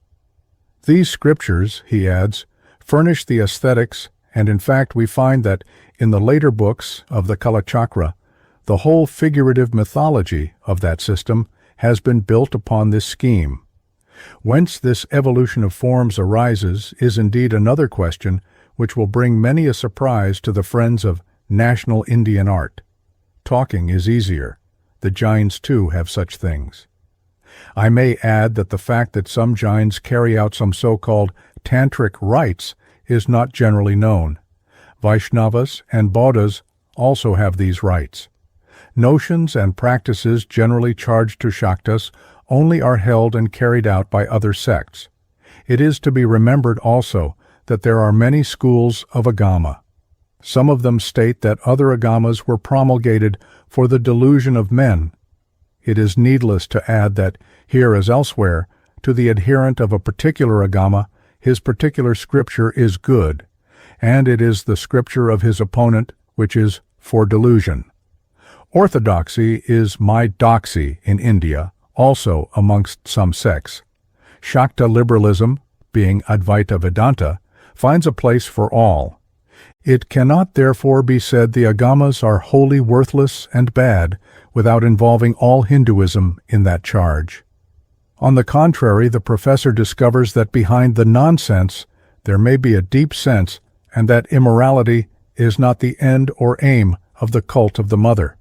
These scriptures, he adds, furnish the aesthetics, and in fact we find that in the later books of the Kalachakra, the whole figurative mythology of that system has been built upon this scheme. Whence this evolution of forms arises is indeed another question which will bring many a surprise to the friends of national Indian art. Talking is easier. The Jains too have such things. I may add that the fact that some Jains carry out some so-called Tantric rites is not generally known. Vaishnavas and Bauddhas also have these rites. Notions and practices generally charged to Shaktas only are held and carried out by other sects. It is to be remembered also that there are many schools of Agama. Some of them state that other Agamas were promulgated for the delusion of men. It is needless to add that, here as elsewhere, to the adherent of a particular Agama, his particular scripture is good, and it is the scripture of his opponent which is for delusion. Orthodoxy is my doxy in India, also amongst some sects. Shakta liberalism, being Advaita Vedanta, finds a place for all. It cannot therefore be said the agamas are wholly worthless and bad without involving all Hinduism in that charge. On the contrary, the professor discovers that behind the nonsense there may be a deep sense, and that immorality is not the end or aim of the cult of the mother.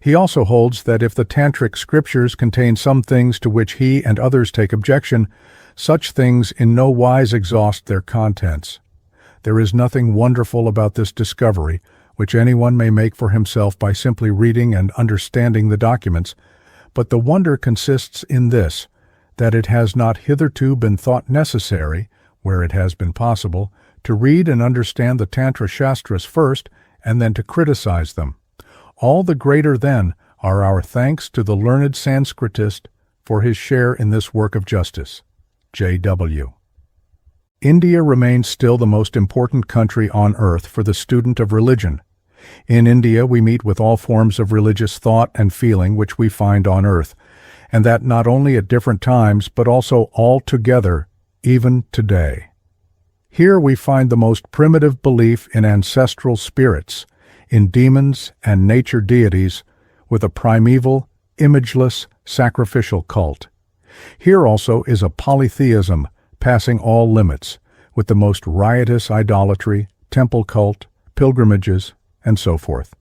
He also holds that if the Tantric scriptures contain some things to which he and others take objection, such things in no wise exhaust their contents. There is nothing wonderful about this discovery, which anyone may make for himself by simply reading and understanding the documents, but the wonder consists in this, that it has not hitherto been thought necessary, where it has been possible, to read and understand the Tantra Shastras first, and then to criticize them. All the greater, then, are our thanks to the learned Sanskritist for his share in this work of justice. J.W. India remains still the most important country on earth for the student of religion. In India we meet with all forms of religious thought and feeling which we find on earth, and that not only at different times but also all together, even today. Here we find the most primitive belief in ancestral spirits, in demons and nature deities, with a primeval, imageless, sacrificial cult. Here also is a polytheism passing all limits, with the most riotous idolatry, temple cult, pilgrimages, and so forth.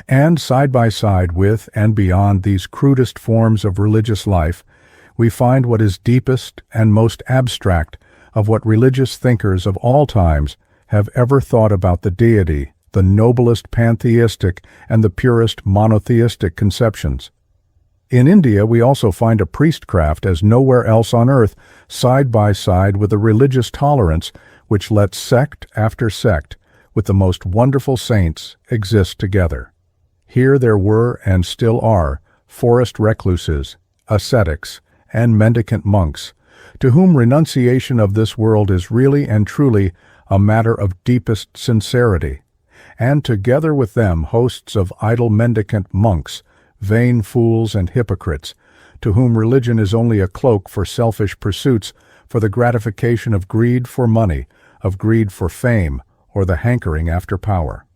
And side by side with and beyond these crudest forms of religious life, we find what is deepest and most abstract of what religious thinkers of all times have ever thought about the deity, the noblest pantheistic and the purest monotheistic conceptions. In India we also find a priestcraft as nowhere else on earth, side by side with a religious tolerance which lets sect after sect, with the most wonderful saints, exist together. Here there were, and still are, forest recluses, ascetics, and mendicant monks, to whom renunciation of this world is really and truly a matter of deepest sincerity, and together with them hosts of idle mendicant monks, vain fools and hypocrites, to whom religion is only a cloak for selfish pursuits, for the gratification of greed for money, of greed for fame, or the hankering after power.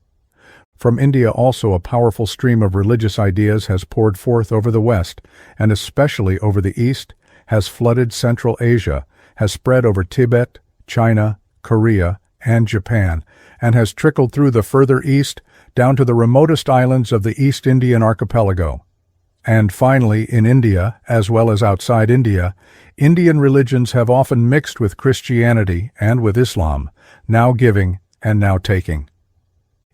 From India also a powerful stream of religious ideas has poured forth over the West, and especially over the East, has flooded Central Asia, has spread over Tibet, China, Korea, and Japan, and has trickled through the further east down to the remotest islands of the East Indian archipelago. And finally, in India, as well as outside India, Indian religions have often mixed with Christianity and with Islam, now giving and now taking.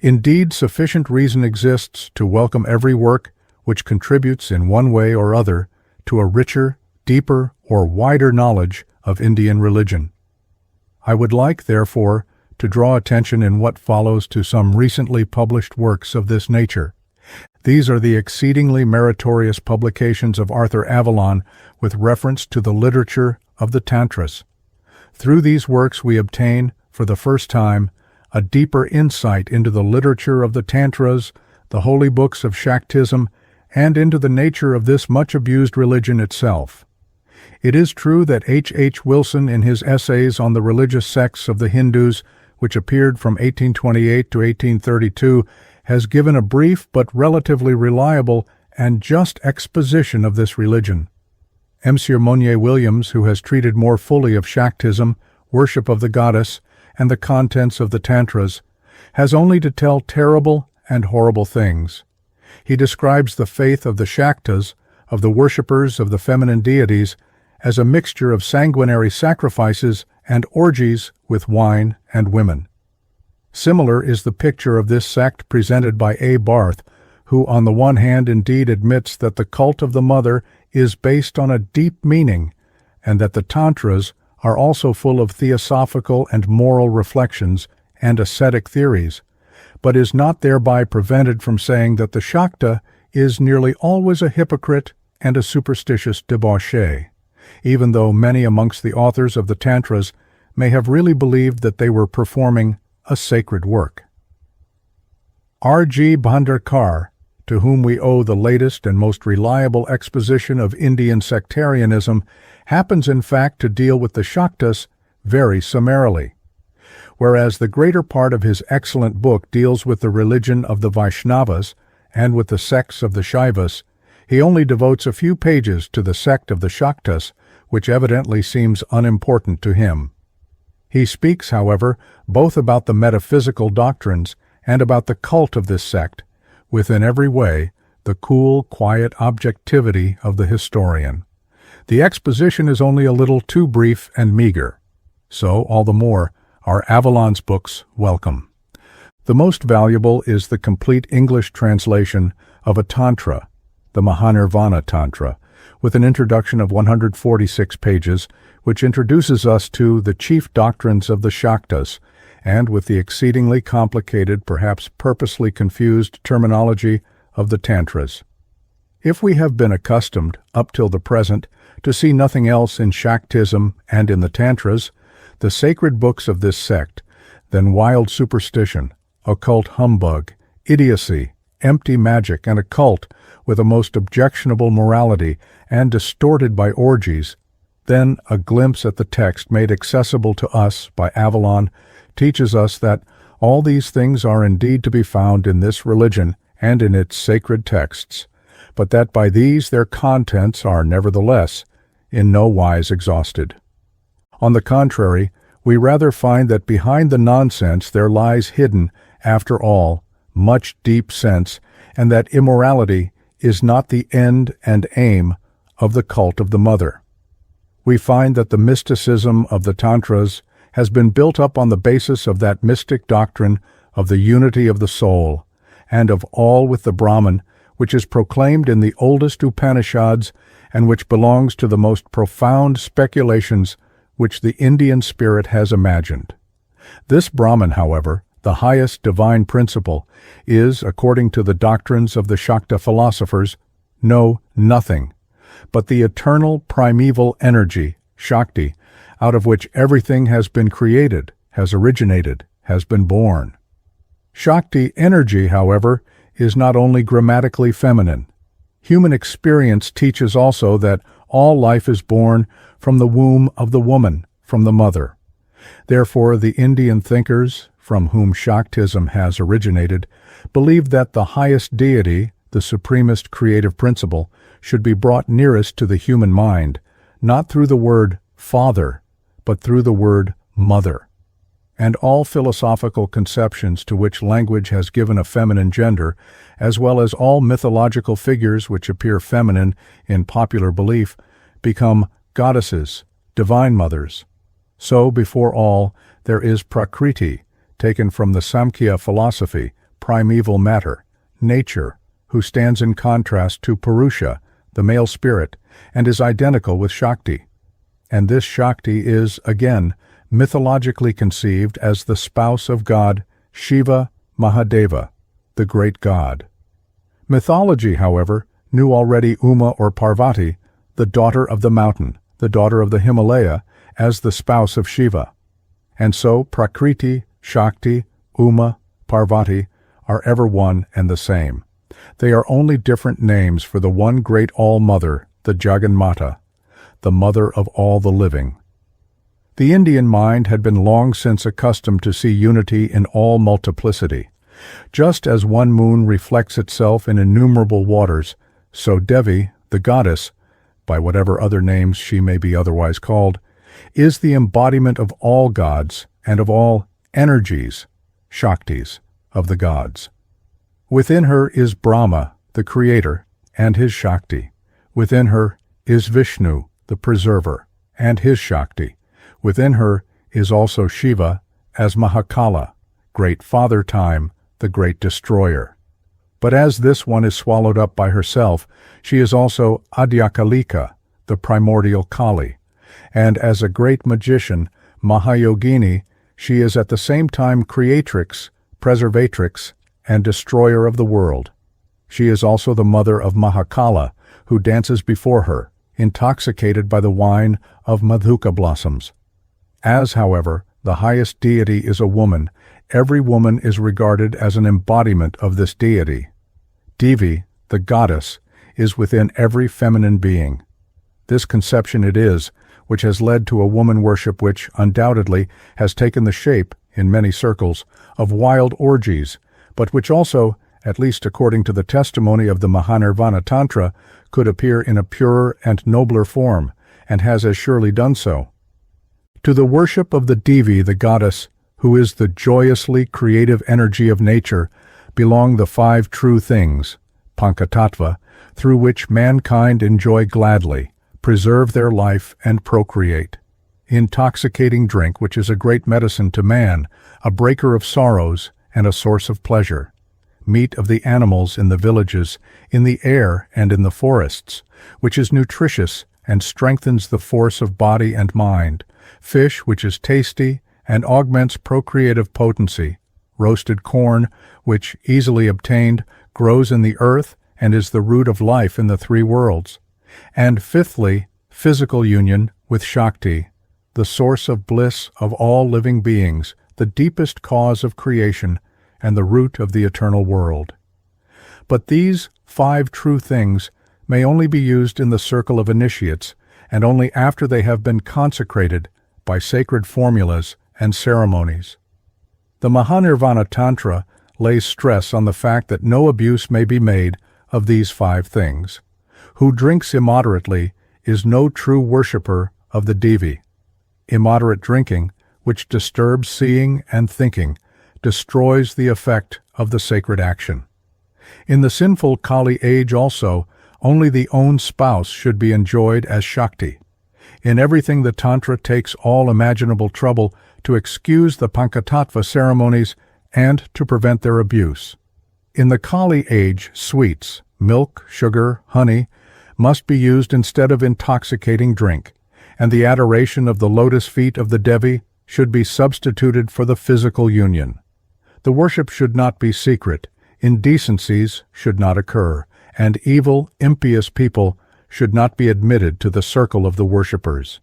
Indeed, sufficient reason exists to welcome every work which contributes in one way or other to a richer, deeper, or wider knowledge of Indian religion. I would like, therefore, to draw attention in what follows to some recently published works of this nature. These are the exceedingly meritorious publications of Arthur Avalon with reference to the literature of the Tantras. Through these works we obtain, for the first time, a deeper insight into the literature of the Tantras, the holy books of Shaktism, and into the nature of this much-abused religion itself. It is true that H. Wilson, in his essays on the religious sects of the Hindus, which appeared from 1828 to 1832, has given a brief but relatively reliable and just exposition of this religion. M. Monier Williams, who has treated more fully of Shaktism, worship of the goddess, and the contents of the Tantras, has only to tell terrible and horrible things. He describes the faith of the Shaktas, of the worshippers of the feminine deities, as a mixture of sanguinary sacrifices and orgies with wine and women. Similar is the picture of this sect presented by A. Barth, who on the one hand indeed admits that the cult of the mother is based on a deep meaning, and that the Tantras are also full of theosophical and moral reflections and ascetic theories, but is not thereby prevented from saying that the Shakta is nearly always a hypocrite and a superstitious debauchee, even though many amongst the authors of the Tantras may have really believed that they were performing a sacred work. R.G. Bhandarkar, to whom we owe the latest and most reliable exposition of Indian sectarianism, happens in fact to deal with the Shaktas very summarily. Whereas the greater part of his excellent book deals with the religion of the Vaishnavas and with the sects of the Shaivas, he only devotes a few pages to the sect of the Shaktas, which evidently seems unimportant to him. He speaks, however, both about the metaphysical doctrines and about the cult of this sect, with in every way the cool, quiet objectivity of the historian. The exposition is only a little too brief and meager. So, all the more, are Avalon's books welcome. The most valuable is the complete English translation of a Tantra, the Mahanirvana Tantra, with an introduction of 146 pages, which introduces us to the chief doctrines of the Shaktas, and with the exceedingly complicated, perhaps purposely confused terminology of the Tantras. If we have been accustomed, up till the present, to see nothing else in Shaktism and in the Tantras, the sacred books of this sect, then wild superstition, occult humbug, idiocy, empty magic, and a cult with a most objectionable morality and distorted by orgies, then a glimpse at the text made accessible to us by Avalon teaches us that all these things are indeed to be found in this religion and in its sacred texts, but that by these their contents are nevertheless in no wise exhausted. On the contrary, we rather find that behind the nonsense there lies hidden, after all, much deep sense, and that immorality is not the end and aim of the cult of the Mother. We find that the mysticism of the Tantras has been built up on the basis of that mystic doctrine of the unity of the soul, and of all with the Brahman, which is proclaimed in the oldest Upanishads and which belongs to the most profound speculations which the Indian spirit has imagined. This Brahman, however, the highest divine principle, is, according to the doctrines of the Shakta philosophers, nothing, but the eternal primeval energy, Shakti, out of which everything has been created, has originated, has been born. Shakti energy, however, is not only grammatically feminine. Human experience teaches also that all life is born from the womb of the woman, from the mother. Therefore, the Indian thinkers, from whom Shaktism has originated, believe that the highest deity, the supremest creative principle, should be brought nearest to the human mind, not through the word father, but through the word mother. And all philosophical conceptions to which language has given a feminine gender, as well as all mythological figures which appear feminine in popular belief, become goddesses, divine mothers. So, before all, there is Prakriti, taken from the Samkhya philosophy, primeval matter, nature, who stands in contrast to Purusha, the male spirit, and is identical with Shakti. And this Shakti is, again, mythologically conceived as the spouse of God Shiva Mahadeva, the great god. Mythology, however, knew already Uma or Parvati, the daughter of the mountain, the daughter of the Himalaya, as the spouse of Shiva. And so Prakriti, Shakti, Uma, Parvati are ever one and the same. They are only different names for the one great All-Mother, the Jagannatha, the mother of all the living. The Indian mind had been long since accustomed to see unity in all multiplicity. Just as one moon reflects itself in innumerable waters, so Devi, the goddess, by whatever other names she may be otherwise called, is the embodiment of all gods and of all energies, Shaktis, of the gods. Within her is Brahma, the creator, and his Shakti. Within her is Vishnu, the preserver, and his Shakti. Within her is also Shiva as Mahakala, great Father Time, the great destroyer. But as this one is swallowed up by herself, she is also Adyakalika, the primordial Kali, and as a great magician, Mahayogini, she is at the same time creatrix, preservatrix, and destroyer of the world. She is also the mother of Mahakala, who dances before her, intoxicated by the wine of Madhuka blossoms. As, however, the highest deity is a woman, every woman is regarded as an embodiment of this deity. Devi, the goddess, is within every feminine being. This conception it is which has led to a woman worship which, undoubtedly, has taken the shape in many circles, of wild orgies, but which also, at least according to the testimony of the Mahanirvana Tantra, could appear in a purer and nobler form, and has as surely done so. To the worship of the Devi, the goddess, who is the joyously creative energy of nature, belong the five true things, Pankatattva, through which mankind enjoy gladly, preserve their life, and procreate. Intoxicating drink, which is a great medicine to man, a breaker of sorrows, and a source of pleasure. Meat of the animals in the villages, in the air and in the forests, which is nutritious and strengthens the force of body and mind. Fish, which is tasty and augments procreative potency. Roasted corn, which, easily obtained, grows in the earth and is the root of life in the three worlds. And fifthly, physical union with Shakti, the source of bliss of all living beings, the deepest cause of creation, and the root of the eternal world. But these five true things may only be used in the circle of initiates, and only after they have been consecrated by sacred formulas and ceremonies. The Mahanirvana Tantra lays stress on the fact that no abuse may be made of these five things. Who drinks immoderately is no true worshipper of the Devi. Immoderate drinking, which disturbs seeing and thinking, destroys the effect of the sacred action. In the sinful Kali age also, only the own spouse should be enjoyed as Shakti. In everything the Tantra takes all imaginable trouble to excuse the Pankatattva ceremonies and to prevent their abuse. In the Kali age, sweets, milk, sugar, honey, must be used instead of intoxicating drink, and the adoration of the lotus feet of the Devi should be substituted for the physical union. The worship should not be secret, indecencies should not occur, and evil, impious people should not be admitted to the circle of the worshippers.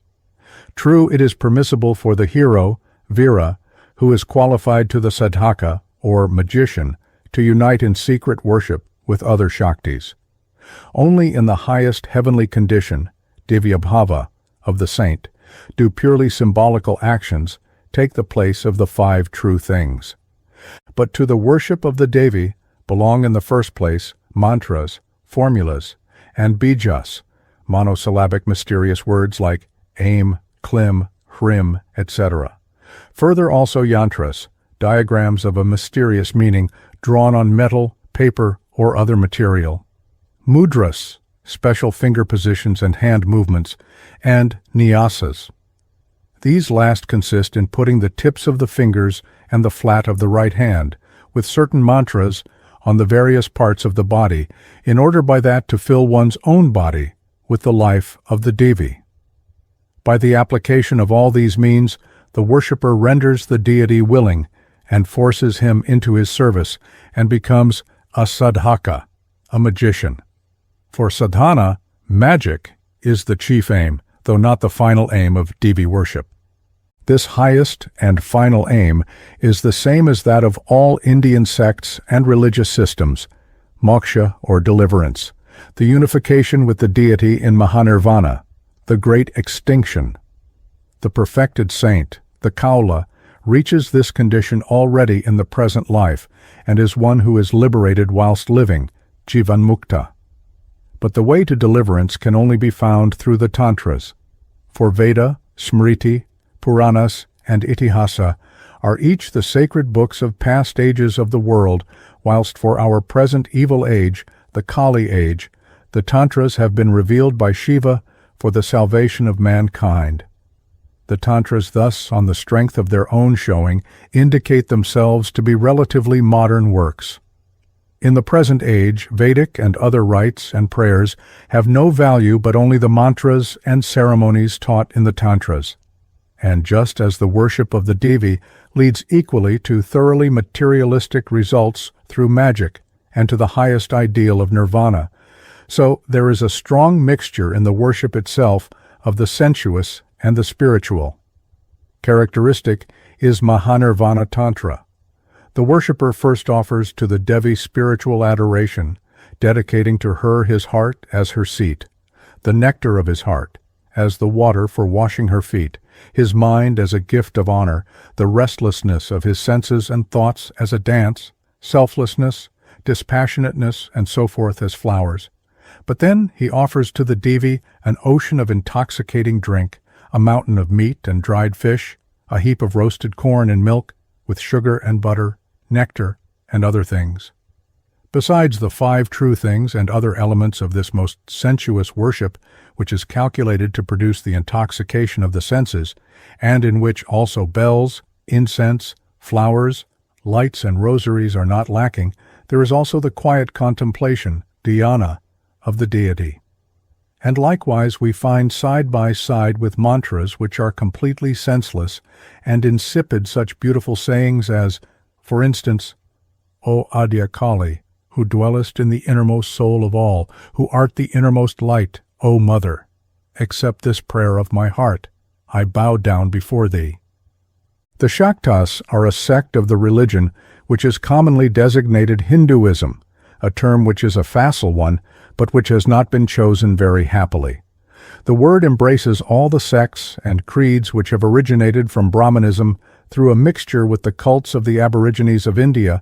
True, it is permissible for the hero, Vira, who is qualified to the sadhaka, or magician, to unite in secret worship with other Shaktis. Only in the highest heavenly condition, Divyabhava, of the saint, do purely symbolical actions take the place of the five true things. But to the worship of the Devi belong in the first place mantras, formulas, and bijas, monosyllabic mysterious words like aim, klim, hrim, etc. Further also yantras, diagrams of a mysterious meaning drawn on metal, paper, or other material. Mudras, special finger positions and hand movements, and nyasas. These last consist in putting the tips of the fingers and the flat of the right hand, with certain mantras, on the various parts of the body, in order by that to fill one's own body with the life of the Devi. By the application of all these means, the worshipper renders the deity willing and forces him into his service and becomes a sadhaka, a magician. For sadhana, magic is the chief aim, though not the final aim of Devi worship. This highest and final aim is the same as that of all Indian sects and religious systems, moksha or deliverance, the unification with the deity in Mahanirvana, the great extinction. The perfected saint, the Kaula, reaches this condition already in the present life and is one who is liberated whilst living, Jivanmukta. But the way to deliverance can only be found through the Tantras. For Veda, Smriti, Puranas, and Itihasa are each the sacred books of past ages of the world, whilst for our present evil age, the Kali age, the Tantras have been revealed by Shiva for the salvation of mankind. The Tantras thus, on the strength of their own showing, indicate themselves to be relatively modern works. In the present age, Vedic and other rites and prayers have no value but only the mantras and ceremonies taught in the Tantras. And just as the worship of the Devi leads equally to thoroughly materialistic results through magic and to the highest ideal of nirvana, so there is a strong mixture in the worship itself of the sensuous and the spiritual. Characteristic is Mahanirvana Tantra. The worshipper first offers to the Devi spiritual adoration, dedicating to her his heart as her seat, the nectar of his heart as the water for washing her feet, his mind as a gift of honor, the restlessness of his senses and thoughts as a dance, selflessness, dispassionateness, and so forth as flowers. But then he offers to the Devi an ocean of intoxicating drink, a mountain of meat and dried fish, a heap of roasted corn and milk, with sugar and butter, nectar, and other things. Besides the 5 true things and other elements of this most sensuous worship, which is calculated to produce the intoxication of the senses, and in which also bells, incense, flowers, lights, and rosaries are not lacking, there is also the quiet contemplation, dhyana, of the deity. And likewise we find side by side with mantras which are completely senseless and insipid such beautiful sayings as, for instance, O Adya Kali, who dwellest in the innermost soul of all, who art the innermost light, O Mother, accept this prayer of my heart. I bow down before thee. The Shaktas are a sect of the religion which is commonly designated Hinduism, a term which is a facile one, but which has not been chosen very happily. The word embraces all the sects and creeds which have originated from Brahmanism through a mixture with the cults of the aborigines of India,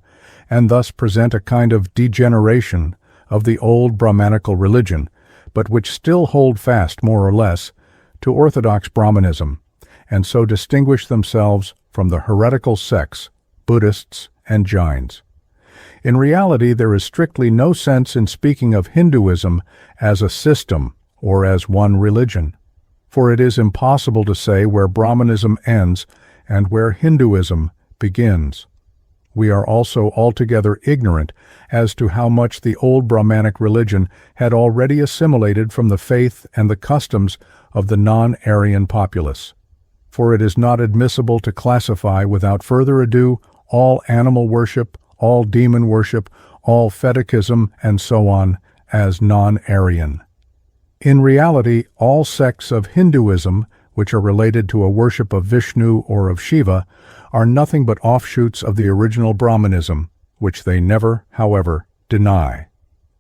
and thus present a kind of degeneration of the old Brahmanical religion, but which still hold fast, more or less, to orthodox Brahmanism, and so distinguish themselves from the heretical sects, Buddhists and Jains. In reality, there is strictly no sense in speaking of Hinduism as a system or as one religion, for it is impossible to say where Brahmanism ends and where Hinduism begins. We are also altogether ignorant as to how much the old Brahmanic religion had already assimilated from the faith and the customs of the non-Aryan populace, for it is not admissible to classify without further ado all animal worship, all demon worship, all fetichism, and so on, as non-Aryan. In reality, all sects of Hinduism, which are related to a worship of Vishnu or of Shiva, are nothing but offshoots of the original Brahmanism, which they never, however, deny.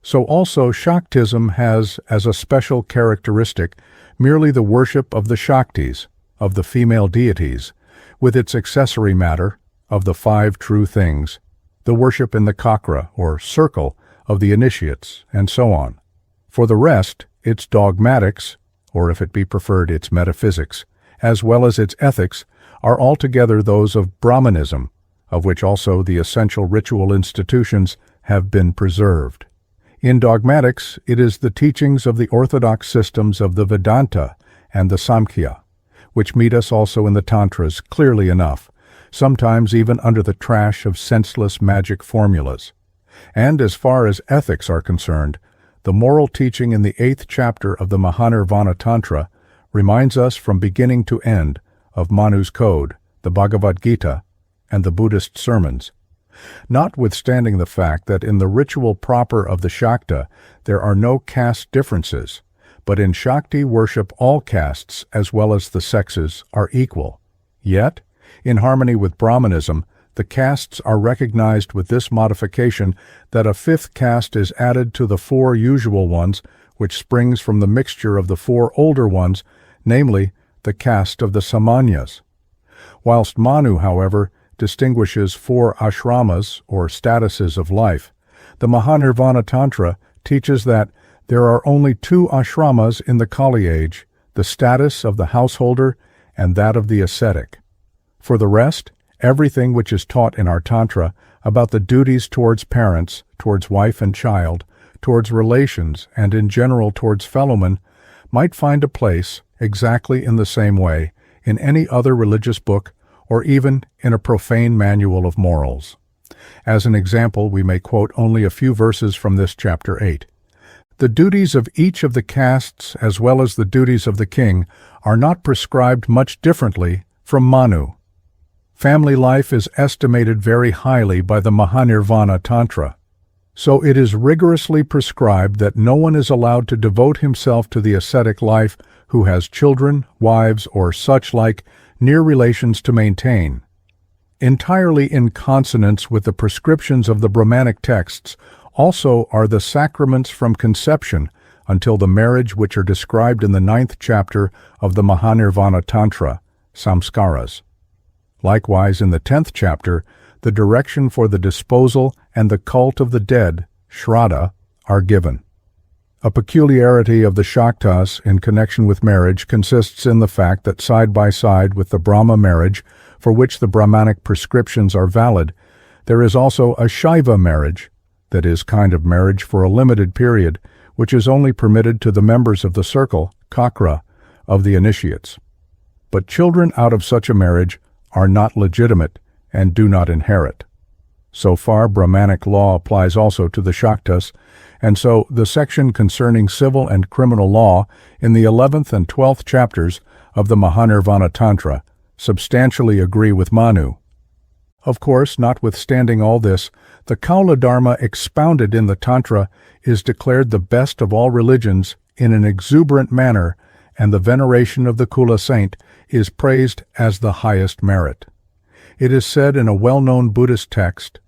So also Shaktism has, as a special characteristic, merely the worship of the Shaktis, of the female deities, with its accessory matter, of the 5 true things, the worship in the kakra, or circle, of the initiates, and so on. For the rest, its dogmatics, or if it be preferred, its metaphysics, as well as its ethics, are altogether those of Brahmanism, of which also the essential ritual institutions have been preserved. In dogmatics, it is the teachings of the orthodox systems of the Vedanta and the Samkhya, which meet us also in the Tantras clearly enough, sometimes even under the trash of senseless magic formulas. And as far as ethics are concerned, the moral teaching in the 8th chapter of the Mahanirvana Tantra reminds us from beginning to end of Manu's Code, the Bhagavad Gita, and the Buddhist sermons. Notwithstanding the fact that in the ritual proper of the Shakta there are no caste differences, but in Shakti worship all castes as well as the sexes are equal. Yet, in harmony with Brahmanism, the castes are recognized with this modification that a 5th caste is added to the 4 usual ones, which springs from the mixture of the 4 older ones, namely, the caste of the Samanyas. Whilst Manu, however, distinguishes 4 ashramas, or statuses of life, the Mahanirvana Tantra teaches that there are only 2 ashramas in the Kali age, the status of the householder and that of the ascetic. For the rest, everything which is taught in our Tantra about the duties towards parents, towards wife and child, towards relations, and in general towards fellowmen, might find a place, exactly in the same way, in any other religious book, or even in a profane manual of morals. As an example, we may quote only a few verses from this chapter 8. The duties of each of the castes, as well as the duties of the king, are not prescribed much differently from Manu. Family life is estimated very highly by the Mahanirvana Tantra. So it is rigorously prescribed that no one is allowed to devote himself to the ascetic life who has children, wives, or such like near relations to maintain. Entirely in consonance with the prescriptions of the Brahmanic texts also are the sacraments from conception until the marriage which are described in the 9th chapter of the Mahanirvana Tantra, samskaras. Likewise, in the 10th chapter, the direction for the disposal and the cult of the dead, shraddha, are given. A peculiarity of the Shaktas in connection with marriage consists in the fact that side by side with the Brahma marriage, for which the Brahmanic prescriptions are valid, there is also a Shaiva marriage, that is, kind of marriage for a limited period, which is only permitted to the members of the circle, kakra, of the initiates. But children out of such a marriage are not legitimate and do not inherit. So far, Brahmanic law applies also to the Shaktas, and so the section concerning civil and criminal law in the 11th and 12th chapters of the Mahanirvana Tantra substantially agree with Manu. Of course, notwithstanding all this, the Kaula Dharma expounded in the Tantra is declared the best of all religions in an exuberant manner, and the veneration of the Kula saint is praised as the highest merit. It is said in a well-known Buddhist text,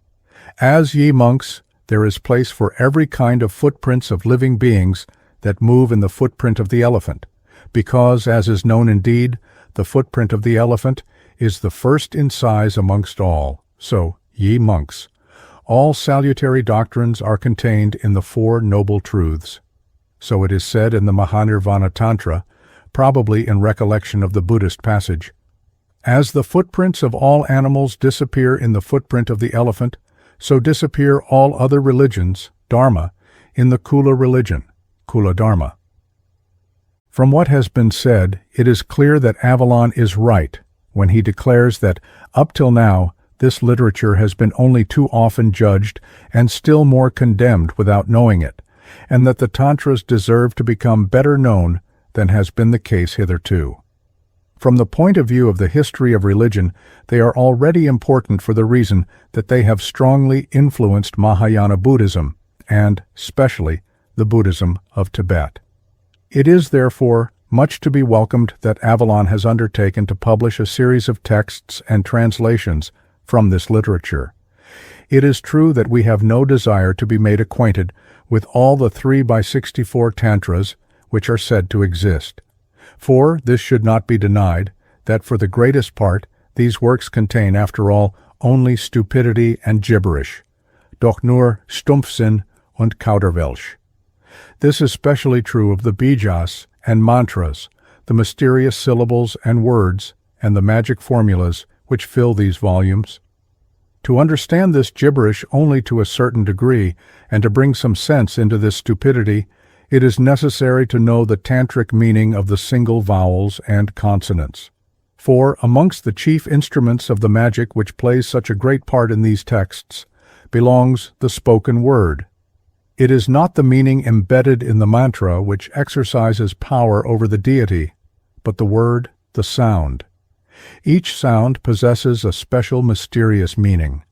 "As ye monks, there is place for every kind of footprints of living beings that move in the footprint of the elephant, because, as is known indeed, the footprint of the elephant is the first in size amongst all. So, ye monks, all salutary doctrines are contained in the Four Noble Truths." So it is said in the Mahanirvana Tantra, probably in recollection of the Buddhist passage. As the footprints of all animals disappear in the footprint of the elephant, so disappear all other religions, Dharma, in the Kula religion, Kula Dharma. From what has been said, it is clear that Avalon is right when he declares that, up till now, this literature has been only too often judged and still more condemned without knowing it, and that the Tantras deserve to become better known than has been the case hitherto. From the point of view of the history of religion, they are already important for the reason that they have strongly influenced Mahayana Buddhism, and, specially, the Buddhism of Tibet. It is, therefore, much to be welcomed that Avalon has undertaken to publish a series of texts and translations from this literature. It is true that we have no desire to be made acquainted with all the 3 by 64 Tantras which are said to exist. For this should not be denied, that for the greatest part these works contain, after all, only stupidity and gibberish, doch nur Stumpfsinn und Kauderwelsch. This is especially true of the bijas and mantras, the mysterious syllables and words, and the magic formulas which fill these volumes. To understand this gibberish only to a certain degree, and to bring some sense into this stupidity, it is necessary to know the tantric meaning of the single vowels and consonants. For amongst the chief instruments of the magic which plays such a great part in these texts belongs the spoken word. It is not the meaning embedded in the mantra which exercises power over the deity, but the word, the sound. Each sound possesses a special mysterious meaning.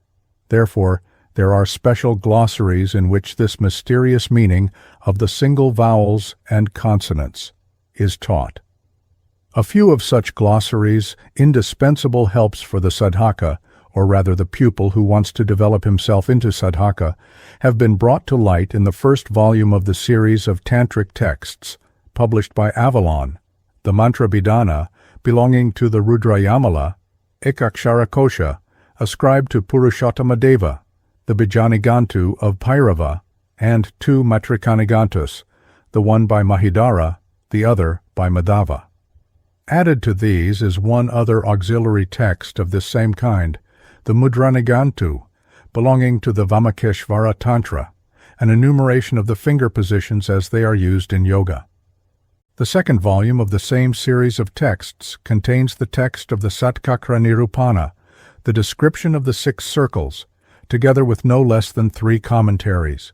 Therefore, there are special glossaries in which this mysterious meaning of the single vowels and consonants is taught. A few of such glossaries, indispensable helps for the sadhaka, or rather the pupil who wants to develop himself into sadhaka, have been brought to light in the first volume of the series of tantric texts published by Avalon, the Mantra Bidana, belonging to the Rudrayamala, Ekakshara Kosha, ascribed to Purushottama Deva, the Bijanigantu of Bhairava, and 2 Matrikanigantus, the one by Mahidara, the other by Madhava. Added to these is one other auxiliary text of this same kind, the Mudranigantu, belonging to the Vamakeshvara Tantra, an enumeration of the finger positions as they are used in yoga. The second volume of the same series of texts contains the text of the Satkakra Nirupana, the description of the 6 circles, together with no less than 3 commentaries.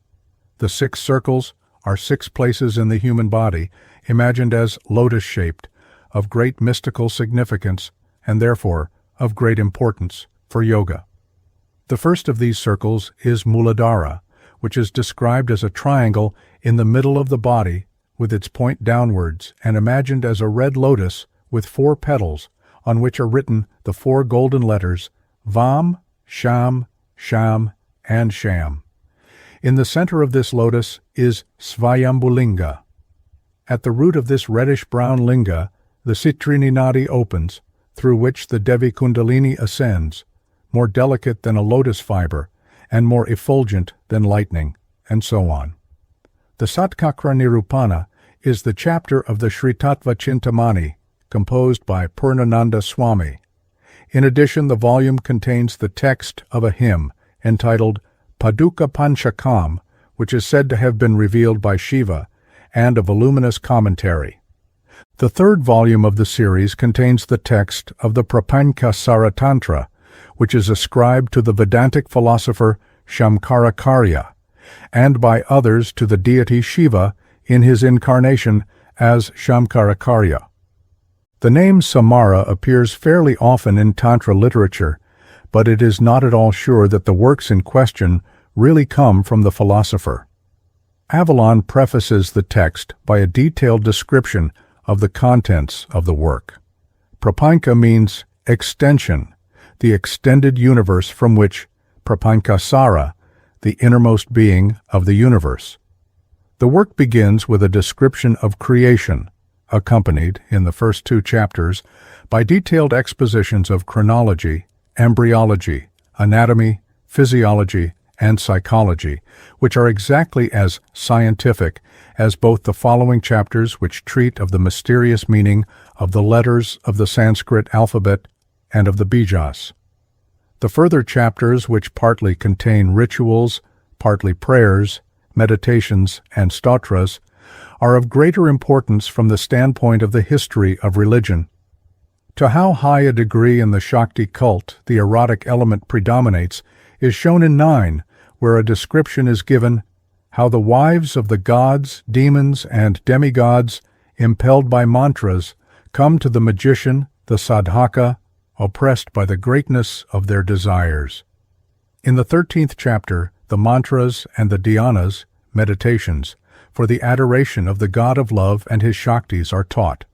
The 6 circles are 6 places in the human body, imagined as lotus-shaped, of great mystical significance, and therefore of great importance for yoga. The first of these circles is Muladhara, which is described as a triangle in the middle of the body with its point downwards, and imagined as a red lotus with 4 petals, on which are written the 4 golden letters Vam, Sham, Sham, and Sham. In the center of this lotus is Svayambhulinga. At the root of this reddish-brown linga, the Citrini Nadi opens, through which the Devi Kundalini ascends, more delicate than a lotus fiber, and more effulgent than lightning, and so on. The Satkakra Nirupana is the chapter of the Sri Tattva Chintamani, composed by Purnananda Swami. In addition, the volume contains the text of a hymn entitled Paduka Panchakam, which is said to have been revealed by Shiva, and a voluminous commentary. The third volume of the series contains the text of the Prapanchasara Tantra, which is ascribed to the Vedantic philosopher Shankaracharya, and by others to the deity Shiva in his incarnation as Shankaracharya. The name Samara appears fairly often in Tantra literature, but it is not at all sure that the works in question really come from the philosopher. Avalon prefaces the text by a detailed description of the contents of the work. Prapancha means extension, the extended universe from which Prapanchasara, the innermost being of the universe. The work begins with a description of creation, accompanied, in the first 2 chapters, by detailed expositions of chronology, embryology, anatomy, physiology, and psychology, which are exactly as scientific as both the following chapters, which treat of the mysterious meaning of the letters of the Sanskrit alphabet and of the bijas. The further chapters, which partly contain rituals, partly prayers, meditations, and stotras, are of greater importance from the standpoint of the history of religion. To how high a degree in the Shakti cult the erotic element predominates is shown in 9, where a description is given how the wives of the gods, demons, and demigods, impelled by mantras, come to the magician, the sadhaka, oppressed by the greatness of their desires. In the 13th chapter, the mantras and the dhyanas, meditations, for the adoration of the god of love and his Shaktis are taught,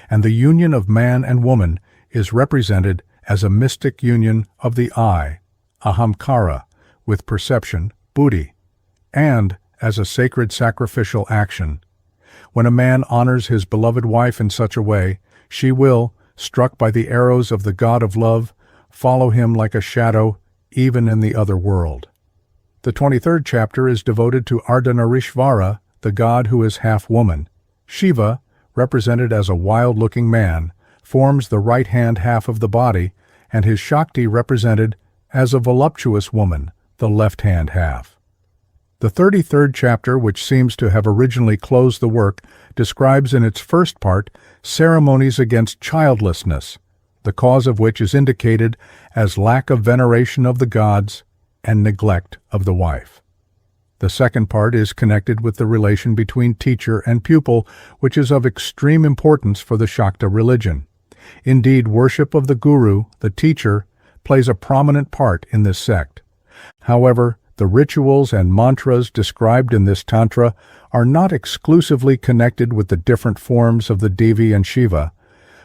and the union of man and woman is represented as a mystic union of the I, ahamkara, with perception, buddhi, and as a sacred sacrificial action. When a man honors his beloved wife in such a way, she will, struck by the arrows of the god of love, follow him like a shadow, even in the other world. The 23rd chapter is devoted to Ardhanarishvara, the god who is half woman. Shiva, represented as a wild-looking man, forms the right-hand half of the body, and his Shakti represented as a voluptuous woman, the left-hand half. The 33rd chapter, which seems to have originally closed the work, describes in its first part ceremonies against childlessness, the cause of which is indicated as lack of veneration of the gods and neglect of the wife. The second part is connected with the relation between teacher and pupil, which is of extreme importance for the Shakta religion. Indeed, worship of the guru, the teacher, plays a prominent part in this sect. However, the rituals and mantras described in this tantra are not exclusively connected with the different forms of the Devi and Shiva,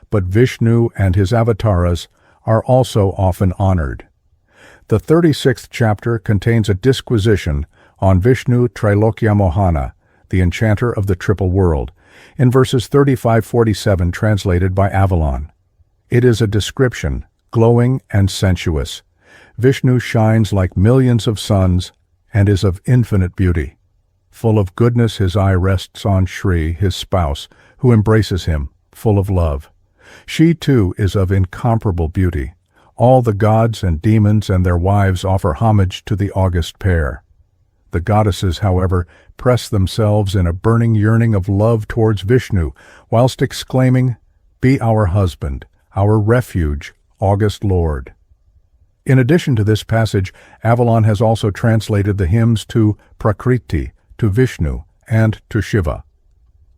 but Vishnu and his avatars are also often honored. The 36th chapter contains a disquisition on Vishnu Trilokya Mohana, the enchanter of the triple world, in verses 35-47 translated by Avalon. It is a description, glowing and sensuous. Vishnu shines like millions of suns and is of infinite beauty. Full of goodness, his eye rests on Shri, his spouse, who embraces him, full of love. She, too, is of incomparable beauty. All the gods and demons and their wives offer homage to the august pair. The goddesses, however, press themselves in a burning yearning of love towards Vishnu, whilst exclaiming, "Be our husband, our refuge, august Lord." In addition to this passage, Avalon has also translated the hymns to Prakriti, to Vishnu, and to Shiva.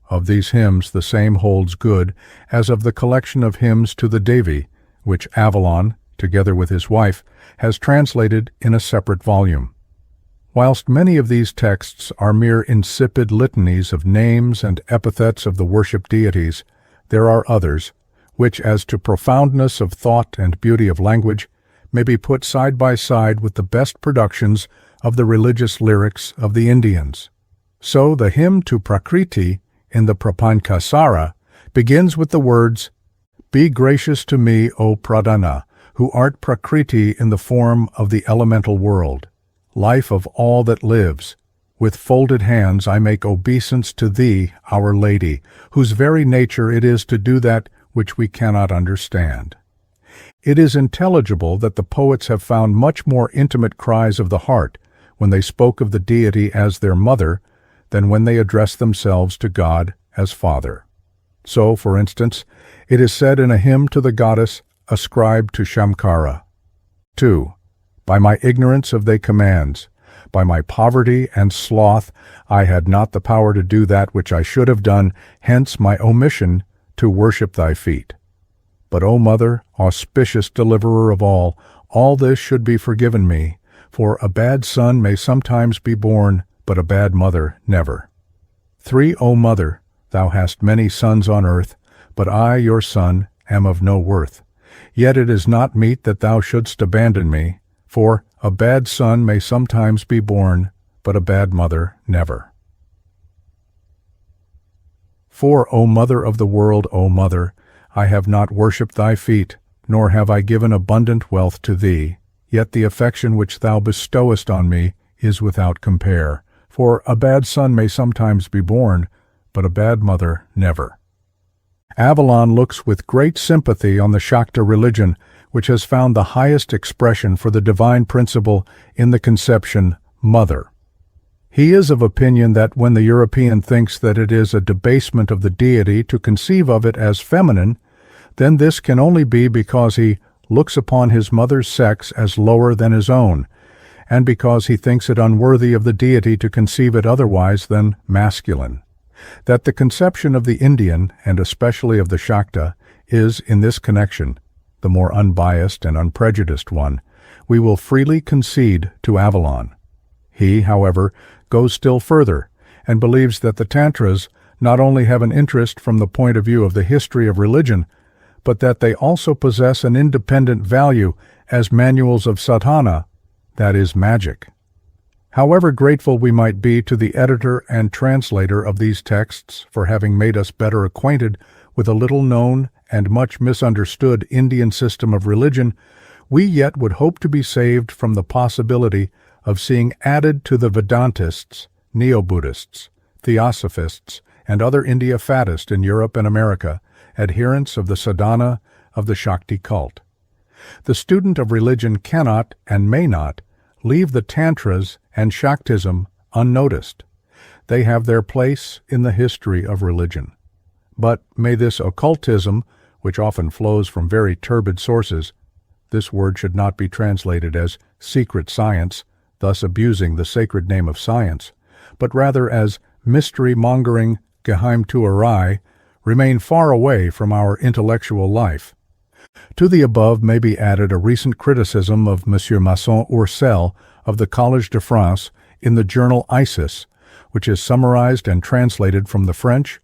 Of these hymns, the same holds good as of the collection of hymns to the Devi, which Avalon, together with his wife, has translated in a separate volume. Whilst many of these texts are mere insipid litanies of names and epithets of the worshipped deities, there are others, which as to profoundness of thought and beauty of language, may be put side by side with the best productions of the religious lyrics of the Indians. So the hymn to Prakriti in the Prapanchasara begins with the words, Be gracious to me, O Pradhana, who art Prakriti in the form of the elemental world, life of all that lives. With folded hands I make obeisance to thee, Our Lady, whose very nature it is to do that which we cannot understand. It is intelligible that the poets have found much more intimate cries of the heart when they spoke of the deity as their mother than when they addressed themselves to God as Father. So, for instance, it is said in a hymn to the goddess ascribed to Shamkara, 2. By my ignorance of thy commands, by my poverty and sloth, I had not the power to do that which I should have done, hence my omission to worship thy feet. But, O Mother, auspicious deliverer of all this should be forgiven me, for a bad son may sometimes be born, but a bad mother never. 3. O Mother, thou hast many sons on earth, but I, your son, am of no worth. Yet it is not meet that thou shouldst abandon me, for a bad son may sometimes be born, but a bad mother never. 4. O Mother of the world, O Mother, I have not worshipped thy feet, nor have I given abundant wealth to thee, yet the affection which thou bestowest on me is without compare. For a bad son may sometimes be born, but a bad mother never. Avalon looks with great sympathy on the Shakta religion, which has found the highest expression for the divine principle in the conception mother. He is of opinion that when the European thinks that it is a debasement of the deity to conceive of it as feminine, then this can only be because he looks upon his mother's sex as lower than his own, and because he thinks it unworthy of the deity to conceive it otherwise than masculine. That the conception of the Indian, and especially of the Shakta, is, in this connection, the more unbiased and unprejudiced one, we will freely concede to Avalon. He, however, goes still further, and believes that the Tantras not only have an interest from the point of view of the history of religion, but that they also possess an independent value as manuals of sadhana, that is, magic. However grateful we might be to the editor and translator of these texts for having made us better acquainted with a little-known and much misunderstood Indian system of religion, we yet would hope to be saved from the possibility of seeing added to the Vedantists, Neo-Buddhists, Theosophists, and other India faddists in Europe and America, adherents of the sadhana of the Shakti cult. The student of religion cannot, and may not, leave the Tantras and Shaktism unnoticed. They have their place in the history of religion. But may this occultism, which often flows from very turbid sources, this word should not be translated as secret science, thus abusing the sacred name of science, but rather as mystery-mongering Geheimtuerei, remain far away from our intellectual life. To the above may be added a recent criticism of M. Masson Oursel of the Collège de France in the journal Isis, which is summarized and translated from the French.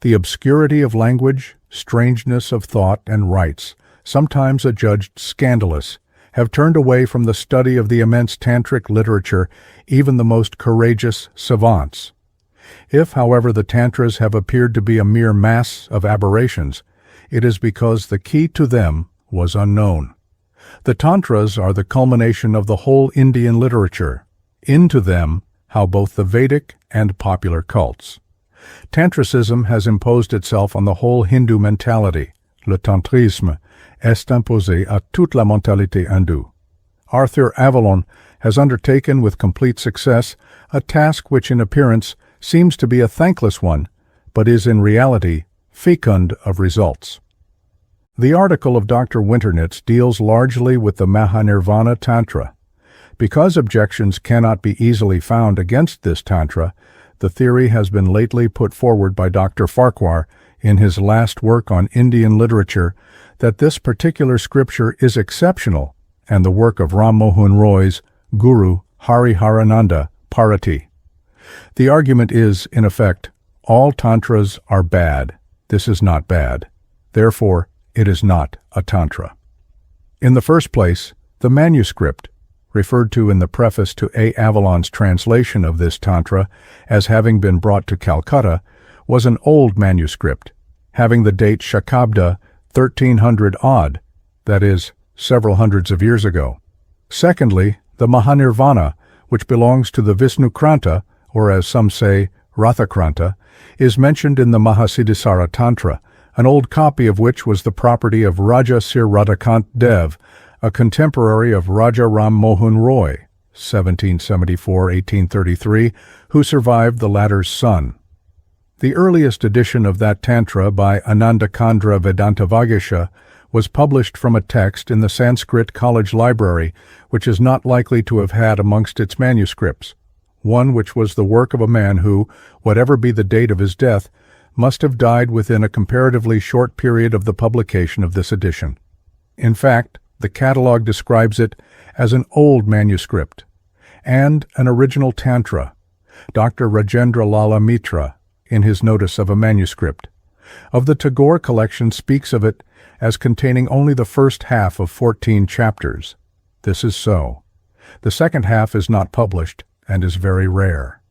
The obscurity of language, strangeness of thought and rites, sometimes adjudged scandalous, have turned away from the study of the immense Tantric literature even the most courageous savants. If, however, the Tantras have appeared to be a mere mass of aberrations, it is because the key to them was unknown. The Tantras are the culmination of the whole Indian literature. Into them how both the Vedic and popular cults. Tantricism has imposed itself on the whole Hindu mentality. Le tantrisme est imposé à toute la mentalité hindoue. Arthur Avalon has undertaken with complete success a task which in appearance seems to be a thankless one, but is in reality fecund of results. The article of Dr. Winternitz deals largely with the Mahanirvana Tantra. Because objections cannot be easily found against this Tantra, the theory has been lately put forward by Dr. Farquhar in his last work on Indian literature that this particular scripture is exceptional and the work of Ram Mohan Roy's Guru Hariharananda Parati. The argument is, in effect, all Tantras are bad. This is not bad. Therefore, it is not a Tantra. In the first place, the manuscript, referred to in the preface to A. Avalon's translation of this Tantra as having been brought to Calcutta, was an old manuscript, having the date Shakabda 1300 odd, that is, several hundreds of years ago. Secondly, the Mahanirvana, which belongs to the Vishnukranta, or as some say, Rathakranta, is mentioned in the Mahasiddhisara Tantra, an old copy of which was the property of Raja Sir Radhakant Dev, a contemporary of Raja Ram Mohan Roy, 1774-1833, who survived the latter's son. The earliest edition of that Tantra by Anandakandra Vedanta Vagisha was published from a text in the Sanskrit College Library, which is not likely to have had amongst its manuscripts one which was the work of a man who, whatever be the date of his death, must have died within a comparatively short period of the publication of this edition. In fact, the catalogue describes it as an old manuscript and an original Tantra. Dr. Rajendra Lala Mitra, in his notice of a manuscript of the Tagore collection, speaks of it as containing only the first half of 14 chapters. This is so. The second half is not published and is very rare.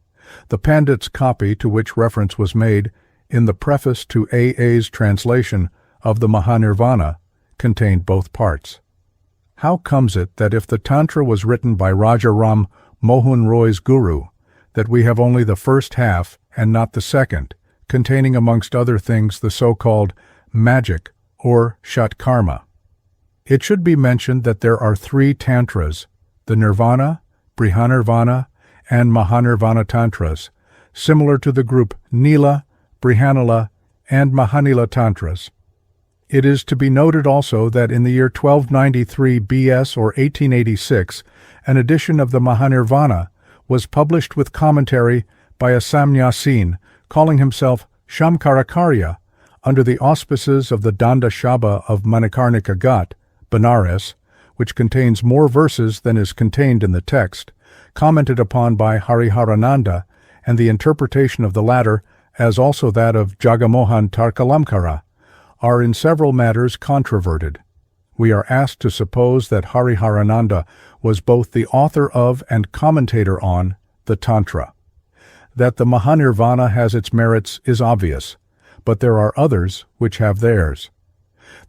The Pandit's copy, to which reference was made in the preface to A.A.'s translation of the Mahanirvana, contained both parts. How comes it that if the Tantra was written by Raja Ram Mohan Roy's guru, that we have only the first half and not the second, containing amongst other things the so-called magic or Shatkarma? It should be mentioned that there are 3 Tantras, the Nirvana, Brihanirvana, and Mahanirvana Tantras, similar to the group Nila, Brihanila, and Mahanila Tantras. It is to be noted also that in the year 1293 BS or 1886, an edition of the Mahanirvana was published with commentary by a Samnyasin calling himself Shamkarakarya under the auspices of the Danda Shaba of Manikarnika Ghat, Benares, which contains more verses than is contained in the text, commented upon by Hariharananda, and the interpretation of the latter, as also that of Jagamohan Tarkalamkara, are in several matters controverted. We are asked to suppose that Hariharananda was both the author of and commentator on the Tantra. That the Mahanirvana has its merits is obvious, but there are others which have theirs.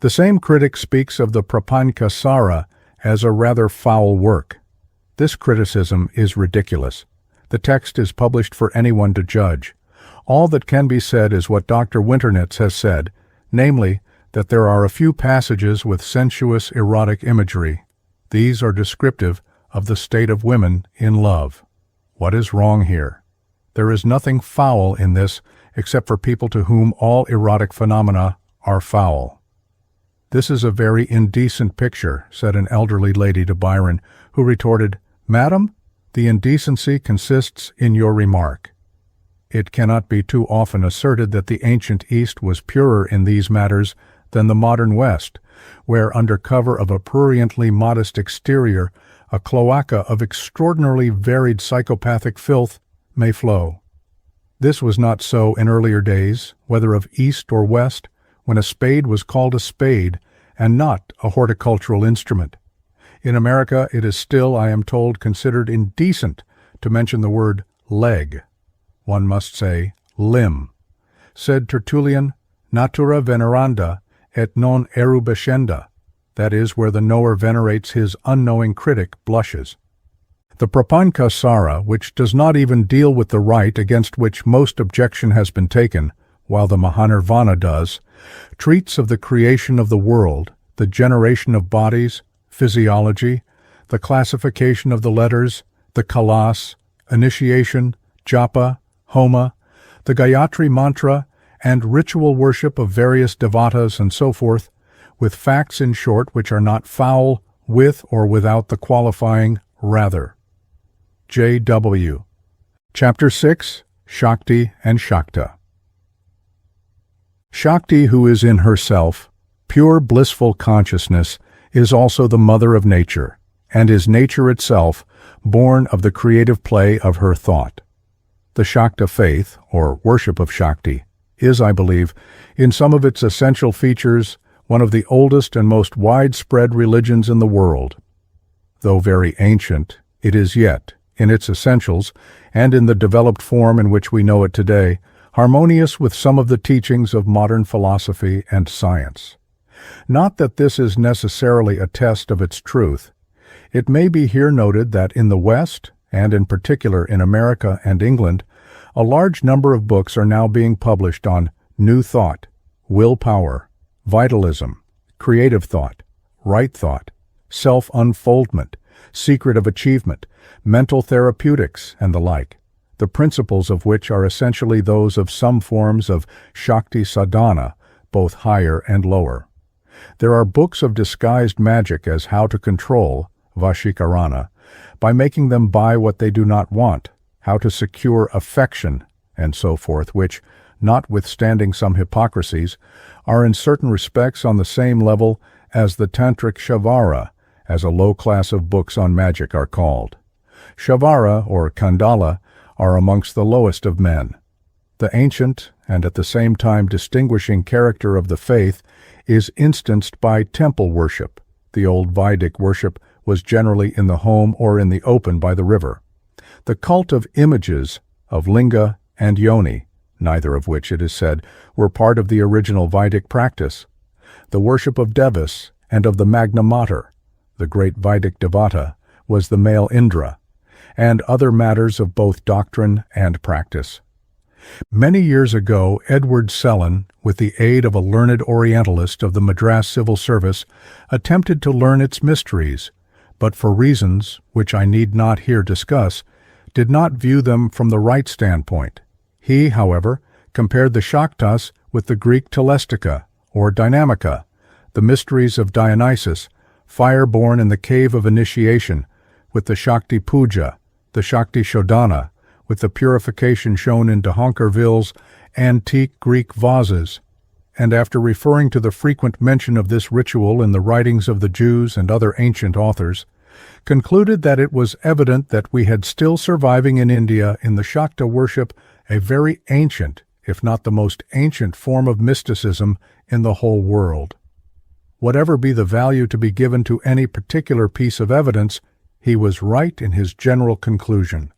The same critic speaks of the Prapankasara as a rather foul work. This criticism is ridiculous. The text is published for anyone to judge. All that can be said is what Dr. Winternitz has said, namely, that there are a few passages with sensuous erotic imagery. These are descriptive of the state of women in love. What is wrong here? There is nothing foul in this except for people to whom all erotic phenomena are foul. "This is a very indecent picture," said an elderly lady to Byron, who retorted, "Madam, the indecency consists in your remark." It cannot be too often asserted that the ancient East was purer in these matters than the modern West, where under cover of a pruriently modest exterior, a cloaca of extraordinarily varied psychopathic filth may flow. This was not so in earlier days, whether of East or West, when a spade was called a spade and not a horticultural instrument. In America, it is still, I am told, considered indecent to mention the word leg. One must say limb. Said Tertullian, natura veneranda et non erubescenda, that is, where the knower venerates his unknowing critic blushes. The Prapankasara, which does not even deal with the rite against which most objection has been taken, while the Mahanirvana does, treats of the creation of the world, the generation of bodies, physiology, the classification of the letters, the kalas, initiation, japa, homa, the Gayatri mantra, and ritual worship of various devatas and so forth, with facts in short which are not foul with or without the qualifying rather. J.W. Chapter 6, Shakti and Shakta. Shakti, who is in herself, pure blissful consciousness, is also the mother of nature, and is nature itself, born of the creative play of her thought. The Shakta faith, or worship of Shakti, is, I believe, in some of its essential features, one of the oldest and most widespread religions in the world. Though very ancient, it is yet, in its essentials, and in the developed form in which we know it today, harmonious with some of the teachings of modern philosophy and science. Not that this is necessarily a test of its truth. It may be here noted that in the West, and in particular in America and England, a large number of books are now being published on New Thought, Willpower, Vitalism, Creative Thought, Right Thought, Self-Unfoldment, Secret of Achievement, Mental Therapeutics, and the like, the principles of which are essentially those of some forms of Shakti sadhana, both higher and lower. There are books of disguised magic as how to control, Vashishtha, by making them buy what they do not want, how to secure affection, and so forth, which, notwithstanding some hypocrisies, are in certain respects on the same level as the Tantric Shavara, as a low class of books on magic are called. Shavara, or Kundala, are amongst the lowest of men. The ancient, and at the same time distinguishing character of the faith, is instanced by temple worship. The old Vedic worship was generally in the home or in the open by the river. The cult of images, of linga and yoni, neither of which, it is said, were part of the original Vedic practice. The worship of Devas and of the Magna Mater, the great Vedic Devata, was the male Indra, and other matters of both doctrine and practice. Many years ago, Edward Sellon, with the aid of a learned Orientalist of the Madras Civil Service, attempted to learn its mysteries, but for reasons, which I need not here discuss, did not view them from the right standpoint. He, however, compared the Shaktas with the Greek Telestica, or Dynamica, the mysteries of Dionysus, fire born in the cave of initiation, with the Shakti Puja, the Shakti Shodhana, with the purification shown in de Honkerville's antique Greek vases, and after referring to the frequent mention of this ritual in the writings of the Jews and other ancient authors, concluded that it was evident that we had still surviving in India in the Shakta worship a very ancient, if not the most ancient form of mysticism in the whole world. Whatever be the value to be given to any particular piece of evidence, he was right in his general conclusion.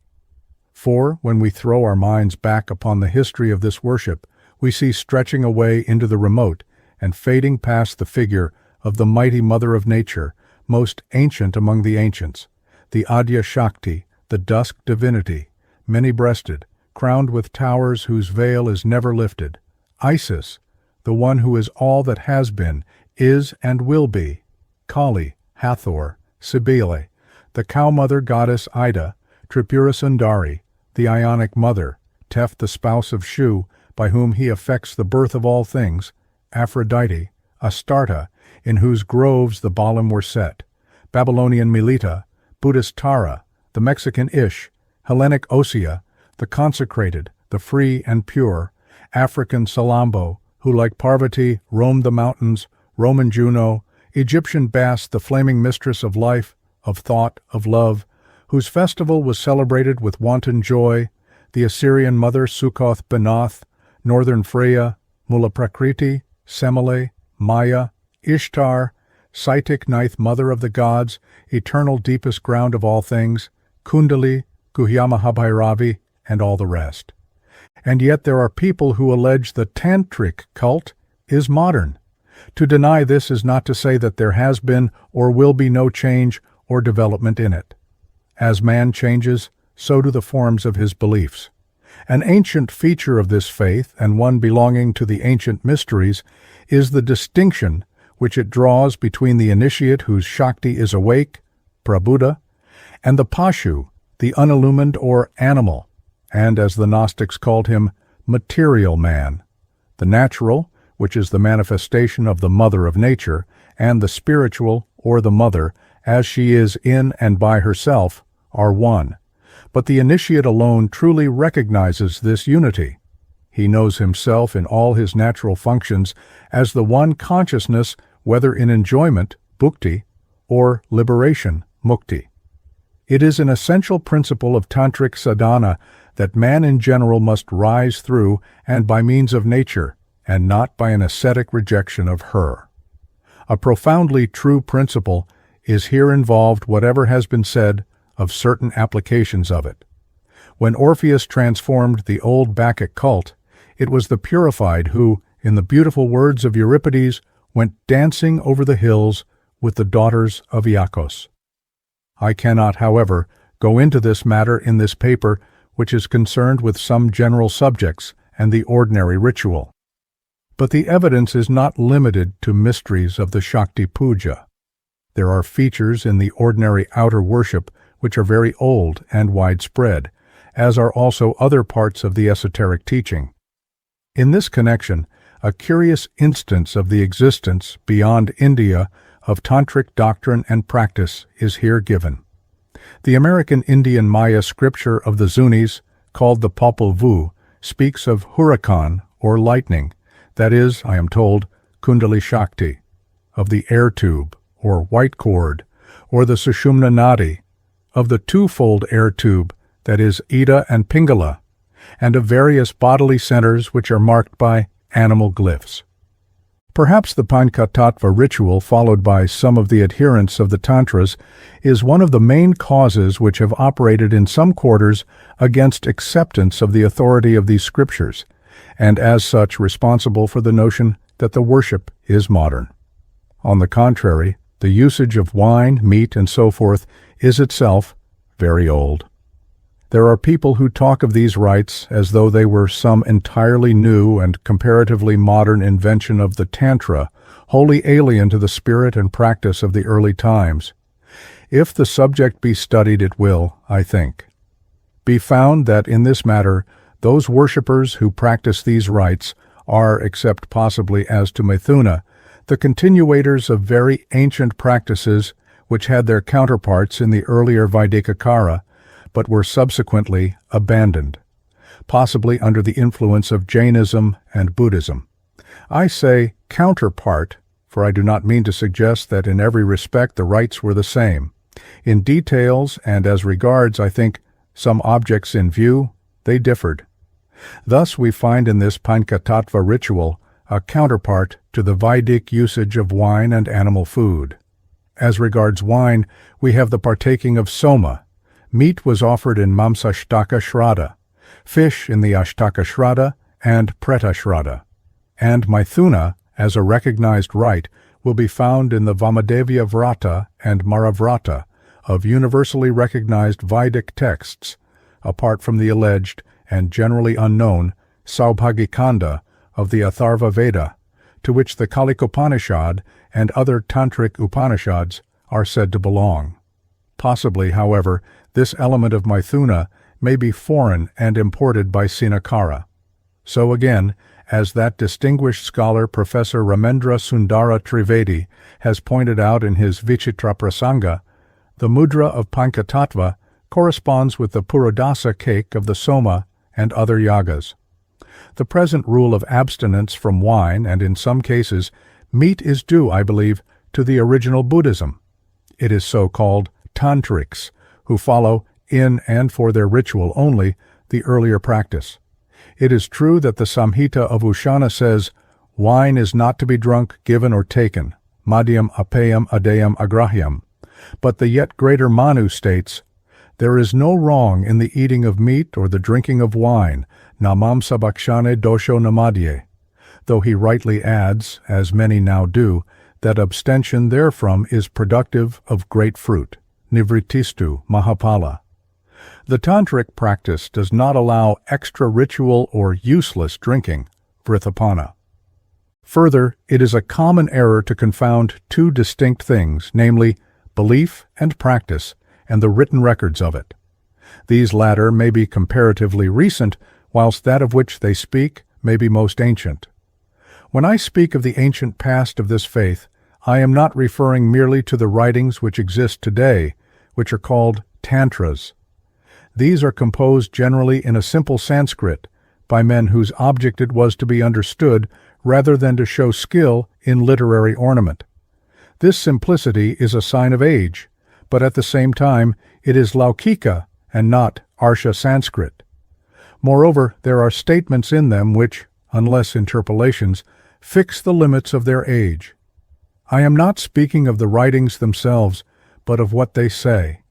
For, when we throw our minds back upon the history of this worship, we see stretching away into the remote and fading past the figure of the mighty Mother of Nature, most ancient among the ancients, the Adya Shakti, the dusk divinity, many-breasted, crowned with towers whose veil is never lifted, Isis, the one who is all that has been, is and will be, Kali, Hathor, Cybele, the cow-mother goddess Ida, Tripura Sundari, the Ionic mother, Teph the spouse of Shu, by whom he effects the birth of all things, Aphrodite, Astarte, in whose groves the Baalim were set, Babylonian Melita, Buddhist Tara, the Mexican Ish, Hellenic Osea, the consecrated, the free and pure, African Salambo, who like Parvati roamed the mountains, Roman Juno, Egyptian Bast, the flaming mistress of life, of thought, of love, whose festival was celebrated with wanton joy, the Assyrian mother Sukkoth Benoth, northern Freya, Mulaprakriti, Semele, Maya, Ishtar, Saitik ninth mother of the gods, eternal deepest ground of all things, Kundali, Guhyamahabhairavi, and all the rest. And yet there are people who allege the Tantric cult is modern. To deny this is not to say that there has been or will be no change or development in it. As man changes, so do the forms of his beliefs. An ancient feature of this faith, and one belonging to the ancient mysteries, is the distinction which it draws between the initiate whose Shakti is awake, Prabuddha, and the Pashu, the unillumined or animal, and, as the Gnostics called him, material man. The natural, which is the manifestation of the Mother of Nature, and the spiritual, or the Mother, as she is in and by herself, are one. But the initiate alone truly recognizes this unity. He knows himself in all his natural functions as the one consciousness, whether in enjoyment, bhukti, or liberation, mukti. It is an essential principle of tantric sadhana that man in general must rise through and by means of nature, and not by an ascetic rejection of her. A profoundly true principle is here involved, whatever has been said of certain applications of it. When Orpheus transformed the old Bacchic cult, it was the purified who, in the beautiful words of Euripides, went dancing over the hills with the daughters of Iacchos. I cannot, however, go into this matter in this paper, which is concerned with some general subjects and the ordinary ritual. But the evidence is not limited to mysteries of the Shakti Puja. There are features in the ordinary outer worship which are very old and widespread, as are also other parts of the esoteric teaching. In this connection, a curious instance of the existence, beyond India, of Tantric doctrine and practice is here given. The American Indian Maya scripture of the Zunis, called the Popol Vuh, speaks of huracan, or lightning, that is, I am told, Kundalini Shakti, of the air tube, or white cord, or the Sushumna Nadi, of the twofold air tube, that is, Ida and Pingala, and of various bodily centers which are marked by animal glyphs. Perhaps the Panchatattva ritual followed by some of the adherents of the Tantras is one of the main causes which have operated in some quarters against acceptance of the authority of these scriptures, and as such responsible for the notion that the worship is modern. On the contrary, the usage of wine, meat, and so forth is itself very old. There are people who talk of these rites as though they were some entirely new and comparatively modern invention of the Tantra, wholly alien to the spirit and practice of the early times. If the subject be studied, it will, I think, be found that in this matter those worshippers who practice these rites are, except possibly as to Mithuna, the continuators of very ancient practices which had their counterparts in the earlier Vaidicara, but were subsequently abandoned, possibly under the influence of Jainism and Buddhism. I say counterpart, for I do not mean to suggest that in every respect the rites were the same. In details and as regards, I think, some objects in view, they differed. Thus we find in this Panchatattva ritual a counterpart to the Vedic usage of wine and animal food. As regards wine, we have the partaking of soma. Meat was offered in Mamsashtaka Shraddha, fish in the Ashtaka Shraddha and Preta Shraddha, and Mithuna, as a recognized rite, will be found in the Vamadevya Vrata and Maravrata of universally recognized Vedic texts, apart from the alleged and generally unknown Saubhagikanda of the Atharva Veda, to which the Kalikopanishad and other Tantric Upanishads are said to belong. Possibly, however, this element of Mithuna may be foreign and imported by Cinacara. So again, as that distinguished scholar Professor Ramendra Sundara Trivedi has pointed out in his Vichitra Prasanga, the mudra of Panchatattva corresponds with the Purodasa cake of the Soma and other yagas. The present rule of abstinence from wine, and in some cases, meat is due, I believe, to the original Buddhism. It is so called Tantrics, who follow, in and for their ritual only, the earlier practice. It is true that the Samhita of Ushana says, "Wine is not to be drunk, given, or taken, madhyam apayam adayam agrahyam," but the yet greater Manu states, "There is no wrong in the eating of meat or the drinking of wine, namam sabakshane dosho namadye," though he rightly adds, as many now do, that abstention therefrom is productive of great fruit. Nivrittistu Mahapala. The Tantric practice does not allow extra-ritual or useless drinking, vrithapana. Further, it is a common error to confound two distinct things, namely, belief and practice, and the written records of it. These latter may be comparatively recent, whilst that of which they speak may be most ancient. When I speak of the ancient past of this faith, I am not referring merely to the writings which exist today, which are called Tantras. These are composed generally in a simple Sanskrit, by men whose object it was to be understood rather than to show skill in literary ornament. This simplicity is a sign of age, but at the same time it is Laukika and not Arsha Sanskrit. Moreover, there are statements in them which, unless interpolations, fix the limits of their age. I am not speaking of the writings themselves, but of what they say.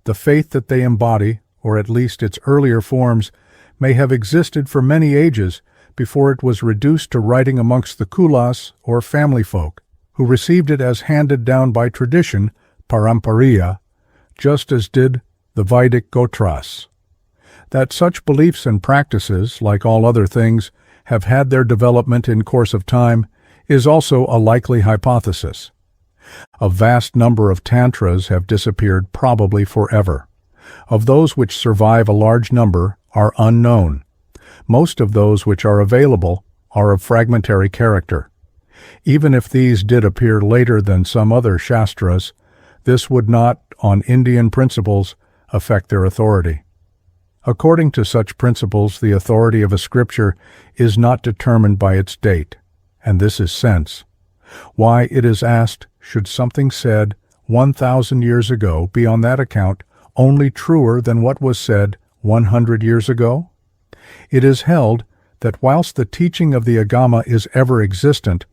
The faith that they embody, or at least its earlier forms, may have existed for many ages before it was reduced to writing amongst the kulas or family folk, who received it as handed down by tradition, parampariya, just as did the Vedic Gotras. That such beliefs and practices, like all other things, have had their development in course of time is also a likely hypothesis. A vast number of Tantras have disappeared probably forever. Of those which survive, a large number are unknown. Most of those which are available are of fragmentary character. Even if these did appear later than some other Shastras, this would not, on Indian principles, affect their authority. According to such principles, the authority of a scripture is not determined by its date, and this is sense. Why, it is asked, should something said 1,000 years ago be on that account only truer than what was said 100 years ago? It is held that whilst the teaching of the Agama is ever existent,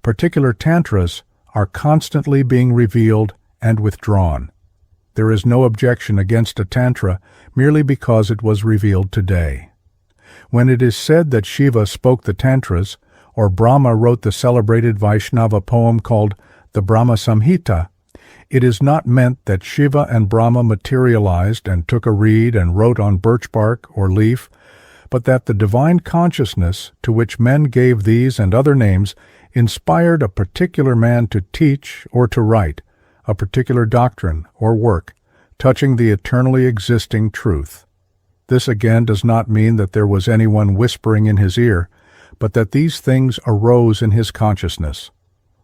particular Tantras are constantly being revealed and withdrawn. There is no objection against a Tantra merely because it was revealed today. When it is said that Shiva spoke the Tantras, or Brahma wrote the celebrated Vaishnava poem called the Brahma Samhita, it is not meant that Shiva and Brahma materialized and took a reed and wrote on birch bark or leaf, but that the divine consciousness to which men gave these and other names inspired a particular man to teach or to write a particular doctrine or work touching the eternally existing truth. This again does not mean that there was anyone whispering in his ear, but that these things arose in his consciousness.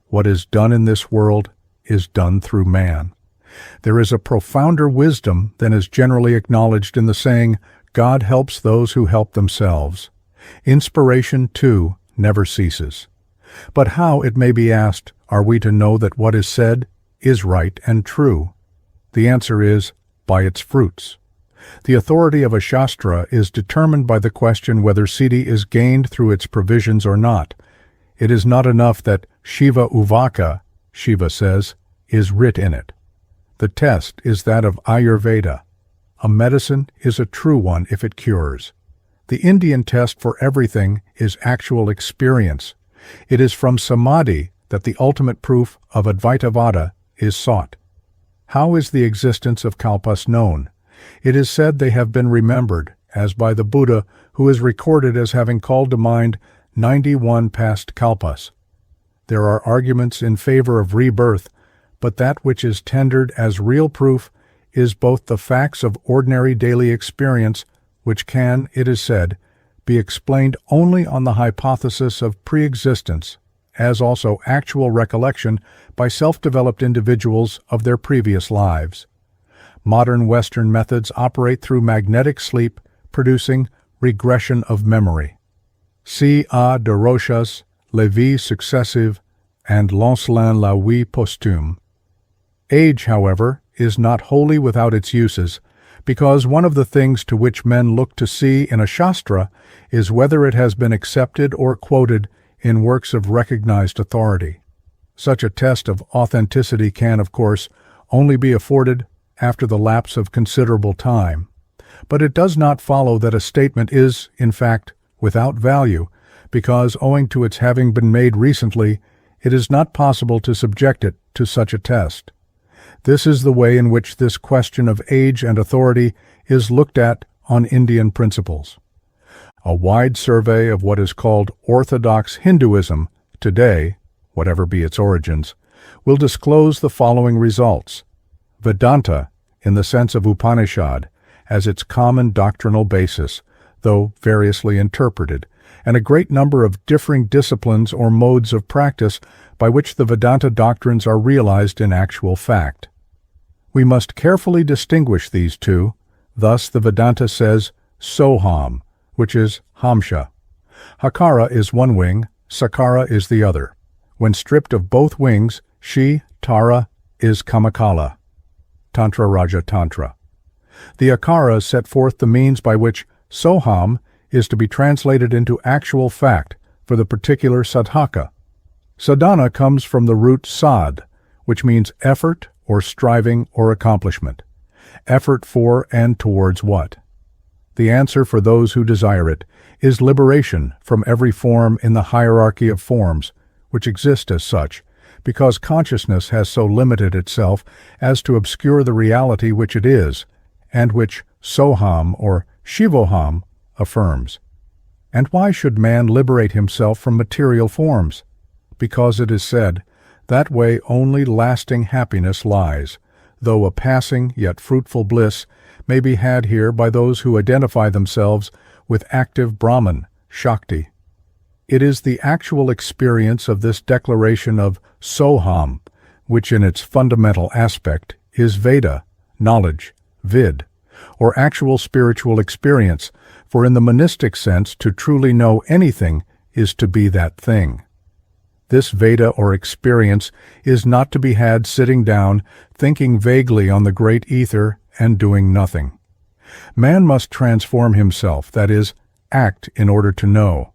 What is done in this world is done through man. There is a profounder wisdom than is generally acknowledged in the saying, God helps those who help themselves. Inspiration, too, never ceases. But how, it may be asked, are we to know that what is said is right and true? The answer is, by its fruits. The authority of a Shastra is determined by the question whether siddhi is gained through its provisions or not. It is not enough that Shiva Uvaka, Shiva says, is writ in it. The test is that of Ayurveda. A medicine is a true one if it cures. The Indian test for everything is actual experience. It is from Samadhi that the ultimate proof of Advaitavada is sought. How is the existence of kalpas known? It is said they have been remembered, as by the Buddha, who is recorded as having called to mind 91 past kalpas. There are arguments in favor of rebirth, but that which is tendered as real proof is both the facts of ordinary daily experience, which can, it is said, be explained only on the hypothesis of pre-existence, as also actual recollection by self-developed individuals of their previous lives. Modern Western methods operate through magnetic sleep, producing regression of memory. See A de Rochas, La Vie Successive, and Lancelin la Vie Posthume. Age, however, is not wholly without its uses, because one of the things to which men look to see in a Shastra is whether it has been accepted or quoted in works of recognized authority. Such a test of authenticity can, of course, only be afforded after the lapse of considerable time, but it does not follow that a statement is, in fact, without value, because, owing to its having been made recently, it is not possible to subject it to such a test. This is the way in which this question of age and authority is looked at on Indian principles. A wide survey of what is called Orthodox Hinduism today, whatever be its origins, will disclose the following results. Vedanta, in the sense of Upanishad, as its common doctrinal basis, though variously interpreted, and a great number of differing disciplines or modes of practice by which the Vedanta doctrines are realized in actual fact. We must carefully distinguish these two. Thus the Vedanta says Soham, which is Hamsha. Hakara is one wing, Sakara is the other. When stripped of both wings, she, Tara, is Kamakala. Tantra Raja Tantra. The Akaras set forth the means by which Soham is to be translated into actual fact for the particular sadhaka. Sadhana comes from the root sad, which means effort or striving or accomplishment. Effort for and towards what? The answer for those who desire it is liberation from every form in the hierarchy of forms, which exist as such, because consciousness has so limited itself as to obscure the reality which it is, and which Soham or Shivoham affirms. And why should man liberate himself from material forms? Because it is said, that way only lasting happiness lies, though a passing yet fruitful bliss may be had here by those who identify themselves with active Brahman, Shakti. It is the actual experience of this declaration of Soham, which in its fundamental aspect is Veda, knowledge, vid, or actual spiritual experience, for in the monistic sense to truly know anything is to be that thing. This Veda or experience is not to be had sitting down, thinking vaguely on the great ether and doing nothing. Man must transform himself, that is, act in order to know.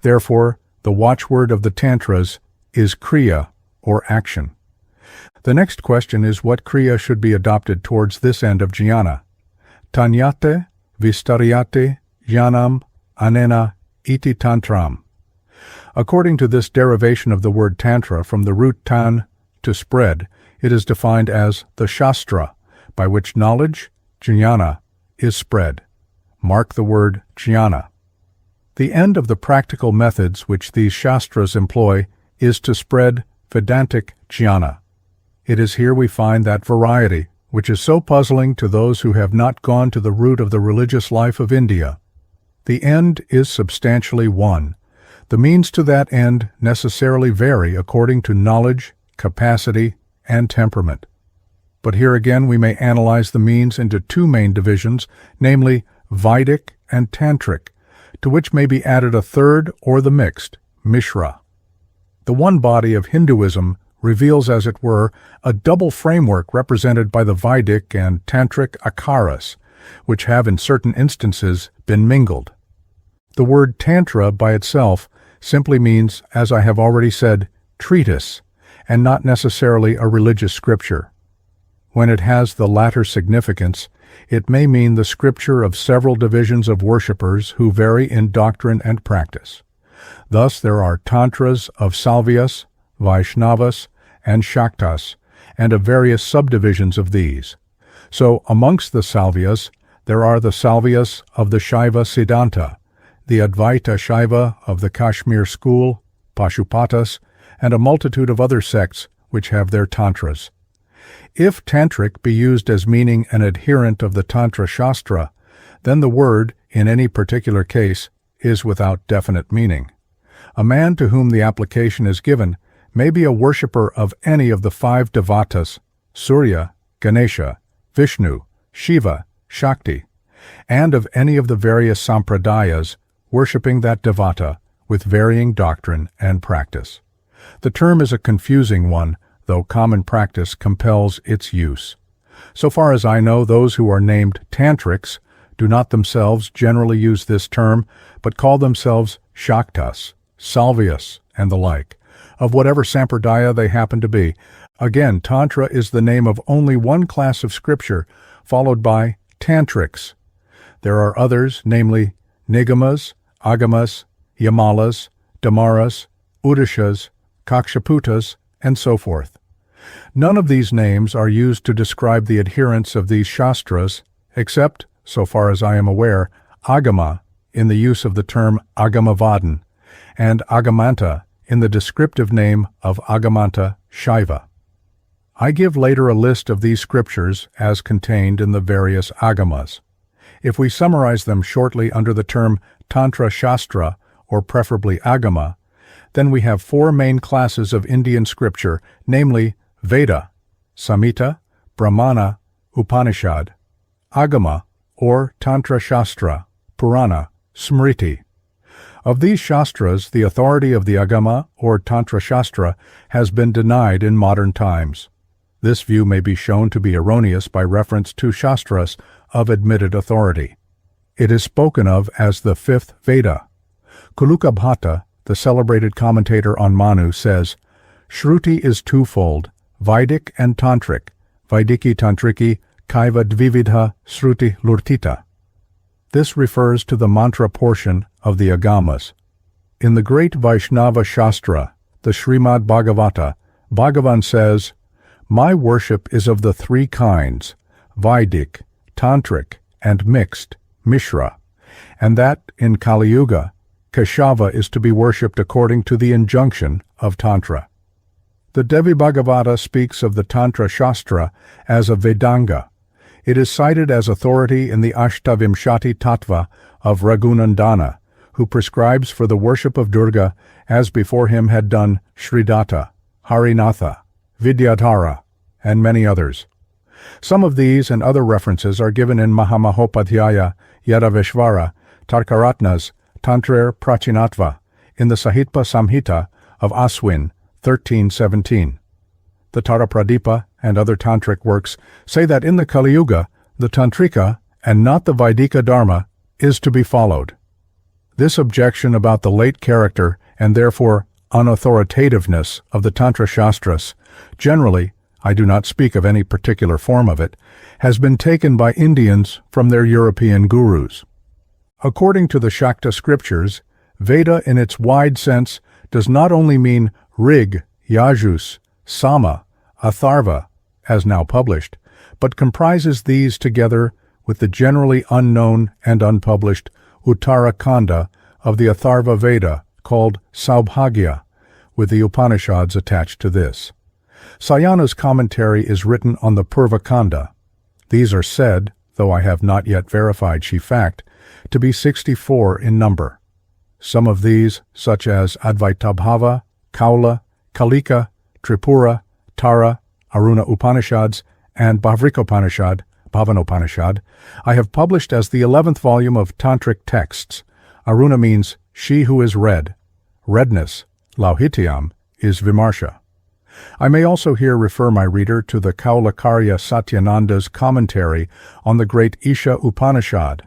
Therefore, the watchword of the Tantras is Kriya, or action. The next question is what Kriya should be adopted towards this end of jnana. Tanyate vistaryate jnanam anena iti tantram. According to this derivation of the word Tantra from the root tan, to spread, it is defined as the Shastra, by which knowledge, jnana, is spread. Mark the word jnana. The end of the practical methods which these Shastras employ is to spread Vedantic jnana. It is here we find that variety, which is so puzzling to those who have not gone to the root of the religious life of India. The end is substantially one. The means to that end necessarily vary according to knowledge, capacity, and temperament. But here again we may analyze the means into two main divisions, namely Vedic and Tantric, to which may be added a third or the mixed, Mishra. The one body of Hinduism reveals, as it were, a double framework represented by the Vedic and Tantric akaras, which have in certain instances been mingled. The word Tantra by itself simply means, as I have already said, treatise, and not necessarily a religious scripture. When it has the latter significance, it may mean the scripture of several divisions of worshippers who vary in doctrine and practice. Thus there are Tantras of Salvyas, Vaishnavas, and Shaktas, and of various subdivisions of these. So amongst the Salvyas, there are the Salvyas of the Shaiva Siddhanta, the Advaita Shaiva of the Kashmir school, Pashupatas, and a multitude of other sects which have their Tantras. If Tantric be used as meaning an adherent of the Tantra Shastra, then the word, in any particular case, is without definite meaning. A man to whom the application is given may be a worshipper of any of the five devatas, Surya, Ganesha, Vishnu, Shiva, Shakti, and of any of the various sampradayas worshipping that devata with varying doctrine and practice. The term is a confusing one, though common practice compels its use. So far as I know, those who are named Tantrics do not themselves generally use this term, but call themselves Shaktas, Salvyas, and the like, of whatever sampradaya they happen to be. Again, Tantra is the name of only one class of scripture, followed by Tantrics. There are others, namely Nigamas, Agamas, Yamalas, Damaras, Udishas, Kakshaputas, and so forth. None of these names are used to describe the adherents of these Shastras, except, so far as I am aware, Agama in the use of the term Agamavadan, and Agamanta in the descriptive name of Agamanta Shaiva. I give later a list of these scriptures as contained in the various Agamas. If we summarize them shortly under the term Tantra Shastra, or preferably Agama, then we have four main classes of Indian scripture, namely Veda, Samhita, Brahmana, Upanishad, Agama, or Tantra Shastra, Purana, Smriti. Of these Shastras, the authority of the Agama, or Tantra Shastra, has been denied in modern times. This view may be shown to be erroneous by reference to Shastras of admitted authority. It is spoken of as the fifth Veda. Kulukabhata, the celebrated commentator on Manu, says, Shruti is twofold, Vedic and Tantric, Vaidiki Tantriki, Kaiva Dvividha Shruti Lurtita. This refers to the mantra portion of the Agamas. In the great Vaishnava Shastra, the Srimad Bhagavata, Bhagavan says, "My worship is of the three kinds, Vedic, Tantric, and mixed, Mishra, and that in Kali Yuga, Keshava is to be worshipped according to the injunction of Tantra." The Devi Bhagavata speaks of the Tantra Shastra as a Vedanga. It is cited as authority in the Ashtavimshati Tattva of Raghunandana, who prescribes for the worship of Durga as before him had done Sridatta, Harinatha, Vidyadhara, and many others. Some of these and other references are given in Mahamahopadhyaya, Yadaveshvara, Tarkaratnas, Tantra Prachinatva, in the Sahitpa Samhita of Aswin, 1317. The Tarapradipa and other tantric works say that in the Kali Yuga, the Tantrika, and not the Vaidika Dharma, is to be followed. This objection about the late character and therefore unauthoritativeness of the Tantra Shastras, generally, I do not speak of any particular form of it, has been taken by Indians from their European gurus. According to the Shakta scriptures, Veda in its wide sense does not only mean Rig, Yajus, Sama, Atharva, as now published, but comprises these together with the generally unknown and unpublished Uttarakanda of the Atharva Veda called Saubhagya, with the Upanishads attached to this. Sayana's commentary is written on the Purvakanda. These are said, though I have not yet verified she fact, to be 64 in number. Some of these, such as Advaitabhava, Kaula, Kalika, Tripura, Tara, Aruna Upanishads, and Bhavrikopanishad, Bhavanopanishad, I have published as the 11th volume of Tantric texts. Aruna means she who is red. Redness, Lauhityam, is Vimarsha. I may also here refer my reader to the Kaulakarya Satyananda's commentary on the great Isha Upanishad.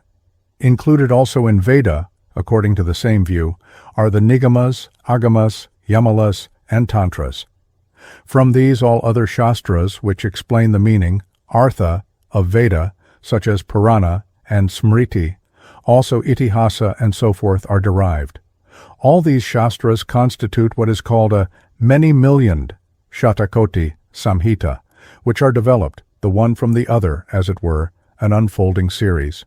Included also in Veda, according to the same view, are the Nigamas, Agamas, Yamalas, and Tantras. From these all other Shastras which explain the meaning, Artha, of Veda, such as Purana and Smriti, also Itihasa and so forth are derived. All these Shastras constitute what is called a many-millioned Shatakoti Samhita, which are developed, the one from the other, as it were, an unfolding series.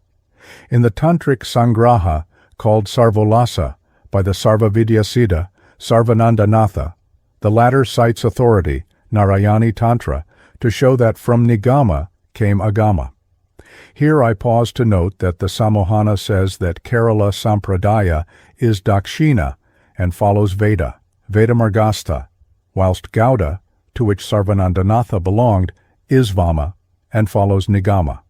In the Tantric Sangraha, called Sarvolasa, by the Sarvavidyasiddha, Sarvanandanatha, the latter cites authority, Narayani Tantra, to show that from Nigama came Agama. Here I pause to note that the Samohana says that Kerala Sampradaya is Dakshina and follows Veda, Vedamargastha, whilst Gauda, to which Sarvanandanatha belonged, is Vama and follows Nigama.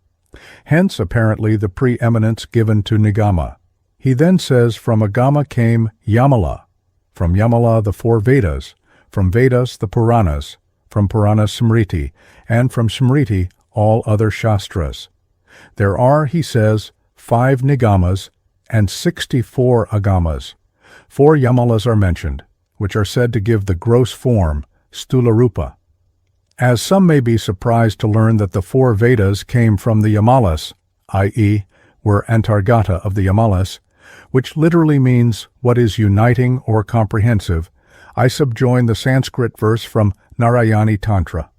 Hence, apparently, the preeminence given to Nigama. He then says from Agama came Yamala, from Yamala the four Vedas, from Vedas the Puranas, from Puranas Smriti, and from Smriti all other Shastras. There are, he says, 5 Nigamas and 64 Agamas. 4 Yamalas are mentioned, which are said to give the gross form, Stularupa. As some may be surprised to learn that the 4 Vedas came from the Yamalas, i.e., were Antargata of the Yamalas, which literally means what is uniting or comprehensive, I subjoin the Sanskrit verse from Narayani Tantra.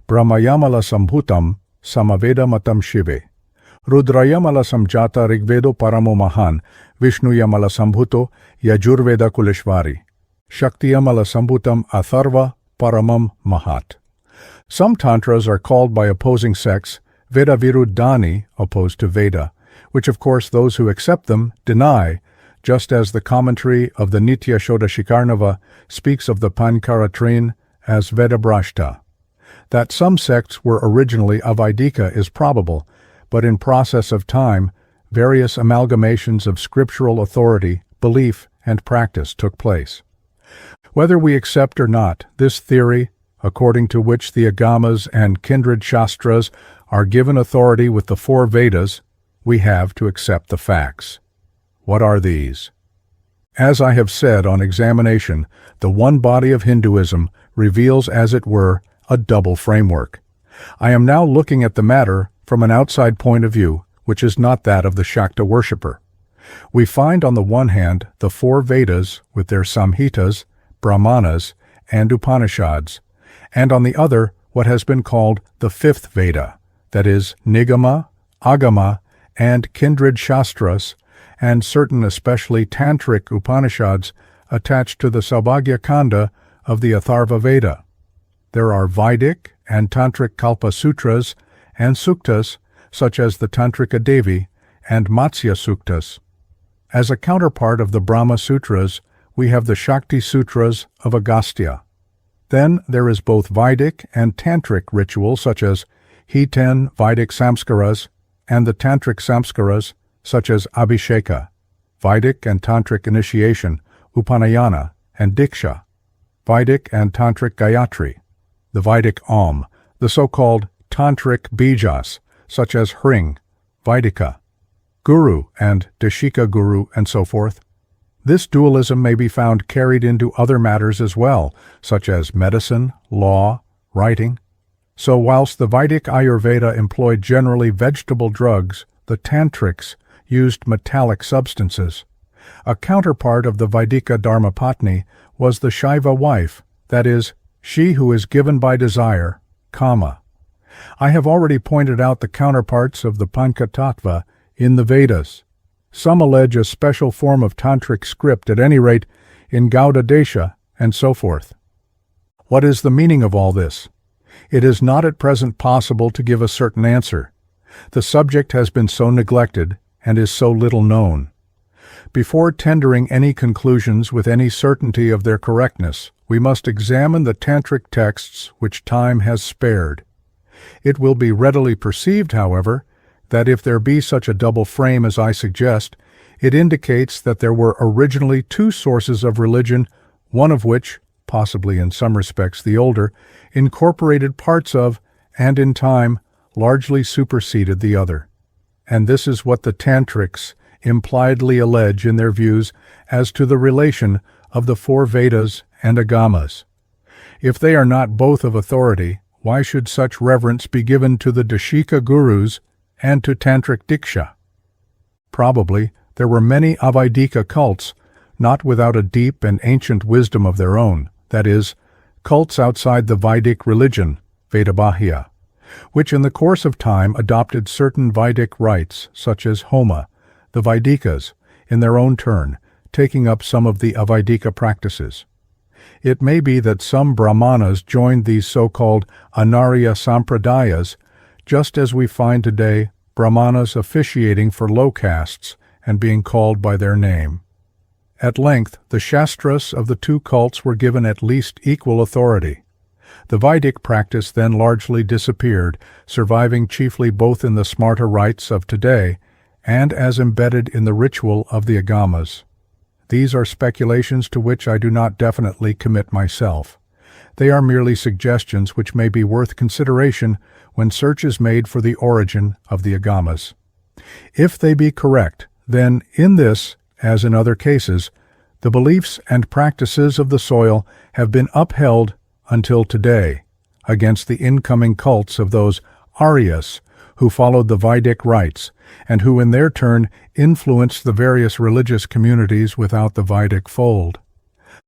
Brahmayamala Sambhutam Samaveda Matam Shive. Rudrayamala Samjata Rigvedo Paramo Mahan Vishnuyamala Sambhuto Yajurveda Kuleshvari. Shaktiyamala Sambhutam Atharva Paramam Mahat. Some Tantras are called by opposing sects Veda Viruddhani, opposed to Veda, which of course those who accept them deny, just as the commentary of the Nitya Shodashikarnava speaks of the Pankaratrin as Vedabrashta. That some sects were originally Avaidika is probable, but in process of time, various amalgamations of scriptural authority, belief, and practice took place. Whether we accept or not, this theory, according to which the Agamas and kindred Shastras are given authority with the 4 Vedas, we have to accept the facts. What are these? As I have said on examination, the one body of Hinduism reveals, as it were, a double framework. I am now looking at the matter from an outside point of view, which is not that of the Shakta worshipper. We find on the one hand the 4 Vedas with their Samhitas, Brahmanas, and Upanishads, and on the other what has been called the 5th Veda, that is, Nigama, Agama, and kindred Shastras, and certain especially Tantric Upanishads attached to the Saubhagya Kanda of the Atharva Veda. There are Vedic and Tantric Kalpa Sutras and Suktas, such as the Tantrika Devi and Matsya Suktas. As a counterpart of the Brahma Sutras, we have the Shakti Sutras of Agastya. Then there is both Vedic and Tantric ritual, such as He-10 Vedic Samskaras and the Tantric Samskaras, such as Abhisheka, Vedic and Tantric initiation, Upanayana, and Diksha, Vedic and Tantric Gayatri, the Vedic Om, the so-called Tantric Bijas, such as Hring, Vaidika, Guru and Deshika Guru, and so forth. This dualism may be found carried into other matters as well, such as medicine, law, writing. So whilst the Vedic Ayurveda employed generally vegetable drugs, the Tantrics used metallic substances. A counterpart of the Vaidika Dharmapatni was the Shaiva wife, that is, she who is given by desire, kama. I have already pointed out the counterparts of the Panchatattva in the Vedas. Some allege a special form of Tantric script, at any rate, in Gauda Desha, and so forth. What is the meaning of all this? It is not at present possible to give a certain answer. The subject has been so neglected and is so little known. Before tendering any conclusions with any certainty of their correctness, we must examine the Tantric texts which time has spared. It will be readily perceived, however, that if there be such a double frame as I suggest, it indicates that there were originally 2 sources of religion, one of which, possibly in some respects the older, incorporated parts of, and in time, largely superseded the other. And this is what the Tantrics impliedly allege in their views as to the relation of the 4 Vedas and Agamas. If they are not both of authority, why should such reverence be given to the Deshika Gurus and to Tantric Diksha? Probably there were many Avaidika cults, not without a deep and ancient wisdom of their own, that is, cults outside the Vedic religion, Vedabahya, which in the course of time adopted certain Vedic rites, such as Homa, the Vaidikas, in their own turn, taking up some of the Avaidika practices. It may be that some Brahmanas joined these so-called Anarya Sampradayas, just as we find today Brahmanas officiating for low castes and being called by their name. At length, the Shastras of the 2 cults were given at least equal authority. The Vedic practice then largely disappeared, surviving chiefly both in the smarta rites of today and as embedded in the ritual of the Agamas. These are speculations to which I do not definitely commit myself. They are merely suggestions which may be worth consideration when search is made for the origin of the Agamas. If they be correct, then in this, as in other cases, the beliefs and practices of the soil have been upheld until today against the incoming cults of those Aryas who followed the Vedic rites and who in their turn influenced the various religious communities without the Vedic fold.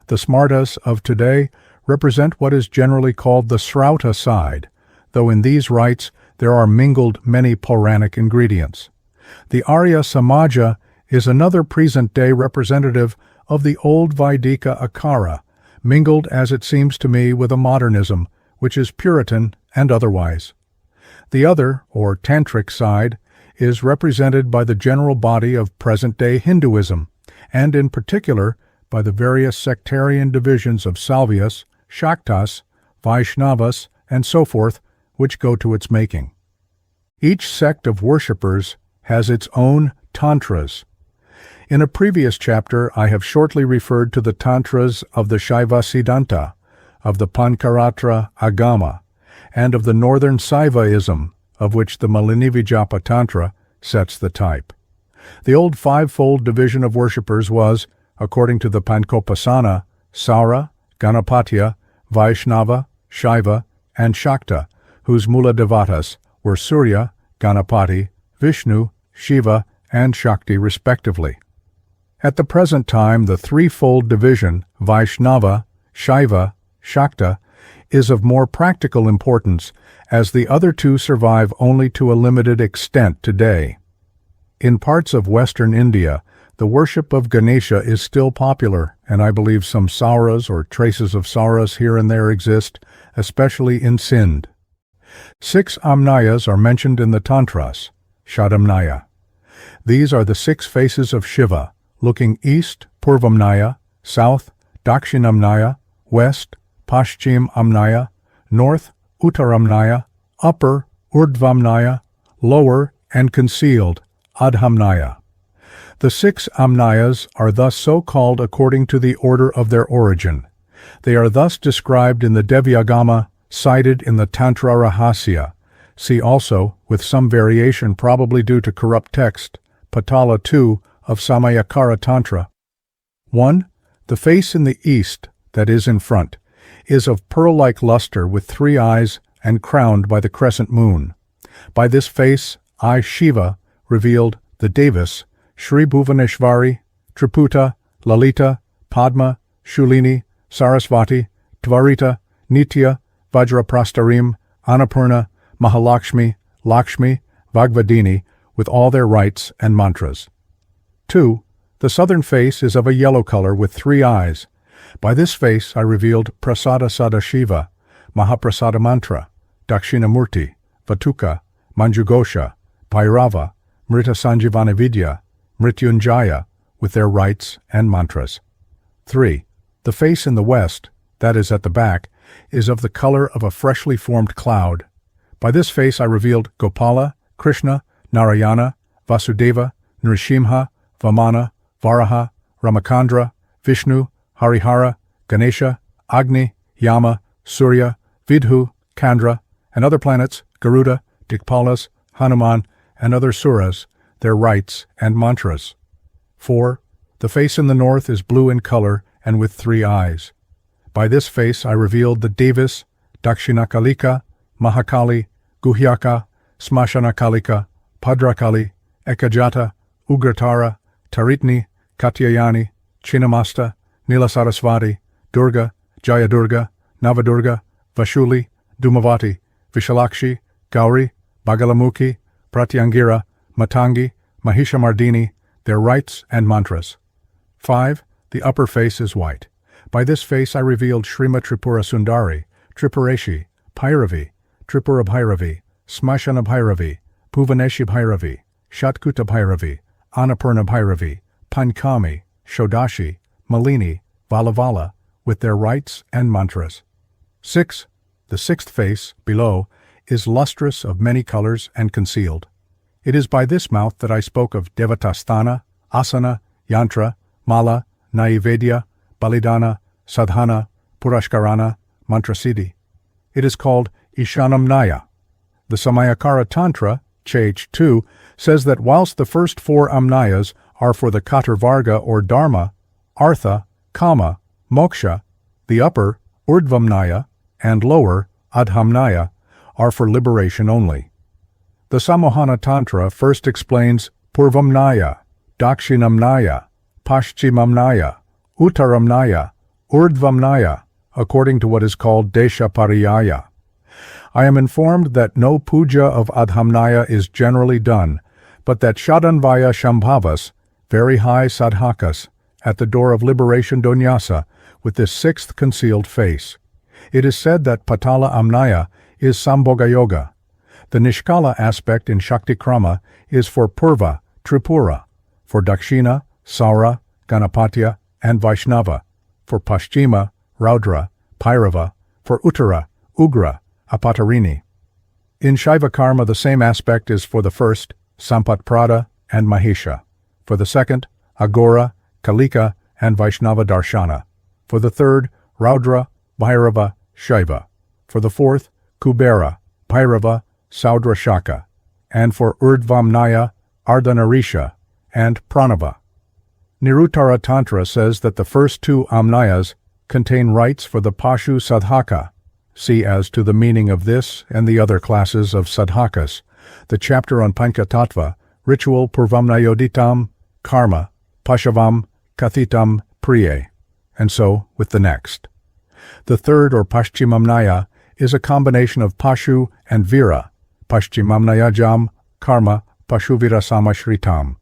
The Smartas of today represent what is generally called the Srauta side, though in these rites there are mingled many Puranic ingredients. The Arya Samaja is another present-day representative of the old Vaidika Akara, mingled, as it seems to me, with a modernism, which is Puritan and otherwise. The other, or Tantric side, is represented by the general body of present-day Hinduism, and in particular by the various sectarian divisions of Salvias, Shaktas, Vaishnavas, and so forth, which go to its making. Each sect of worshippers has its own Tantras. In a previous chapter, I have shortly referred to the Tantras of the Shaiva Siddhanta, of the Pankaratra Agama, and of the Northern Saivaism, of which the Malinivijapa Tantra sets the type. The old 5-fold division of worshippers was, according to the Pankopasana, Saura, Ganapatya, Vaishnava, Shaiva, and Shakta, whose Mula Devatas were Surya, Ganapati, Vishnu, Shiva, and Shakti respectively. At the present time, the threefold division, Vaishnava, Shaiva, Shakta, is of more practical importance, as the other two survive only to a limited extent today. In parts of western India, the worship of Ganesha is still popular, and I believe some sauras or traces of sauras here and there exist, especially in Sindh. 6 amnayas are mentioned in the Tantras, Shadamnaya. These are the 6 faces of Shiva, looking east, Purvamnaya, south, Dakshinamnaya, west, Paschim Amnaya, north, Uttaramnaya, upper, Urdvamnaya, lower, and concealed, Adhamnaya. The 6 amnayas are thus so called according to the order of their origin. They are thus described in the Devyagama, cited in the Tantra Rahasya. See also, with some variation probably due to corrupt text, Patala 2 of Cinacara Tantra. 1. The face in the east, that is in front, is of pearl-like luster with 3 eyes and crowned by the crescent moon. By this face, I, Shiva, revealed the Devas, Shri Bhuvaneshvari, Triputa, Lalita, Padma, Shulini, Sarasvati, Tvarita, Nitya, Vajraprastarim, Annapurna, Mahalakshmi, Lakshmi, Bhagavadini, with all their rites and mantras. 2. The southern face is of a yellow color with 3 eyes. By this face I revealed Prasada Sadashiva, Mahaprasada Mantra, Dakshinamurti, Vatuka, Manjugosha, Bhairava, Mrita Sanjivana Vidya, Mrityunjaya, with their rites and mantras. 3. The face in the west, that is at the back, is of the color of a freshly formed cloud. By this face I revealed Gopala, Krishna, Narayana, Vasudeva, Nrsimha, Vamana, Varaha, Ramakandra, Vishnu, Harihara, Ganesha, Agni, Yama, Surya, Vidhu, Kandra, and other planets, Garuda, Dikpalas, Hanuman, and other suras, their rites and mantras. 4. The face in the north is blue in color and with 3 eyes. By this face I revealed the Devas, Dakshinakalika, Mahakali, Guhyaka, Smashanakalika, Padrakali, Ekajata, Ugratara, Taritni, Katyayani, Chinnamasta, Nilasarasvati, Durga, Jayadurga, Navadurga, Vashuli, Dhumavati, Vishalakshi, Gauri, Bagalamukhi, Pratyangira, Matangi, Mahishamardini, their rites and mantras. 5. The upper face is white. By this face I revealed Shrima Tripura Sundari, Tripureshi, Bhairavi, Tripura Bhairavi, Smashana Bhairavi, Bhuvaneshi Bhairavi, Shatkuta Bhairavi, Annapurna Bhairavi, Pankami, Shodashi, Malini, Valavala, with their rites and mantras. 6. The 6th face, below, is lustrous of many colors and concealed. It is by this mouth that I spoke of Devatasthana, Asana, Yantra, Mala, Naivedya, Balidana, Sadhana, Purashkarana, Mantrasiddhi. It is called Ishanamnaya. The Cinacara Tantra, Chage 2, says that whilst the first 4 amnayas are for the Katarvarga or Dharma, Artha, Kama, Moksha, the upper, Urdvamnaya, and lower, Adhamnaya, are for liberation only. The Samohana Tantra first explains Purvamnaya, Dakshinamnaya, Paschimamnaya, Uttaramnaya, Urdvamnaya, according to what is called Desha Pariyaya. I am informed that no puja of Adhamnaya is generally done, but that Shadanvaya Shambhavas, very high sadhakas, at the door of liberation Donyasa, with this 6th concealed face. It is said that Patala Amnaya is Sambhoga Yoga. The Nishkala aspect in Shakti Krama is for Purva, Tripura, for Dakshina, Saura, Ganapatya, and Vaishnava, for Paschima, Raudra, Bhairava, for Uttara, Ugra, Apatarini. In Shaiva Karma the same aspect is for the first, Sampatprada and Mahisha, for the second, Agora, Kalika, and Vaishnava Darshana, for the third, Raudra, Bhairava, Shaiva, for the fourth, Kubera, Bhairava, Saudra Shaka, and for Urdvamnaya, Ardhanarisha, and Pranava. Niruttara Tantra says that the first 2 amnayas contain rites for the Pashu Sadhaka. See as to the meaning of this and the other classes of sadhakas, the chapter on Panchatattva, ritual purvamnayoditam, karma, pashavam, kathitam, priye, and so with the next. The third or paschimamnaya is a combination of pashu and vira, paschimamnayajam, karma, pashuvirasamashritam.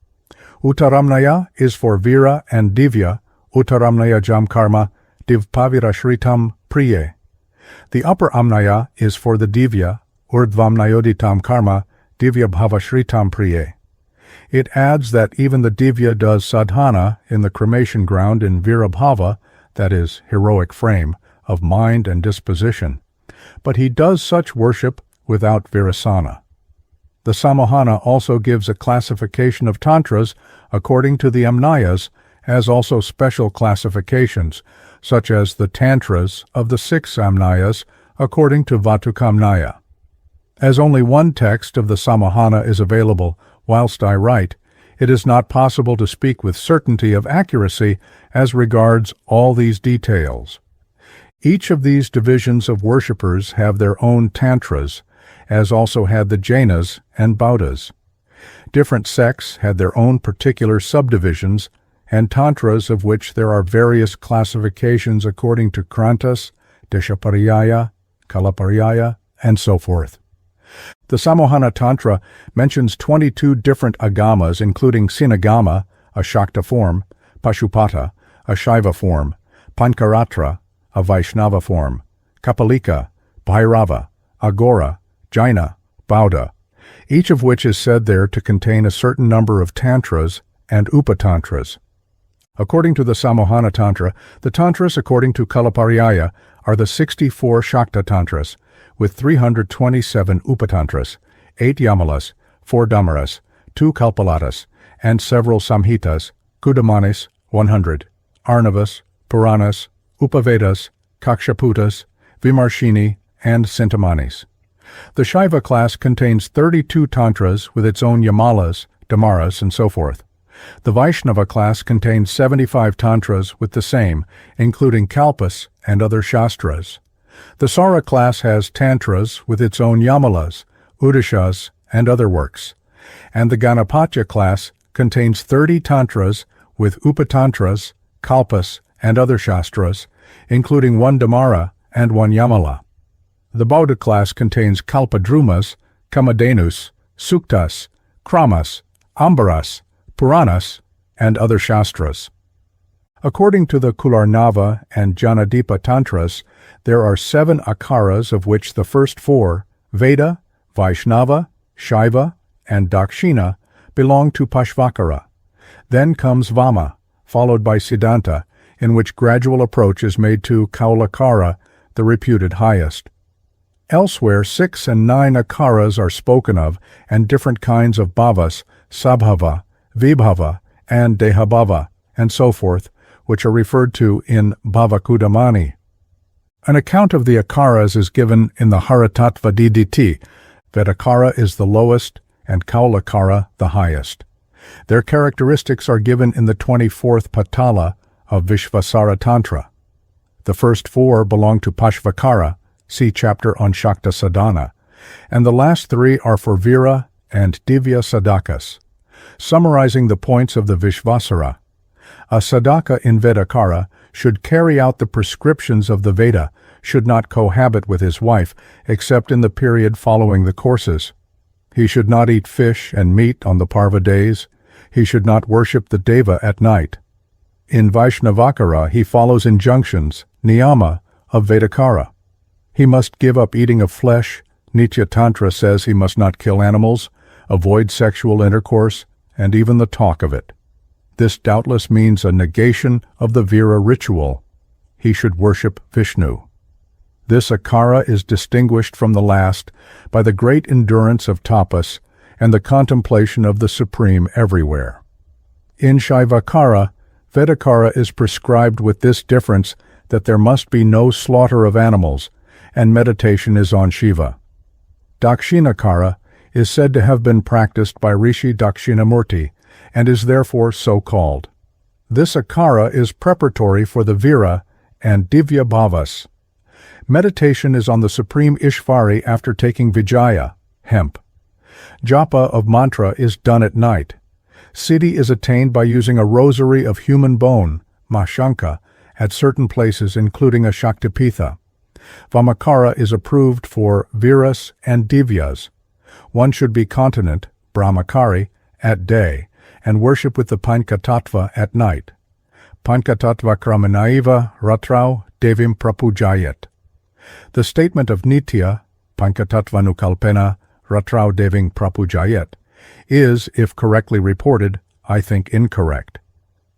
Uttaramnaya is for vira and divya, uttaramnayajam karma, divpavirashritam, priye. The upper amnaya is for the divya, urdvamnayoditam karma, divya bhavashritam priye. It adds that even the divya does sadhana in the cremation ground in virabhava, that is, heroic frame, of mind and disposition, but he does such worship without virasana. The Samohana also gives a classification of tantras according to the amnayas, as also special classifications, such as the tantras of the 6 amnayas according to Vatukamnaya. As only one text of the Samohana is available whilst I write, it is not possible to speak with certainty of accuracy as regards all these details. Each of these divisions of worshippers have their own tantras, as also had the Jainas and Bauddhas. Different sects had their own particular subdivisions, and tantras of which there are various classifications according to Krantas, Deshapariyaya, Kalapariyaya, and so forth. The Samohana Tantra mentions 22 different agamas, including Cinagama, a Shakta form, Pashupata, a Shaiva form, Pankaratra, a Vaishnava form, Kapalika, Bhairava, Agora, Jaina, Bauddha, each of which is said there to contain a certain number of tantras and upatantras. According to the Samohana Tantra, the tantras according to Kalapariyaya are the 64 Shakta Tantras, with 327 upatantras, 8 yamalas, 4 damaras, 2 kalpalatas, and several samhitas, kudamanis, 100, arnavas, puranas, upavedas, kakshaputas, vimarshini, and sintamanis. The Shaiva class contains 32 tantras with its own yamalas, damaras, and so forth. The Vaishnava class contains 75 tantras with the same, including kalpas and other shastras. The Sara class has tantras with its own yamalas, udishas, and other works. And the Ganapatya class contains 30 tantras with upatantras, kalpas, and other shastras, including 1 damara and 1 yamala. The Bauddha class contains kalpadrumas, kamadhenus, suktas, kramas, ambaras, puranas, and other shastras. According to the Kularnava and Janadipa Tantras, there are 7 akaras, of which the first 4, Veda, Vaishnava, Shaiva, and Dakshina, belong to Pashvakara. Then comes Vama, followed by Siddhanta, in which gradual approach is made to Kaulakara, the reputed highest. Elsewhere, 6 and 9 akaras are spoken of, and different kinds of bhavas, sabhava, vibhava, and dehabhava, and so forth, which are referred to in Bhavakudamani. An account of the akaras is given in the Haratattva Diditi. Vedakara is the lowest, and Kaulakara the highest. Their characteristics are given in the 24th Patala of Vishvasara Tantra. The first 4 belong to Pashvakara, see chapter on Shakta Sadhana, and the last 3 are for Vira and Divya Sadakas. Summarizing the points of the Vishvasara, a Sadaka in Vedakara should carry out the prescriptions of the Veda, should not cohabit with his wife, except in the period following the courses. He should not eat fish and meat on the Parva days. He should not worship the Deva at night. In Vaishnavakara he follows injunctions, niyama, of Vedakara. He must give up eating of flesh. Nitya Tantra says he must not kill animals, avoid sexual intercourse, and even the talk of it. This doubtless means a negation of the Vira ritual. He should worship Vishnu. This akara is distinguished from the last by the great endurance of tapas and the contemplation of the Supreme everywhere. In Shaivakara, Vedakara is prescribed with this difference that there must be no slaughter of animals, and meditation is on Shiva. Dakshinakara is said to have been practiced by Rishi Dakshinamurti, and is therefore so called. This akara is preparatory for the Vira and Divya Bhavas. Meditation is on the Supreme Ishvari after taking Vijaya, hemp. Japa of mantra is done at night. Siddhi is attained by using a rosary of human bone, mashanka, at certain places including a Shaktipitha. Vamakara is approved for Viras and Divyas. One should be continent, Brahmachari, at day, and worship with the Panchatattva at night. Panchatattva kramanaiva ratrau devim prapujayat. The statement of Nitya, Panchatattvanukalpena ratrau devim prapujayat, is, if correctly reported, I think incorrect.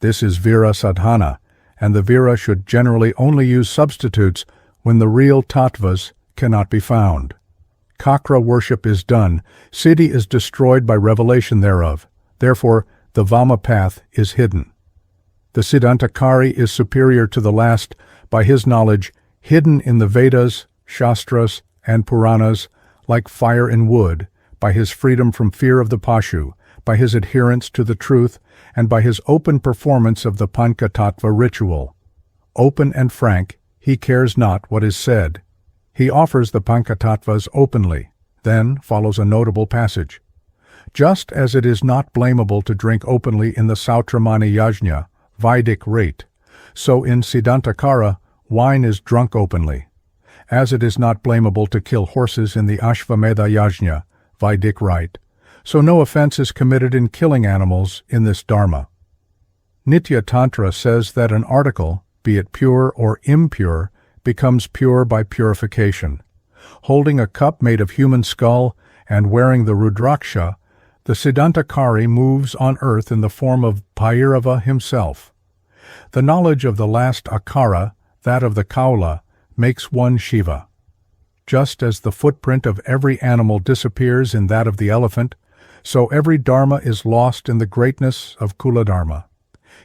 This is Vira sadhana, and the Vira should generally only use substitutes when the real tattvas cannot be found. Kakra worship is done, Siddhi is destroyed by revelation thereof, therefore the Vama path is hidden. The Siddhantakari is superior to the last by his knowledge hidden in the Vedas, Shastras, and Puranas, like fire in wood, by his freedom from fear of the Pashu, by his adherence to the truth, and by his open performance of the Panchatattva ritual. Open and frank, he cares not what is said. He offers the Panchatattvas openly. Then follows a notable passage. Just as it is not blamable to drink openly in the Sautramani Yajna, Vedic rite, so in Siddhantakara, wine is drunk openly. As it is not blamable to kill horses in the Ashvamedha Yajna, Vedic rite, so no offense is committed in killing animals in this Dharma. Nitya Tantra says that an article, be it pure or impure, becomes pure by purification. Holding a cup made of human skull and wearing the Rudraksha, the Siddhantakari moves on earth in the form of Bhairava himself. The knowledge of the last akara, that of the Kaula, makes one Shiva. Just as the footprint of every animal disappears in that of the elephant, so every Dharma is lost in the greatness of Kula Dharma.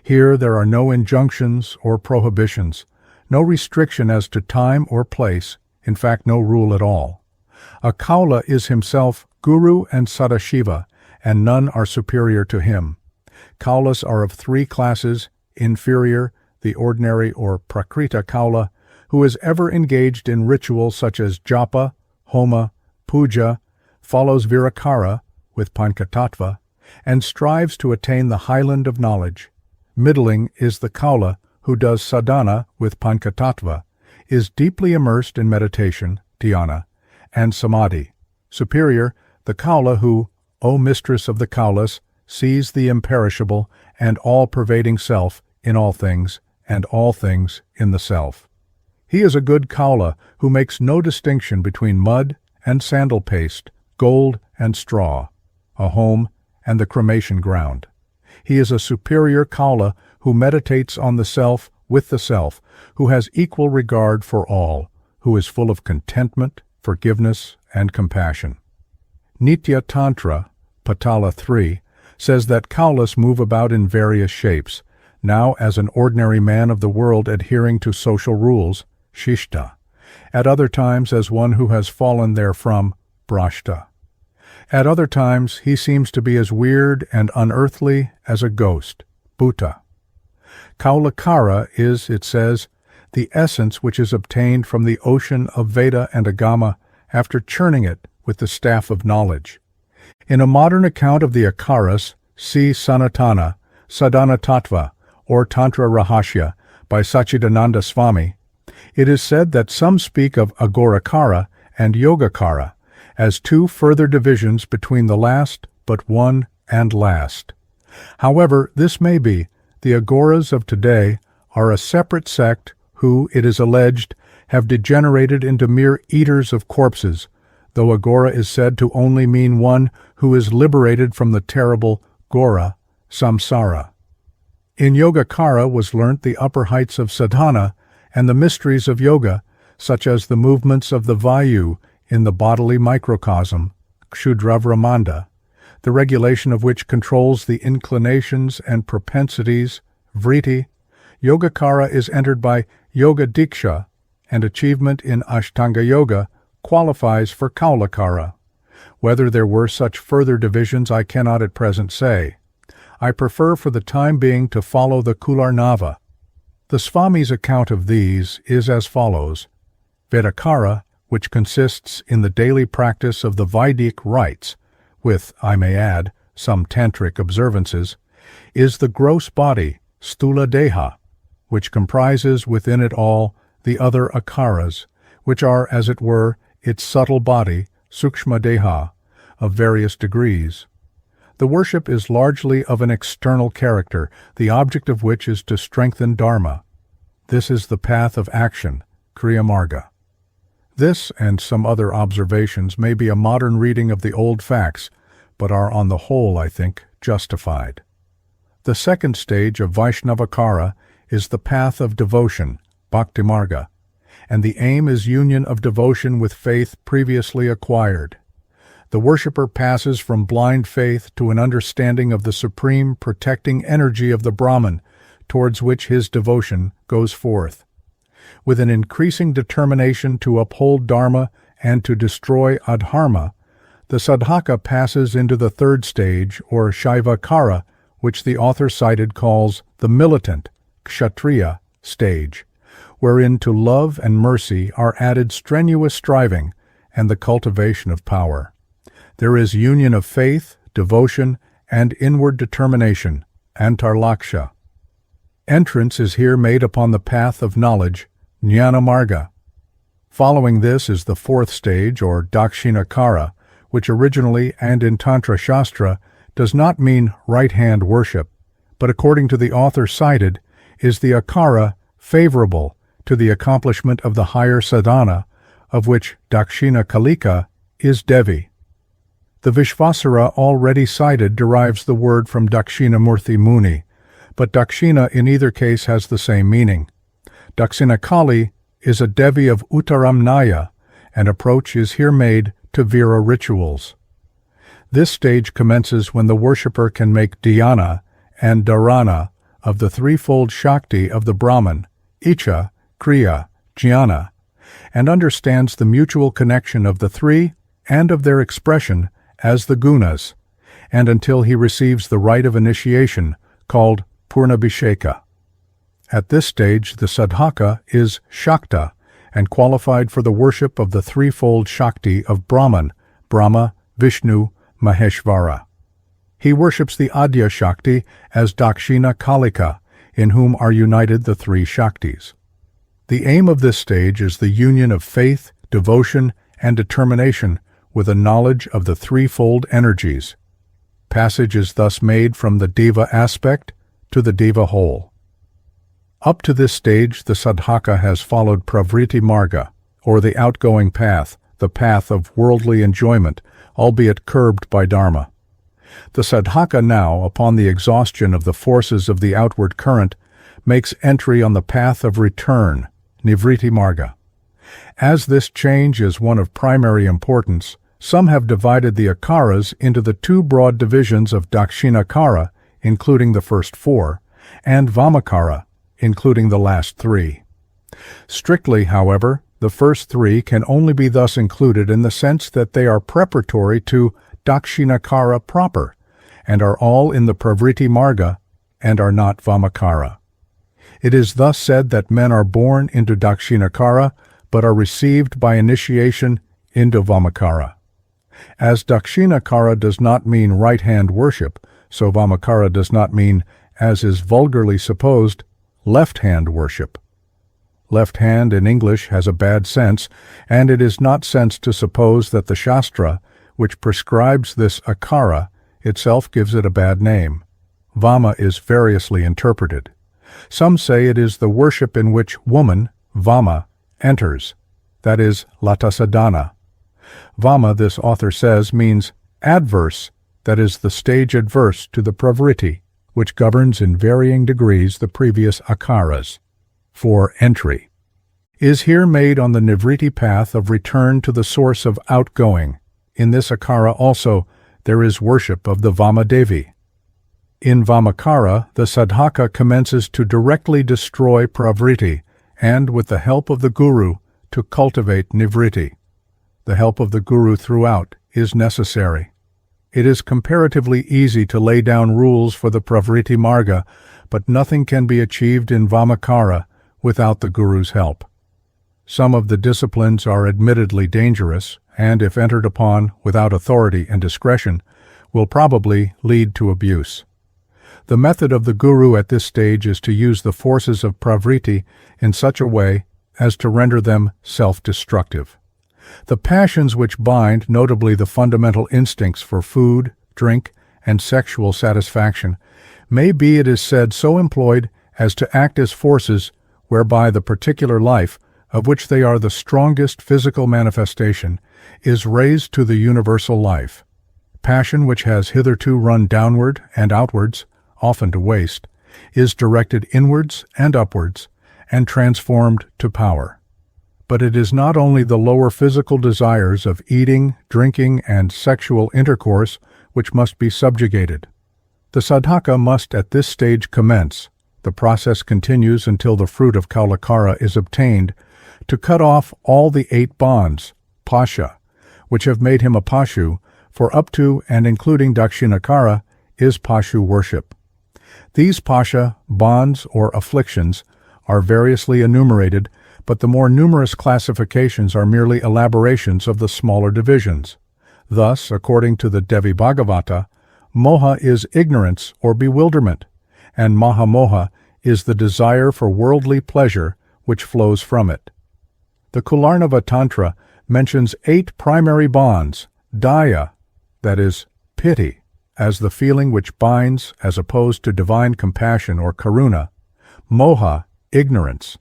Here there are no injunctions or prohibitions, no restriction as to time or place, in fact no rule at all. A Kaula is himself Guru and Sadashiva, and none are superior to him. Kaulas are of three classes: inferior, the ordinary or Prakrita Kaula, who is ever engaged in rituals such as japa, homa, puja, follows Virakara with Panchatattva, and strives to attain the highland of knowledge. Middling is the Kaula who does sadhana with Panchatattva, is deeply immersed in meditation, dhyana, and samadhi. Superior, the Kaula who, O mistress of the Kaulas, sees the imperishable and all-pervading self in all things, and all things in the self. He is a good Kaula who makes no distinction between mud and sandal paste, gold and straw, a home and the cremation ground. He is a superior Kaula who meditates on the self with the self, who has equal regard for all, who is full of contentment, forgiveness, and compassion. Nitya Tantra, Patala 3, says that Kaulas move about in various shapes, now as an ordinary man of the world adhering to social rules, Shishta, at other times as one who has fallen therefrom, Brashta. At other times he seems to be as weird and unearthly as a ghost, Bhuta. Kaulakara is, it says, the essence which is obtained from the ocean of Veda and Agama after churning it with the staff of knowledge. In a modern account of the Akaras, see Sanatana, Sadhana Tattva, or Tantra Rahasya by Sachidananda Swami, it is said that some speak of Agorakara and Yogacara as two further divisions between the last but one and last. However this may be, the Agoras of today are a separate sect who, it is alleged, have degenerated into mere eaters of corpses, though Agora is said to only mean one who is liberated from the terrible Gora, samsara. In Yogacara was learnt the upper heights of sadhana and the mysteries of yoga, such as the movements of the Vayu in the bodily microcosm, Kshudravramanda, the regulation of which controls the inclinations and propensities, vritti. Yogacara is entered by Yoga Diksha, and achievement in Ashtanga Yoga qualifies for Kaulakara. Whether there were such further divisions I cannot at present say. I prefer for the time being to follow the Kularnava. The Swami's account of these is as follows. Vedakara, which consists in the daily practice of the Vedic rites, with, I may add, some tantric observances, is the gross body, Sthula Deha, which comprises within it all the other akaras, which are, as it were, its subtle body, Sukshma Deha, of various degrees. The worship is largely of an external character, the object of which is to strengthen Dharma. This is the path of action, Kriya Marga. This and some other observations may be a modern reading of the old facts, but are on the whole, I think, justified. The second stage of Vaishnavakara is the path of devotion, Bhakti Marga, and the aim is union of devotion with faith previously acquired. The worshipper passes from blind faith to an understanding of the supreme protecting energy of the Brahman, towards which his devotion goes forth. With an increasing determination to uphold Dharma and to destroy adharma, the sadhaka passes into the third stage, or Shaivakara, which the author cited calls the militant, kshatriya, stage, wherein to love and mercy are added strenuous striving and the cultivation of power. There is union of faith, devotion, and inward determination, antarlaksha. Entrance is here made upon the path of knowledge, Jnana Marga. Following this is the fourth stage, or Dakshinakara, which originally and in Tantra Shastra does not mean right-hand worship, but according to the author cited, is the akara favorable to the accomplishment of the higher sadhana, of which Dakshina Kalika is Devi. The Vishvasara already cited derives the word from Dakshinamurti Muni, but Dakshina in either case has the same meaning. Dakshina Kali is a Devi of Uttaramnaya, and approach is here made to Vira rituals. This stage commences when the worshipper can make dhyana and dharana of the threefold Shakti of the Brahman, Icha, Kriya, Jnana, and understands the mutual connection of the three and of their expression as the gunas, and until he receives the rite of initiation called Purnabhisheka. At this stage, the sadhaka is Shakta and qualified for the worship of the threefold Shakti of Brahman, Brahma, Vishnu, Maheshvara. He worships the Adya Shakti as Dakshina Kalika, in whom are united the three Shaktis. The aim of this stage is the union of faith, devotion, and determination with a knowledge of the threefold energies. Passage is thus made from the Deva aspect to the Deva whole. Up to this stage, the sadhaka has followed Pravriti Marga, or the outgoing path, the path of worldly enjoyment, albeit curbed by Dharma. The sadhaka now, upon the exhaustion of the forces of the outward current, makes entry on the path of return, Nivriti Marga. As this change is one of primary importance, some have divided the akaras into the two broad divisions of Dakshinakara, including the first four, and Vamakara, including the last three. Strictly, however, the first three can only be thus included in the sense that they are preparatory to Dakshinakara proper, and are all in the Pravriti Marga, and are not Vamakara. It is thus said that men are born into Dakshinakara, but are received by initiation into Vamakara. As Dakshinakara does not mean right-hand worship, so Vamakara does not mean, as is vulgarly supposed, left-hand worship. Left hand in English has a bad sense, and it is not sense to suppose that the Shastra, which prescribes this akara, itself gives it a bad name. Vama is variously interpreted. Some say it is the worship in which woman, Vama, enters, that is, Latasadhana. Vama, this author says, means adverse, that is, the stage adverse to the Pravriti, which governs in varying degrees the previous akaras. For entry is here made on the Nivriti path of return to the source of outgoing. In this akara also there is worship of the Vamadevi. In Vamakara, the sadhaka commences to directly destroy Pravriti, and with the help of the Guru, to cultivate Nivriti. The help of the Guru throughout is necessary. It is comparatively easy to lay down rules for the Pravriti Marga, but nothing can be achieved in Vamakara without the Guru's help. Some of the disciplines are admittedly dangerous, and if entered upon without authority and discretion, will probably lead to abuse. The method of the guru at this stage is to use the forces of pravriti in such a way as to render them self-destructive. The passions which bind, notably the fundamental instincts for food, drink, and sexual satisfaction, may be, it is said, so employed as to act as forces whereby the particular life, of which they are the strongest physical manifestation, is raised to the universal life. Passion, which has hitherto run downward and outwards, often to waste, is directed inwards and upwards, and transformed to power. But it is not only the lower physical desires of eating, drinking, and sexual intercourse which must be subjugated. The sadhaka must at this stage commence. The process continues until the fruit of Cinacara is obtained, to cut off all the 8 bonds, pasha, which have made him a pashu, for up to and including Dakshinakara is pashu worship. These pasha, bonds or afflictions, are variously enumerated, but the more numerous classifications are merely elaborations of the smaller divisions. Thus, according to the Devi Bhagavata, moha is ignorance or bewilderment, and mahamoha is the desire for worldly pleasure which flows from it. The Kularnava Tantra mentions 8 primary bonds, daya, that is, pity, as the feeling which binds as opposed to divine compassion or karuna, moha, ignorance,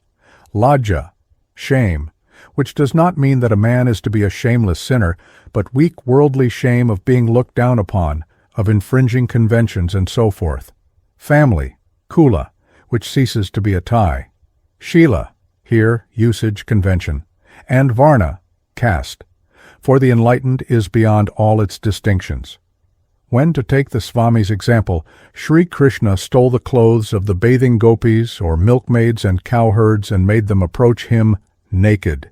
lajja, shame, which does not mean that a man is to be a shameless sinner, but weak worldly shame of being looked down upon, of infringing conventions and so forth. Family, kula, which ceases to be a tie. Shila, here usage, convention. And varna, caste, for the enlightened is beyond all its distinctions. When, to take the Swami's example, Sri Krishna stole the clothes of the bathing gopis or milkmaids and cowherds and made them approach him naked,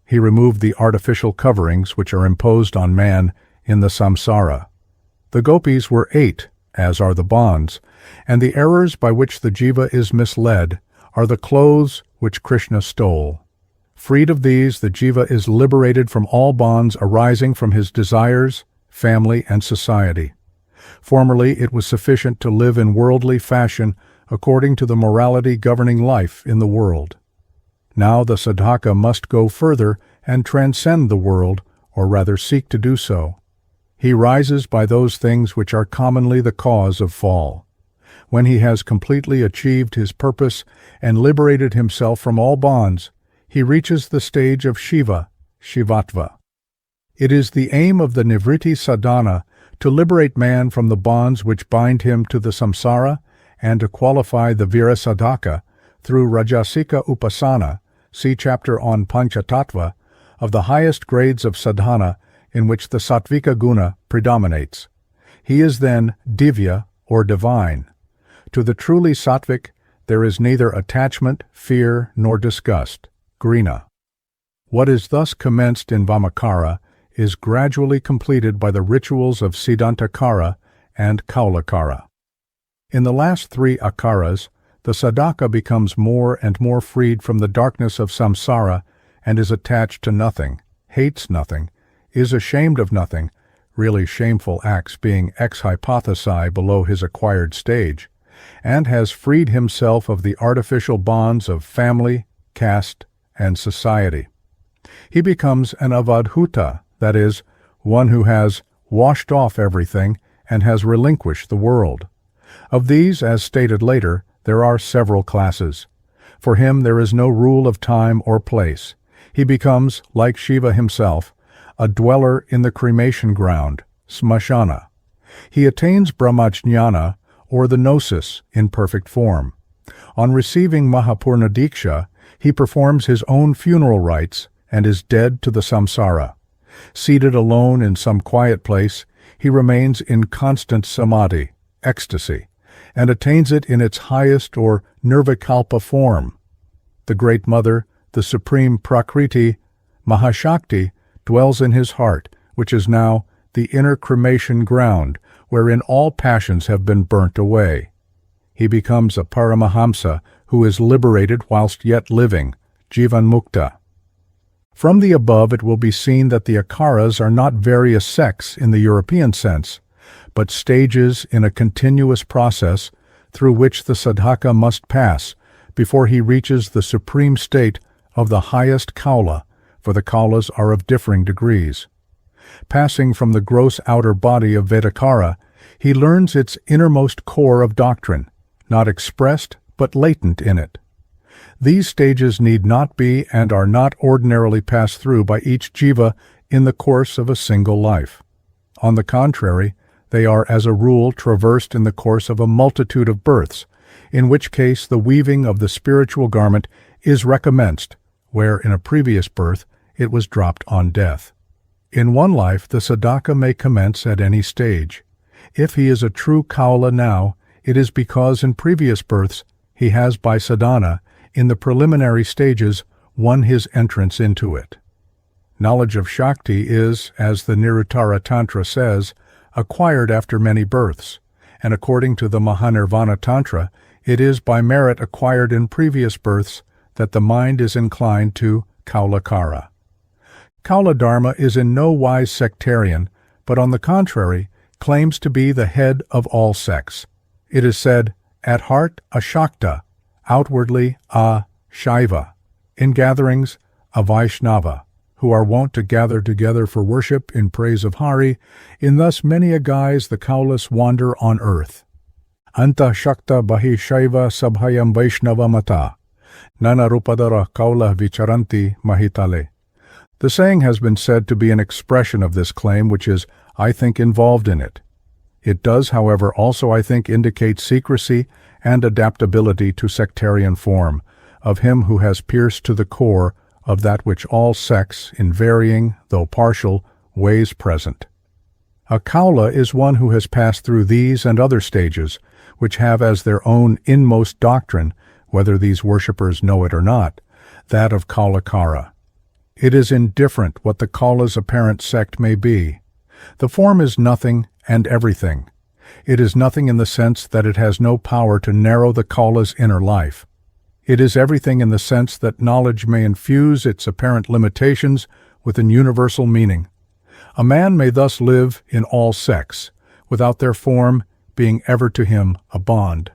he removed the artificial coverings which are imposed on man in the samsara. The gopis were 8, as are the bonds, and the errors by which the jiva is misled are the clothes which Krishna stole. Freed of these, the jiva is liberated from all bonds arising from his desires, family, and society. Formerly it was sufficient to live in worldly fashion according to the morality governing life in the world. Now the sadhaka must go further and transcend the world, or rather seek to do so. He rises by those things which are commonly the cause of fall. When he has completely achieved his purpose and liberated himself from all bonds, he reaches the stage of Shiva, Shivatva. It is the aim of the Nivritti Sadhana to liberate man from the bonds which bind him to the samsara and to qualify the Vira Sadhaka through Rajasika Upasana, see chapter on Panchatattva, of the highest grades of sadhana in which the Sattvika guna predominates. He is then divya or divine. To the truly sattvic there is neither attachment, fear, nor disgust, grina. What is thus commenced in Vamakara is gradually completed by the rituals of Siddhantakara and Kaulakara. In the last 3 akaras, the sadhaka becomes more and more freed from the darkness of samsara and is attached to nothing, hates nothing, is ashamed of nothing, really shameful acts being ex hypothesi below his acquired stage, and has freed himself of the artificial bonds of family, caste, and society. He becomes an avadhuta, that is, one who has washed off everything and has relinquished the world. Of these, as stated later, there are several classes. For him there is no rule of time or place. He becomes, like Shiva himself, a dweller in the cremation ground, smashana. He attains brahmajnana, or the gnosis, in perfect form. On receiving Mahapurna Diksha, he performs his own funeral rites and is dead to the samsara. Seated alone in some quiet place, he remains in constant samadhi, ecstasy, and attains it in its highest or nirvikalpa form. The Great Mother, the Supreme Prakriti, Mahashakti, dwells in his heart, which is now the inner cremation ground, wherein all passions have been burnt away. He becomes a Paramahamsa who is liberated whilst yet living, Jivan Mukta. From the above it will be seen that the akaras are not various sects in the European sense, but stages in a continuous process through which the sadhaka must pass before he reaches the supreme state of the highest kaula, for the kaulas are of differing degrees. Passing from the gross outer body of Vedakara, he learns its innermost core of doctrine, not expressed but latent in it. These stages need not be and are not ordinarily passed through by each jiva in the course of a single life. On the contrary, they are as a rule traversed in the course of a multitude of births, in which case the weaving of the spiritual garment is recommenced, where in a previous birth it was dropped on death. In one life the sadhaka may commence at any stage. If he is a true kaula now, it is because in previous births he has by sadhana, in the preliminary stages, won his entrance into it. Knowledge of Shakti is, as the Niruttara Tantra says, acquired after many births, and according to the Mahanirvana Tantra, it is by merit acquired in previous births that the mind is inclined to kaulakara. Kaula Dharma is in no wise sectarian, but on the contrary, claims to be the head of all sects. It is said, at heart a Shakta, outwardly a Shaiva, in gatherings a Vaishnava, who are wont to gather together for worship in praise of Hari. In thus many a guise the Kaulas wander on earth. Anta Shakta Bahi Shaiva Sabhayam Vaishnava Mata, Nana Rupadara Kaula Vicharanti Mahitale. The saying has been said to be an expression of this claim, which is, I think, involved in it. It does, however, also, I think, indicate secrecy and adaptability to sectarian form, of him who has pierced to the core of that which all sects, in varying, though partial, ways present. A kaula is one who has passed through these and other stages, which have as their own inmost doctrine, whether these worshippers know it or not, that of kaulakara. It is indifferent what the kaula's apparent sect may be. The form is nothing and everything. It is nothing in the sense that it has no power to narrow the kaula's inner life. It is everything in the sense that knowledge may infuse its apparent limitations with an universal meaning. A man may thus live in all sects, without their form being ever to him a bond.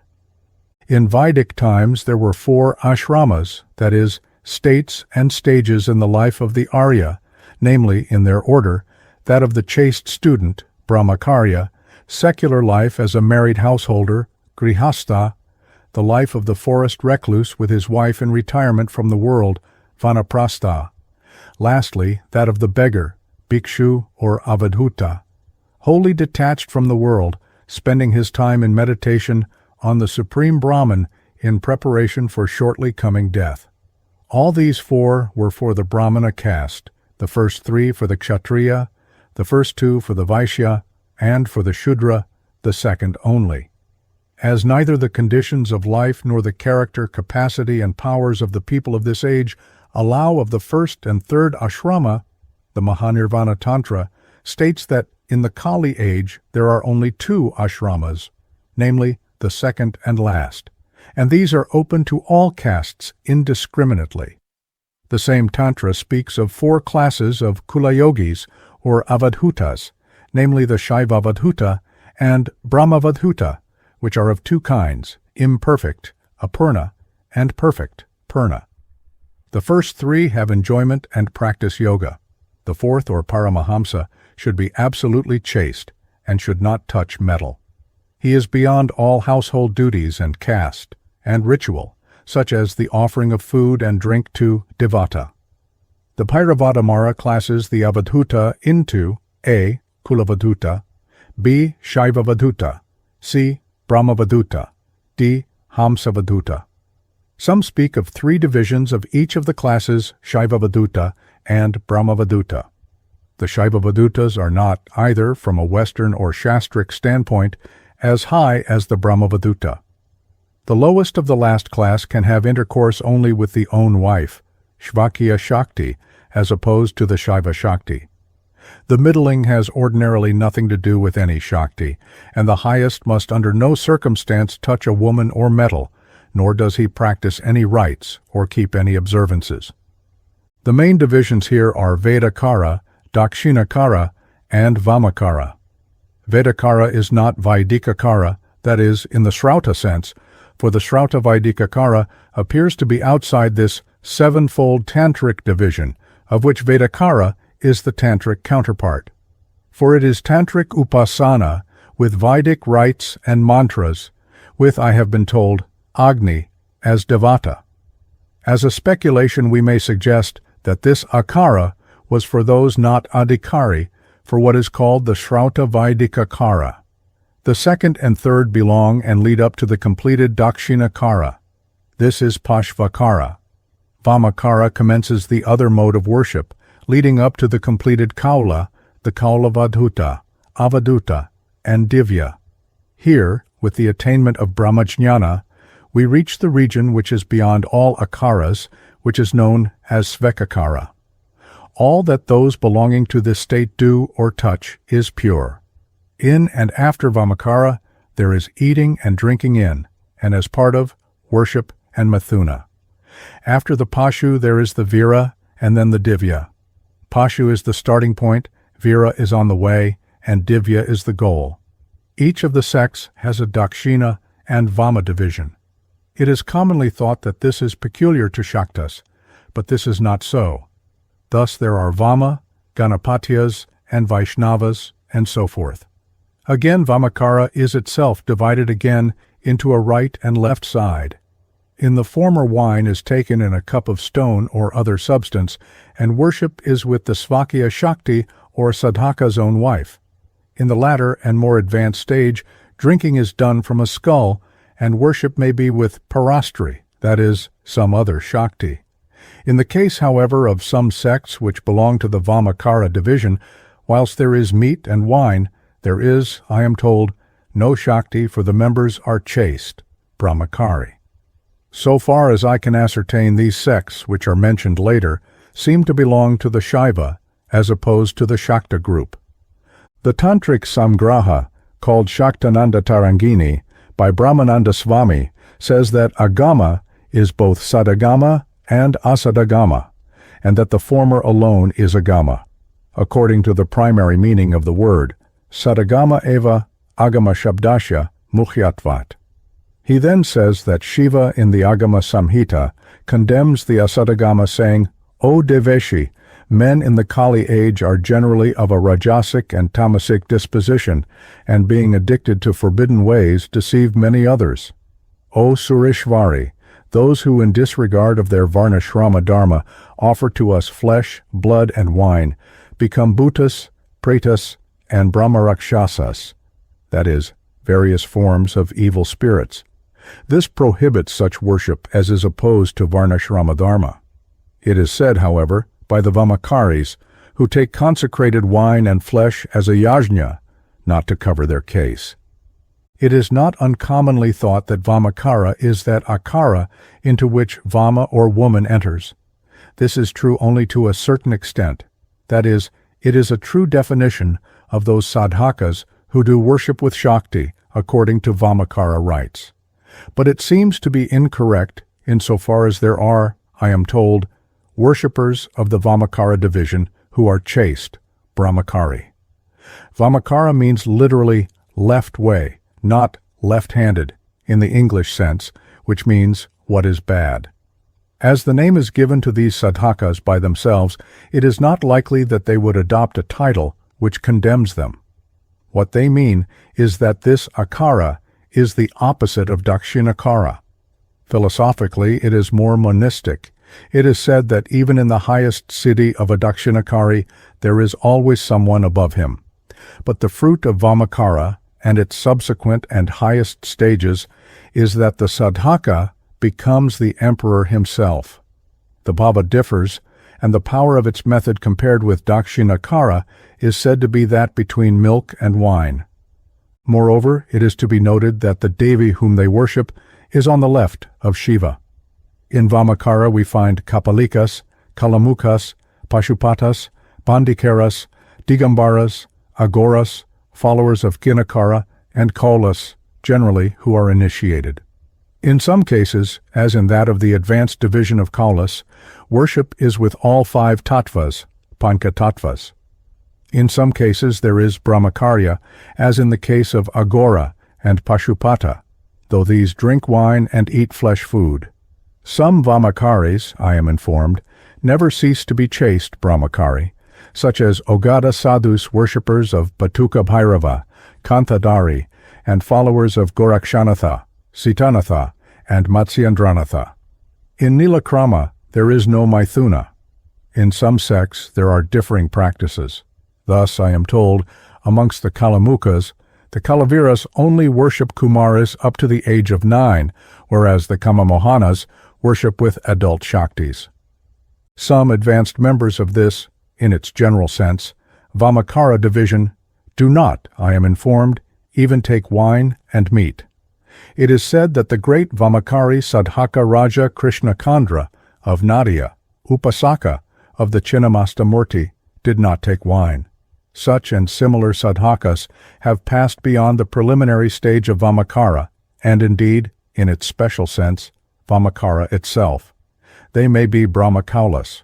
In Vedic times there were 4 ashramas, that is, states and stages in the life of the Arya, namely, in their order, that of the chaste student, brahmacharya, secular life as a married householder, grihastha, the life of the forest recluse with his wife in retirement from the world, vanaprastha. Lastly, that of the beggar, bhikshu or avadhuta, wholly detached from the world, spending his time in meditation on the Supreme Brahman in preparation for shortly coming death. All these 4 were for the Brahmana caste, the first 3 for the Kshatriya, the first 2 for the Vaishya, and for the Shudra, the second only. As neither the conditions of life nor the character, capacity, and powers of the people of this age allow of the first and third ashrama, the Mahanirvana Tantra states that in the Kali age there are only 2 ashramas, namely the second and last, and these are open to all castes indiscriminately. The same Tantra speaks of 4 classes of Kulayogis or Avadhutas, namely the Shaivavadhuta and Brahmavadhuta, which are of 2 kinds, imperfect, apurna, and perfect, purna. The first 3 have enjoyment and practice yoga. The 4th, or Paramahamsa, should be absolutely chaste and should not touch metal. He is beyond all household duties and caste and ritual, such as the offering of food and drink to Devata. The Pairavadamara classes the Avadhuta into A. Kulavadhuta, B. Shaivavadhuta, C. Brahmavadhuta, D. Hamsavadhuta. Some speak of 3 divisions of each of the classes Shaivavadhuta and Brahmavadhuta. The Shaivavadhutas are not, either from a Western or Shastric standpoint, as high as the Brahmavadhuta. The lowest of the last class can have intercourse only with the own wife, Shvakya Shakti, as opposed to the Shaiva Shakti. The middling has ordinarily nothing to do with any Shakti, and the highest must under no circumstance touch a woman or metal, nor does he practice any rites or keep any observances. The main divisions here are Vedakara, Dakshinakara, and Vamakara. Vedakara is not Vaidikakara, that is, in the Shrauta sense, for the Shrauta Vaidikakara appears to be outside this sevenfold Tantric division, of which Vedakara is the Tantric counterpart. For it is Tantric upasana, with Vedic rites and mantras, with, I have been told, Agni as Devata. As a speculation we may suggest that this Akara was for those not Adhikari, for what is called the Shrauta Vaidikakara. The second and third belong and lead up to the completed Dakshinakara. This is Pashvakara. Vamakara commences the other mode of worship, leading up to the completed Kaula, the Kaulavadhuta, Avaduta, and Divya. Here, with the attainment of Brahmajnana, we reach the region which is beyond all akaras, which is known as Svekakara. All that those belonging to this state do or touch is pure. In and after Vamakara, there is eating and drinking in, and as part of, worship and Mathuna. After the Pashu there is the Vira, and then the Divya. Pashu is the starting point, Vira is on the way, and Divya is the goal. Each of the sects has a Dakshina and Vama division. It is commonly thought that this is peculiar to Shaktas, but this is not so. Thus there are Vama, Ganapatyas, and Vaishnavas, and so forth. Again, Vamakara is itself divided again into a right and left side. In the former, wine is taken in a cup of stone or other substance, and worship is with the Svakya Shakti or Sadhaka's own wife. In the latter and more advanced stage, drinking is done from a skull, and worship may be with Parastri, that is, some other Shakti. In the case, however, of some sects which belong to the Vamakara division, whilst there is meat and wine, there is, I am told, no Shakti, for the members are chaste, Brahmachari. So far as I can ascertain, these sects, which are mentioned later, seem to belong to the Shaiva, as opposed to the Shakta group. The Tantric Samgraha, called Shaktananda Tarangini, by Brahmananda Swami, says that Agama is both Sadagama and Asadagama, and that the former alone is Agama, according to the primary meaning of the word, Sadagama eva Agama Shabdasya Mukhyatvat. He then says that Shiva in the Agama Samhita condemns the Asadagama, saying, O Deveshi, men in the Kali age are generally of a Rajasic and Tamasic disposition, and being addicted to forbidden ways deceive many others. O Surishvari, those who in disregard of their Varnashrama Dharma offer to us flesh, blood, and wine, become Bhutas, Pretas, and Brahmarakshasas, that is, various forms of evil spirits. This prohibits such worship as is opposed to Varnashrama Dharma. It is said, however, by the Vamakaris, who take consecrated wine and flesh as a yajna, not to cover their case. It is not uncommonly thought that Vamakara is that akara into which Vama or woman enters. This is true only to a certain extent. That is, it is a true definition of those sadhakas who do worship with Shakti according to Vamakara rites. But it seems to be incorrect insofar as there are, I am told, worshippers of the Vamakara division who are chaste, Brahmachari. Vamakara means literally left way, not left-handed, in the English sense, which means what is bad. As the name is given to these sadhakas by themselves, it is not likely that they would adopt a title which condemns them. What they mean is that this akara is the opposite of Dakshinakara. Philosophically, it is more monistic. It is said that even in the highest city of a Dakshinakari, there is always someone above him. But the fruit of Vamakara, and its subsequent and highest stages, is that the sadhaka becomes the emperor himself. The bhava differs, and the power of its method compared with Dakshinakara is said to be that between milk and wine. Moreover, it is to be noted that the Devi whom they worship is on the left of Shiva. In Vamakara we find Kapalikas, Kalamukas, Pashupatas, Pandikaras, Digambaras, Agoras, followers of Cinacara, and Kaulas, generally who are initiated. In some cases, as in that of the advanced division of Kaulas, worship is with all 5 tattvas, Panchatattvas. In some cases there is brahmacharya, as in the case of Agora and Pashupata, though these drink wine and eat flesh food. Some vamacharis, I am informed, never cease to be chaste brahmachari, such as Ogada sadhus worshippers of Batuka Bhairava, Kanthadari, and followers of Gorakshanatha, Sitanatha, and Matsyandranatha. In Nilakrama there is no Maithuna. In some sects there are differing practices. Thus, I am told, amongst the Kalamukas, the Kalaviras only worship Kumaris up to the age of 9, whereas the Kamamohanas worship with adult Shaktis. Some advanced members of this, in its general sense, Vamakara division do not, I am informed, even take wine and meat. It is said that the great Vamakari Sadhaka Raja Krishna Kandra of Nadia, Upasaka of the Chinnamasta Murti, did not take wine. Such and similar sadhakas have passed beyond the preliminary stage of Vamakara, and indeed, in its special sense, Vamakara itself. They may be Brahmakalas.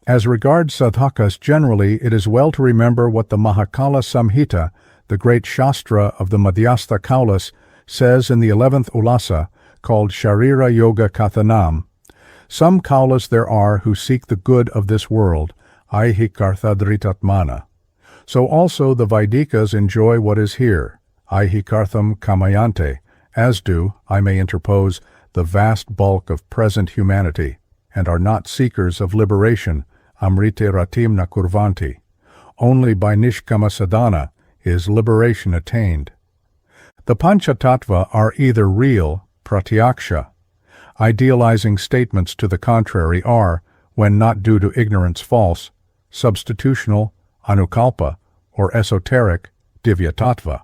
As regards sadhakas generally, it is well to remember what the Mahakala Samhita, the great Shastra of the Madhyastha Kaulas, says in the 11th Ulasa, called Sharira Yoga Kathanam. Some Kaulas there are who seek the good of this world, aihikarthadritatmana. So also the Vaidikas enjoy what is here, aihikartham kamayante, as do, I may interpose, the vast bulk of present humanity, and are not seekers of liberation, amrite ratimna kurvanti. Only by nishkama sadhana is liberation attained. The Panchatattva are either real, pratyaksha. Idealizing statements to the contrary are, when not due to ignorance, false, substitutional, anukalpa, or esoteric, divyatattva.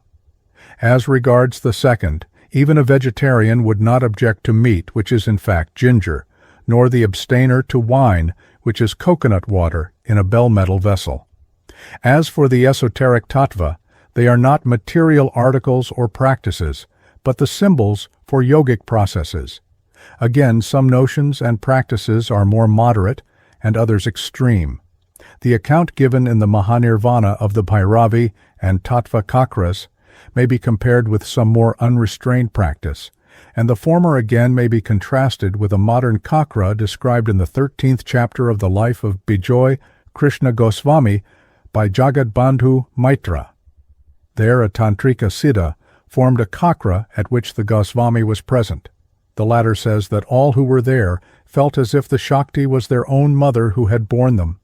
As regards the second, even a vegetarian would not object to meat, which is in fact ginger, nor the abstainer to wine, which is coconut water in a bell-metal vessel. As for the esoteric tattva, they are not material articles or practices, but the symbols for yogic processes. Again, some notions and practices are more moderate and others extreme. The account given in the Mahanirvana of the Bhairavi and Tattva Kakras may be compared with some more unrestrained practice, and the former again may be contrasted with a modern Kakra described in the 13th chapter of the life of Bijoy Krishna Goswami by Jagadbandhu Maitra. There a Tantrika Siddha formed a Kakra at which the Goswami was present. The latter says that all who were there felt as if the Shakti was their own mother who had borne them,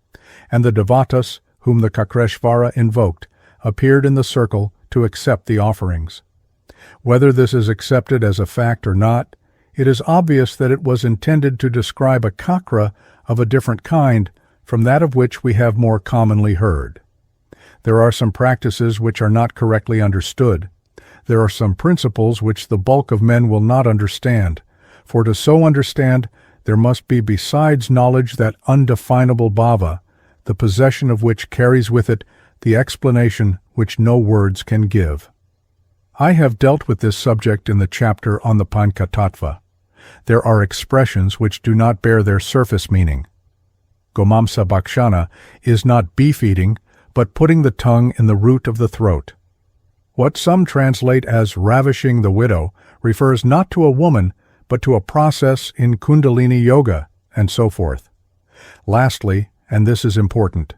and the Devatas, whom the Kakreshvara invoked, appeared in the circle to accept the offerings. Whether this is accepted as a fact or not, it is obvious that it was intended to describe a Kakra of a different kind from that of which we have more commonly heard. There are some practices which are not correctly understood. There are some principles which the bulk of men will not understand, for to so understand there must be besides knowledge that undefinable bhava, the possession of which carries with it the explanation which no words can give. I have dealt with this subject in the chapter on the Panchatattva. There are expressions which do not bear their surface meaning. Gomamsa bhakshana is not beef-eating, but putting the tongue in the root of the throat. What some translate as ravishing the widow refers not to a woman, but to a process in Kundalini yoga, and so forth. Lastly, and this is important,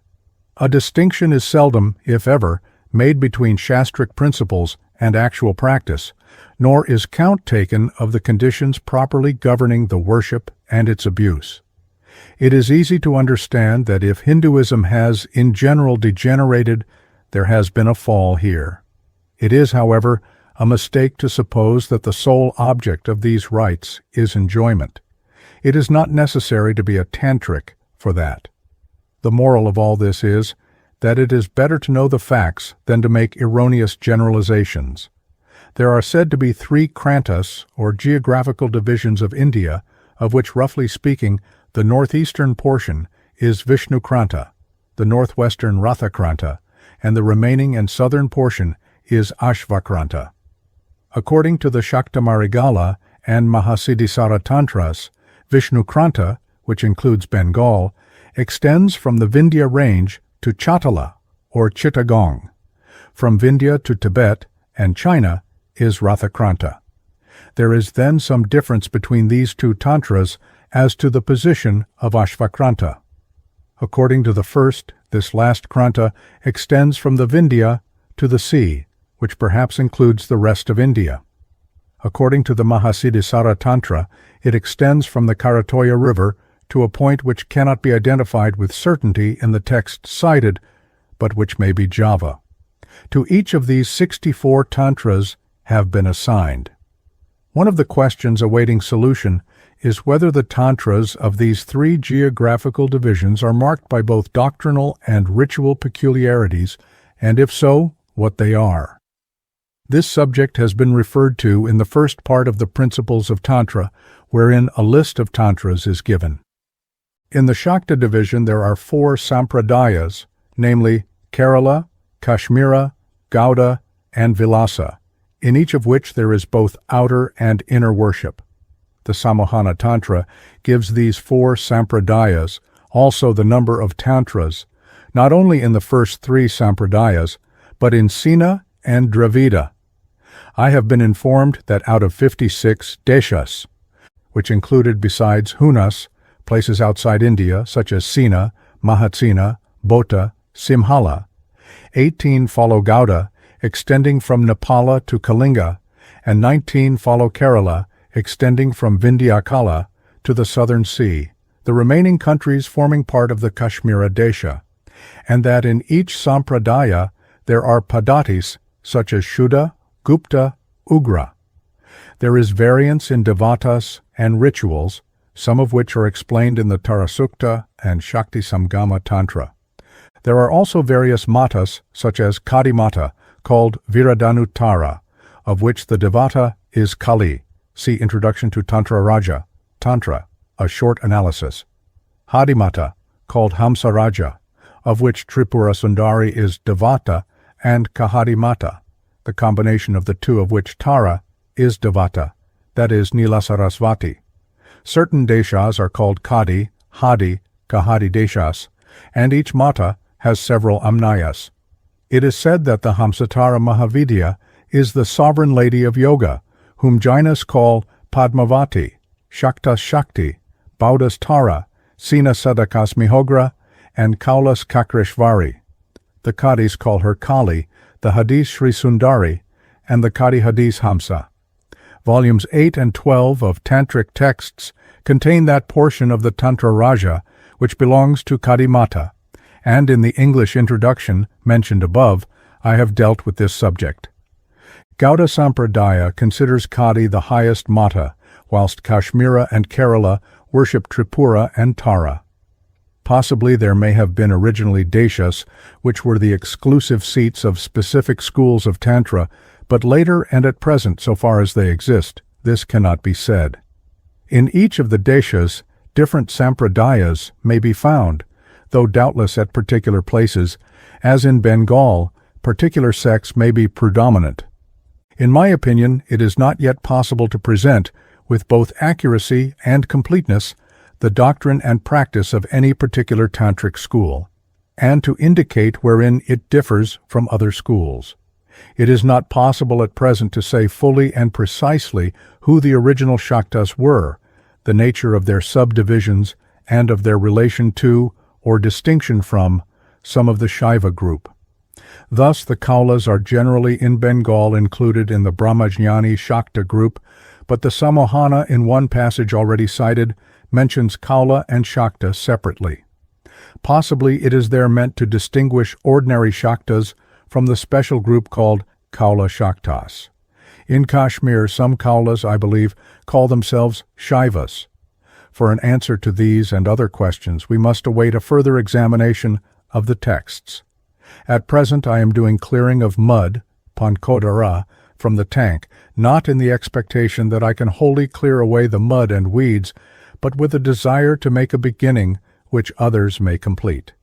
a distinction is seldom, if ever, made between Shastric principles and actual practice, nor is count taken of the conditions properly governing the worship and its abuse. It is easy to understand that if Hinduism has in general degenerated, there has been a fall here. It is, however, a mistake to suppose that the sole object of these rites is enjoyment. It is not necessary to be a tantric for that. The moral of all this is that it is better to know the facts than to make erroneous generalizations. There are said to be 3 krantas, or geographical divisions of India, of which, roughly speaking, the northeastern portion is Vishnu Kranta, the northwestern Ratha Kranta, and the remaining and southern portion is Ashvakranta. According to the Shaktamarigala and Mahasiddhisara Tantras, Vishnu Kranta, which includes Bengal, extends from the Vindhya range to Chatala, or Chittagong. From Vindhya to Tibet and China is Rathakranta. There is then some difference between these two tantras as to the position of Ashvakranta. According to the first, this last kranta extends from the Vindhya to the sea, which perhaps includes the rest of India. According to the Mahasiddhisara Tantra, it extends from the Karatoya River to a point which cannot be identified with certainty in the text cited, but which may be Java. To each of these 64 tantras have been assigned. One of the questions awaiting solution is whether the tantras of these three geographical divisions are marked by both doctrinal and ritual peculiarities, and if so, what they are. This subject has been referred to in the first part of the Principles of Tantra, wherein a list of tantras is given. In the Shakta division there are 4 sampradayas, namely Kerala, Kashmira, Gauda, and Vilasa, in each of which there is both outer and inner worship. The Samohana Tantra gives these 4 sampradayas also the number of tantras, not only in the first 3 sampradayas, but in Sina and Dravida. I have been informed that out of 56 deshas, which included besides Hunas, places outside India such as Sina, Mahatsina, Bhota, Simhala, 18 follow Gauda, extending from Nepala to Kalinga, and 19 follow Kerala, extending from Vindhyakala to the southern sea, the remaining countries forming part of the Kashmira Desha, and that in each sampradaya there are padatis such as Shuddha, Gupta, Ugra. There is variance in devatas and rituals, some of which are explained in the Tarasukta and Shakti Samgama Tantra. There are also various matas such as Kadi Mata, called Viradanutara, of which the devata is Kali. See Introduction to Tantra Raja, Tantra, a short analysis. Hadimata, called Hamsa Raja, of which Tripura Sundari is Devata, and Kahadimata, the combination of the two of which Tara is Devata, that is Nilasarasvati. Certain deshas are called Kadi, Hadi, Kahadi deshas, and each mata has several amnayas. It is said that the Hamsatara Mahavidya is the sovereign lady of yoga, whom Jainas call Padmavati, Shakta Shakti, Baudas Tara, Sina Sadakas Mihogra, and Kaulas Kakreshvari. The Kadis call her Kali, the Hadis Sri Sundari, and the Kadi Hadis Hamsa. Volumes 8 and 12 of Tantric texts contain that portion of the Tantra Raja which belongs to Kadi Mata, and in the English introduction mentioned above, I have dealt with this subject. Gauda Sampradaya considers Kadi the highest mata, whilst Kashmira and Kerala worship Tripura and Tara. Possibly there may have been originally deshas, which were the exclusive seats of specific schools of Tantra, but later and at present, so far as they exist, this cannot be said. In each of the deshas, different sampradayas may be found, though doubtless at particular places, as in Bengal, particular sects may be predominant. In my opinion, it is not yet possible to present, with both accuracy and completeness, the doctrine and practice of any particular tantric school, and to indicate wherein it differs from other schools. It is not possible at present to say fully and precisely who the original Shaktas were, the nature of their subdivisions, and of their relation to, or distinction from, some of the Shaiva group. Thus, the Kaulas are generally in Bengal included in the Brahmajnani Shakta group, but the Samohana in one passage already cited mentions Kaula and Shakta separately. Possibly it is there meant to distinguish ordinary Shaktas from the special group called Kaula Shaktas. In Kashmir, some Kaulas, I believe, call themselves Shaivas. For an answer to these and other questions, we must await a further examination of the texts. At present I am doing clearing of mud, pankodara, from the tank, not in the expectation that I can wholly clear away the mud and weeds, but with a desire to make a beginning which others may complete.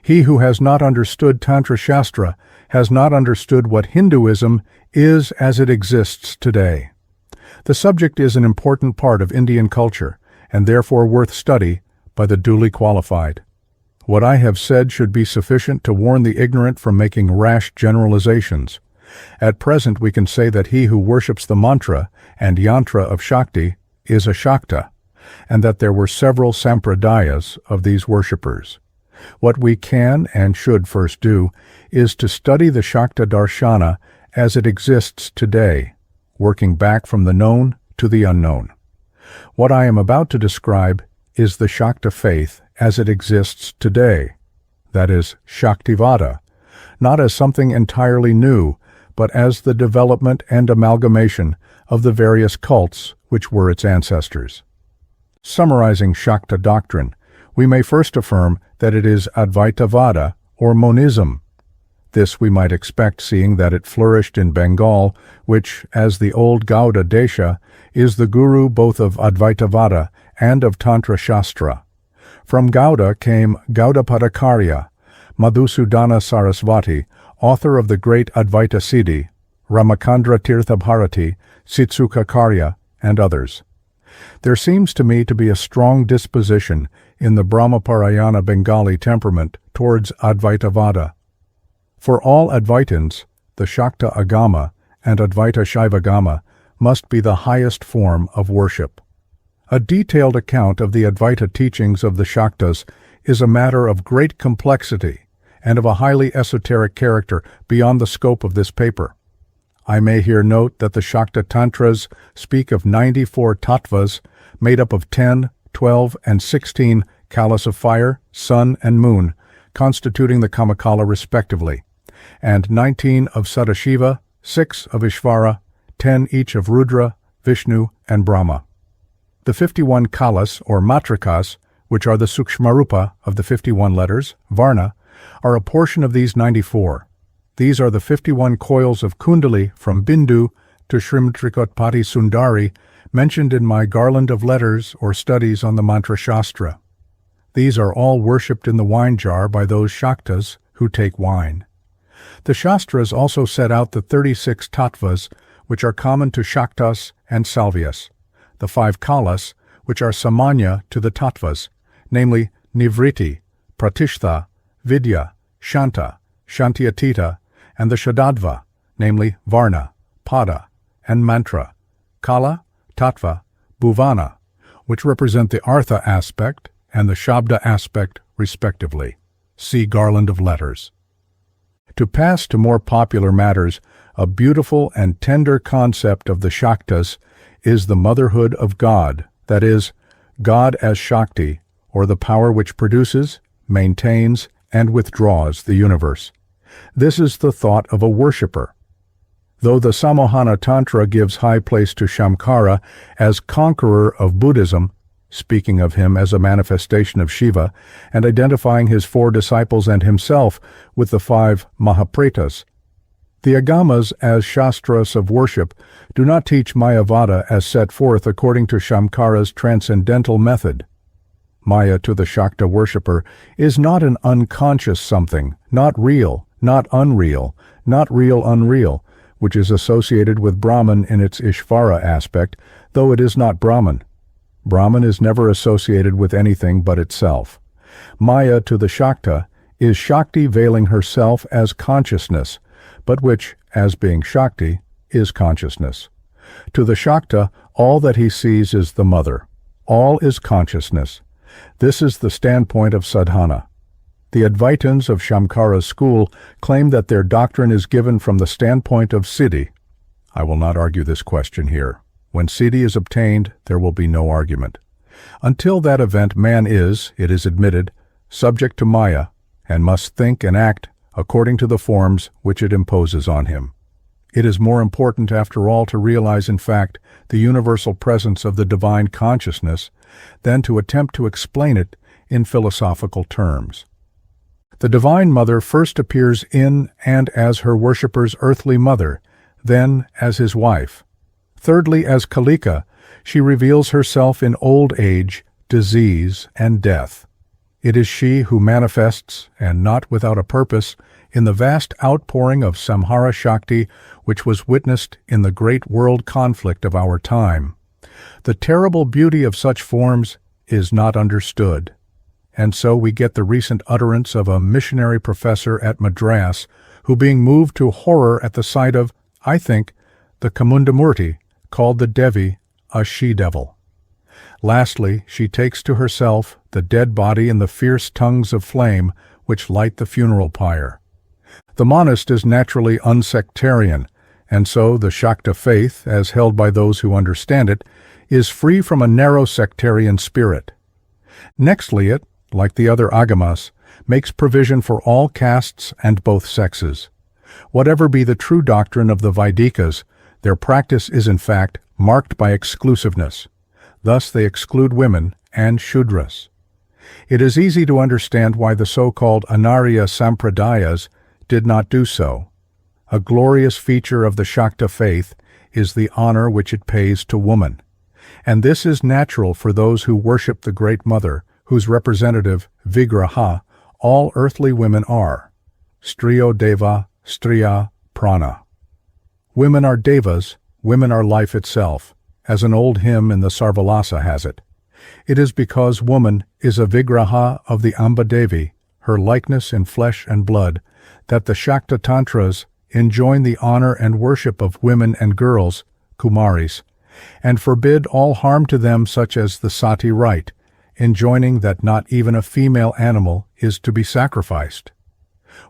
He who has not understood Tantra Shastra has not understood what Hinduism is as it exists today. The subject is an important part of Indian culture, and therefore worth study by the duly qualified. What I have said should be sufficient to warn the ignorant from making rash generalizations. At present we can say that he who worships the mantra and yantra of Shakti is a Shakta, and that there were several sampradayas of these worshippers. What we can and should first do is to study the Shakta darshana as it exists today, working back from the known to the unknown. What I am about to describe is the Shakta faith as it exists today, that is, Shaktivada, not as something entirely new, but as the development and amalgamation of the various cults which were its ancestors. Summarizing Shakta doctrine, we may first affirm that it is Advaitavada, or monism. This we might expect, seeing that it flourished in Bengal, which, as the old Gauda Desha, is the guru both of Advaitavada and of Tantra Shastra. From Gauda came Gaudapadacharya, Madhusudana Sarasvati, author of the great Advaita Siddhi, Ramakandra Tirthabharati, Cinacara, and others. There seems to me to be a strong disposition in the Brahmaparayana Bengali temperament towards Advaitavada. For all Advaitins, the Shakta Agama and Advaita Shaivagama must be the highest form of worship. A detailed account of the Advaita teachings of the Shaktas is a matter of great complexity and of a highly esoteric character beyond the scope of this paper. I may here note that the Shakta Tantras speak of 94 tattvas made up of 10, 12, and 16 kalas of fire, sun, and moon, constituting the Kamakala respectively, and 19 of Sadashiva, 6 of Ishvara, 10 each of Rudra, Vishnu, and Brahma. The 51 kalas, or matrikas, which are the sukshmarupa of the 51 letters, varna, are a portion of these 94. These are the 51 coils of Kundalini from Bindu to Srimtrikotpati Sundari, mentioned in my garland of letters or studies on the mantra Shastra. These are all worshipped in the wine jar by those Shaktas who take wine. The Shastras also set out the 36 tattvas, which are common to Shaktas and Salvias, the 5 kalas, which are samanya to the tattvas, namely Nivriti, Pratishtha, Vidya, Shanta, Shantiatita, and the Shadadva, namely Varna, Pada, and Mantra, Kala, Tattva, Bhuvana, which represent the Artha aspect and the Shabda aspect, respectively. See Garland of Letters. To pass to more popular matters, a beautiful and tender concept of the Shaktas is the motherhood of God, that is, God as Shakti, or the power which produces, maintains, and withdraws the universe. This is the thought of a worshipper. Though the Samohana Tantra gives high place to Shamkara as conqueror of Buddhism, speaking of him as a manifestation of Shiva, and identifying his 4 disciples and himself with the 5 Mahapretas, the Agamas as Shastras of worship do not teach Mayavada as set forth according to Shamkara's transcendental method. Maya to the Shakta worshipper is not an unconscious something, not real, not unreal, not real unreal, which is associated with Brahman in its Ishvara aspect, though it is not Brahman. Brahman is never associated with anything but itself. Maya to the Shakta is Shakti veiling herself as consciousness, but which, as being Shakti, is consciousness. To the Shakta, all that he sees is the mother. All is consciousness. This is the standpoint of sadhana. The Advaitins of Shamkara's school claim that their doctrine is given from the standpoint of siddhi. I will not argue this question here. When siddhi is obtained, there will be no argument. Until that event, man is, it is admitted, subject to Maya, and must think and act according to the forms which it imposes on him. It is more important, after all, to realize in fact the universal presence of the divine consciousness than to attempt to explain it in philosophical terms. The Divine Mother first appears in and as her worshipper's earthly mother, then as his wife. Thirdly, as Kalika, she reveals herself in old age, disease, and death. It is she who manifests, and not without a purpose, in the vast outpouring of Samhara Shakti which was witnessed in the great world conflict of our time. The terrible beauty of such forms is not understood. And so we get the recent utterance of a missionary professor at Madras who, being moved to horror at the sight of, I think, the Kamundamurti, called the Devi a she-devil. Lastly, she takes to herself the dead body and the fierce tongues of flame which light the funeral pyre. The monist is naturally unsectarian, and so the Shakta faith, as held by those who understand it, is free from a narrow sectarian spirit. Nextly, it, like the other agamas, makes provision for all castes and both sexes. Whatever be the true doctrine of the Vaidikas, their practice is in fact marked by exclusiveness. Thus they exclude women and Shudras. It is easy to understand why the so-called Anarya Sampradayas did not do so. A glorious feature of the Shakta faith is the honor which it pays to woman. And this is natural for those who worship the Great Mother, whose representative, Vigraha, all earthly women are. Striyo Deva, Striya Prana. Women are devas, women are life itself, as an old hymn in the Sarvalasa has it. It is because woman is a Vigraha of the Amba Devi, her likeness in flesh and blood, that the Shakta Tantras enjoin the honor and worship of women and girls, Kumaris, and forbid all harm to them such as the sati rite, enjoining that not even a female animal is to be sacrificed.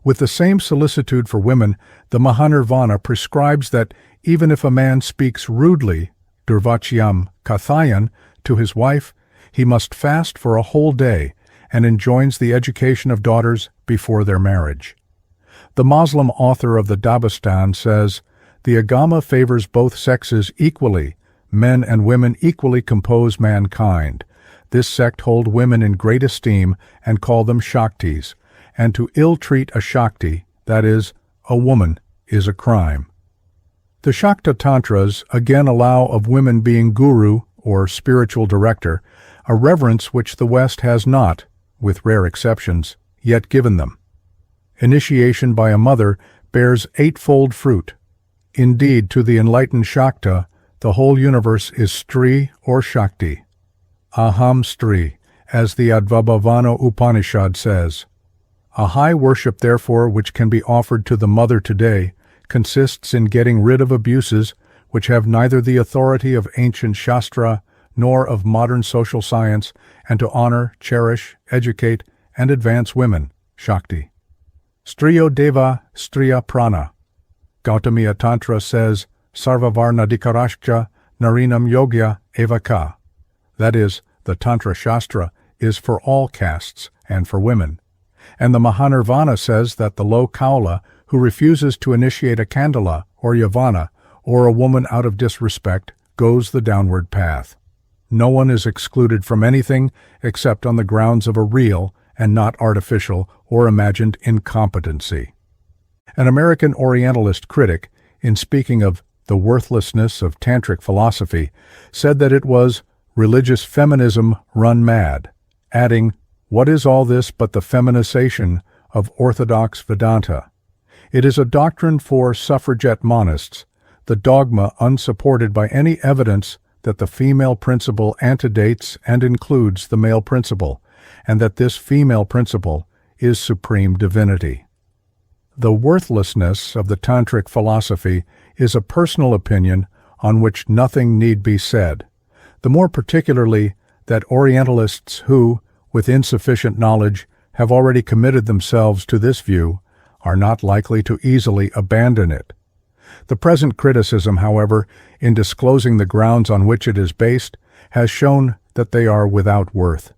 With the same solicitude for women, the Mahanirvana prescribes that even if a man speaks rudely, Durvachyam Kathayan, to his wife, he must fast for a whole day and enjoins the education of daughters before their marriage. The Muslim author of the Dabistan says, "The Agama favors both sexes equally. Men and women equally compose mankind. This sect hold women in great esteem and call them Shaktis, and to ill-treat a Shakti, that is, a woman, is a crime." The Shakta Tantras again allow of women being guru, or spiritual director, a reverence which the West has not, with rare exceptions, yet given them. Initiation by a mother bears eightfold fruit. Indeed, to the enlightened Shakta, the whole universe is Stri or Shakti. Aham Stri, as the Advabhavana Upanishad says. A high worship, therefore, which can be offered to the mother today, consists in getting rid of abuses which have neither the authority of ancient Shastra nor of modern social science, and to honor, cherish, educate, and advance women, Shakti. Striyo Deva, Striya Prana. Gautamiya Tantra says, Sarvavarna Dikarashcha Narinam Yogya Evaka. That is, the Tantra Shastra is for all castes and for women. And the Mahanirvana says that the low Kaula who refuses to initiate a Kandala or Yavana or a woman out of disrespect goes the downward path. No one is excluded from anything except on the grounds of a real and not artificial or imagined incompetency. An American Orientalist critic, in speaking of the worthlessness of Tantric philosophy, said that it was religious feminism run mad, adding, "What is all this but the feminization of orthodox Vedanta? It is a doctrine for suffragette monists, the dogma unsupported by any evidence that the female principle antedates and includes the male principle, and that this female principle is supreme divinity." The worthlessness of the Tantric philosophy is a personal opinion on which nothing need be said, the more particularly that Orientalists who, with insufficient knowledge, have already committed themselves to this view, are not likely to easily abandon it. The present criticism, however, in disclosing the grounds on which it is based, has shown that they are without worth.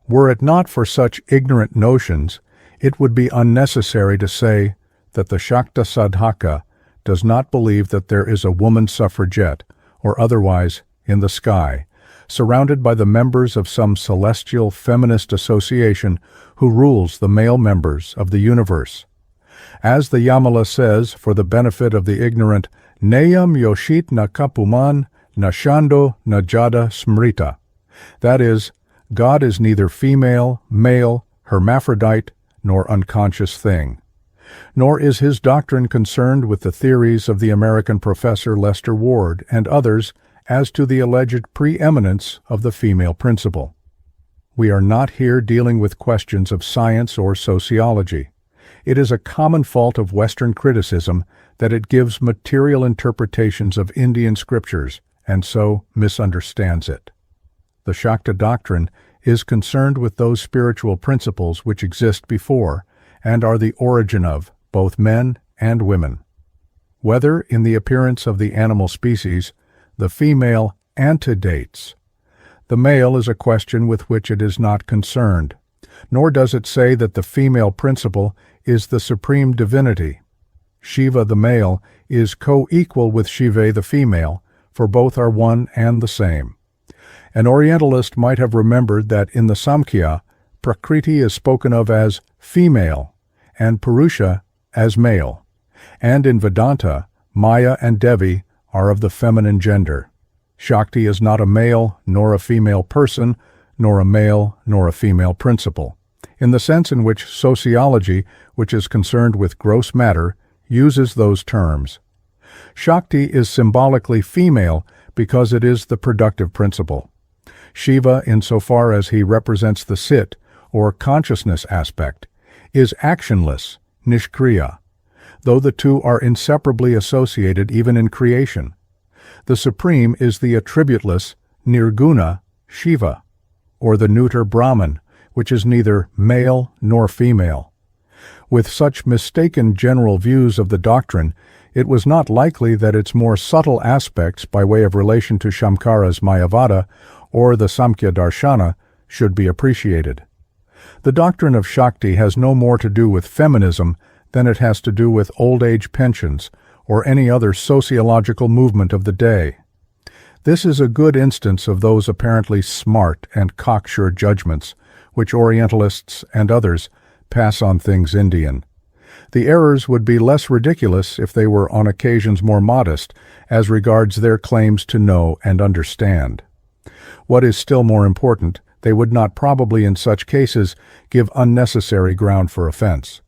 Were it not for such ignorant notions, it would be unnecessary to say that the Shakta Sadhaka does not believe that there is a woman suffragette, or otherwise, in the sky, surrounded by the members of some celestial feminist association who rules the male members of the universe. As the Yamala says, for the benefit of the ignorant, Nayam Yoshit na Kapuman na Shando na Jada Smrita. That is, God is neither female, male, hermaphrodite, nor unconscious thing. Nor is his doctrine concerned with the theories of the American professor Lester Ward and others as to the alleged preeminence of the female principle. We are not here dealing with questions of science or sociology. It is a common fault of Western criticism that it gives material interpretations of Indian scriptures and so misunderstands it. The Shakta doctrine is concerned with those spiritual principles which exist before and are the origin of both men and women. Whether in the appearance of the animal species, the female antedates. The male is a question with which it is not concerned, nor does it say that the female principle is the supreme divinity. Shiva the male is co-equal with Shiva the female, for both are one and the same. An Orientalist might have remembered that in the Samkhya, Prakriti is spoken of as female and Purusha as male, and in Vedanta, Maya and Devi are of the feminine gender. Shakti is not a male nor a female person, nor a male nor a female principle, in the sense in which sociology, which is concerned with gross matter, uses those terms. Shakti is symbolically female because it is the productive principle. Shiva, insofar as he represents the sit, or consciousness aspect, is actionless, nishkriya, though the two are inseparably associated even in creation. The supreme is the attributeless, nirguna, Shiva, or the neuter Brahman, which is neither male nor female. With such mistaken general views of the doctrine, it was not likely that its more subtle aspects by way of relation to Shamkara's Mayavada or the Samkhya Darshana should be appreciated. The doctrine of Shakti has no more to do with feminism than it has to do with old age pensions or any other sociological movement of the day. This is a good instance of those apparently smart and cocksure judgments which Orientalists and others pass on things Indian. The errors would be less ridiculous if they were on occasions more modest as regards their claims to know and understand. What is still more important, they would not probably in such cases give unnecessary ground for offense.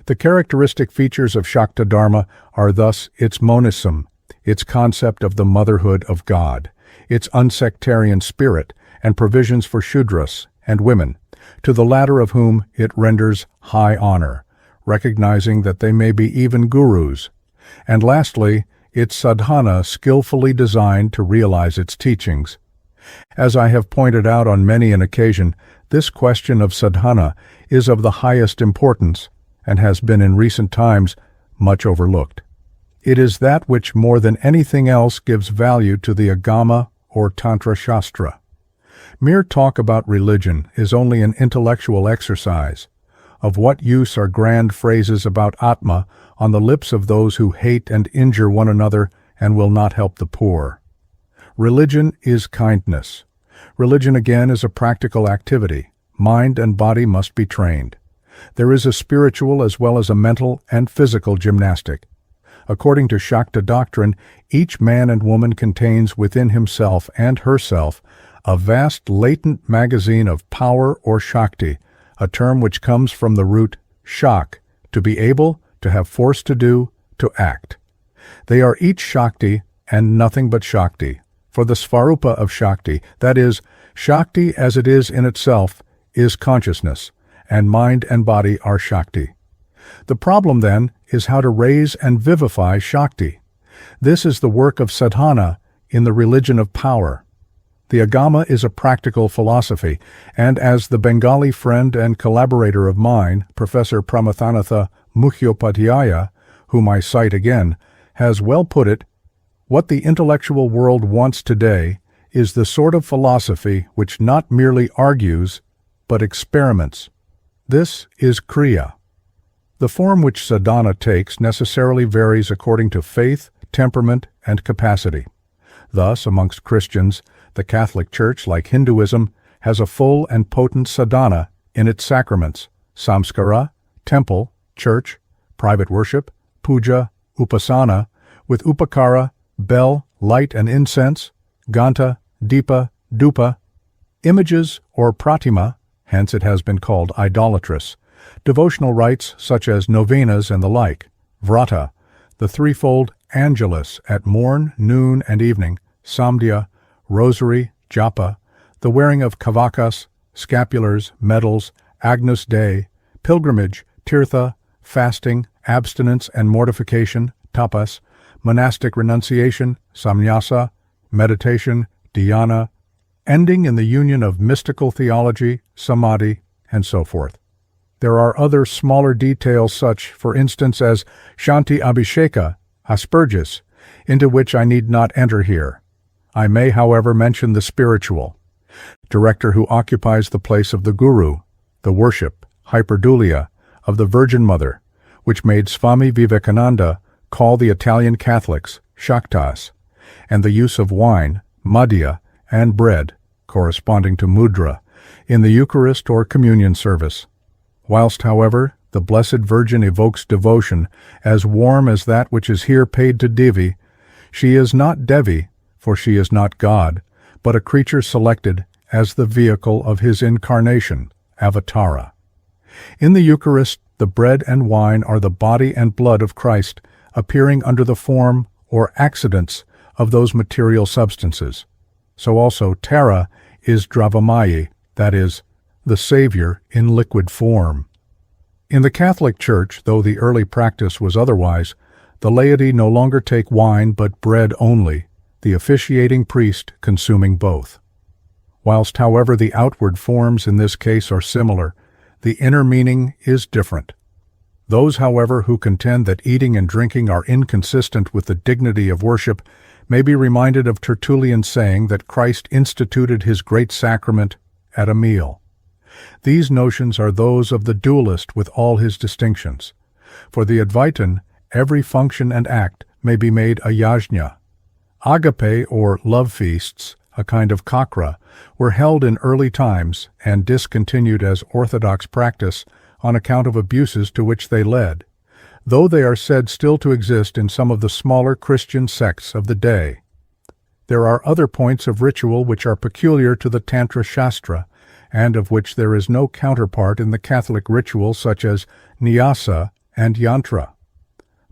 The characteristic features of Shakta Dharma are thus its monism, its concept of the motherhood of God, its unsectarian spirit, and provisions for Shudras and women, to the latter of whom it renders high honor, recognizing that they may be even gurus, and lastly, its sadhana skillfully designed to realize its teachings. As I have pointed out on many an occasion, this question of sadhana is of the highest importance and has been in recent times much overlooked. It is that which more than anything else gives value to the Agama or Tantra Shastra. Mere talk about religion is only an intellectual exercise. Of what use are grand phrases about Atma on the lips of those who hate and injure one another and will not help the poor? Religion is kindness. Religion again is a practical activity. Mind and body must be trained. There is a spiritual as well as a mental and physical gymnastic. According to Shakta doctrine, each man and woman contains within himself and herself a vast latent magazine of power or Shakti, a term which comes from the root shak, to be able, to have force to do, to act. They are each Shakti and nothing but Shakti, for the Svarupa of Shakti, that is, Shakti as it is in itself, is consciousness, and mind and body are Shakti. The problem, then, is how to raise and vivify Shakti. This is the work of sadhana in the religion of power. The Agama is a practical philosophy, and as the Bengali friend and collaborator of mine, Professor Pramathanatha Mukhopadhyaya, whom I cite again, has well put it, what the intellectual world wants today is the sort of philosophy which not merely argues, but experiments. This is Kriya. The form which sadhana takes necessarily varies according to faith, temperament, and capacity. Thus, amongst Christians, the Catholic Church, like Hinduism, has a full and potent sadhana in its sacraments, samskara, temple, church, private worship, puja, upasana, with upakara, bell, light and incense, ganta, deepa, dupa, images or pratima, hence it has been called idolatrous, devotional rites such as novenas and the like, vrata, the threefold angelus at morn, noon, and evening, samdhya, rosary, japa, the wearing of kavakas, scapulars, medals, Agnus Dei, pilgrimage, tirtha, fasting, abstinence and mortification, tapas, monastic renunciation, samnyasa, meditation, dhyana, ending in the union of mystical theology, samadhi, and so forth. There are other smaller details such, for instance, as Shanti Abhisheka, asperges, into which I need not enter here. I may, however, mention the spiritual director who occupies the place of the Guru, the worship, hyperdulia, of the Virgin Mother, which made Swami Vivekananda call the Italian Catholics Shaktas, and the use of wine, madhya, and bread, corresponding to mudra, in the Eucharist or communion service. Whilst, however, the Blessed Virgin evokes devotion as warm as that which is here paid to Devi, she is not Devi, for she is not God, but a creature selected as the vehicle of his incarnation, avatara. In the Eucharist, the bread and wine are the body and blood of Christ, appearing under the form or accidents of those material substances. So also Tara is Dravamayi, that is, the Savior in liquid form. In the Catholic Church, though the early practice was otherwise, the laity no longer take wine but bread only, the officiating priest consuming both. Whilst, however, the outward forms in this case are similar, the inner meaning is different. Those, however, who contend that eating and drinking are inconsistent with the dignity of worship may be reminded of Tertullian's saying that Christ instituted his great sacrament at a meal. These notions are those of the dualist with all his distinctions. For the Advaitin, every function and act may be made a yajna. Agape, or love feasts, a kind of kakra, were held in early times and discontinued as orthodox practice on account of abuses to which they led, though they are said still to exist in some of the smaller Christian sects of the day. There are other points of ritual which are peculiar to the Tantra Shastra, and of which there is no counterpart in the Catholic ritual, such as nyasa and yantra.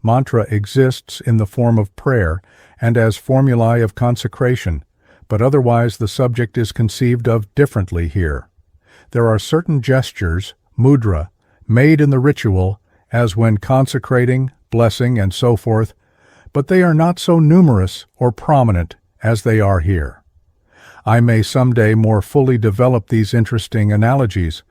Mantra exists in the form of prayer and as formulae of consecration, but otherwise the subject is conceived of differently here. There are certain gestures, mudra, made in the ritual, as when consecrating, blessing, and so forth, but they are not so numerous or prominent as they are here. I may someday more fully develop these interesting analogies,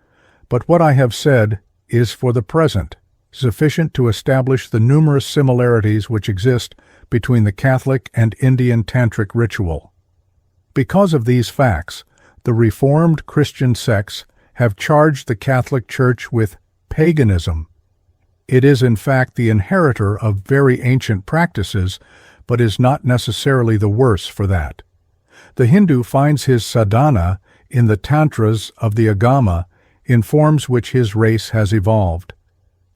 but what I have said is for the present sufficient to establish the numerous similarities which exist between the Catholic and Indian Tantric ritual. Because of these facts, the Reformed Christian sects have charged the Catholic Church with paganism. It is in fact the inheritor of very ancient practices, but is not necessarily the worse for that. The Hindu finds his sadhana in the Tantras of the Agama in forms which his race has evolved.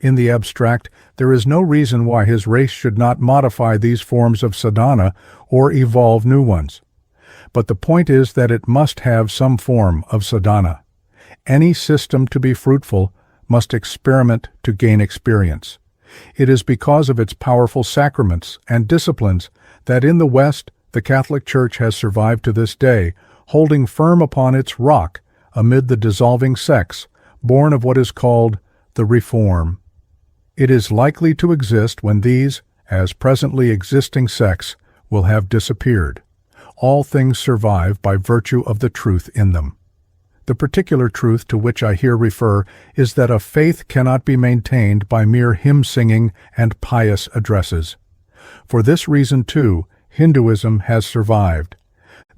In the abstract, there is no reason why his race should not modify these forms of sadhana or evolve new ones. But the point is that it must have some form of sadhana. Any system to be fruitful must experiment to gain experience. It is because of its powerful sacraments and disciplines that in the West the Catholic Church has survived to this day, holding firm upon its rock amid the dissolving sects, born of what is called the Reform. It is likely to exist when these, as presently existing sects, will have disappeared. All things survive by virtue of the truth in them. The particular truth to which I here refer is that a faith cannot be maintained by mere hymn-singing and pious addresses. For this reason, too, Hinduism has survived.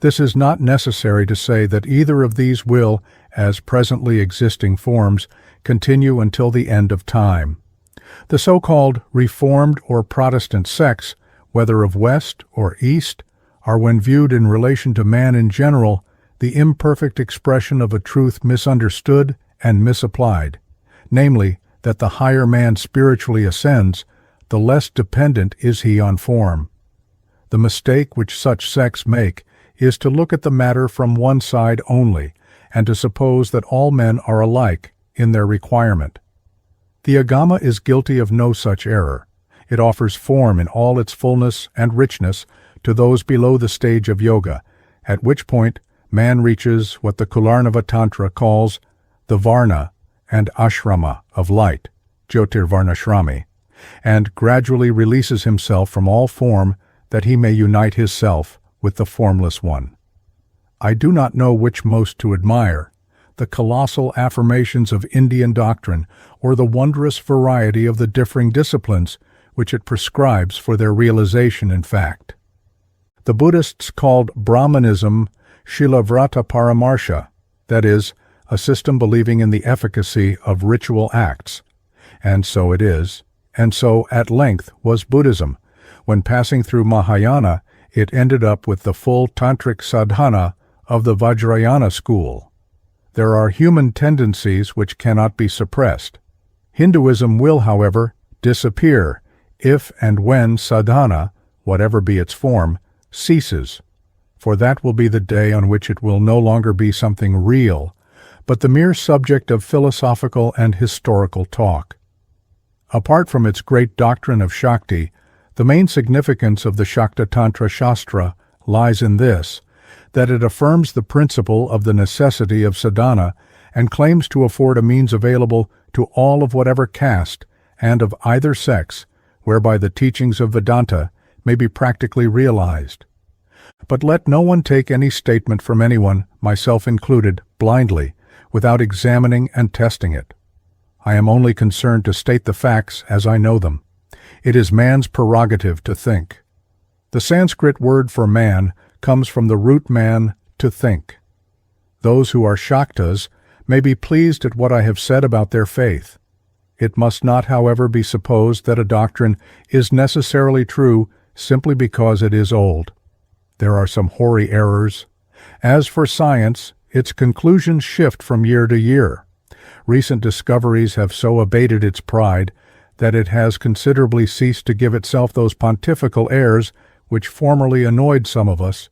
This is not necessary to say that either of these will, as presently existing forms, continue until the end of time. The so-called Reformed or Protestant sects, whether of West or East, are, when viewed in relation to man in general, the imperfect expression of a truth misunderstood and misapplied, namely, that the higher man spiritually ascends, the less dependent is he on form. The mistake which such sects make is to look at the matter from one side only, and to suppose that all men are alike in their requirement. The Agama is guilty of no such error. It offers form in all its fullness and richness to those below the stage of yoga, at which point man reaches what the Kularnava Tantra calls the Varna and Ashrama of light, Jyotirvarnashrami, and gradually releases himself from all form that he may unite his self with the formless one. I do not know which most to admire, the colossal affirmations of Indian doctrine or the wondrous variety of the differing disciplines which it prescribes for their realization in fact. The Buddhists called Brahmanism Shilavrata Paramarsha, that is, a system believing in the efficacy of ritual acts. And so it is, and so at length was Buddhism. When passing through Mahayana, it ended up with the full Tantric sadhana of the Vajrayana school. There are human tendencies which cannot be suppressed. Hinduism will, however, disappear if and when sadhana, whatever be its form, ceases, for that will be the day on which it will no longer be something real, but the mere subject of philosophical and historical talk. Apart from its great doctrine of Shakti, the main significance of the Shakta Tantra Shastra lies in this, that it affirms the principle of the necessity of sadhana and claims to afford a means available to all of whatever caste and of either sex, whereby the teachings of Vedanta may be practically realized. But let no one take any statement from anyone, myself included, blindly, without examining and testing it. I am only concerned to state the facts as I know them. It is man's prerogative to think. The Sanskrit word for man comes from the root man, to think. Those who are Shaktas may be pleased at what I have said about their faith. It must not, however, be supposed that a doctrine is necessarily true simply because it is old. There are some hoary errors. As for science, its conclusions shift from year to year. Recent discoveries have so abated its pride that it has considerably ceased to give itself those pontifical airs which formerly annoyed some of us.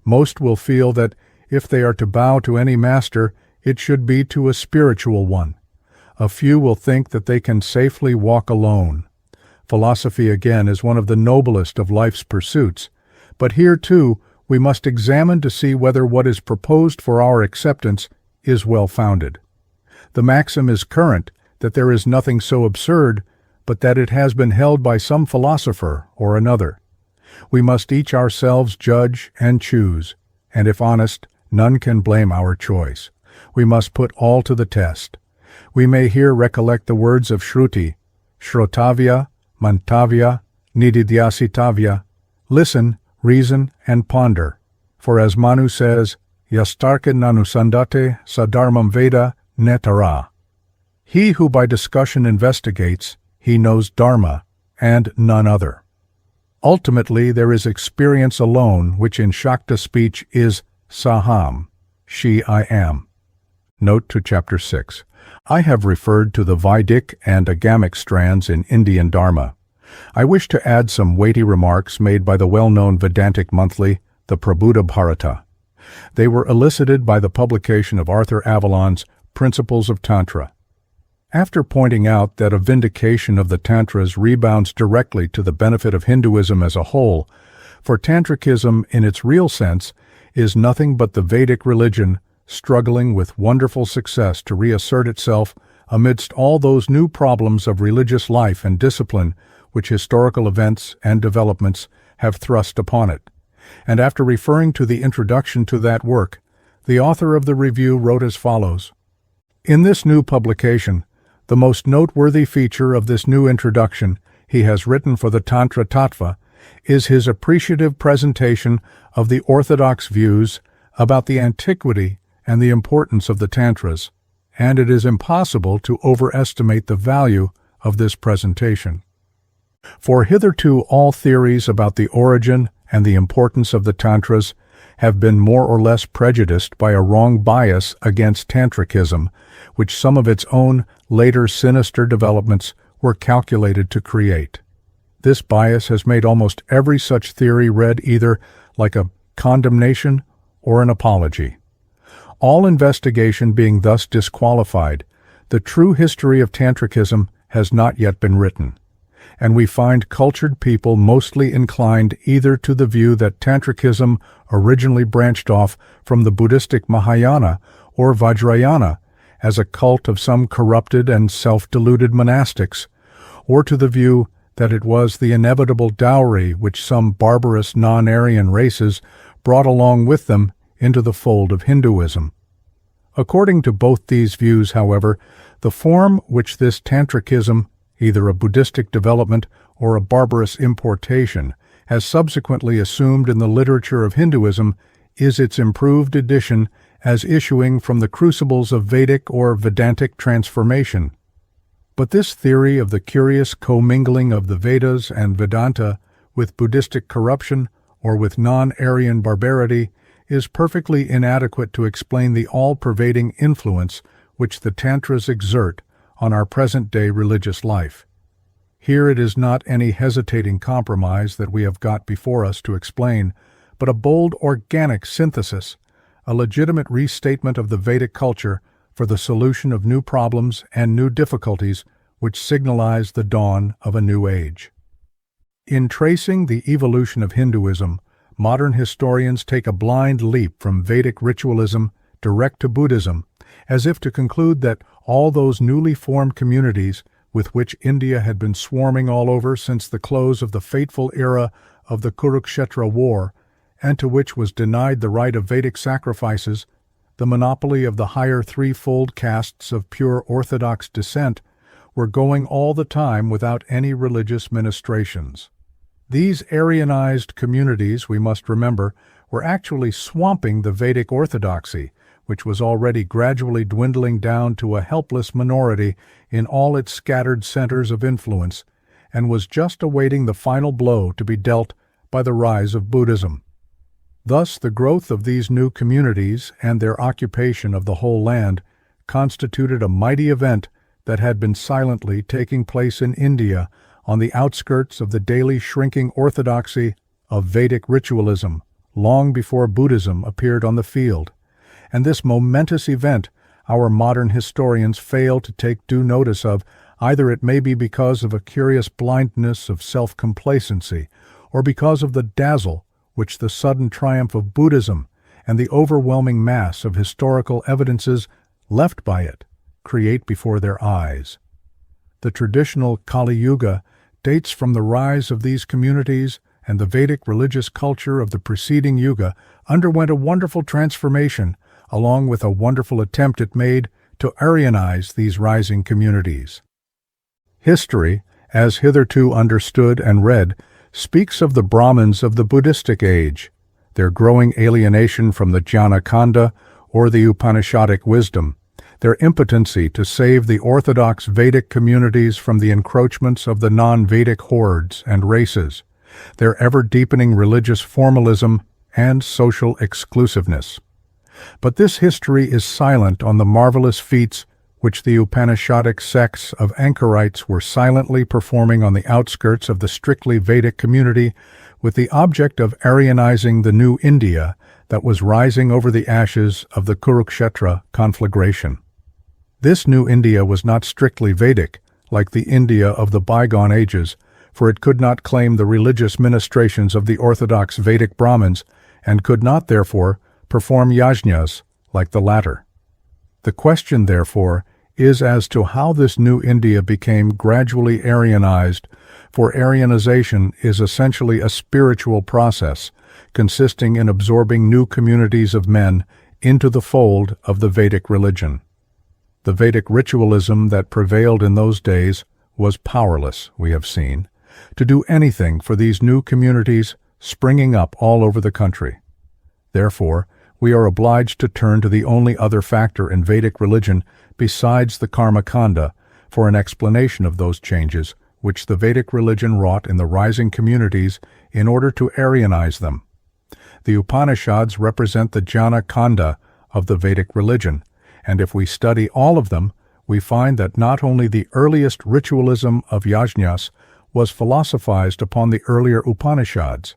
Most will feel that if they are to bow to any master, it should be to a spiritual one. A few will think that they can safely walk alone. Philosophy, again, is one of the noblest of life's pursuits, but here, too, we must examine to see whether what is proposed for our acceptance is well-founded. The maxim is current that there is nothing so absurd, but that it has been held by some philosopher or another. We must each ourselves judge and choose, and if honest, none can blame our choice. We must put all to the test. We may here recollect the words of Shruti, Shrotavya, Mantavya, Nididhyasitavya, listen, reason, and ponder. For as Manu says, Yastarkin nanusandate sadharmam Veda netara. He who by discussion investigates, he knows Dharma, and none other. Ultimately, there is experience alone, which in Shakta speech is Saham, she I am. Note to Chapter 6. I have referred to the Vedic and Agamic strands in Indian Dharma. I wish to add some weighty remarks made by the well-known Vedantic monthly, the Prabhuddha Bharata. They were elicited by the publication of Arthur Avalon's Principles of Tantra. After pointing out that a vindication of the Tantras rebounds directly to the benefit of Hinduism as a whole, for Tantricism in its real sense is nothing but the Vedic religion struggling with wonderful success to reassert itself amidst all those new problems of religious life and discipline which historical events and developments have thrust upon it. And after referring to the introduction to that work, the author of the review wrote as follows. In this new publication, the most noteworthy feature of this new introduction he has written for the Tantra Tattva is his appreciative presentation of the orthodox views about the antiquity and the importance of the Tantras, and it is impossible to overestimate the value of this presentation. For hitherto all theories about the origin and the importance of the Tantras have been more or less prejudiced by a wrong bias against Tantricism, which some of its own later sinister developments were calculated to create. This bias has made almost every such theory read either like a condemnation or an apology. All investigation being thus disqualified, the true history of Tantricism has not yet been written. and we find cultured people mostly inclined either to the view that Tantricism originally branched off from the Buddhistic Mahayana or Vajrayana as a cult of some corrupted and self-deluded monastics, or to the view that it was the inevitable dowry which some barbarous non-Aryan races brought along with them into the fold of Hinduism. According to both these views, however, the form which this Tantricism, either a Buddhistic development or a barbarous importation, has subsequently assumed in the literature of Hinduism is its improved edition as issuing from the crucibles of Vedic or Vedantic transformation. But this theory of the curious commingling of the Vedas and Vedanta with Buddhistic corruption or with non-Aryan barbarity is perfectly inadequate to explain the all-pervading influence which the Tantras exert on our present-day religious life. Here it is not any hesitating compromise that we have got before us to explain, but a bold organic synthesis, a legitimate restatement of the Vedic culture for the solution of new problems and new difficulties which signalize the dawn of a new age. In tracing the evolution of Hinduism, modern historians take a blind leap from Vedic ritualism direct to Buddhism, as if to conclude that all those newly formed communities with which India had been swarming all over since the close of the fateful era of the Kurukshetra war, and to which was denied the right of Vedic sacrifices, the monopoly of the higher threefold castes of pure Orthodox descent, were going all the time without any religious ministrations. These Aryanized communities, we must remember, were actually swamping the Vedic orthodoxy, which was already gradually dwindling down to a helpless minority in all its scattered centers of influence, and was just awaiting the final blow to be dealt by the rise of Buddhism. Thus, the growth of these new communities and their occupation of the whole land constituted a mighty event that had been silently taking place in India on the outskirts of the daily shrinking orthodoxy of Vedic ritualism long before Buddhism appeared on the field. And this momentous event our modern historians fail to take due notice of. Either it may be because of a curious blindness of self-complacency, or because of the dazzle which the sudden triumph of Buddhism and the overwhelming mass of historical evidences left by it create before their eyes. The traditional Kali Yuga dates from the rise of these communities, and the Vedic religious culture of the preceding Yuga underwent a wonderful transformation, along with a wonderful attempt it made to Aryanize these rising communities. History, as hitherto understood and read, speaks of the Brahmins of the Buddhistic age, their growing alienation from the Jnana Kanda or the Upanishadic wisdom, their impotency to save the orthodox Vedic communities from the encroachments of the non-Vedic hordes and races, their ever-deepening religious formalism and social exclusiveness. But this history is silent on the marvelous feats which the Upanishadic sects of anchorites were silently performing on the outskirts of the strictly Vedic community with the object of Aryanizing the new India that was rising over the ashes of the Kurukshetra conflagration. This new India was not strictly Vedic, like the India of the bygone ages, for it could not claim the religious ministrations of the orthodox Vedic Brahmins, and could not, therefore, perform yajnas like the latter. The question, therefore, is as to how this new India became gradually Aryanized, for Aryanization is essentially a spiritual process, consisting in absorbing new communities of men into the fold of the Vedic religion. The Vedic ritualism that prevailed in those days was powerless, we have seen, to do anything for these new communities springing up all over the country. Therefore, we are obliged to turn to the only other factor in Vedic religion besides the Karma Kanda for an explanation of those changes which the Vedic religion wrought in the rising communities in order to Aryanize them. The Upanishads represent the Jnana Kanda of the Vedic religion, and if we study all of them, we find that not only the earliest ritualism of yajnas was philosophized upon the earlier Upanishads,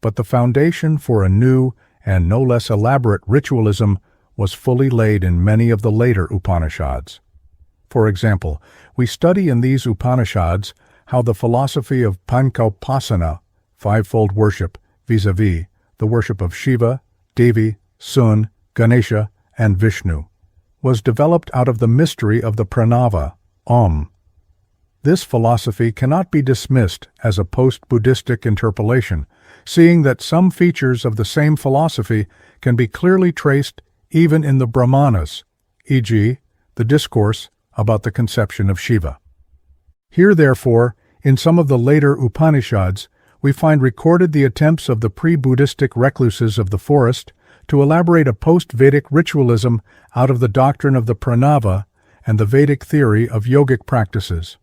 but the foundation for a new and no less elaborate ritualism was fully laid in many of the later Upanishads. For example, we study in these Upanishads how the philosophy of Pankaupasana, fivefold worship, vis-a-vis the worship of Shiva, Devi, Sun, Ganesha, and Vishnu, was developed out of the mystery of the pranava, Om. This philosophy cannot be dismissed as a post-Buddhistic interpolation, seeing that some features of the same philosophy can be clearly traced even in the Brahmanas, e.g., the discourse about the conception of Shiva. Here, therefore, in some of the later Upanishads, we find recorded the attempts of the pre-Buddhistic recluses of the forest to elaborate a post-Vedic ritualism out of the doctrine of the pranava and the Vedic theory of yogic practices.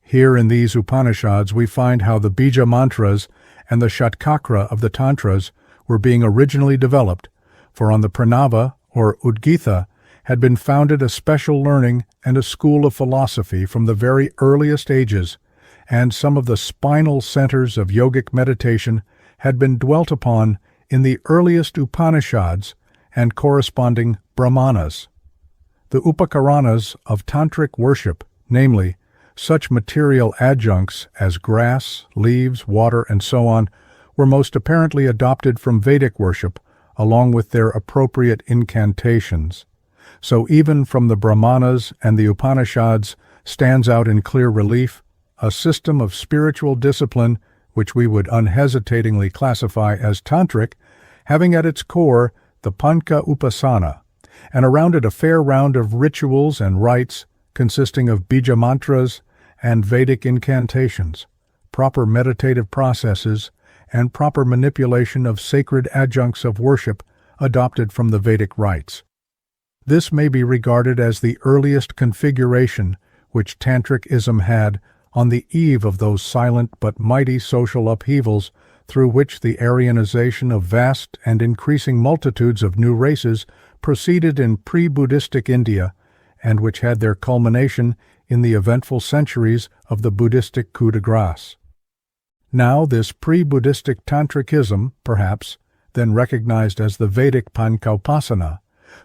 Here in these Upanishads we find how the bija mantras and the shatkakra of the Tantras were being originally developed, for on the pranava, or Udgitha, had been founded a special learning and a school of philosophy from the very earliest ages, and some of the spinal centers of yogic meditation had been dwelt upon in the earliest Upanishads and corresponding Brahmanas. The Upakaranas of Tantric worship, namely, such material adjuncts as grass, leaves, water, and so on, were most apparently adopted from Vedic worship, along with their appropriate incantations. So even from the Brahmanas and the Upanishads stands out in clear relief a system of spiritual discipline which we would unhesitatingly classify as Tantric, having at its core the Panka Upasana, and around it a fair round of rituals and rites consisting of bija mantras and Vedic incantations, proper meditative processes, and proper manipulation of sacred adjuncts of worship adopted from the Vedic rites. This may be regarded as the earliest configuration which Tantricism had on the eve of those silent but mighty social upheavals through which the Aryanization of vast and increasing multitudes of new races proceeded in pre-Buddhistic India, and which had their culmination in the eventful centuries of the Buddhistic coup de grâce. Now this pre-Buddhistic Tantricism, perhaps, then recognized as the Vedic Pankaupasana,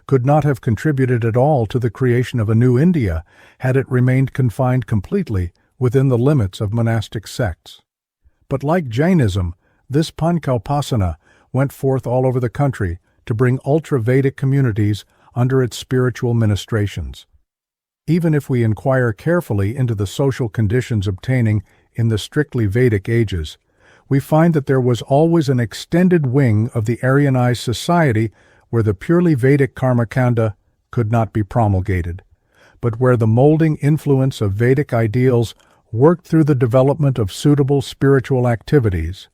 could not have contributed at all to the creation of a new India had it remained confined completely within the limits of monastic sects. But like Jainism, this Pankaupasana went forth all over the country to bring ultra-Vedic communities under its spiritual ministrations. Even if we inquire carefully into the social conditions obtaining in the strictly Vedic ages, we find that there was always an extended wing of the Aryanized society where the purely Vedic karmakanda could not be promulgated, but where the molding influence of Vedic ideals worked through the development of suitable spiritual activities.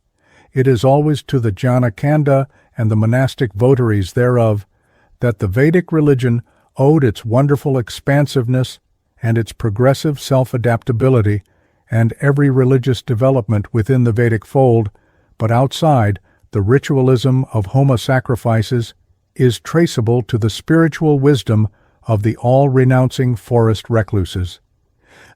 It is always to the Jnanakanda and the monastic votaries thereof that the Vedic religion owed its wonderful expansiveness and its progressive self-adaptability, and every religious development within the Vedic fold, but outside, the ritualism of Homa sacrifices, is traceable to the spiritual wisdom of the all-renouncing forest recluses.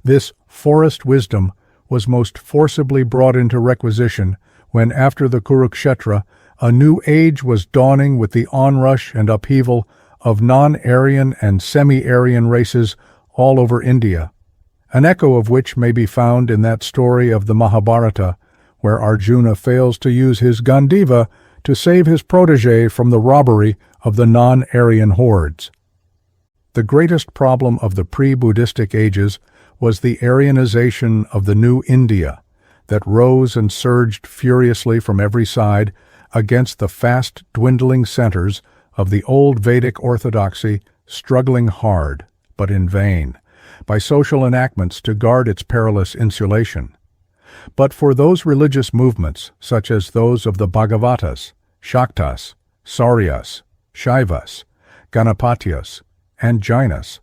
This forest wisdom was most forcibly brought into requisition when, after the Kurukshetra, a new age was dawning with the onrush and upheaval of non-Aryan and semi-Aryan races all over India, an echo of which may be found in that story of the Mahabharata, where Arjuna fails to use his Gandiva to save his protege from the robbery of the non-Aryan hordes. The greatest problem of the pre-Buddhistic ages was the Aryanization of the new India that rose and surged furiously from every side against the fast-dwindling centers of the old Vedic orthodoxy, struggling hard, but in vain, by social enactments to guard its perilous insulation. But for those religious movements, such as those of the Bhagavatas, Shaktas, Sauryas, Shaivas, Ganapatyas, and Jainas,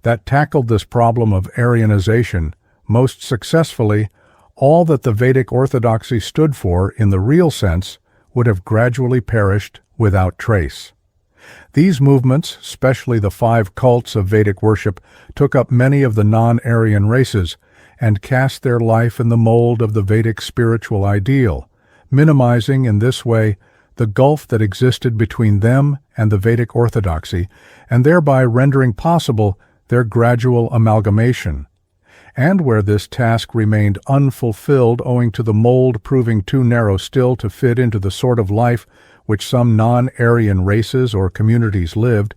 that tackled this problem of Aryanization most successfully, all that the Vedic orthodoxy stood for in the real sense would have gradually perished without trace. These movements, especially the 5 cults of Vedic worship, took up many of the non-Aryan races and cast their life in the mold of the Vedic spiritual ideal, minimizing in this way the gulf that existed between them and the Vedic orthodoxy, and thereby rendering possible their gradual amalgamation. and where this task remained unfulfilled owing to the mold proving too narrow still to fit into the sort of life which some non-Aryan races or communities lived,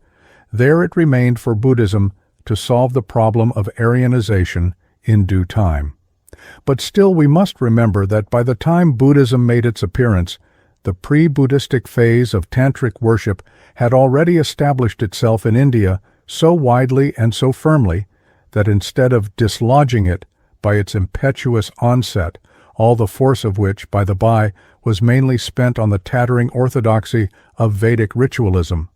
there it remained for Buddhism to solve the problem of Aryanization in due time. But still we must remember that by the time Buddhism made its appearance, the pre-Buddhistic phase of Tantric worship had already established itself in India so widely and so firmly that instead of dislodging it by its impetuous onset, all the force of which, by the by, was mainly spent on the tattering orthodoxy of Vedic ritualism,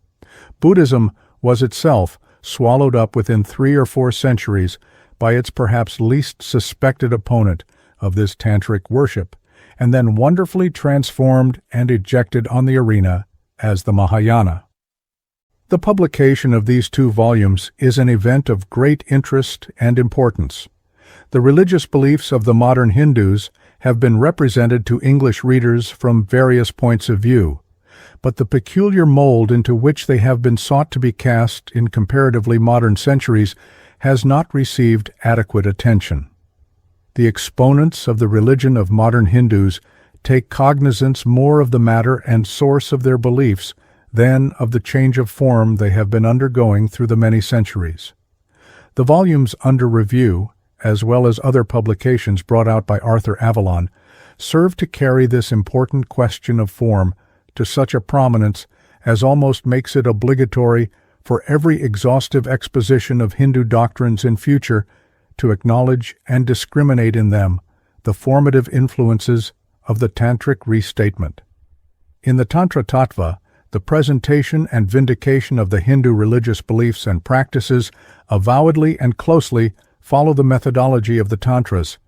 Buddhism was itself swallowed up within 3 or 4 centuries by its perhaps least suspected opponent of this tantric worship, and then wonderfully transformed and ejected on the arena as the Mahayana. The publication of these 2 volumes is an event of great interest and importance. The religious beliefs of the modern Hindus have been represented to English readers from various points of view, but the peculiar mold into which they have been sought to be cast in comparatively modern centuries has not received adequate attention. The exponents of the religion of modern Hindus take cognizance more of the matter and source of their beliefs than of the change of form they have been undergoing through the many centuries. The volumes under review, as well as other publications brought out by Arthur Avalon, serve to carry this important question of form to such a prominence as almost makes it obligatory for every exhaustive exposition of Hindu doctrines in future to acknowledge and discriminate in them the formative influences of the Tantric restatement. In the Tantra Tattva, the presentation and vindication of the Hindu religious beliefs and practices avowedly and closely follow the methodology of the Tantras,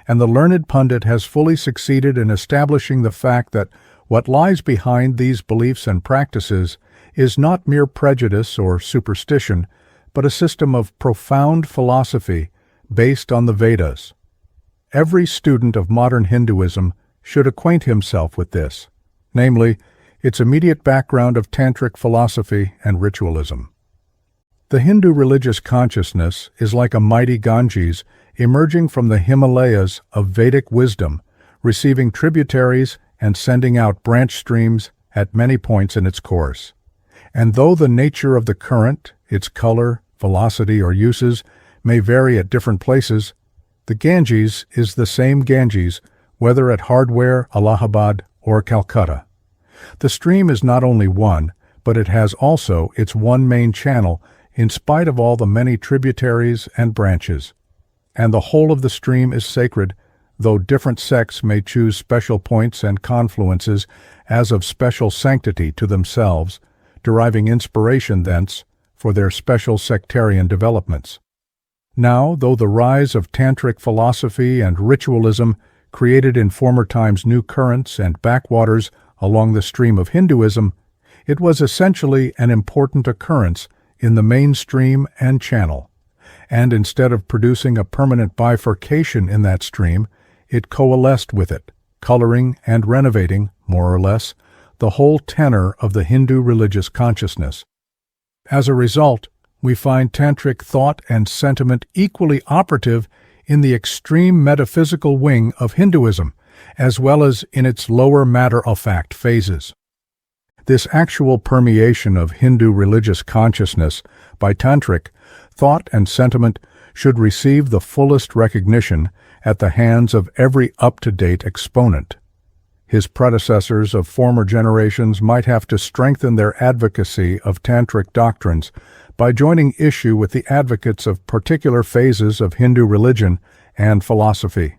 and the learned pundit has fully succeeded in establishing the fact that what lies behind these beliefs and practices is not mere prejudice or superstition, but a system of profound philosophy based on the Vedas. Every student of modern Hinduism should acquaint himself with this, namely, its immediate background of Tantric philosophy and ritualism. The Hindu religious consciousness is like a mighty Ganges emerging from the Himalayas of Vedic wisdom, receiving tributaries and sending out branch streams at many points in its course. And though the nature of the current, its color, velocity, or uses may vary at different places, the Ganges is the same Ganges whether at Hardware, Allahabad, or Calcutta. The stream is not only one, but it has also its one main channel in spite of all the many tributaries and branches. And the whole of the stream is sacred, though different sects may choose special points and confluences as of special sanctity to themselves, deriving inspiration thence for their special sectarian developments. Now, though the rise of Tantric philosophy and ritualism created in former times new currents and backwaters along the stream of Hinduism, it was essentially an important occurrence in the mainstream and channel, and instead of producing a permanent bifurcation in that stream, it coalesced with it, coloring and renovating, more or less, the whole tenor of the Hindu religious consciousness. As a result, we find Tantric thought and sentiment equally operative in the extreme metaphysical wing of Hinduism, as well as in its lower matter-of-fact phases. This actual permeation of Hindu religious consciousness by Tantric thought and sentiment should receive the fullest recognition at the hands of every up-to-date exponent. His predecessors of former generations might have to strengthen their advocacy of Tantric doctrines by joining issue with the advocates of particular phases of Hindu religion and philosophy.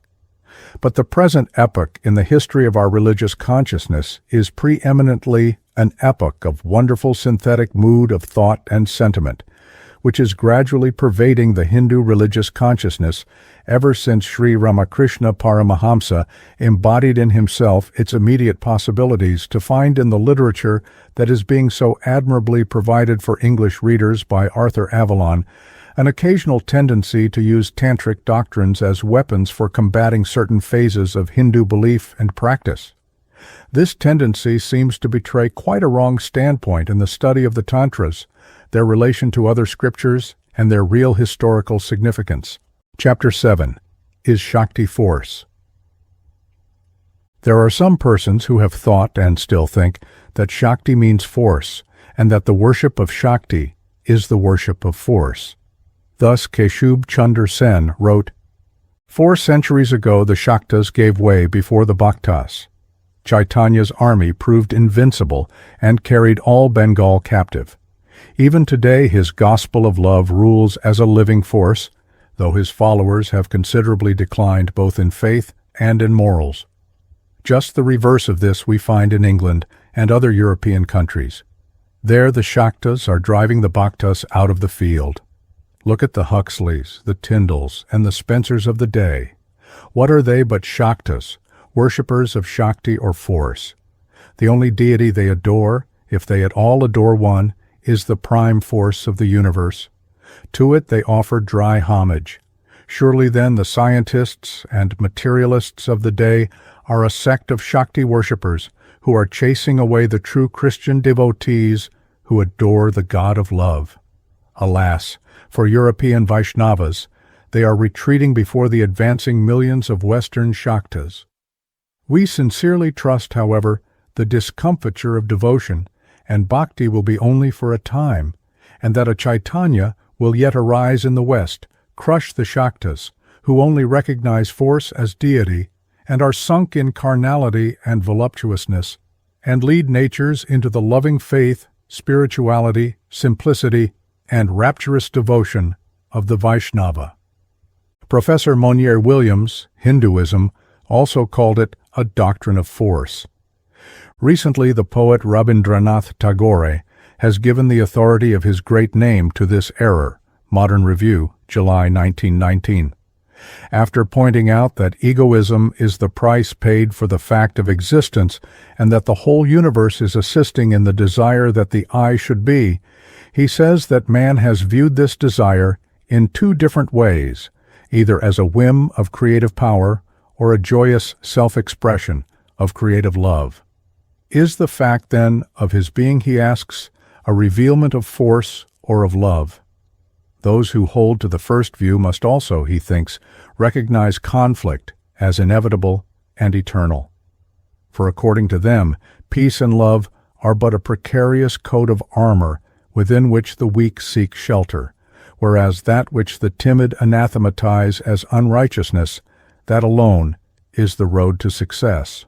But the present epoch in the history of our religious consciousness is preeminently an epoch of wonderful synthetic mood of thought and sentiment, which is gradually pervading the Hindu religious consciousness ever since Sri Ramakrishna Paramahamsa embodied in himself its immediate possibilities to find in the literature that is being so admirably provided for English readers by Arthur Avalon an occasional tendency to use Tantric doctrines as weapons for combating certain phases of Hindu belief and practice. This tendency seems to betray quite a wrong standpoint in the study of the Tantras, their relation to other scriptures, and their real historical significance. Chapter 7. Is Shakti Force? There are some persons who have thought and still think that Shakti means force, and that the worship of Shakti is the worship of force. Thus Keshub Chunder Sen wrote, 4 centuries ago the Shaktas gave way before the Bhaktas. Chaitanya's army proved invincible and carried all Bengal captive. Even today his gospel of love rules as a living force, though his followers have considerably declined both in faith and in morals. Just the reverse of this we find in England and other European countries. There the Shaktas are driving the Bhaktas out of the field. Look at the Huxleys, the Tyndalls, and the Spencers of the day. What are they but Shaktas, worshippers of Shakti or force? The only deity they adore, if they at all adore one, is the prime force of the universe. To it they offer dry homage. Surely then the scientists and materialists of the day are a sect of Shakti worshippers who are chasing away the true Christian devotees who adore the God of love. Alas, for European Vaishnavas, they are retreating before the advancing millions of Western Shaktas. We sincerely trust, however, the discomfiture of devotion, and bhakti will be only for a time, and that a Chaitanya will yet arise in the West, crush the Shaktas, who only recognize force as deity, and are sunk in carnality and voluptuousness, and lead natures into the loving faith, spirituality, simplicity, and rapturous devotion of the Vaishnava. Professor Monier Williams, Hinduism, also called it a doctrine of force. Recently, the poet Rabindranath Tagore has given the authority of his great name to this error. Modern Review, July 1919. After pointing out that egoism is the price paid for the fact of existence and that the whole universe is assisting in the desire that the I should be, he says that man has viewed this desire in 2 different ways, either as a whim of creative power or a joyous self-expression of creative love. Is the fact, then, of his being, he asks, a revealment of force or of love? Those who hold to the first view must also, he thinks, recognize conflict as inevitable and eternal. For according to them, peace and love are but a precarious coat of armor within which the weak seek shelter, whereas that which the timid anathematize as unrighteousness, that alone is the road to success.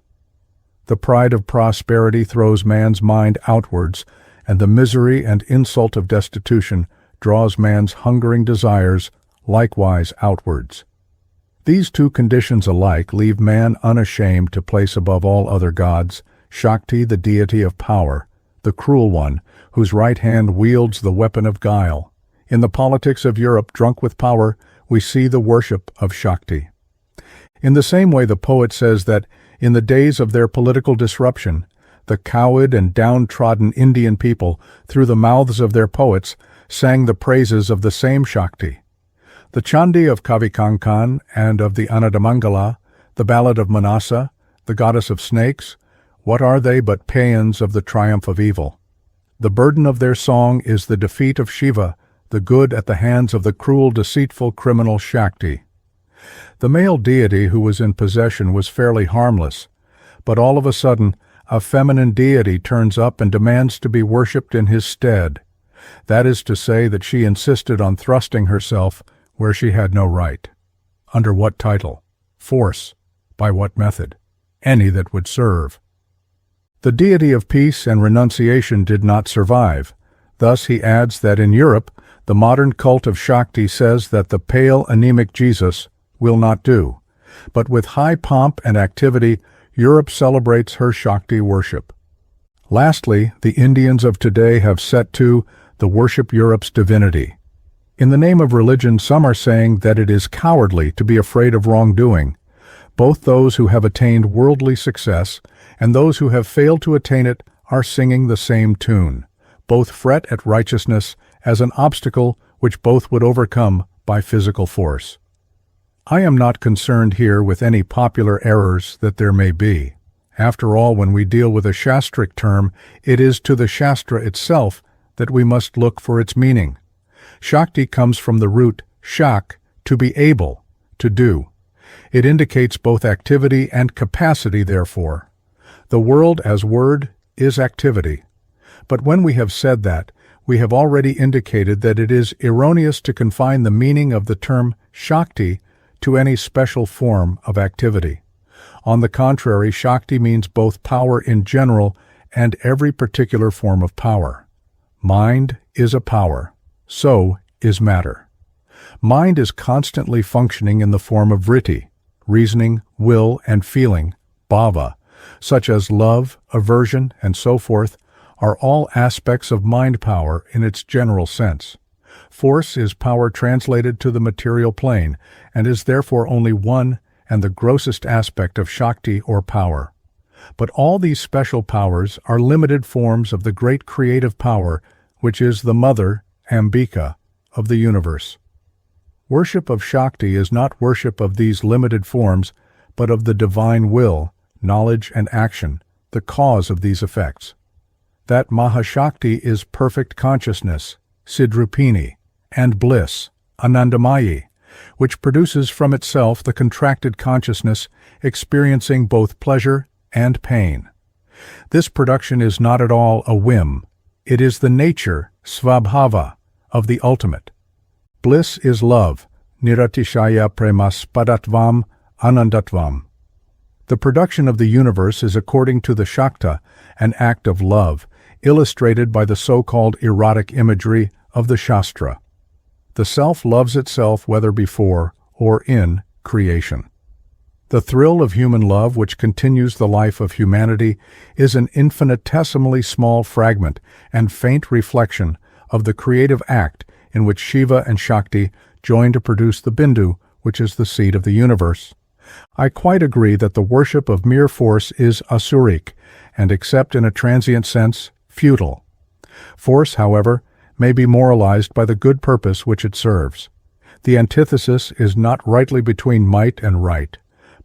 The pride of prosperity throws man's mind outwards, and the misery and insult of destitution draws man's hungering desires likewise outwards. These 2 conditions alike leave man unashamed to place above all other gods Shakti, the deity of power, the cruel one, whose right hand wields the weapon of guile. In the politics of Europe drunk with power, we see the worship of Shakti. In the same way, the poet says that in the days of their political disruption, the cowed and downtrodden Indian people, through the mouths of their poets, sang the praises of the same Shakti. The Chandi of Kavikankan and of the Anadamangala, the ballad of Manasa, the goddess of snakes, what are they but paeans of the triumph of evil? The burden of their song is the defeat of Shiva, the good at the hands of the cruel, deceitful, criminal Shakti. The male deity who was in possession was fairly harmless, but all of a sudden a feminine deity turns up and demands to be worshipped in his stead. That is to say that she insisted on thrusting herself where she had no right. Under what title? Force. By what method? Any that would serve. The deity of peace and renunciation did not survive. Thus he adds that in Europe, the modern cult of Shakti says that the pale, anemic Jesus will not do. But with high pomp and activity, Europe celebrates her Shakti worship. Lastly, the Indians of today have set to the worship Europe's divinity. In the name of religion, some are saying that it is cowardly to be afraid of wrongdoing. Both those who have attained worldly success and those who have failed to attain it are singing the same tune. Both fret at righteousness as an obstacle which both would overcome by physical force. I am not concerned here with any popular errors that there may be. After all, when we deal with a Shastric term, it is to the Shastra itself that we must look for its meaning. Shakti comes from the root shak, to be able, to do. It indicates both activity and capacity, therefore. The world as word is activity. But when we have said that, we have already indicated that it is erroneous to confine the meaning of the term Shakti to any special form of activity. On the contrary, Shakti means both power in general and every particular form of power. Mind is a power. So is matter. Mind is constantly functioning in the form of vritti, reasoning, will, and feeling, bhava, such as love, aversion, and so forth, are all aspects of mind power in its general sense. Force is power translated to the material plane, and is therefore only one and the grossest aspect of Shakti or power. But all these special powers are limited forms of the great creative power, which is the mother, Ambika, of the universe. Worship of Shakti is not worship of these limited forms, but of the divine will, knowledge, and action, the cause of these effects. That Mahashakti is perfect consciousness, Siddhrupini, and bliss, Anandamayi, which produces from itself the contracted consciousness experiencing both pleasure and pain. This production is not at all a whim. It is the nature, svabhava, of the ultimate. Bliss is love, niratishaya premaspadatvam anandatvam. The production of the universe is according to the Shakta, an act of love, illustrated by the so-called erotic imagery of the Shastra. The self loves itself whether before or in creation. The thrill of human love which continues the life of humanity is an infinitesimally small fragment and faint reflection of the creative act in which Shiva and Shakti join to produce the Bindu, which is the seed of the universe. I quite agree that the worship of mere force is asuric, and except in a transient sense, futile. Force, however, may be moralized by the good purpose which it serves. The antithesis is not rightly between might and right,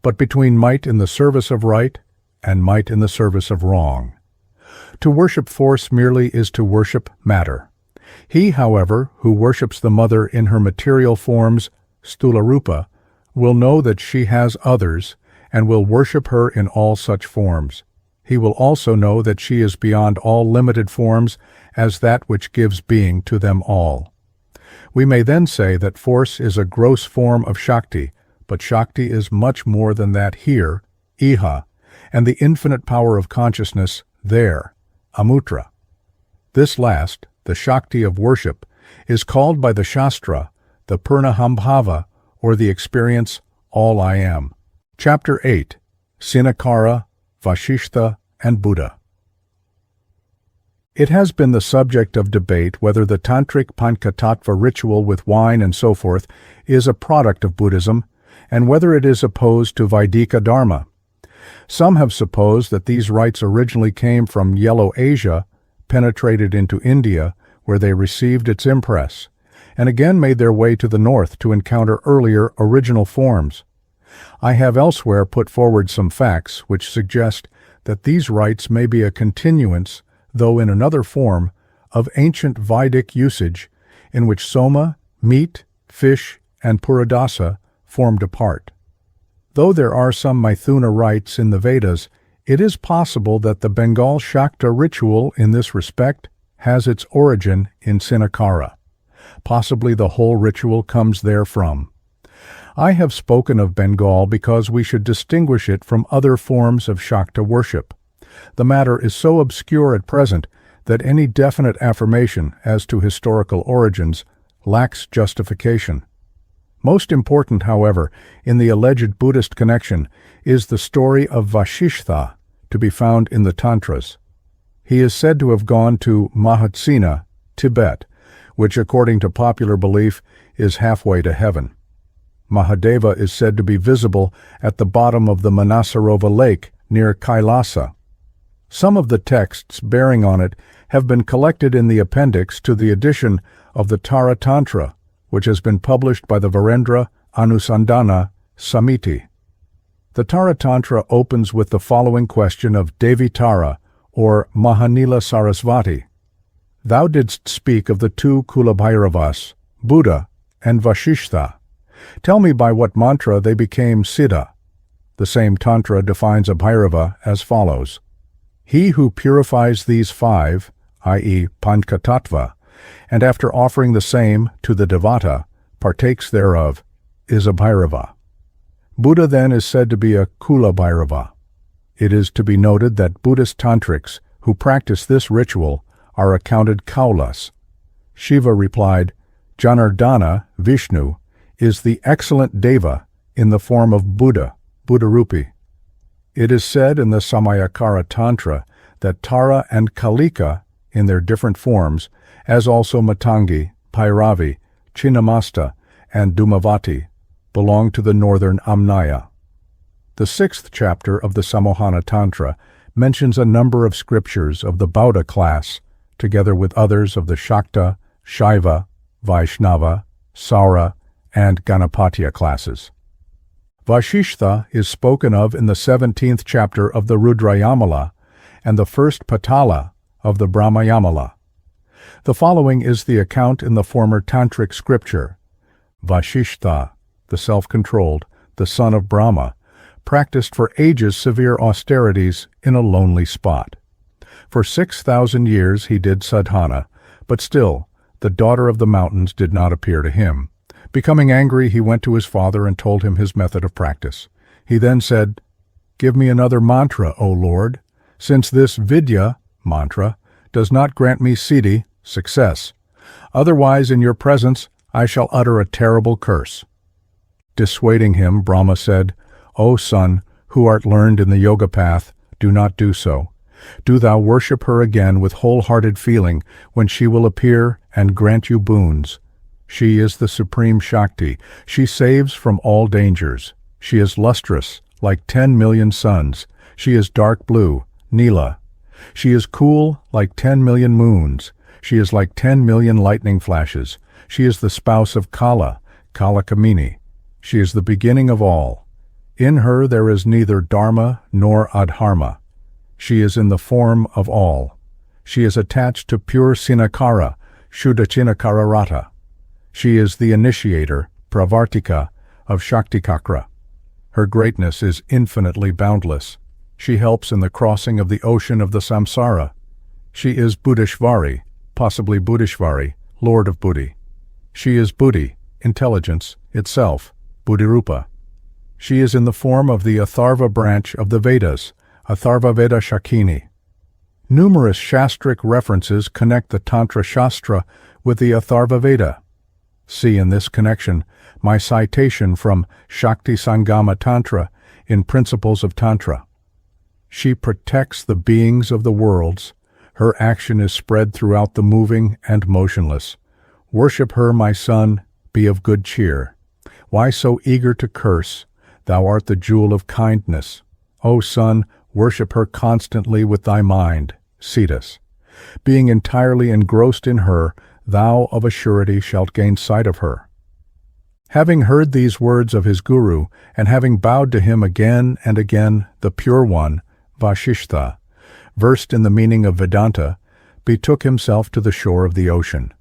but between might in the service of right and might in the service of wrong. To worship force merely is to worship matter. He, however, who worships the mother in her material forms, Stularupa, will know that she has others and will worship her in all such forms. He will also know that she is beyond all limited forms as that which gives being to them all. We may then say that force is a gross form of Shakti, but Shakti is much more than that here, Iha, and the infinite power of consciousness there, Amutra. This last, the Shakti of worship, is called by the Shastra the Purnahambhava, or the experience all I am. Chapter 8. Cinacara, Vashishtha, and Buddha. It has been the subject of debate whether the Tantric Panchatattva ritual with wine and so forth is a product of Buddhism, and whether it is opposed to Vaidika Dharma. Some have supposed that these rites originally came from Yellow Asia, penetrated into India, where they received its impress, and again made their way to the north to encounter earlier original forms. I have elsewhere put forward some facts which suggest that these rites may be a continuance, though in another form, of ancient Vedic usage in which soma, meat, fish, and puradasa formed a part. Though there are some Maithuna rites in the Vedas, it is possible that the Bengal Shakta ritual in this respect has its origin in Cinacara. Possibly the whole ritual comes therefrom. I have spoken of Bengal because we should distinguish it from other forms of Shakta worship. The matter is so obscure at present that any definite affirmation as to historical origins lacks justification. Most important, however, in the alleged Buddhist connection is the story of Vashishtha, to be found in the Tantras. He is said to have gone to Mahatsina, Tibet, which according to popular belief is halfway to heaven. Mahadeva is said to be visible at the bottom of the Manasarova lake near Kailasa. Some of the texts bearing on it have been collected in the appendix to the edition of the Tara Tantra, which has been published by the Virendra Anusandhana Samiti. The Tara Tantra opens with the following question of Devi Tara, or Mahanila Sarasvati. Thou didst speak of the two Kulabhairavas, Buddha and Vashishtha, Tell me by what mantra they became Siddha. The same Tantra defines a Bhairava as follows. He who purifies these five, i.e. Panchatattva, and after offering the same to the Devata, partakes thereof, is a Bhairava. Buddha then is said to be a Kula Bhairava. It is to be noted that Buddhist Tantrics who practice this ritual are accounted Kaulas. Shiva replied, Janardana, Vishnu, is the excellent Deva in the form of Buddha, Buddharupi. It is said in the Cinacara Tantra that Tara and Kalika, in their different forms, as also Matangi, Bhairavi, Chinnamasta, and Dhumavati, belong to the northern Amnaya. The 6th chapter of the Samohana Tantra mentions a number of scriptures of the Bauddha class, together with others of the Shakta, Shaiva, Vaishnava, Saura, and Ganapatya classes. Vashishtha is spoken of in the 17th chapter of the Rudrayamala and the 1st Patala of the Brahmayamala. The following is the account in the former Tantric scripture. Vashishtha, the self-controlled, the son of Brahma, practiced for ages severe austerities in a lonely spot. For 6,000 years he did sadhana, but still the daughter of the mountains did not appear to him. Becoming angry, he went to his father and told him his method of practice. He then said, Give me another mantra, O Lord, since this Vidya mantra does not grant me siddhi, success. Otherwise, in your presence, I shall utter a terrible curse. Dissuading him, Brahma said, O son, who art learned in the yoga path, do not do so. Do thou worship her again with wholehearted feeling when she will appear and grant you boons. She is the supreme Shakti. She saves from all dangers. She is lustrous, like 10 million suns. She is dark blue, Nila. She is cool, like 10 million moons. She is like 10 million lightning flashes. She is the spouse of Kala, Kalakamini. She is the beginning of all. In her there is neither dharma nor adharma. She is in the form of all. She is attached to pure Cinacara, Shuddha Cinacara Rata. She is the initiator, Pravartika, of Shakti Chakra. Her greatness is infinitely boundless. She helps in the crossing of the ocean of the samsara. She is Buddhishvari, possibly Buddhishvari, Lord of Buddhi. She is Buddhi, intelligence, itself, Buddhirupa. She is in the form of the Atharva branch of the Vedas, Atharva Veda Shakini. Numerous Shastric references connect the Tantra Shastra with the Atharva Veda. See in this connection my citation from Shakti Sangama Tantra in Principles of Tantra. She protects the beings of the worlds. Her action is spread throughout the moving and motionless. Worship her, my son, be of good cheer. Why so eager to curse? Thou art the jewel of kindness. O son, worship her constantly with thy mind, Cetus. Being entirely engrossed in her, thou of a surety shalt gain sight of her. Having heard these words of his guru, and having bowed to him again and again, the Pure One, Vashishtha, versed in the meaning of Vedanta, betook himself to the shore of the ocean.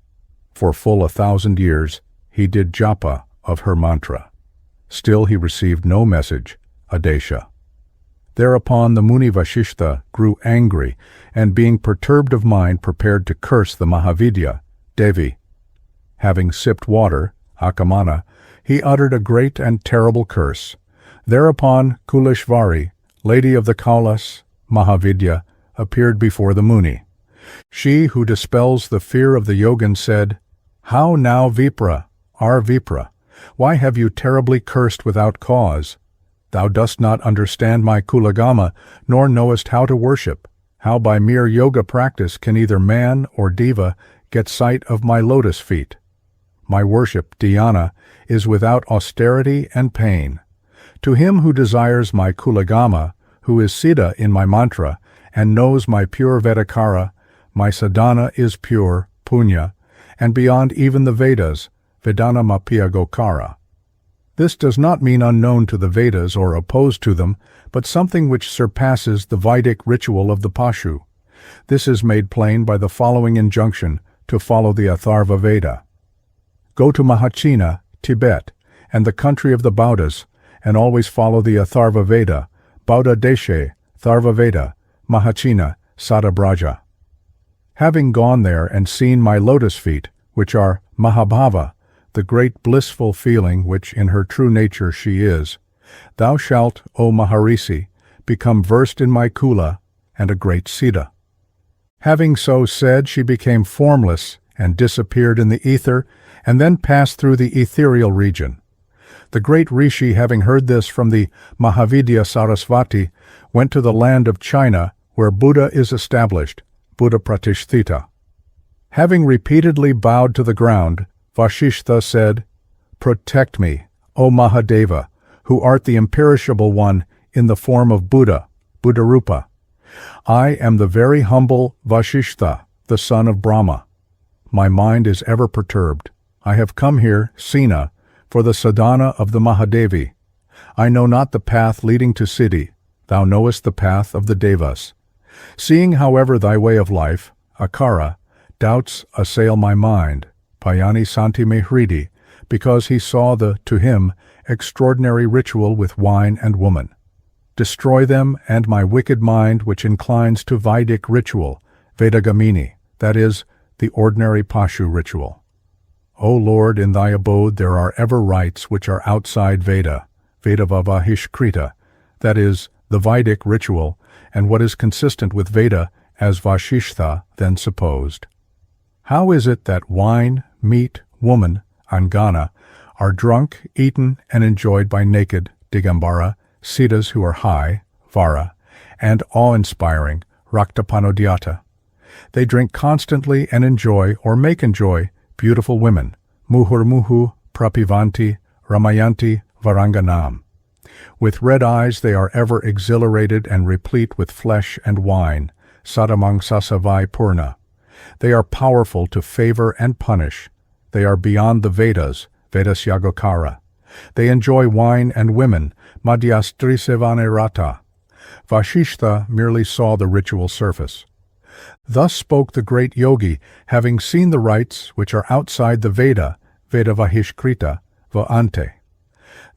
For full 1,000 years he did japa of her mantra. Still he received no message, Adesha. Thereupon the Muni Vashishtha grew angry, and being perturbed of mind prepared to curse the Mahavidya, Devi. Having sipped water, Akamana, he uttered a great and terrible curse. Thereupon Kuleshvari, lady of the Kaulas, Mahavidya, appeared before the Muni. She who dispels the fear of the yogin said, How now, Vipra, our Vipra, why have you terribly cursed without cause? Thou dost not understand my Kulagama, nor knowest how to worship. How by mere yoga practice can either man or diva get sight of my lotus feet? My worship, dhyana, is without austerity and pain. To him who desires my Kulagama, who is Siddha in my mantra, and knows my pure Vedakara, my sadhana is pure, punya, and beyond even the Vedas, Vedana Mapya Gokara. This does not mean unknown to the Vedas or opposed to them, but something which surpasses the Vedic ritual of the Pashu. This is made plain by the following injunction to follow the Atharva Veda. Go to Mahachina, Tibet, and the country of the Baudas, and always follow the Atharva Veda, Bauda Deshe, Tharva Veda, Mahachina, Sadabraja. Having gone there and seen my lotus feet, which are Mahabhava, the great blissful feeling which in her true nature she is, thou shalt, O Maharishi, become versed in my Kula and a great Siddha. Having so said, she became formless and disappeared in the ether, and then passed through the ethereal region. The great Rishi, having heard this from the Mahavidya Sarasvati, went to the land of China, where Buddha is established, Buddha Pratisthita. Having repeatedly bowed to the ground, Vashishtha said, "Protect me, O Mahadeva, who art the imperishable one in the form of Buddha, Buddharupa. I am the very humble Vashishtha, the son of Brahma. My mind is ever perturbed. I have come here, Sina, for the sadhana of the Mahadevi. I know not the path leading to Siddhi. Thou knowest the path of the Devas. Seeing, however, thy way of life, Akara, doubts assail my mind, Payani Santi me hridi, because he saw the, to him, extraordinary ritual with wine and woman. Destroy them and my wicked mind which inclines to Vedic ritual, Vedagamini, that is, the ordinary Pashu ritual. O Lord, in thy abode there are ever rites which are outside Veda, Vedavavahishkrita, that is, the Vedic ritual, and what is consistent with Veda as Vashishtha then supposed. How is it that wine, meat, woman, Angana, are drunk, eaten, and enjoyed by naked, Digambara, Siddhas who are high, Vara, and awe-inspiring, Raktapanodhyata? They drink constantly and enjoy, or make enjoy, beautiful women, Muhurmuhu, Prapivanti, Ramayanti, Varanganam. With red eyes they are ever exhilarated and replete with flesh and wine, Sadamang Sasavai Purna. They are powerful to favor and punish. They are beyond the Vedas, Vedasyagokara. They enjoy wine and women, Madhyastrisevane Rata. Vashishtha merely saw the ritual surface. Thus spoke the great yogi, having seen the rites which are outside the Veda, Vedavahishkrita, Vaante.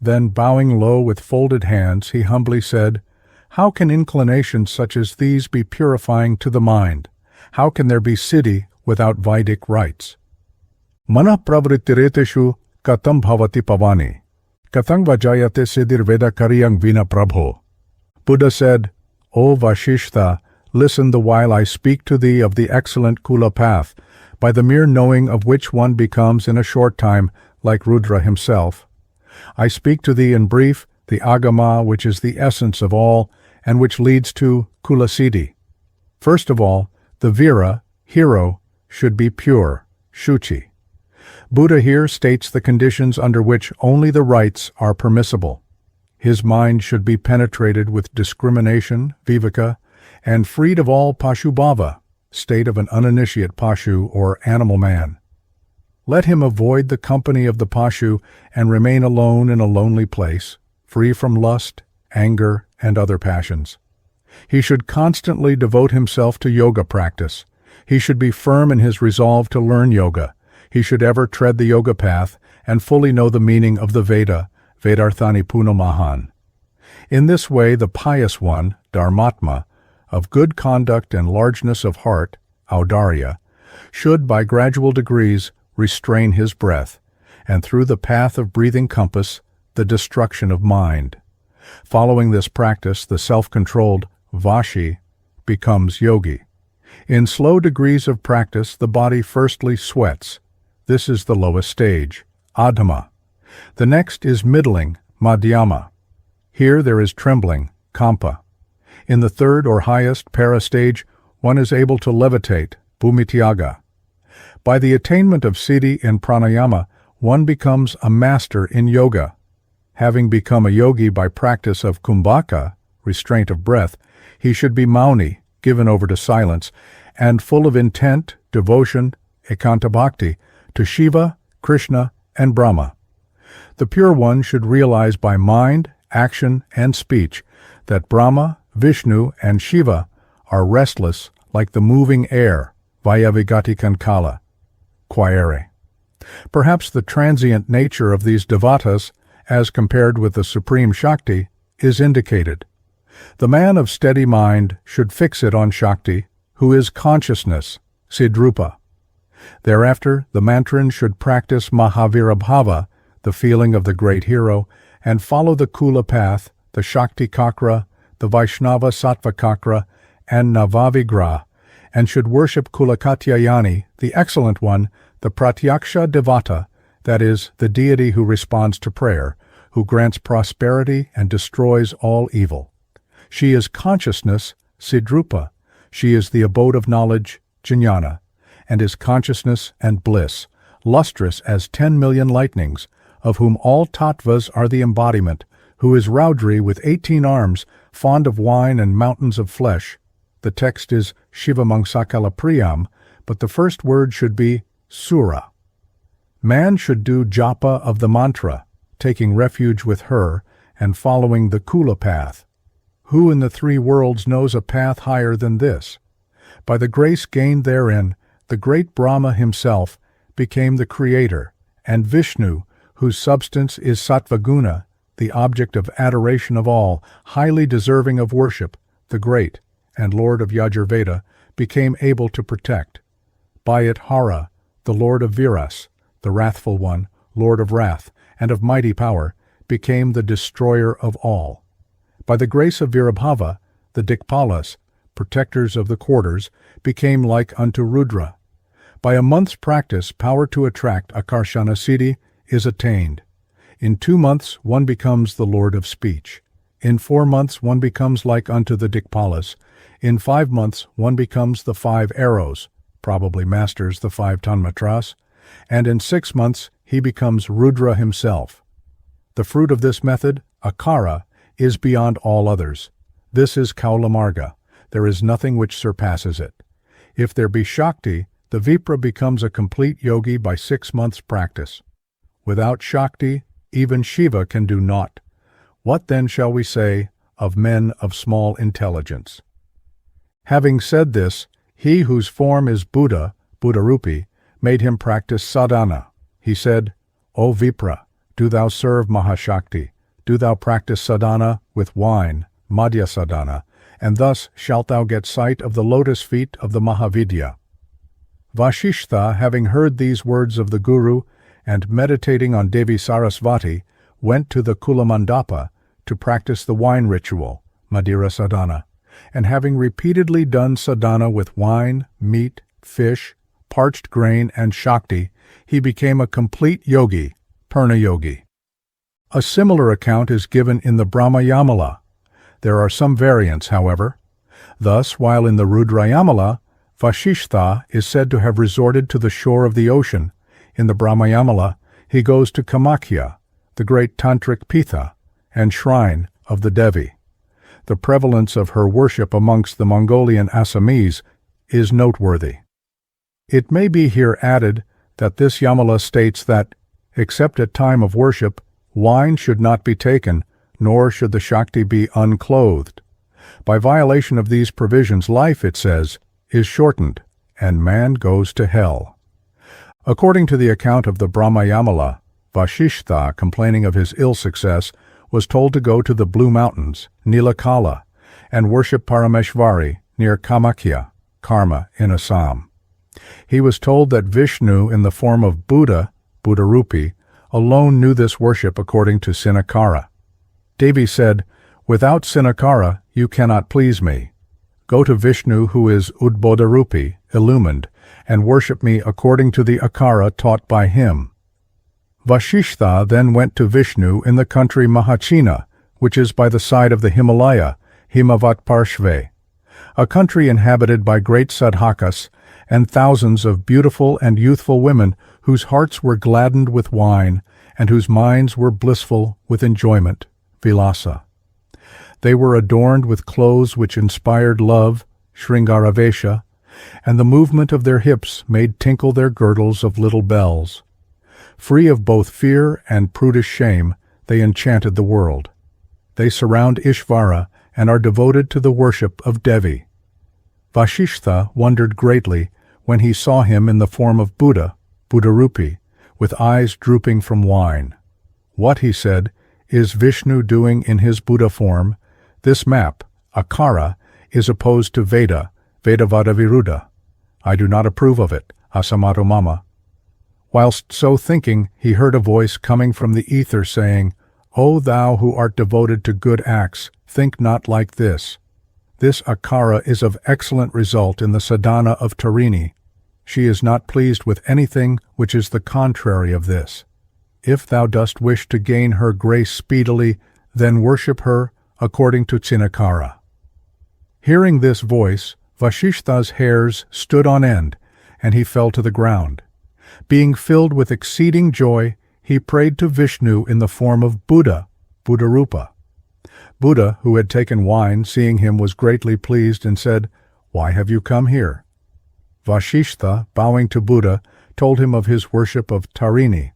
Then, bowing low with folded hands, he humbly said, "How can inclinations such as these be purifying to the mind? How can there be siddhi without Vedic rites? Mana pravrittireteshu katam bhavati pavani, katang vajayate siddhir veda karyang vina prabho." Buddha said, "O Vashishtha, listen the while I speak to thee of the excellent Kula path, by the mere knowing of which one becomes in a short time like Rudra himself. I speak to thee in brief the Agama which is the essence of all and which leads to Kula Siddhi. First of all, the Vira, hero, should be pure, Shuchi. Buddha here states the conditions under which only the rites are permissible. His mind should be penetrated with discrimination, viveka, and freed of all Pashubhava, state of an uninitiate Pashu or animal man. Let him avoid the company of the Pashu and remain alone in a lonely place, free from lust, anger, and other passions. He should constantly devote himself to yoga practice. He should be firm in his resolve to learn yoga. He should ever tread the yoga path and fully know the meaning of the Veda, Vedarthani Punamahan. In this way, the pious one, Dharmatma, of good conduct and largeness of heart, Audarya, should by gradual degrees restrain his breath, and through the path of breathing compass, the destruction of mind. Following this practice, the self-controlled Vashi becomes yogi. In slow degrees of practice, the body firstly sweats. This is the lowest stage, Adhama. The next is middling, Madhyama. Here there is trembling, Kampa. In the third or highest para stage, one is able to levitate, Bhumityaga. By the attainment of Siddhi in pranayama, one becomes a master in yoga. Having become a yogi by practice of kumbhaka, restraint of breath, he should be mauni, given over to silence, and full of intent, devotion, ekanta bhakti, to Shiva, Krishna, and Brahma. The pure one should realize by mind, action, and speech that Brahma, Vishnu, and Shiva are restless like the moving air, Vayavigati Kankala, Quaere. Perhaps the transient nature of these devatas as compared with the Supreme Shakti, is indicated. The man of steady mind should fix it on Shakti, who is consciousness, Sidrupa. Thereafter, the mantran should practice Mahavirabhava, the feeling of the great hero, and follow the Kula path, the Shakti Kakra, the Vaishnava Sattva Kakra, and Navavigraha, and should worship Kulakatyayani, the excellent one, the Pratyaksha Devata, that is, the deity who responds to prayer, who grants prosperity and destroys all evil. She is consciousness, Sidrupa. She is the abode of knowledge, Jnana, and is consciousness and bliss, lustrous as 10 million lightnings, of whom all tattvas are the embodiment, who is Raudri with 18 arms, fond of wine and mountains of flesh. The text is Shivamang Sakala Priyam, but the first word should be Sura. Man should do japa of the mantra, taking refuge with her and following the Kula path. Who in the three worlds knows a path higher than this? By the grace gained therein, the great Brahma himself became the creator, and Vishnu, whose substance is Sattvaguna, the object of adoration of all, highly deserving of worship, the great, and Lord of Yajurveda, became able to protect. By it Hara, the Lord of Viras, the wrathful one, Lord of wrath, and of mighty power, became the destroyer of all. By the grace of Virabhava, the Dikpalas, protectors of the quarters, became like unto Rudra. By a month's practice, power to attract Akarshana Siddhi is attained. In 2 months, one becomes the Lord of speech. In 4 months, one becomes like unto the Dikpalas. In 5 months, one becomes the 5 arrows, probably masters the 5 Tanmatras, and in 6 months, he becomes Rudra himself. The fruit of this method, Akara, is beyond all others. This is Kaulamarga. There is nothing which surpasses it. If there be Shakti, the Vipra becomes a complete yogi by 6 months' practice. Without Shakti, even Shiva can do naught. What then shall we say of men of small intelligence? Having said this, he whose form is Buddha, Buddharupi, made him practice sadhana. He said, O Vipra, do thou serve Mahashakti, do thou practice sadhana with wine, Madhya sadhana, and thus shalt thou get sight of the lotus feet of the Mahavidya. Vashishtha, having heard these words of the Guru, and meditating on Devi Sarasvati, went to the Kulamandapa to practice the wine ritual, Madhira sadhana, and having repeatedly done sadhana with wine, meat, fish, parched grain, and Shakti, he became a complete yogi, Purna yogi. A similar account is given in the Brahmayamala. There are some variants, however. Thus, while in the Rudrayamala, Vashishtha is said to have resorted to the shore of the ocean. In the Brahmayamala, he goes to Kamakhya, the great Tantric Pitha, and shrine of the Devi. The prevalence of her worship amongst the Mongolian Assamese is noteworthy. It may be here added that this Yamala states that, except at time of worship, wine should not be taken, nor should the Shakti be unclothed. By violation of these provisions, life, it says, is shortened, and man goes to hell. According to the account of the Brahmayamala, Vashishtha, complaining of his ill success, was told to go to the Blue Mountains, Nilakala, and worship Parameshvari near Kamakhya, Karma, in Assam. He was told that Vishnu, in the form of Buddha, Buddharupi, alone knew this worship according to Cinacara. Devi said, Without Cinacara, you cannot please me. Go to Vishnu, who is Udbodharupi, illumined, and worship me according to the Akara taught by him. Vashishtha then went to Vishnu in the country Mahachina, which is by the side of the Himalaya, Himavat Parshve, a country inhabited by great sadhakas and thousands of beautiful and youthful women whose hearts were gladdened with wine and whose minds were blissful with enjoyment, vilasa. They were adorned with clothes which inspired love, Shringaravesha, and the movement of their hips made tinkle their girdles of little bells. Free of both fear and prudish shame, they enchanted the world. They surround Ishvara and are devoted to the worship of Devi. Vashishtha wondered greatly when he saw him in the form of Buddha, Buddharupi, with eyes drooping from wine. What, he said, is Vishnu doing in his Buddha form? This map, Akara, is opposed to Veda, Vedavada Viruddha. I do not approve of it, Asamato Mama. Whilst so thinking, he heard a voice coming from the ether saying, O thou who art devoted to good acts, think not like this. This Akara is of excellent result in the sadhana of Tarini. She is not pleased with anything which is the contrary of this. If thou dost wish to gain her grace speedily, then worship her according to Cinacara. Hearing this voice, Vashishtha's hairs stood on end, and he fell to the ground. Being filled with exceeding joy, he prayed to Vishnu in the form of Buddha, Buddharupa. Buddha, who had taken wine, seeing him, was greatly pleased and said, Why have you come here? Vashishtha, bowing to Buddha, told him of his worship of Tarini.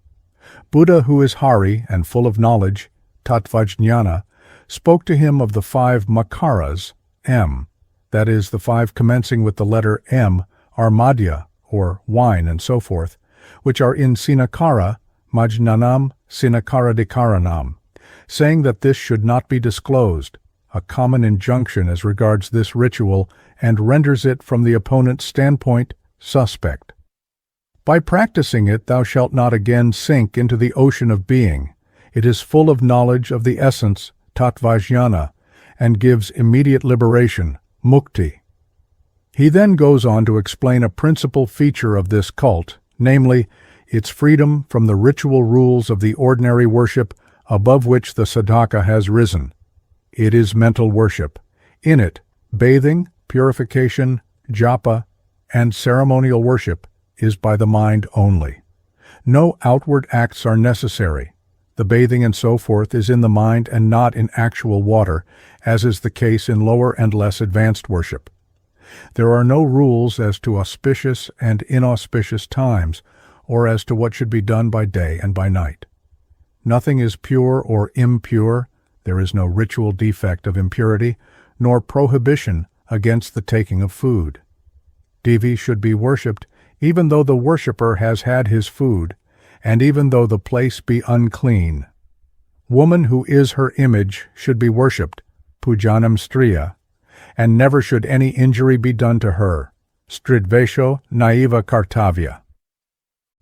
Buddha, who is Hari and full of knowledge, Tattvajnana, spoke to him of the 5 makaras, M, that is, the 5 commencing with the letter M, are madhya, or wine, and so forth, which are in Cinacara, Majnanam Cinacaradikaranam, saying that this should not be disclosed, a common injunction as regards this ritual, and renders it from the opponent's standpoint suspect. By practicing it thou shalt not again sink into the ocean of being. It is full of knowledge of the essence, tattvajnana, and gives immediate liberation, mukti. He then goes on to explain a principal feature of this cult, namely, its freedom from the ritual rules of the ordinary worship above which the sadhaka has risen. It is mental worship. In it, bathing, purification, japa, and ceremonial worship is by the mind only. No outward acts are necessary. The bathing and so forth is in the mind and not in actual water, as is the case in lower and less advanced worship. There are no rules as to auspicious and inauspicious times, or as to what should be done by day and by night. Nothing is pure or impure. There is no ritual defect of impurity, nor prohibition against the taking of food. Devi should be worshipped even though the worshipper has had his food, and even though the place be unclean. Woman who is her image should be worshipped, pujanam striya, and never should any injury be done to her, stridvesho naiva kartavya.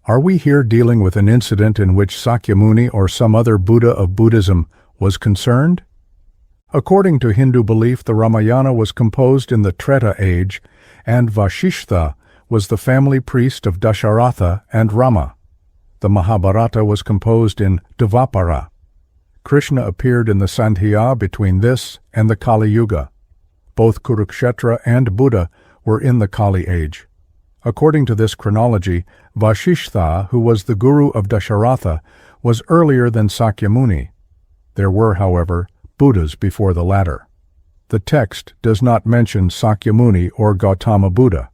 Are we here dealing with an incident in which Sakyamuni or some other Buddha of Buddhism was concerned? According to Hindu belief, the Ramayana was composed in the Treta age, and Vashishtha was the family priest of Dasharatha and Rama. The Mahabharata was composed in Dvapara. Krishna appeared in the Sandhya between this and the Kali Yuga. Both Kurukshetra and Buddha were in the Kali age. According to this chronology, Vashishtha, who was the guru of Dasharatha, was earlier than Sakyamuni. There were, however, Buddhas before the latter. The text does not mention Sakyamuni or Gautama Buddha.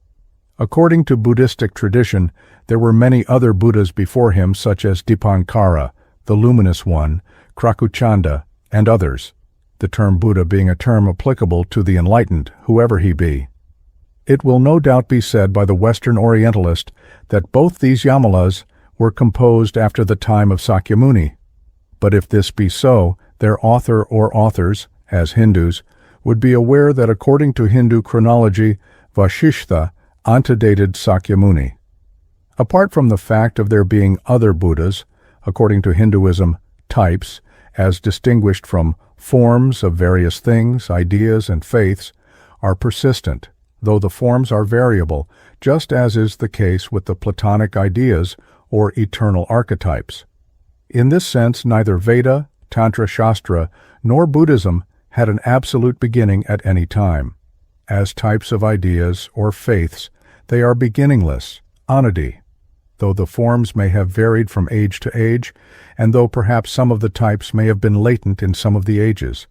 According to Buddhistic tradition, there were many other Buddhas before him, such as Dipankara, the Luminous One, Krakuchanda, and others, the term Buddha being a term applicable to the enlightened, whoever he be. It will no doubt be said by the Western Orientalist that both these Yamalas were composed after the time of Sakyamuni. But if this be so, their author or authors, as Hindus, would be aware that according to Hindu chronology, Vashishtha antedated Sakyamuni. Apart from the fact of there being other Buddhas, according to Hinduism, types, as distinguished from forms of various things, ideas, and faiths, are persistent, though the forms are variable, just as is the case with the Platonic ideas or eternal archetypes. In this sense, neither Veda, Tantra Shastra, nor Buddhism had an absolute beginning at any time. As types of ideas or faiths, they are beginningless, anadi, though the forms may have varied from age to age, and though perhaps some of the types may have been latent in some of the ages.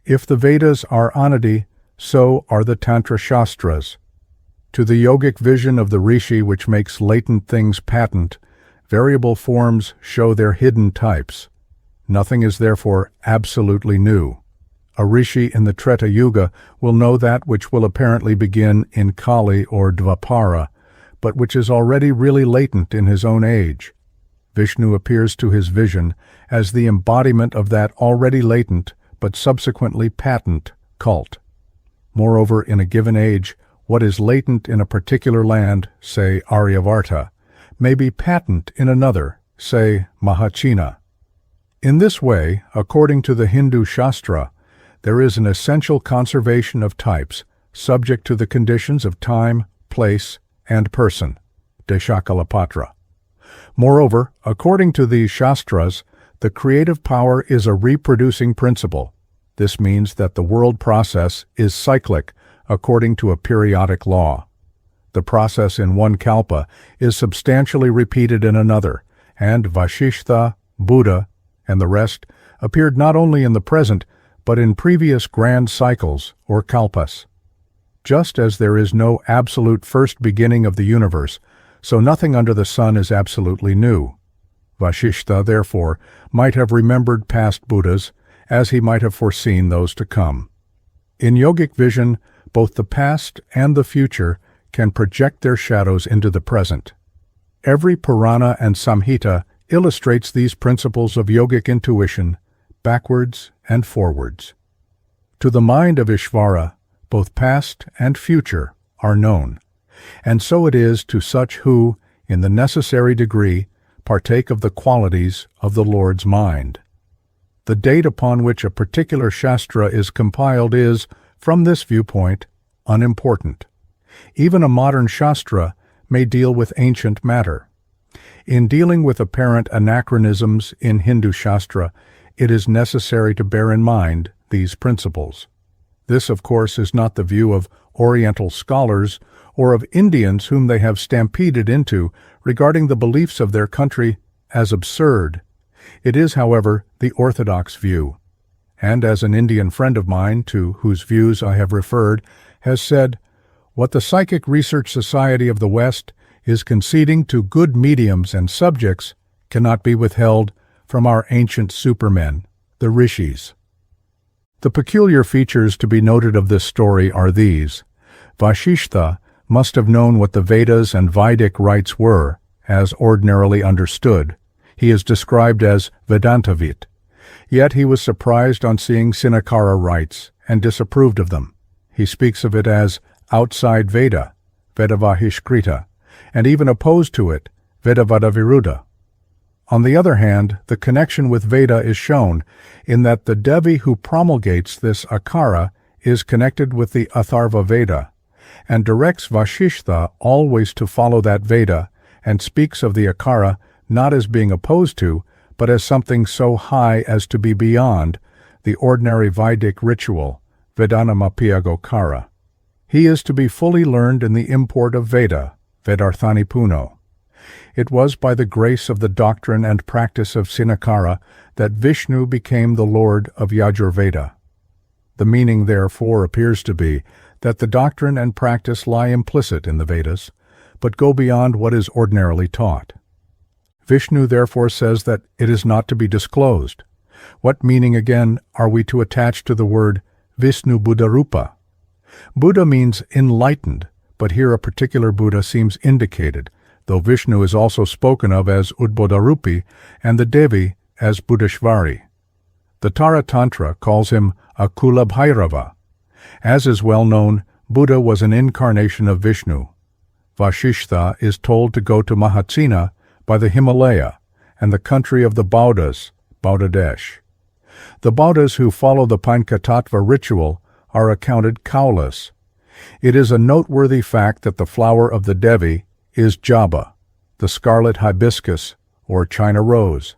If the Vedas are anadi, so are the Tantra Shastras. To the yogic vision of the rishi which makes latent things patent, variable forms show their hidden types. Nothing is therefore absolutely new. A rishi in the Treta Yuga will know that which will apparently begin in Kali or Dvapara, but which is already really latent in his own age. Vishnu appears to his vision as the embodiment of that already latent, but subsequently patent, cult. Moreover, in a given age, what is latent in a particular land, say Aryavarta, may be patent in another, say Mahachina. In this way, according to the Hindu Shastra, there is an essential conservation of types, subject to the conditions of time, place, and person, Deshakalapatra. Moreover, according to these Shastras, the creative power is a reproducing principle. This means that the world process is cyclic, according to a periodic law. The process in one kalpa is substantially repeated in another, and Vashishtha, Buddha, and the rest appeared not only in the present, but in previous grand cycles, or kalpas. Just as there is no absolute first beginning of the universe, so nothing under the sun is absolutely new. Vashishtha, therefore, might have remembered past Buddhas, as he might have foreseen those to come. In yogic vision, both the past and the future can project their shadows into the present. Every Purana and Samhita illustrates these principles of yogic intuition, backwards and forwards. To the mind of Ishvara, both past and future are known, and so it is to such who, in the necessary degree, partake of the qualities of the Lord's mind. The date upon which a particular Shastra is compiled is, from this viewpoint, unimportant. Even a modern Shastra may deal with ancient matter. In dealing with apparent anachronisms in Hindu Shastra, it is necessary to bear in mind these principles. This, of course, is not the view of Oriental scholars or of Indians whom they have stampeded into regarding the beliefs of their country as absurd. It is, however, the orthodox view. And as an Indian friend of mine, to whose views I have referred, has said, what the Psychic Research Society of the West is conceding to good mediums and subjects cannot be withheld from our ancient supermen, the rishis. The peculiar features to be noted of this story are these. Vashishtha must have known what the Vedas and Vedic rites were, as ordinarily understood. He is described as Vedantavit. Yet he was surprised on seeing Cinacara rites and disapproved of them. He speaks of it as outside Veda, Vedavahishkrita, and even opposed to it, Vedavadaviruddha. On the other hand, the connection with Veda is shown in that the Devi who promulgates this Akara is connected with the Atharva Veda, and directs Vashishtha always to follow that Veda, and speaks of the Akara not as being opposed to, but as something so high as to be beyond the ordinary Vedic ritual, Vedanamapiyagokara. He is to be fully learned in the import of Veda, Vedarthani Puno. It was by the grace of the doctrine and practice of Cinacara that Vishnu became the Lord of Yajurveda. The meaning, therefore, appears to be that the doctrine and practice lie implicit in the Vedas, but go beyond what is ordinarily taught. Vishnu therefore says that it is not to be disclosed. What meaning, again, are we to attach to the word Vishnu Buddharupa? Buddha means enlightened, but here a particular Buddha seems indicated, though Vishnu is also spoken of as Udbodharupi and the Devi as Buddheshvari. The Tara Tantra calls him Akulabhairava. As is well known, Buddha was an incarnation of Vishnu. Vashishtha is told to go to Mahatsina by the Himalaya and the country of the Baudas, Bangladesh. The Baudas who follow the Panchatattva ritual are accounted cowless. It is a noteworthy fact that the flower of the Devi is Jaba, the scarlet hibiscus, or China rose.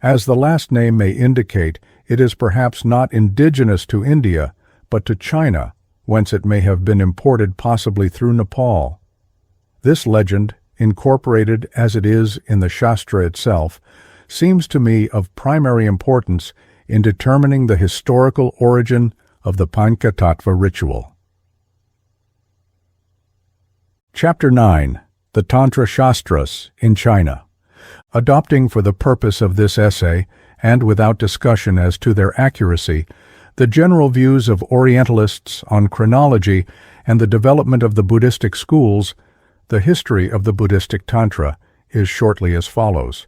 As the last name may indicate, it is perhaps not indigenous to India, but to China, whence it may have been imported possibly through Nepal. This legend, incorporated as it is in the Shastra itself, seems to me of primary importance in determining the historical origin of the Panchatattva ritual. Chapter 9. The Tantra Shastras in China. Adopting for the purpose of this essay, and without discussion as to their accuracy, the general views of Orientalists on chronology and the development of the Buddhistic schools, the history of the Buddhistic Tantra is shortly as follows.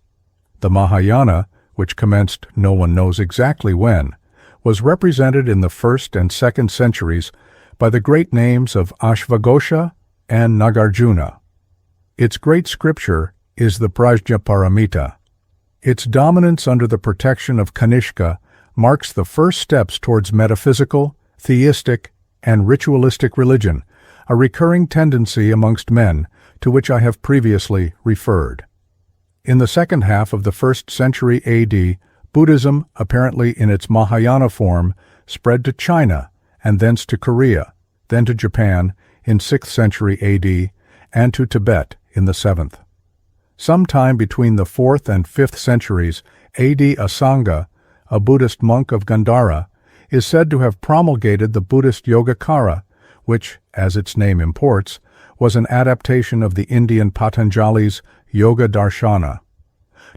The Mahayana, which commenced no one knows exactly when, was represented in the 1st and 2nd centuries by the great names of Ashvaghosha and Nagarjuna. Its great scripture is the Prajnaparamita. Its dominance under the protection of Kanishka marks the first steps towards metaphysical, theistic, and ritualistic religion, a recurring tendency amongst men to which I have previously referred. In the second half of the 1st century AD, Buddhism, apparently in its Mahayana form, spread to China and thence to Korea, then to Japan in 6th century AD, and to Tibet in the 7th. Sometime between the 4th and 5th centuries AD, Asanga, a Buddhist monk of Gandhara, is said to have promulgated the Buddhist Yogacara, which, as its name imports, was an adaptation of the Indian Patanjali's Yoga Darshana.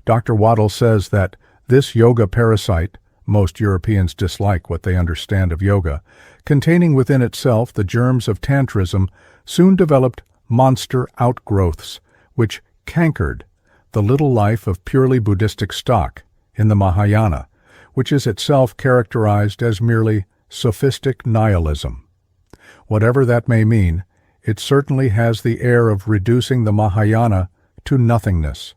Dr. Waddell says that this yoga parasite, most Europeans dislike what they understand of yoga, containing within itself the germs of Tantrism, soon developed monster outgrowths, which cankered the little life of purely Buddhistic stock in the Mahayana, which is itself characterized as merely sophistic nihilism. Whatever that may mean, it certainly has the air of reducing the Mahayana to nothingness.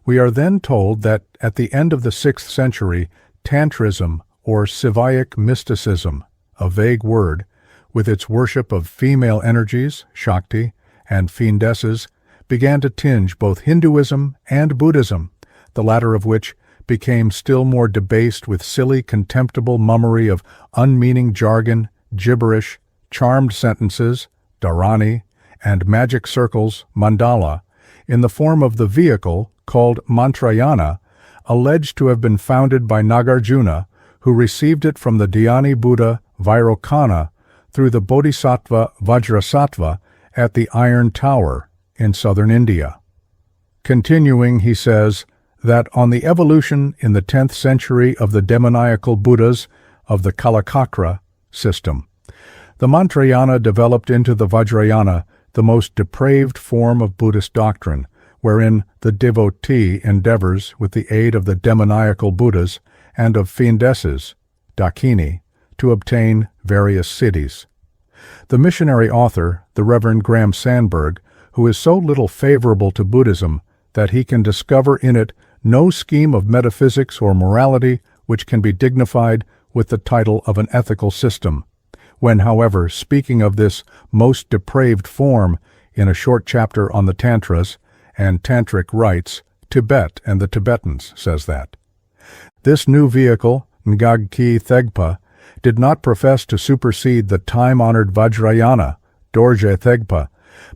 We are then told that at the end of the 6th century, Tantrism, or Sivaic mysticism, a vague word, with its worship of female energies, Shakti, and fiendesses, began to tinge both Hinduism and Buddhism, the latter of which became still more debased with silly, contemptible mummery of unmeaning jargon, gibberish, charmed sentences, dharani, and magic circles, mandala, in the form of the vehicle called Mantrayana, alleged to have been founded by Nagarjuna, who received it from the Dhyani Buddha Vairocana through the Bodhisattva Vajrasattva at the Iron Tower in southern India. Continuing, he says that on the evolution in the 10th century of the demoniacal Buddhas of the Kalakakra system, the Mantrayana developed into the Vajrayana, the most depraved form of Buddhist doctrine, wherein the devotee endeavors, with the aid of the demoniacal Buddhas and of fiendesses, Dakini, to obtain various cities. The missionary author, the Reverend Graham Sandberg, who is so little favorable to Buddhism that he can discover in it no scheme of metaphysics or morality which can be dignified with the title of an ethical system, when, however, speaking of this most depraved form in a short chapter on the Tantras and Tantric rites, Tibet and the Tibetans says that. This new vehicle, Ngagki Thegpa, did not profess to supersede the time-honored Vajrayana, Dorje Thegpa,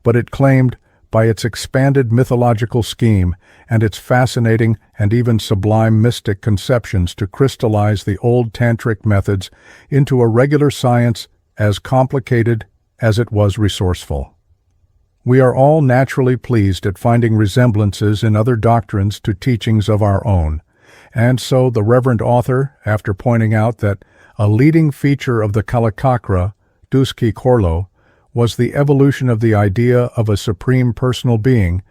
but it claimed, by its expanded mythological scheme and its fascinating and even sublime mystic conceptions, to crystallize the old Tantric methods into a regular science as complicated as it was resourceful. We are all naturally pleased at finding resemblances in other doctrines to teachings of our own, and so the reverend author, after pointing out that a leading feature of the Kalakakra, Duski Korlo, was the evolution of the idea of a supreme personal being,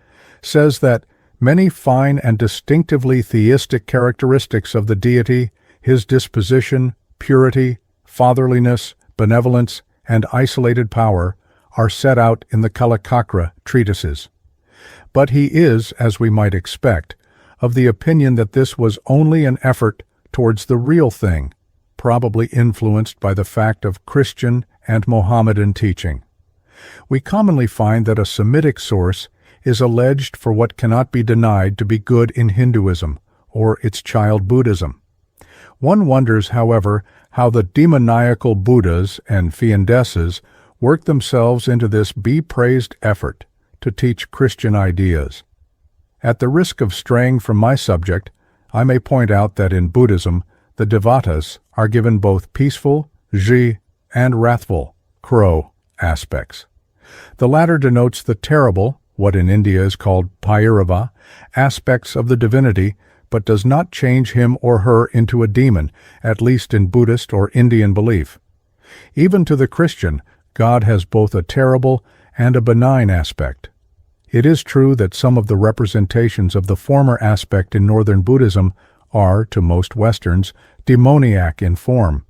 says that many fine and distinctively theistic characteristics of the deity, his disposition, purity, fatherliness, benevolence, and isolated power, are set out in the Kalakakra treatises. But he is, as we might expect, of the opinion that this was only an effort towards the real thing, probably influenced by the fact of Christian and Mohammedan teaching. We commonly find that a Semitic source is alleged for what cannot be denied to be good in Hinduism, or its child Buddhism. One wonders, however, how the demoniacal Buddhas and fiendesses work themselves into this be-praised effort to teach Christian ideas. At the risk of straying from my subject, I may point out that in Buddhism, the devatas are given both peaceful, ji, and wrathful, crow, aspects. The latter denotes the terrible, what in India is called Bhairava, aspects of the divinity, but does not change him or her into a demon, at least in Buddhist or Indian belief. Even to the Christian, God has both a terrible and a benign aspect. It is true that some of the representations of the former aspect in Northern Buddhism are, to most Westerns, demoniac in form.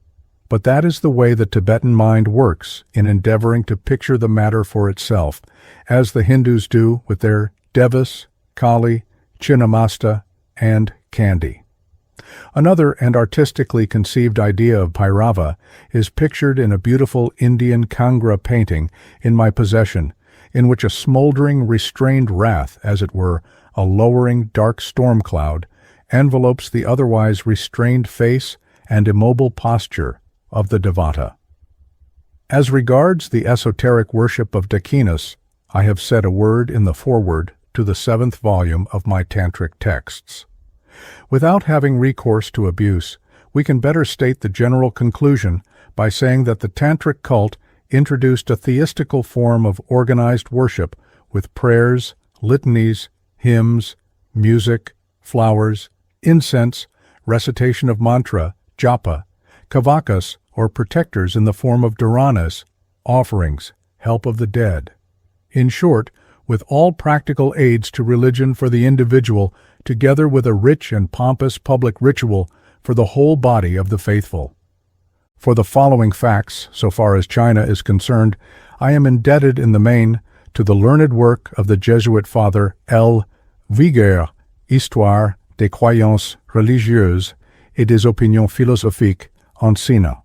But that is the way the Tibetan mind works in endeavoring to picture the matter for itself, as the Hindus do with their Devas, Kali, Chinnamasta, and Kandi. Another and artistically conceived idea of Bhairava is pictured in a beautiful Indian Kangra painting in my possession, in which a smoldering, restrained wrath, as it were, a lowering dark storm cloud, envelopes the otherwise restrained face and immobile posture of the Devata. As regards the esoteric worship of Dakinis, I have said a word in the foreword to the 7th volume of my Tantric texts. Without having recourse to abuse, we can better state the general conclusion by saying that the Tantric cult introduced a theistical form of organized worship with prayers, litanies, hymns, music, flowers, incense, recitation of mantra, japa, kavakas, or protectors in the form of dharanas, offerings, help of the dead. In short, with all practical aids to religion for the individual, together with a rich and pompous public ritual for the whole body of the faithful. For the following facts, so far as China is concerned, I am indebted in the main to the learned work of the Jesuit Father L. Viguer, Histoire des croyances religieuses et des opinions philosophiques en Sina.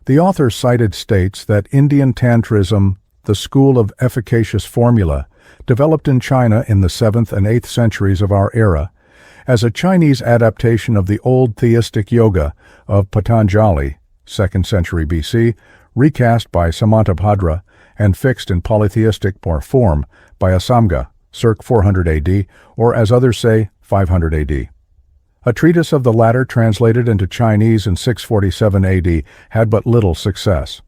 The author cited states that Indian Tantrism, the school of efficacious formula, developed in China in the 7th and 8th centuries of our era, as a Chinese adaptation of the old theistic yoga of Patanjali, 2nd century BC, recast by Samantabhadra and fixed in polytheistic form by Asamga, circ 400 AD, or as others say, 500 AD. A treatise of the latter translated into Chinese in 647 AD had but little success.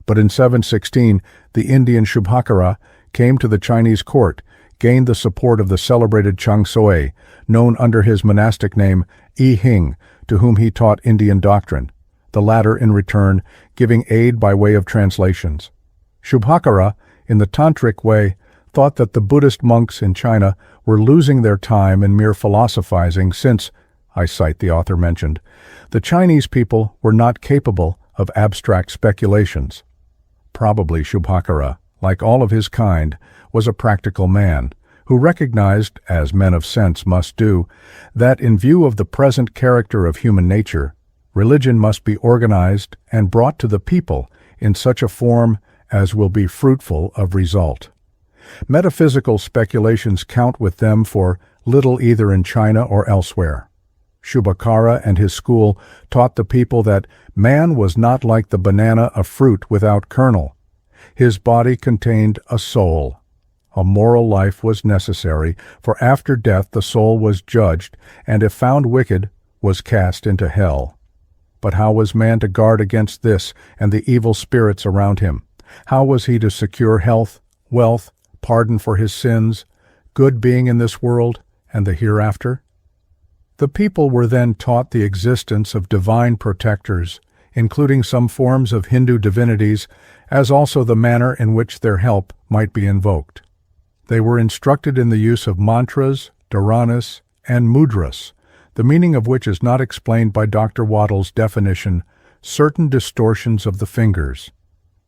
But in 716, the Indian Shubhakara came to the Chinese court, gained the support of the celebrated Chang Sui, known under his monastic name I Hing, to whom he taught Indian doctrine, the latter in return giving aid by way of translations. Shubhakara, in the Tantric way, thought that the Buddhist monks in China were losing their time in mere philosophizing since, I cite the author mentioned, the Chinese people were not capable of abstract speculations. Probably Shubhakara, like all of his kind, was a practical man, who recognized, as men of sense must do, that in view of the present character of human nature, religion must be organized and brought to the people in such a form as will be fruitful of result. Metaphysical speculations count with them for little either in China or elsewhere. Shubhakara and his school taught the people that man was not like the banana, a fruit without kernel. His body contained a soul. A moral life was necessary, for after death the soul was judged, and if found wicked, was cast into hell. But how was man to guard against this and the evil spirits around him? How was he to secure health, wealth, pardon for his sins, good being in this world and the hereafter? The people were then taught the existence of divine protectors, including some forms of Hindu divinities, as also the manner in which their help might be invoked. They were instructed in the use of mantras, dharanas, and mudras, the meaning of which is not explained by Dr. Waddell's definition, certain distortions of the fingers.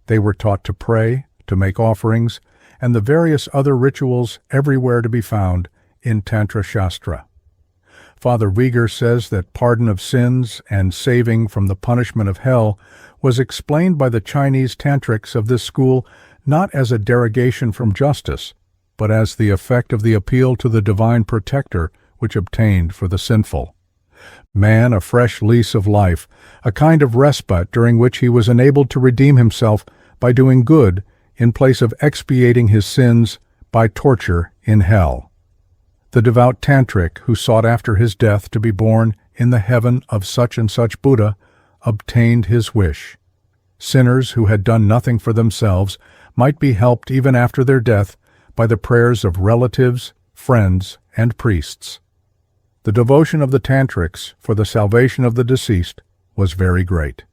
They were taught to pray, to make offerings, and the various other rituals everywhere to be found in Tantra Shastra. Father Viguer says that pardon of sins and saving from the punishment of hell was explained by the Chinese tantrics of this school not as a derogation from justice, but as the effect of the appeal to the divine protector which obtained for the sinful. Man a fresh lease of life, a kind of respite during which he was enabled to redeem himself by doing good in place of expiating his sins by torture in hell. The devout tantric who sought after his death to be born in the heaven of such and such Buddha obtained his wish. Sinners who had done nothing for themselves might be helped even after their death by the prayers of relatives, friends, and priests. The devotion of the tantrics for the salvation of the deceased was very great.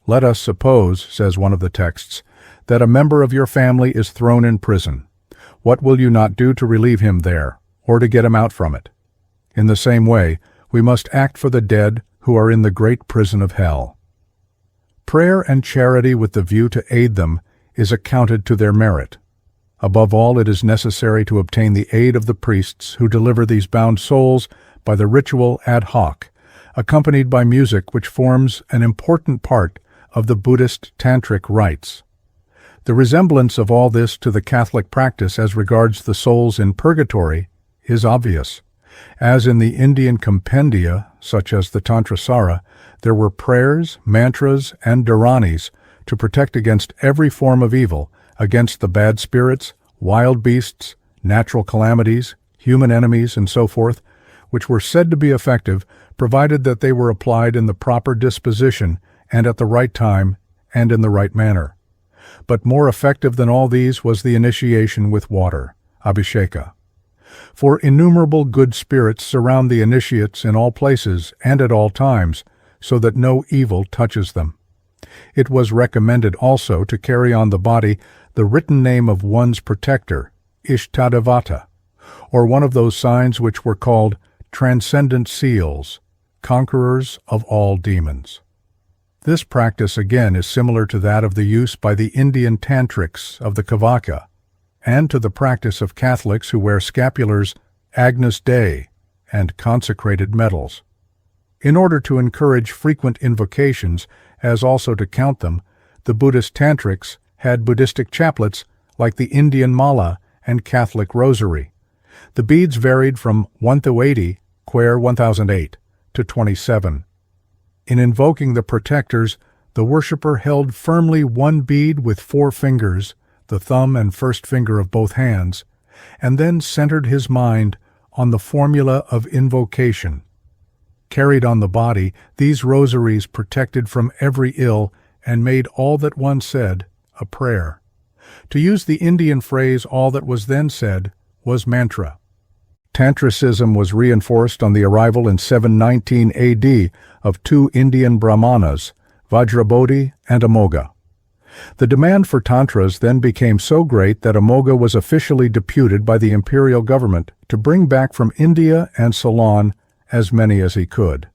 Let us suppose, says one of the texts, that a member of your family is thrown in prison. What will you not do to relieve him there, or to get him out from it? In the same way, we must act for the dead who are in the great prison of hell. Prayer and charity with the view to aid them is accounted to their merit. Above all, it is necessary to obtain the aid of the priests who deliver these bound souls by the ritual ad hoc, accompanied by music which forms an important part of the Buddhist Tantric rites. The resemblance of all this to the Catholic practice as regards the souls in purgatory is obvious. As in the Indian compendia, such as the Tantric, there were prayers, mantras, and dharanis to protect against every form of evil, against the bad spirits, wild beasts, natural calamities, human enemies, and so forth, which were said to be effective, provided that they were applied in the proper disposition and at the right time and in the right manner. But more effective than all these was the initiation with water, abhisheka. For innumerable good spirits surround the initiates in all places and at all times, so that no evil touches them. It was recommended also to carry on the body the written name of one's protector, Ishtadevata, or one of those signs which were called transcendent seals, conquerors of all demons. This practice again is similar to that of the use by the Indian Tantrics of the Kavaka, and to the practice of Catholics who wear scapulars, Agnus Dei, and consecrated medals. In order to encourage frequent invocations, as also to count them, the Buddhist Tantrics had Buddhistic chaplets like the Indian Mala and Catholic Rosary. The beads varied from 1 to 80, quare 1008, to 27. In invoking the protectors, the worshipper held firmly one bead with 4 fingers, the thumb and first finger of both hands, and then centered his mind on the formula of invocation. Carried on the body, these rosaries protected from every ill and made all that one said a prayer. To use the Indian phrase, all that was then said was mantra. Tantricism was reinforced on the arrival in 719 AD of 2 Indian Brahmanas, Vajrabodhi and Amoga. The demand for Tantras then became so great that Amoga was officially deputed by the imperial government to bring back from India and Ceylon as many as he could.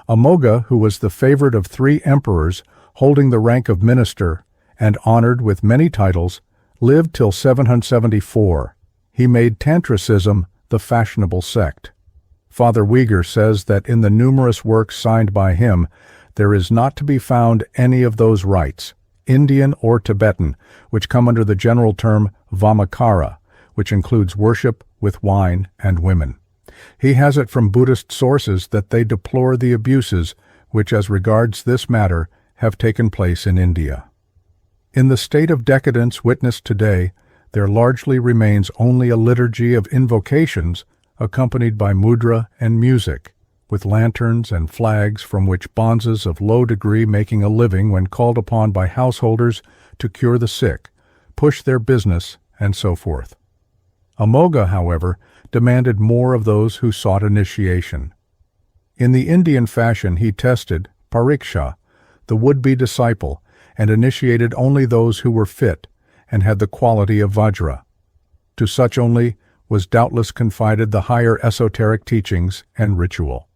Amoga, who was the favorite of 3 emperors, holding the rank of minister and honored with many titles, lived till 774. He made Tantricism the fashionable sect. Father Uyghur says that in the numerous works signed by him, there is not to be found any of those rites, Indian or Tibetan, which come under the general term Vamakara, which includes worship with wine and women. He has it from Buddhist sources that they deplore the abuses which, as regards this matter, have taken place in India. In the state of decadence witnessed today, there largely remains only a liturgy of invocations accompanied by mudra and music, with lanterns and flags from which bonzes of low degree making a living when called upon by householders to cure the sick, push their business, and so forth. Amoga, however, demanded more of those who sought initiation. In the Indian fashion, he tested, pariksha, the would-be disciple, and initiated only those who were fit and had the quality of Vajra. To such only was doubtless confided the higher esoteric teachings and ritual.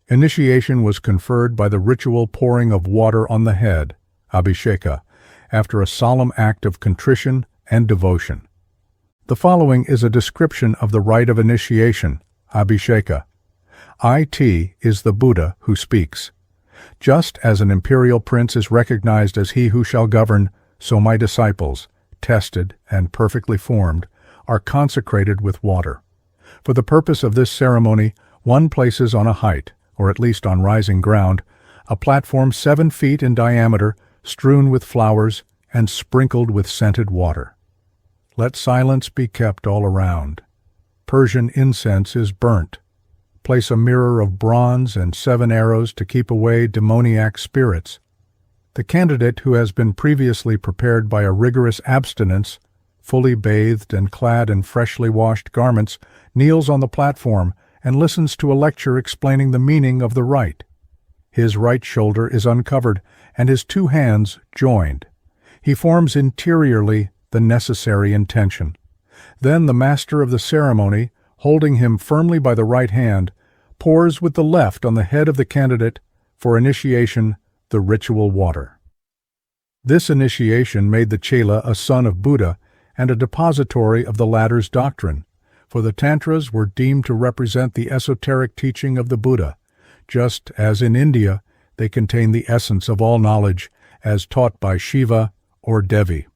Initiation was conferred by the ritual pouring of water on the head, abhisheka, after a solemn act of contrition and devotion. The following is a description of the rite of initiation, abhisheka. It is the Buddha who speaks. Just as an imperial prince is recognized as he who shall govern, so my disciples, tested and perfectly formed, are consecrated with water. For the purpose of this ceremony, one places on a height, or at least on rising ground, a platform 7 feet in diameter, strewn with flowers and sprinkled with scented water. Let silence be kept all around. Persian incense is burnt. Place a mirror of bronze and 7 arrows to keep away demoniac spirits. The candidate, who has been previously prepared by a rigorous abstinence, fully bathed and clad in freshly washed garments, kneels on the platform and listens to a lecture explaining the meaning of the rite. His right shoulder is uncovered and his 2 hands joined. He forms interiorly the necessary intention. Then the master of the ceremony, holding him firmly by the right hand, pours with the left on the head of the candidate for initiation the ritual water. This initiation made the chela a son of Buddha and a depository of the latter's doctrine, for the Tantras were deemed to represent the esoteric teaching of the Buddha, just as in India they contain the essence of all knowledge as taught by Shiva or Devi.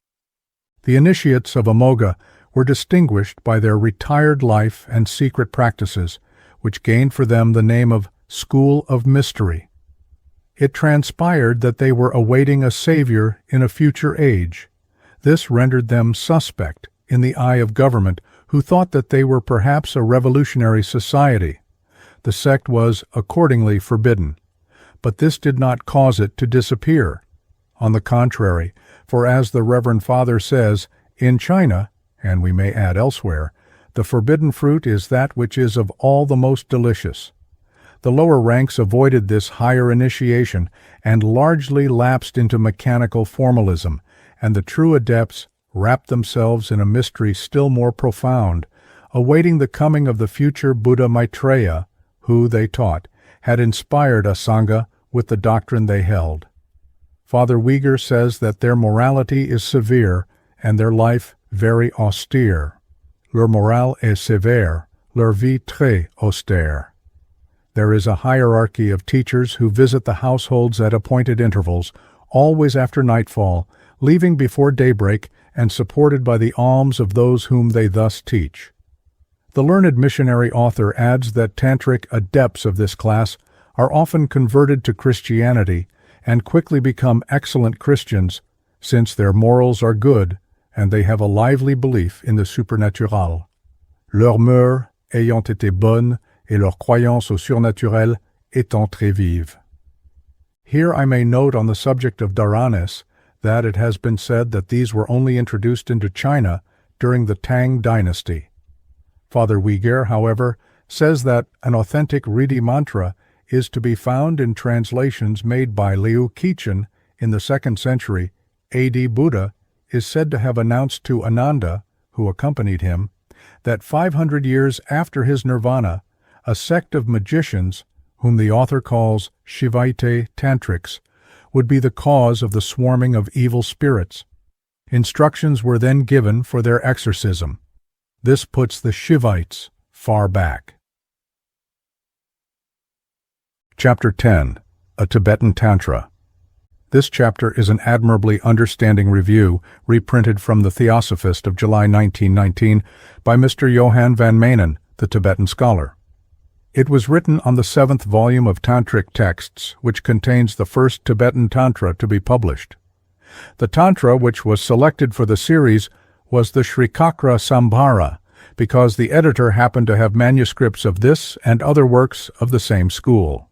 The initiates of Amoga were distinguished by their retired life and secret practices, which gained for them the name of School of Mystery. It transpired that they were awaiting a savior in a future age. This rendered them suspect in the eye of government, who thought that they were perhaps a revolutionary society. The sect was accordingly forbidden, but this did not cause it to disappear. On the contrary, for as the Reverend Father says, in China, and we may add elsewhere, the forbidden fruit is that which is of all the most delicious. The lower ranks avoided this higher initiation and largely lapsed into mechanical formalism, and the true adepts wrapped themselves in a mystery still more profound, awaiting the coming of the future Buddha Maitreya, who, they taught, had inspired a Sangha with the doctrine they held. Father Uyghur says that their morality is severe and their life very austere. Leur morale est sévère, leur vie très austère. There is a hierarchy of teachers who visit the households at appointed intervals, always after nightfall, leaving before daybreak, and supported by the alms of those whom they thus teach. The learned missionary author adds that Tantric adepts of this class are often converted to Christianity and quickly become excellent Christians, since their morals are good and they have a lively belief in the supernatural. Leurs mœurs ayant été bonnes et leur croyance au surnaturel étant très vive. Here I may note on the subject of dharanas that it has been said that these were only introduced into China during the Tang dynasty. Father Uyghur, however, says that an authentic Riddhi mantra is to be found in translations made by Liu Kichin in the 2nd century. A.D. Buddha is said to have announced to Ananda, who accompanied him, that 500 years after his nirvana, a sect of magicians, whom the author calls Shivaite Tantrics, would be the cause of the swarming of evil spirits. Instructions were then given for their exorcism. This puts the Shivites far back. Chapter 10. A Tibetan Tantra. This chapter is an admirably understanding review, reprinted from the Theosophist of July 1919 by Mr. Johann van Manen, the Tibetan scholar. It was written on the 7th volume of Tantric texts, which contains the first Tibetan Tantra to be published. The Tantra which was selected for the series was the Srikakra Sambhara, because the editor happened to have manuscripts of this and other works of the same school.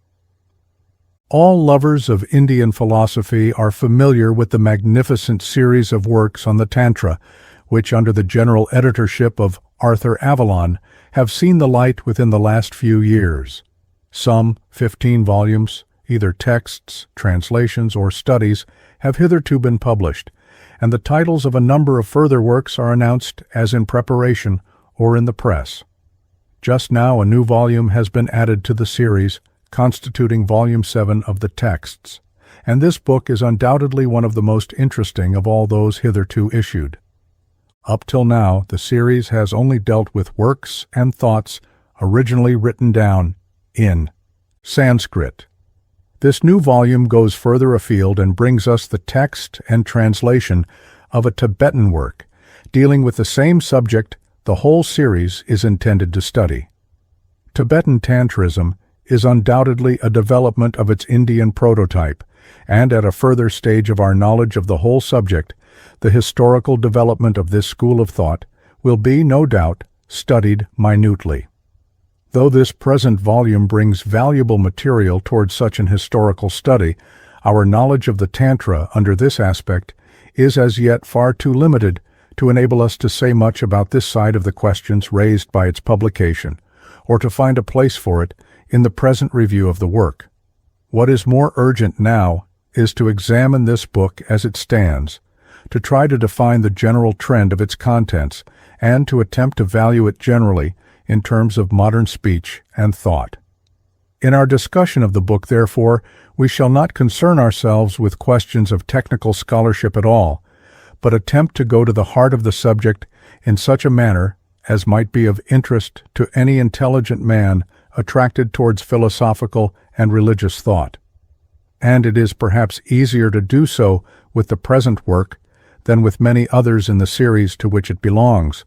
All lovers of Indian philosophy are familiar with the magnificent series of works on the Tantra, which under the general editorship of Arthur Avalon have seen the light within the last few years. Some 15 volumes, either texts, translations, or studies, have hitherto been published, and the titles of a number of further works are announced as in preparation or in the press. Just now a new volume has been added to the series, constituting Volume 7 of the texts, and this book is undoubtedly one of the most interesting of all those hitherto issued. Up till now, the series has only dealt with works and thoughts originally written down in Sanskrit. This new volume goes further afield and brings us the text and translation of a Tibetan work, dealing with the same subject the whole series is intended to study. Tibetan Tantrism is undoubtedly a development of its Indian prototype, and at a further stage of our knowledge of the whole subject, the historical development of this school of thought will be, no doubt, studied minutely. Though this present volume brings valuable material towards such an historical study, our knowledge of the Tantra under this aspect is as yet far too limited to enable us to say much about this side of the questions raised by its publication, or to find a place for it in the present review of the work. What is more urgent now is to examine this book as it stands, to try to define the general trend of its contents, and to attempt to value it generally in terms of modern speech and thought. In our discussion of the book, therefore, we shall not concern ourselves with questions of technical scholarship at all, but attempt to go to the heart of the subject in such a manner as might be of interest to any intelligent man attracted towards philosophical and religious thought. And it is perhaps easier to do so with the present work than with many others in the series to which it belongs.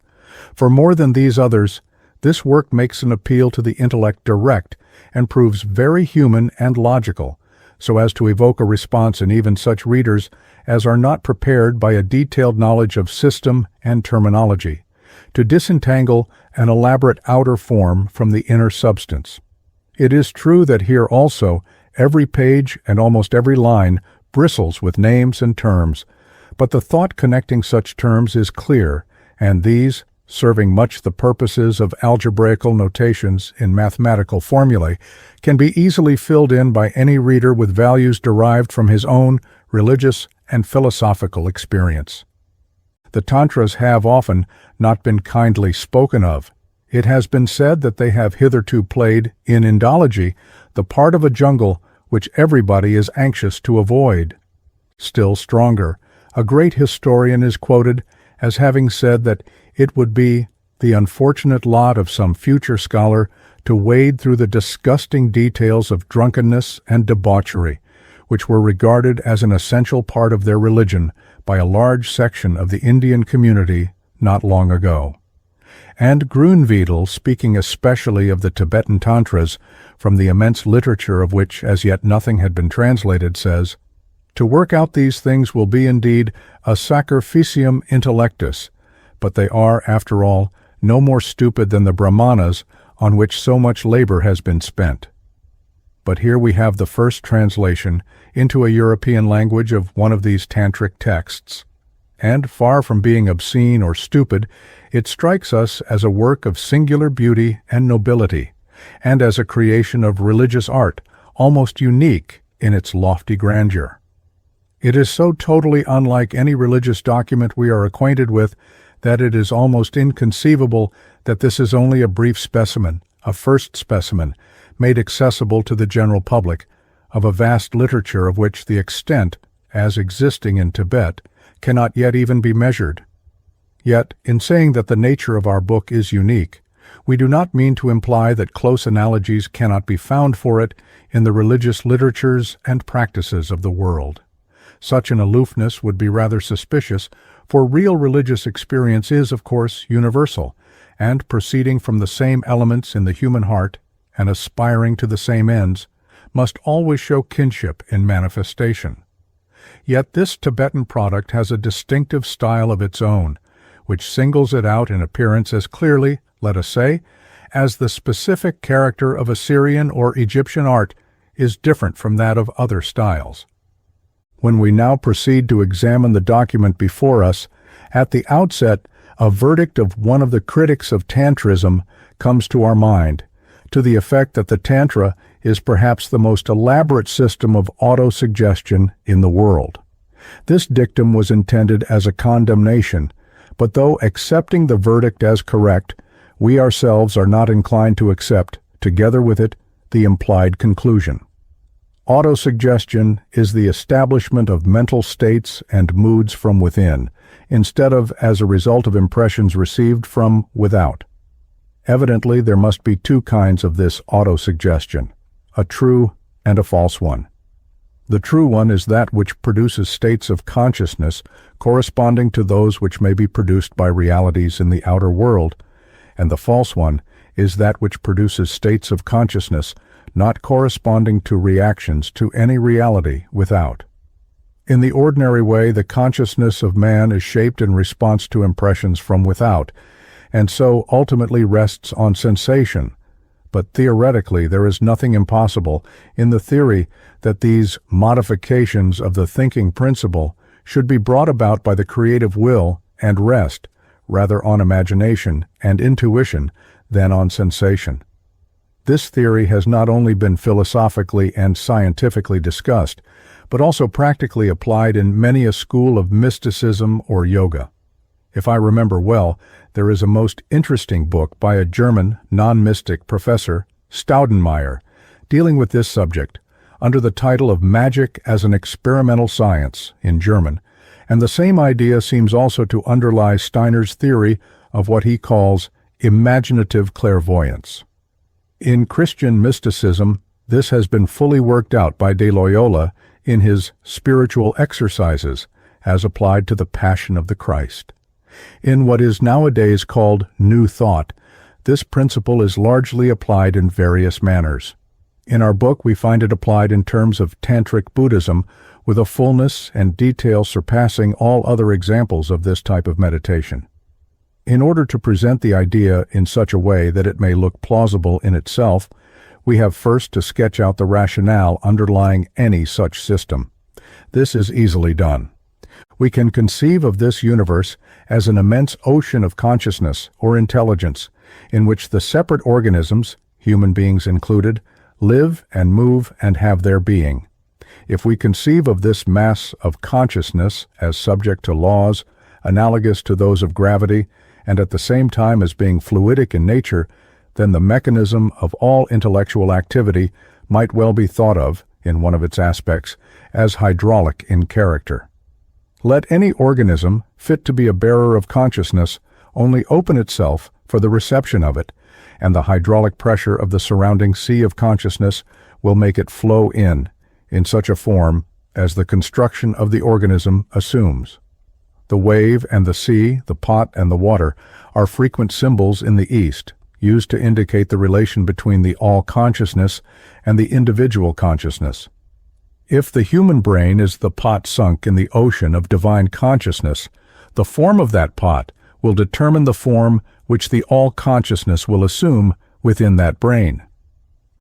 For more than these others, this work makes an appeal to the intellect direct and proves very human and logical, so as to evoke a response in even such readers as are not prepared by a detailed knowledge of system and terminology, to disentangle an elaborate outer form from the inner substance. It is true that here also every page and almost every line bristles with names and terms, but the thought connecting such terms is clear, and these, serving much the purposes of algebraical notations in mathematical formulae, can be easily filled in by any reader with values derived from his own religious and philosophical experience. The Tantras have often not been kindly spoken of. It has been said that they have hitherto played, in Indology, the part of a jungle which everybody is anxious to avoid. Still stronger, a great historian is quoted as having said that it would be the unfortunate lot of some future scholar to wade through the disgusting details of drunkenness and debauchery, which were regarded as an essential part of their religion by a large section of the Indian community not long ago. And Grunewedel, speaking especially of the Tibetan Tantras, from the immense literature of which as yet nothing had been translated, says, "To work out these things will be indeed a sacrificium intellectus, but they are, after all, no more stupid than the Brahmanas on which so much labor has been spent." But here we have the first translation into a European language of one of these tantric texts, and far from being obscene or stupid, it strikes us as a work of singular beauty and nobility, and as a creation of religious art almost unique in its lofty grandeur. It is so totally unlike any religious document we are acquainted with that it is almost inconceivable that this is only a brief specimen, a first specimen, made accessible to the general public, of a vast literature of which the extent, as existing in Tibet, cannot yet even be measured. Yet, in saying that the nature of our book is unique, we do not mean to imply that close analogies cannot be found for it in the religious literatures and practices of the world. Such an aloofness would be rather suspicious, for real religious experience is, of course, universal, and proceeding from the same elements in the human heart, and aspiring to the same ends, must always show kinship in manifestation. Yet this Tibetan product has a distinctive style of its own, which singles it out in appearance as clearly, let us say, as the specific character of Assyrian or Egyptian art is different from that of other styles. When we now proceed to examine the document before us, at the outset, a verdict of one of the critics of Tantrism comes to our mind, to the effect that the Tantra is perhaps the most elaborate system of autosuggestion in the world. This dictum was intended as a condemnation, but though accepting the verdict as correct, we ourselves are not inclined to accept, together with it, the implied conclusion. Autosuggestion is the establishment of mental states and moods from within, instead of as a result of impressions received from without. Evidently, there must be two kinds of this autosuggestion, a true and a false one. The true one is that which produces states of consciousness corresponding to those which may be produced by realities in the outer world, and the false one is that which produces states of consciousness not corresponding to reactions to any reality without. In the ordinary way, the consciousness of man is shaped in response to impressions from without, and so ultimately rests on sensation. But theoretically, there is nothing impossible in the theory that these modifications of the thinking principle should be brought about by the creative will and rest rather on imagination and intuition than on sensation. This theory has not only been philosophically and scientifically discussed, but also practically applied in many a school of mysticism or yoga. If I remember well, there is a most interesting book by a German non-mystic professor, Staudenmayer, dealing with this subject under the title of Magic as an Experimental Science in German, and the same idea seems also to underlie Steiner's theory of what he calls imaginative clairvoyance. In Christian mysticism, this has been fully worked out by de Loyola in his Spiritual Exercises, as applied to the Passion of the Christ. In what is nowadays called New Thought, this principle is largely applied in various manners. In our book, we find it applied in terms of Tantric Buddhism with a fullness and detail surpassing all other examples of this type of meditation. In order to present the idea in such a way that it may look plausible in itself, we have first to sketch out the rationale underlying any such system. This is easily done. We can conceive of this universe as an immense ocean of consciousness or intelligence, in which the separate organisms, human beings included, live and move and have their being. If we conceive of this mass of consciousness as subject to laws, analogous to those of gravity, and at the same time as being fluidic in nature, then the mechanism of all intellectual activity might well be thought of, in one of its aspects, as hydraulic in character. Let any organism, fit to be a bearer of consciousness, only open itself for the reception of it, and the hydraulic pressure of the surrounding sea of consciousness will make it flow in such a form as the construction of the organism assumes. The wave and the sea, the pot and the water, are frequent symbols in the East, used to indicate the relation between the all-consciousness and the individual consciousness. If the human brain is the pot sunk in the ocean of divine consciousness, the form of that pot will determine the form which the all-consciousness will assume within that brain.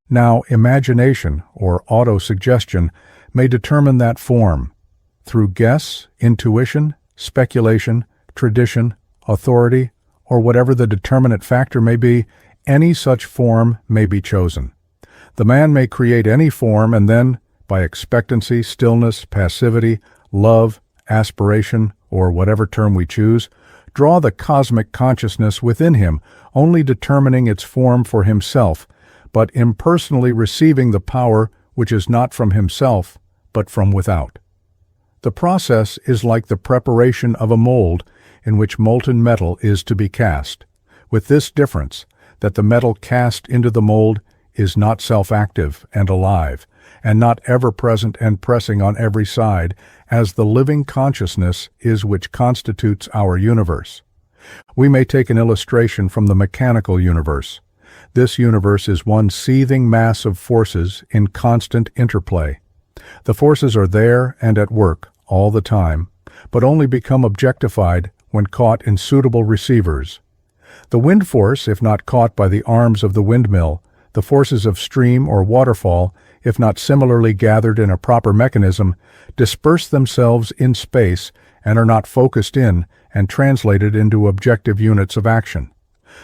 Now, imagination, or autosuggestion, may determine that form. Through guess, intuition, speculation, tradition, authority, or whatever the determinate factor may be, any such form may be chosen. The man may create any form and then, by expectancy, stillness, passivity, love, aspiration, or whatever term we choose, draw the cosmic consciousness within him, only determining its form for himself, but impersonally receiving the power which is not from himself, but from without. The process is like the preparation of a mold in which molten metal is to be cast, with this difference, that the metal cast into the mold is not self-active and alive, and not ever-present and pressing on every side, as the living consciousness is which constitutes our universe. We may take an illustration from the mechanical universe. This universe is one seething mass of forces in constant interplay. The forces are there and at work all the time, but only become objectified when caught in suitable receivers. The wind force, if not caught by the arms of the windmill, the forces of stream or waterfall, if not similarly gathered in a proper mechanism, disperse themselves in space and are not focused in and translated into objective units of action.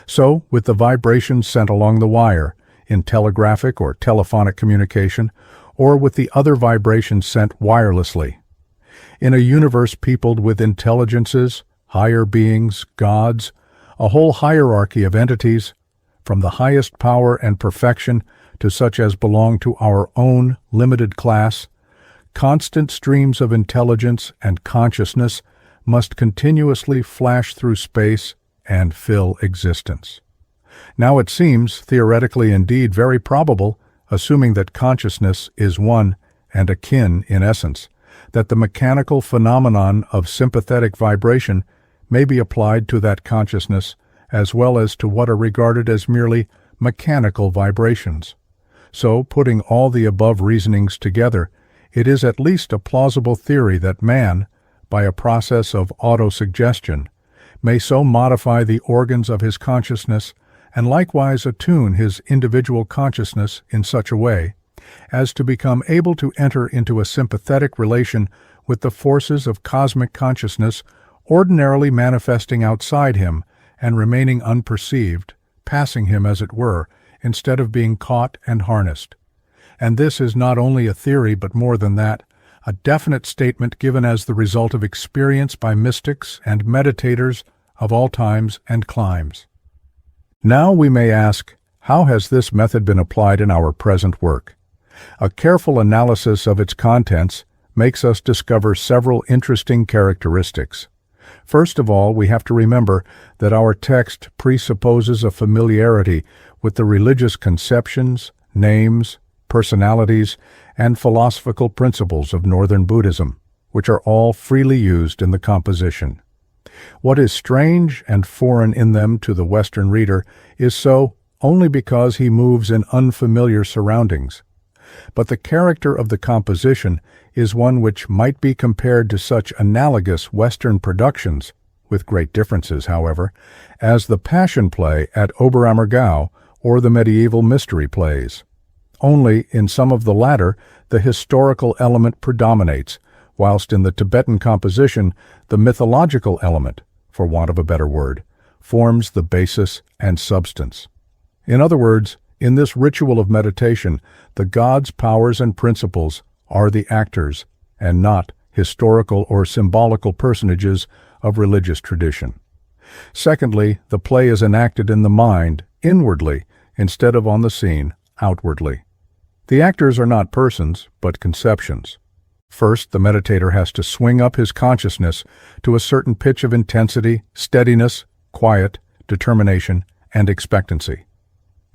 So, with the vibrations sent along the wire, in telegraphic or telephonic communication, or with the other vibrations sent wirelessly. In a universe peopled with intelligences, higher beings, gods, a whole hierarchy of entities, from the highest power and perfection to such as belong to our own limited class, constant streams of intelligence and consciousness must continuously flash through space and fill existence. Now it seems, theoretically indeed very probable, assuming that consciousness is one and akin in essence, that the mechanical phenomenon of sympathetic vibration may be applied to that consciousness as well as to what are regarded as merely mechanical vibrations. So, putting all the above reasonings together, it is at least a plausible theory that man, by a process of autosuggestion, may so modify the organs of his consciousness and likewise attune his individual consciousness in such a way as to become able to enter into a sympathetic relation with the forces of cosmic consciousness ordinarily manifesting outside him and remaining unperceived, passing him as it were, instead of being caught and harnessed. And this is not only a theory, but more than that, a definite statement given as the result of experience by mystics and meditators of all times and climes. Now we may ask, how has this method been applied in our present work? A careful analysis of its contents makes us discover several interesting characteristics. First of all, we have to remember that our text presupposes a familiarity with the religious conceptions, names, personalities, and philosophical principles of Northern Buddhism, which are all freely used in the composition. What is strange and foreign in them to the Western reader is so only because he moves in unfamiliar surroundings. But the character of the composition is one which might be compared to such analogous Western productions, with great differences, however, as the Passion Play at Oberammergau or the medieval mystery plays. Only in some of the latter the historical element predominates, whilst in the Tibetan composition the mythological element, for want of a better word, forms the basis and substance. In other words, in this ritual of meditation, the gods' powers and principles are the actors, and not historical or symbolical personages of religious tradition. Secondly, the play is enacted in the mind, inwardly, instead of on the scene, outwardly. The actors are not persons, but conceptions. First, the meditator has to swing up his consciousness to a certain pitch of intensity, steadiness, quiet, determination, and expectancy.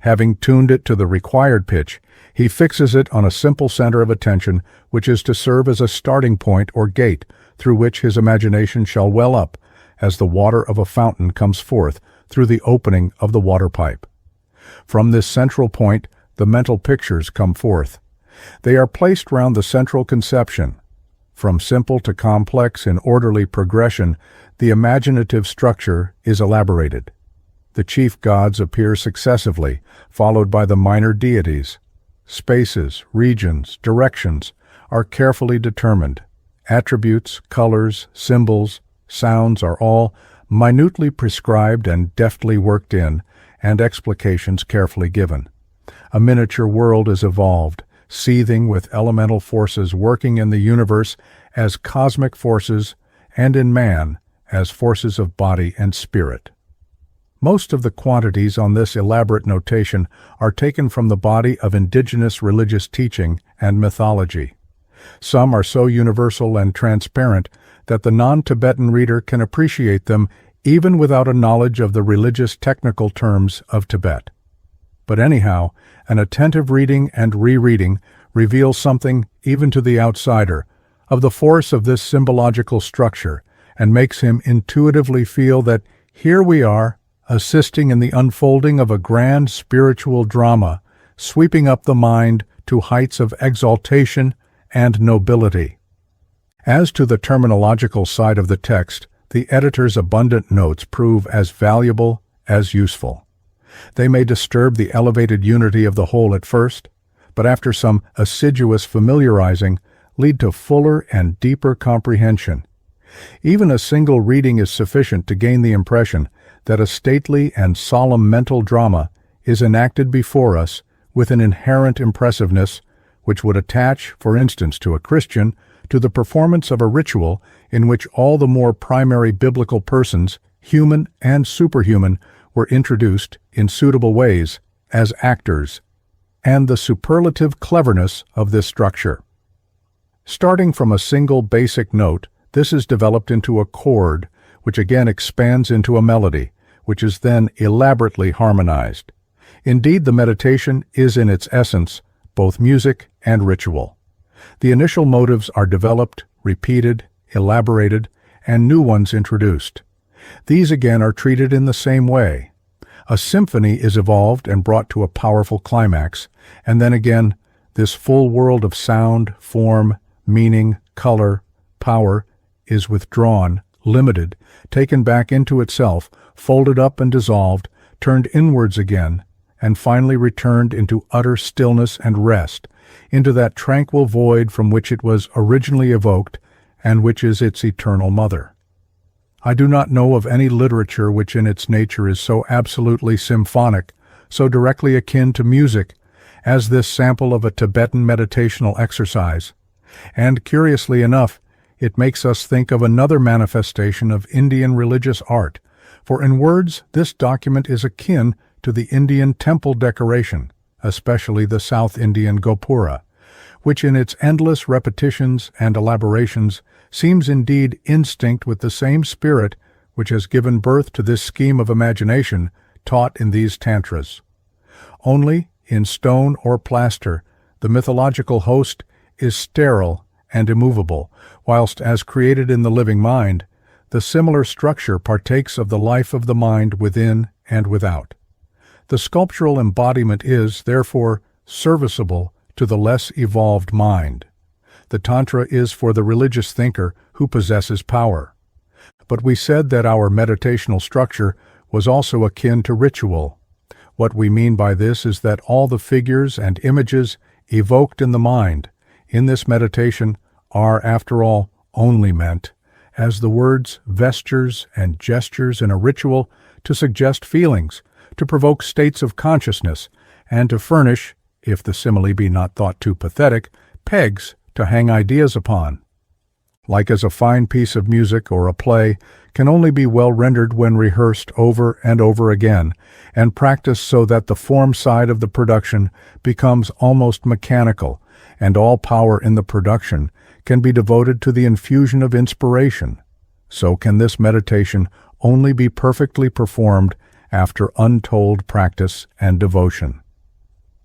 Having tuned it to the required pitch, he fixes it on a simple center of attention which is to serve as a starting point or gate through which his imagination shall well up as the water of a fountain comes forth through the opening of the water pipe. From this central point, the mental pictures come forth. They are placed round the central conception. From simple to complex in orderly progression, the imaginative structure is elaborated. The chief gods appear successively, followed by the minor deities. Spaces, regions, directions are carefully determined. Attributes, colors, symbols, sounds are all minutely prescribed and deftly worked in, and explications carefully given. A miniature world is evolved, seething with elemental forces working in the universe as cosmic forces and in man as forces of body and spirit. Most of the quantities on this elaborate notation are taken from the body of indigenous religious teaching and mythology. Some are so universal and transparent that the non-Tibetan reader can appreciate them even without a knowledge of the religious technical terms of Tibet. But anyhow, an attentive reading and rereading reveals something, even to the outsider, of the force of this symbological structure and makes him intuitively feel that here we are, assisting in the unfolding of a grand spiritual drama, sweeping up the mind to heights of exaltation and nobility. As to the terminological side of the text, the editor's abundant notes prove as valuable as useful. They may disturb the elevated unity of the whole at first, but after some assiduous familiarizing, lead to fuller and deeper comprehension. Even a single reading is sufficient to gain the impression that a stately and solemn mental drama is enacted before us with an inherent impressiveness which would attach, for instance, to a Christian, to the performance of a ritual in which all the more primary biblical persons, human and superhuman, were introduced in suitable ways as actors, and the superlative cleverness of this structure. Starting from a single basic note, this is developed into a chord, which again expands into a melody, which is then elaborately harmonized. Indeed, the meditation is in its essence both music and ritual. The initial motives are developed, repeated, elaborated, and new ones introduced. These again are treated in the same way. A symphony is evolved and brought to a powerful climax, and then again, this full world of sound, form, meaning, color, power is withdrawn, limited, taken back into itself, folded up and dissolved, turned inwards again, and finally returned into utter stillness and rest, into that tranquil void from which it was originally evoked and which is its eternal mother. I do not know of any literature which in its nature is so absolutely symphonic, so directly akin to music, as this sample of a Tibetan meditational exercise. And curiously enough, it makes us think of another manifestation of Indian religious art, For in words, this document is akin to the Indian temple decoration, especially the South Indian Gopura, which in its endless repetitions and elaborations seems indeed instinct with the same spirit which has given birth to this scheme of imagination taught in these Tantras. Only, in stone or plaster, the mythological host is sterile and immovable, whilst as created in the living mind, the similar structure partakes of the life of the mind within and without. The sculptural embodiment is, therefore, serviceable to the less evolved mind. The Tantra is for the religious thinker who possesses power. But we said that our meditational structure was also akin to ritual. What we mean by this is that all the figures and images evoked in the mind in this meditation are, after all, only meant, as the words, vestures, and gestures in a ritual, to suggest feelings, to provoke states of consciousness, and to furnish, if the simile be not thought too pathetic, pegs to hang ideas upon. Like as a fine piece of music or a play can only be well rendered when rehearsed over and over again, and practiced so that the form side of the production becomes almost mechanical, and all power in the production can be devoted to the infusion of inspiration, so can this meditation only be perfectly performed after untold practice and devotion.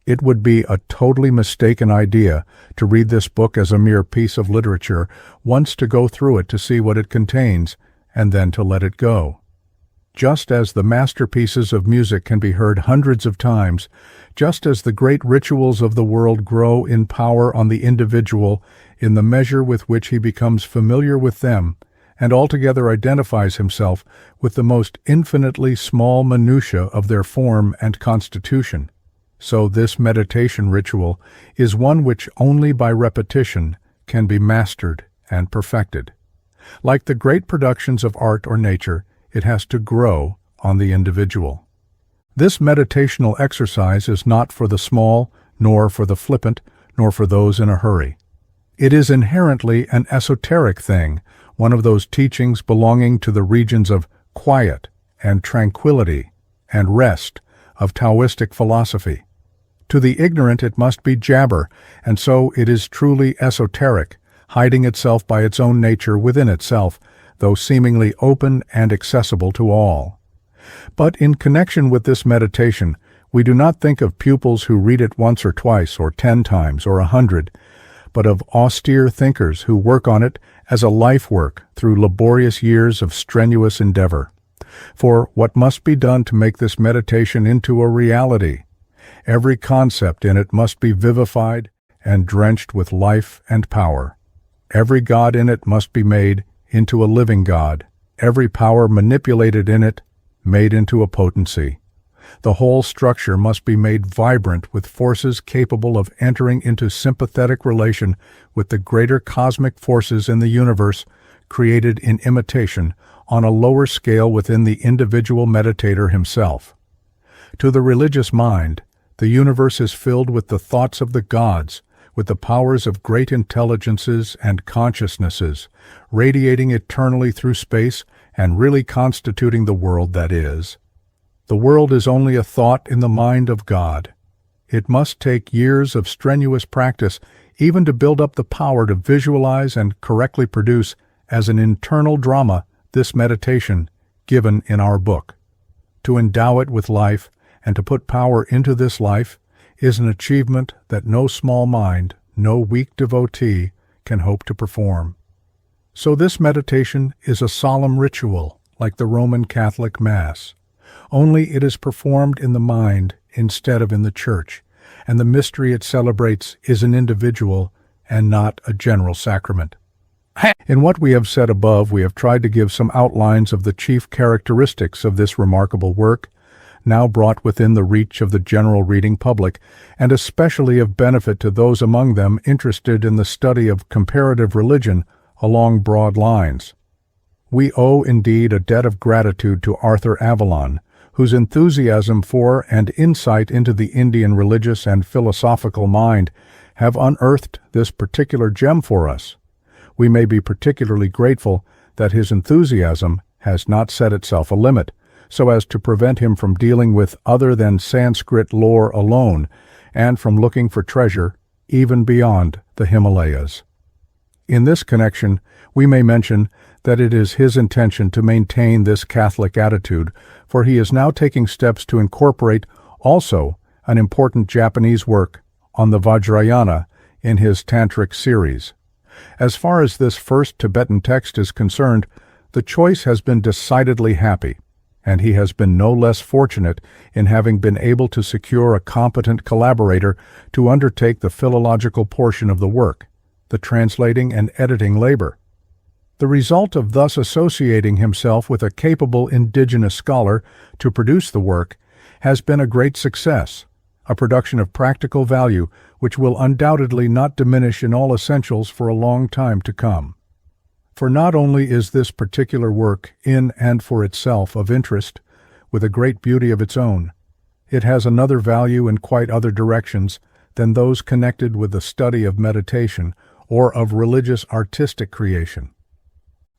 It would be a totally mistaken idea to read this book as a mere piece of literature, once to go through it to see what it contains, and then to let it go. Just as the masterpieces of music can be heard hundreds of times, just as the great rituals of the world grow in power on the individual in the measure with which he becomes familiar with them, and altogether identifies himself with the most infinitely small minutiae of their form and constitution, so this meditation ritual is one which only by repetition can be mastered and perfected. Like the great productions of art or nature, it has to grow on the individual. This meditational exercise is not for the small, nor for the flippant, nor for those in a hurry. It is inherently an esoteric thing, one of those teachings belonging to the regions of quiet and tranquility and rest of Taoistic philosophy. To the ignorant it must be jabber, and so it is truly esoteric, hiding itself by its own nature within itself, though seemingly open and accessible to all. But in connection with this meditation, we do not think of pupils who read it once or twice or 10 times or 100, but of austere thinkers who work on it as a life work through laborious years of strenuous endeavor. For what must be done to make this meditation into a reality? Every concept in it must be vivified and drenched with life and power. Every God in it must be made into a living God, every power manipulated in it made into a potency. The whole structure must be made vibrant with forces capable of entering into sympathetic relation with the greater cosmic forces in the universe, created in imitation on a lower scale within the individual meditator himself. To the religious mind, the universe is filled with the thoughts of the gods, with the powers of great intelligences and consciousnesses, radiating eternally through space and really constituting the world that is. The world is only a thought in the mind of God. It must take years of strenuous practice even to build up the power to visualize and correctly produce as an internal drama this meditation given in our book. To endow it with life and to put power into this life is an achievement that no small mind, no weak devotee can hope to perform. So this meditation is a solemn ritual like the Roman Catholic Mass. Only it is performed in the mind instead of in the church, and the mystery it celebrates is an individual and not a general sacrament. In what we have said above, we have tried to give some outlines of the chief characteristics of this remarkable work, now brought within the reach of the general reading public, and especially of benefit to those among them interested in the study of comparative religion along broad lines. We owe indeed a debt of gratitude to Arthur Avalon, whose enthusiasm for and insight into the Indian religious and philosophical mind have unearthed this particular gem for us. We may be particularly grateful that his enthusiasm has not set itself a limit, so as to prevent him from dealing with other than Sanskrit lore alone, and from looking for treasure even beyond the Himalayas. In this connection, we may mention that it is his intention to maintain this Catholic attitude, for he is now taking steps to incorporate also an important Japanese work on the Vajrayana in his Tantric series. As far as this first Tibetan text is concerned, the choice has been decidedly happy, and he has been no less fortunate in having been able to secure a competent collaborator to undertake the philological portion of the work, the translating and editing labor. The result of thus associating himself with a capable indigenous scholar to produce the work has been a great success, a production of practical value which will undoubtedly not diminish in all essentials for a long time to come. For not only is this particular work in and for itself of interest, with a great beauty of its own, it has another value in quite other directions than those connected with the study of meditation or of religious artistic creation.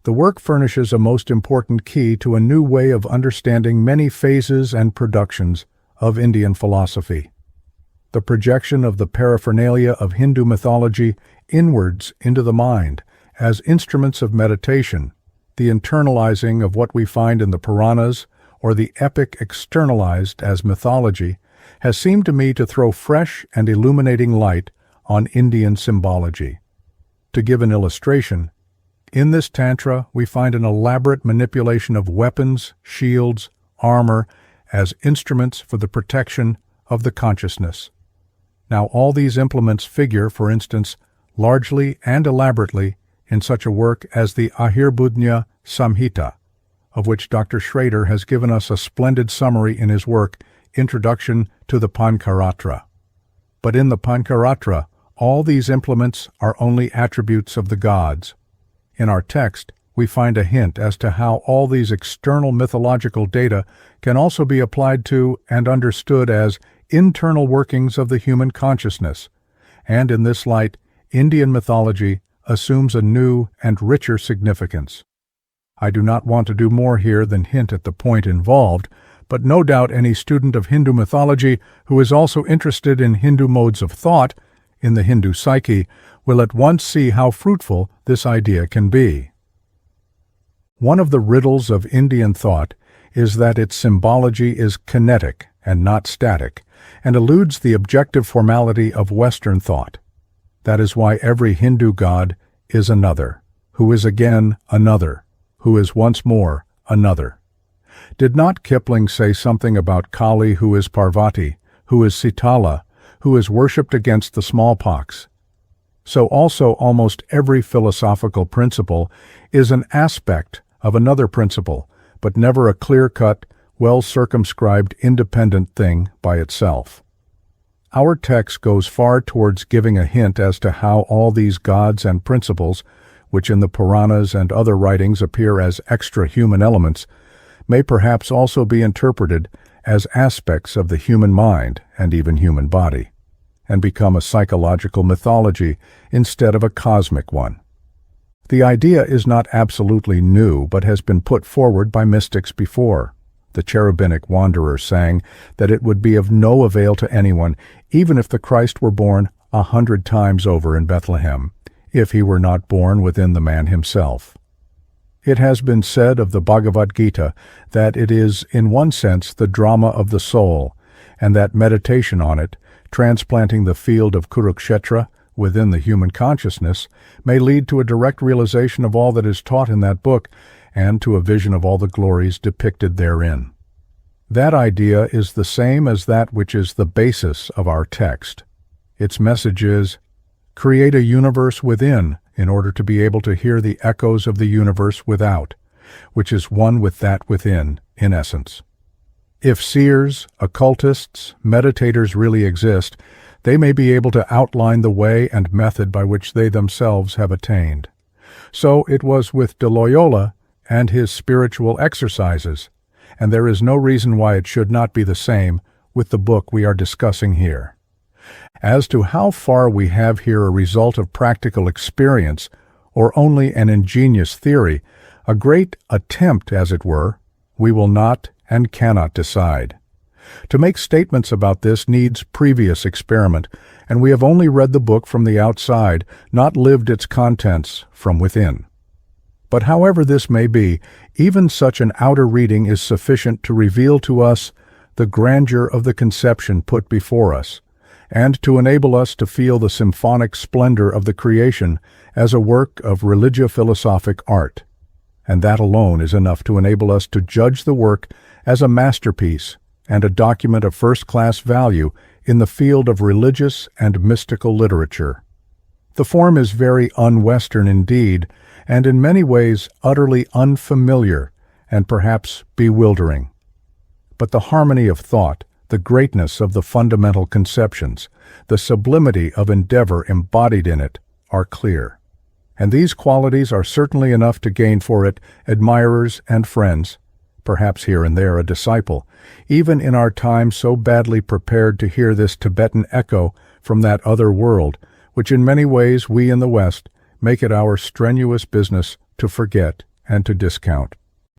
The work furnishes a most important key to a new way of understanding many phases and productions of Indian philosophy. The projection of the paraphernalia of Hindu mythology inwards into the mind as instruments of meditation, the internalizing of what we find in the Puranas, or the epic externalized as mythology, has seemed to me to throw fresh and illuminating light on Indian symbology. To give an illustration, in this Tantra we find an elaborate manipulation of weapons, shields, armor as instruments for the protection of the consciousness. Now all these implements figure, for instance, largely and elaborately in such a work as the Ahirbudnya Samhita, of which Dr. Schrader has given us a splendid summary in his work, Introduction to the Pancaratra. But in the Pancaratra, all these implements are only attributes of the gods. In our text, we find a hint as to how all these external mythological data can also be applied to and understood as internal workings of the human consciousness, and in this light, Indian mythology assumes a new and richer significance. I do not want to do more here than hint at the point involved, but no doubt any student of Hindu mythology who is also interested in Hindu modes of thought, in the Hindu psyche, will at once see how fruitful this idea can be. One of the riddles of Indian thought is that its symbology is kinetic and not static, and eludes the objective formality of Western thought. That is why every Hindu god is another, who is again another, who is once more another. Did not Kipling say something about Kali, who is Parvati, who is Sitala, who is worshipped against the smallpox? So also almost every philosophical principle is an aspect of another principle, but never a clear-cut, well-circumscribed, independent thing by itself. Our text goes far towards giving a hint as to how all these gods and principles, which in the Puranas and other writings appear as extra-human elements, may perhaps also be interpreted as aspects of the human mind and even human body, and become a psychological mythology instead of a cosmic one. The idea is not absolutely new, but has been put forward by mystics before. The cherubic wanderer sang that it would be of no avail to anyone, even if the Christ were born 100 times over in Bethlehem, if he were not born within the man himself. It has been said of the Bhagavad Gita that it is, in one sense, the drama of the soul, and that meditation on it, transplanting the field of Kurukshetra within the human consciousness, may lead to a direct realization of all that is taught in that book, and to a vision of all the glories depicted therein. That idea is the same as that which is the basis of our text. Its message is, create a universe within in order to be able to hear the echoes of the universe without, which is one with that within, in essence. If seers, occultists, meditators really exist, they may be able to outline the way and method by which they themselves have attained. So it was with de Loyola and his spiritual exercises, and there is no reason why it should not be the same with the book we are discussing here. As to how far we have here a result of practical experience, or only an ingenious theory, a great attempt, as it were, we will not and cannot decide. To make statements about this needs previous experiment, and we have only read the book from the outside, not lived its contents from within. But however this may be, even such an outer reading is sufficient to reveal to us the grandeur of the conception put before us, and to enable us to feel the symphonic splendor of the creation as a work of religio-philosophic art. And that alone is enough to enable us to judge the work as a masterpiece and a document of first-class value in the field of religious and mystical literature. The form is very un-Western indeed, and in many ways utterly unfamiliar and perhaps bewildering. But the harmony of thought, the greatness of the fundamental conceptions, the sublimity of endeavor embodied in it, are clear. And these qualities are certainly enough to gain for it admirers and friends, perhaps here and there a disciple, even in our time so badly prepared to hear this Tibetan echo from that other world, which in many ways we in the West make it our strenuous business to forget and to discount.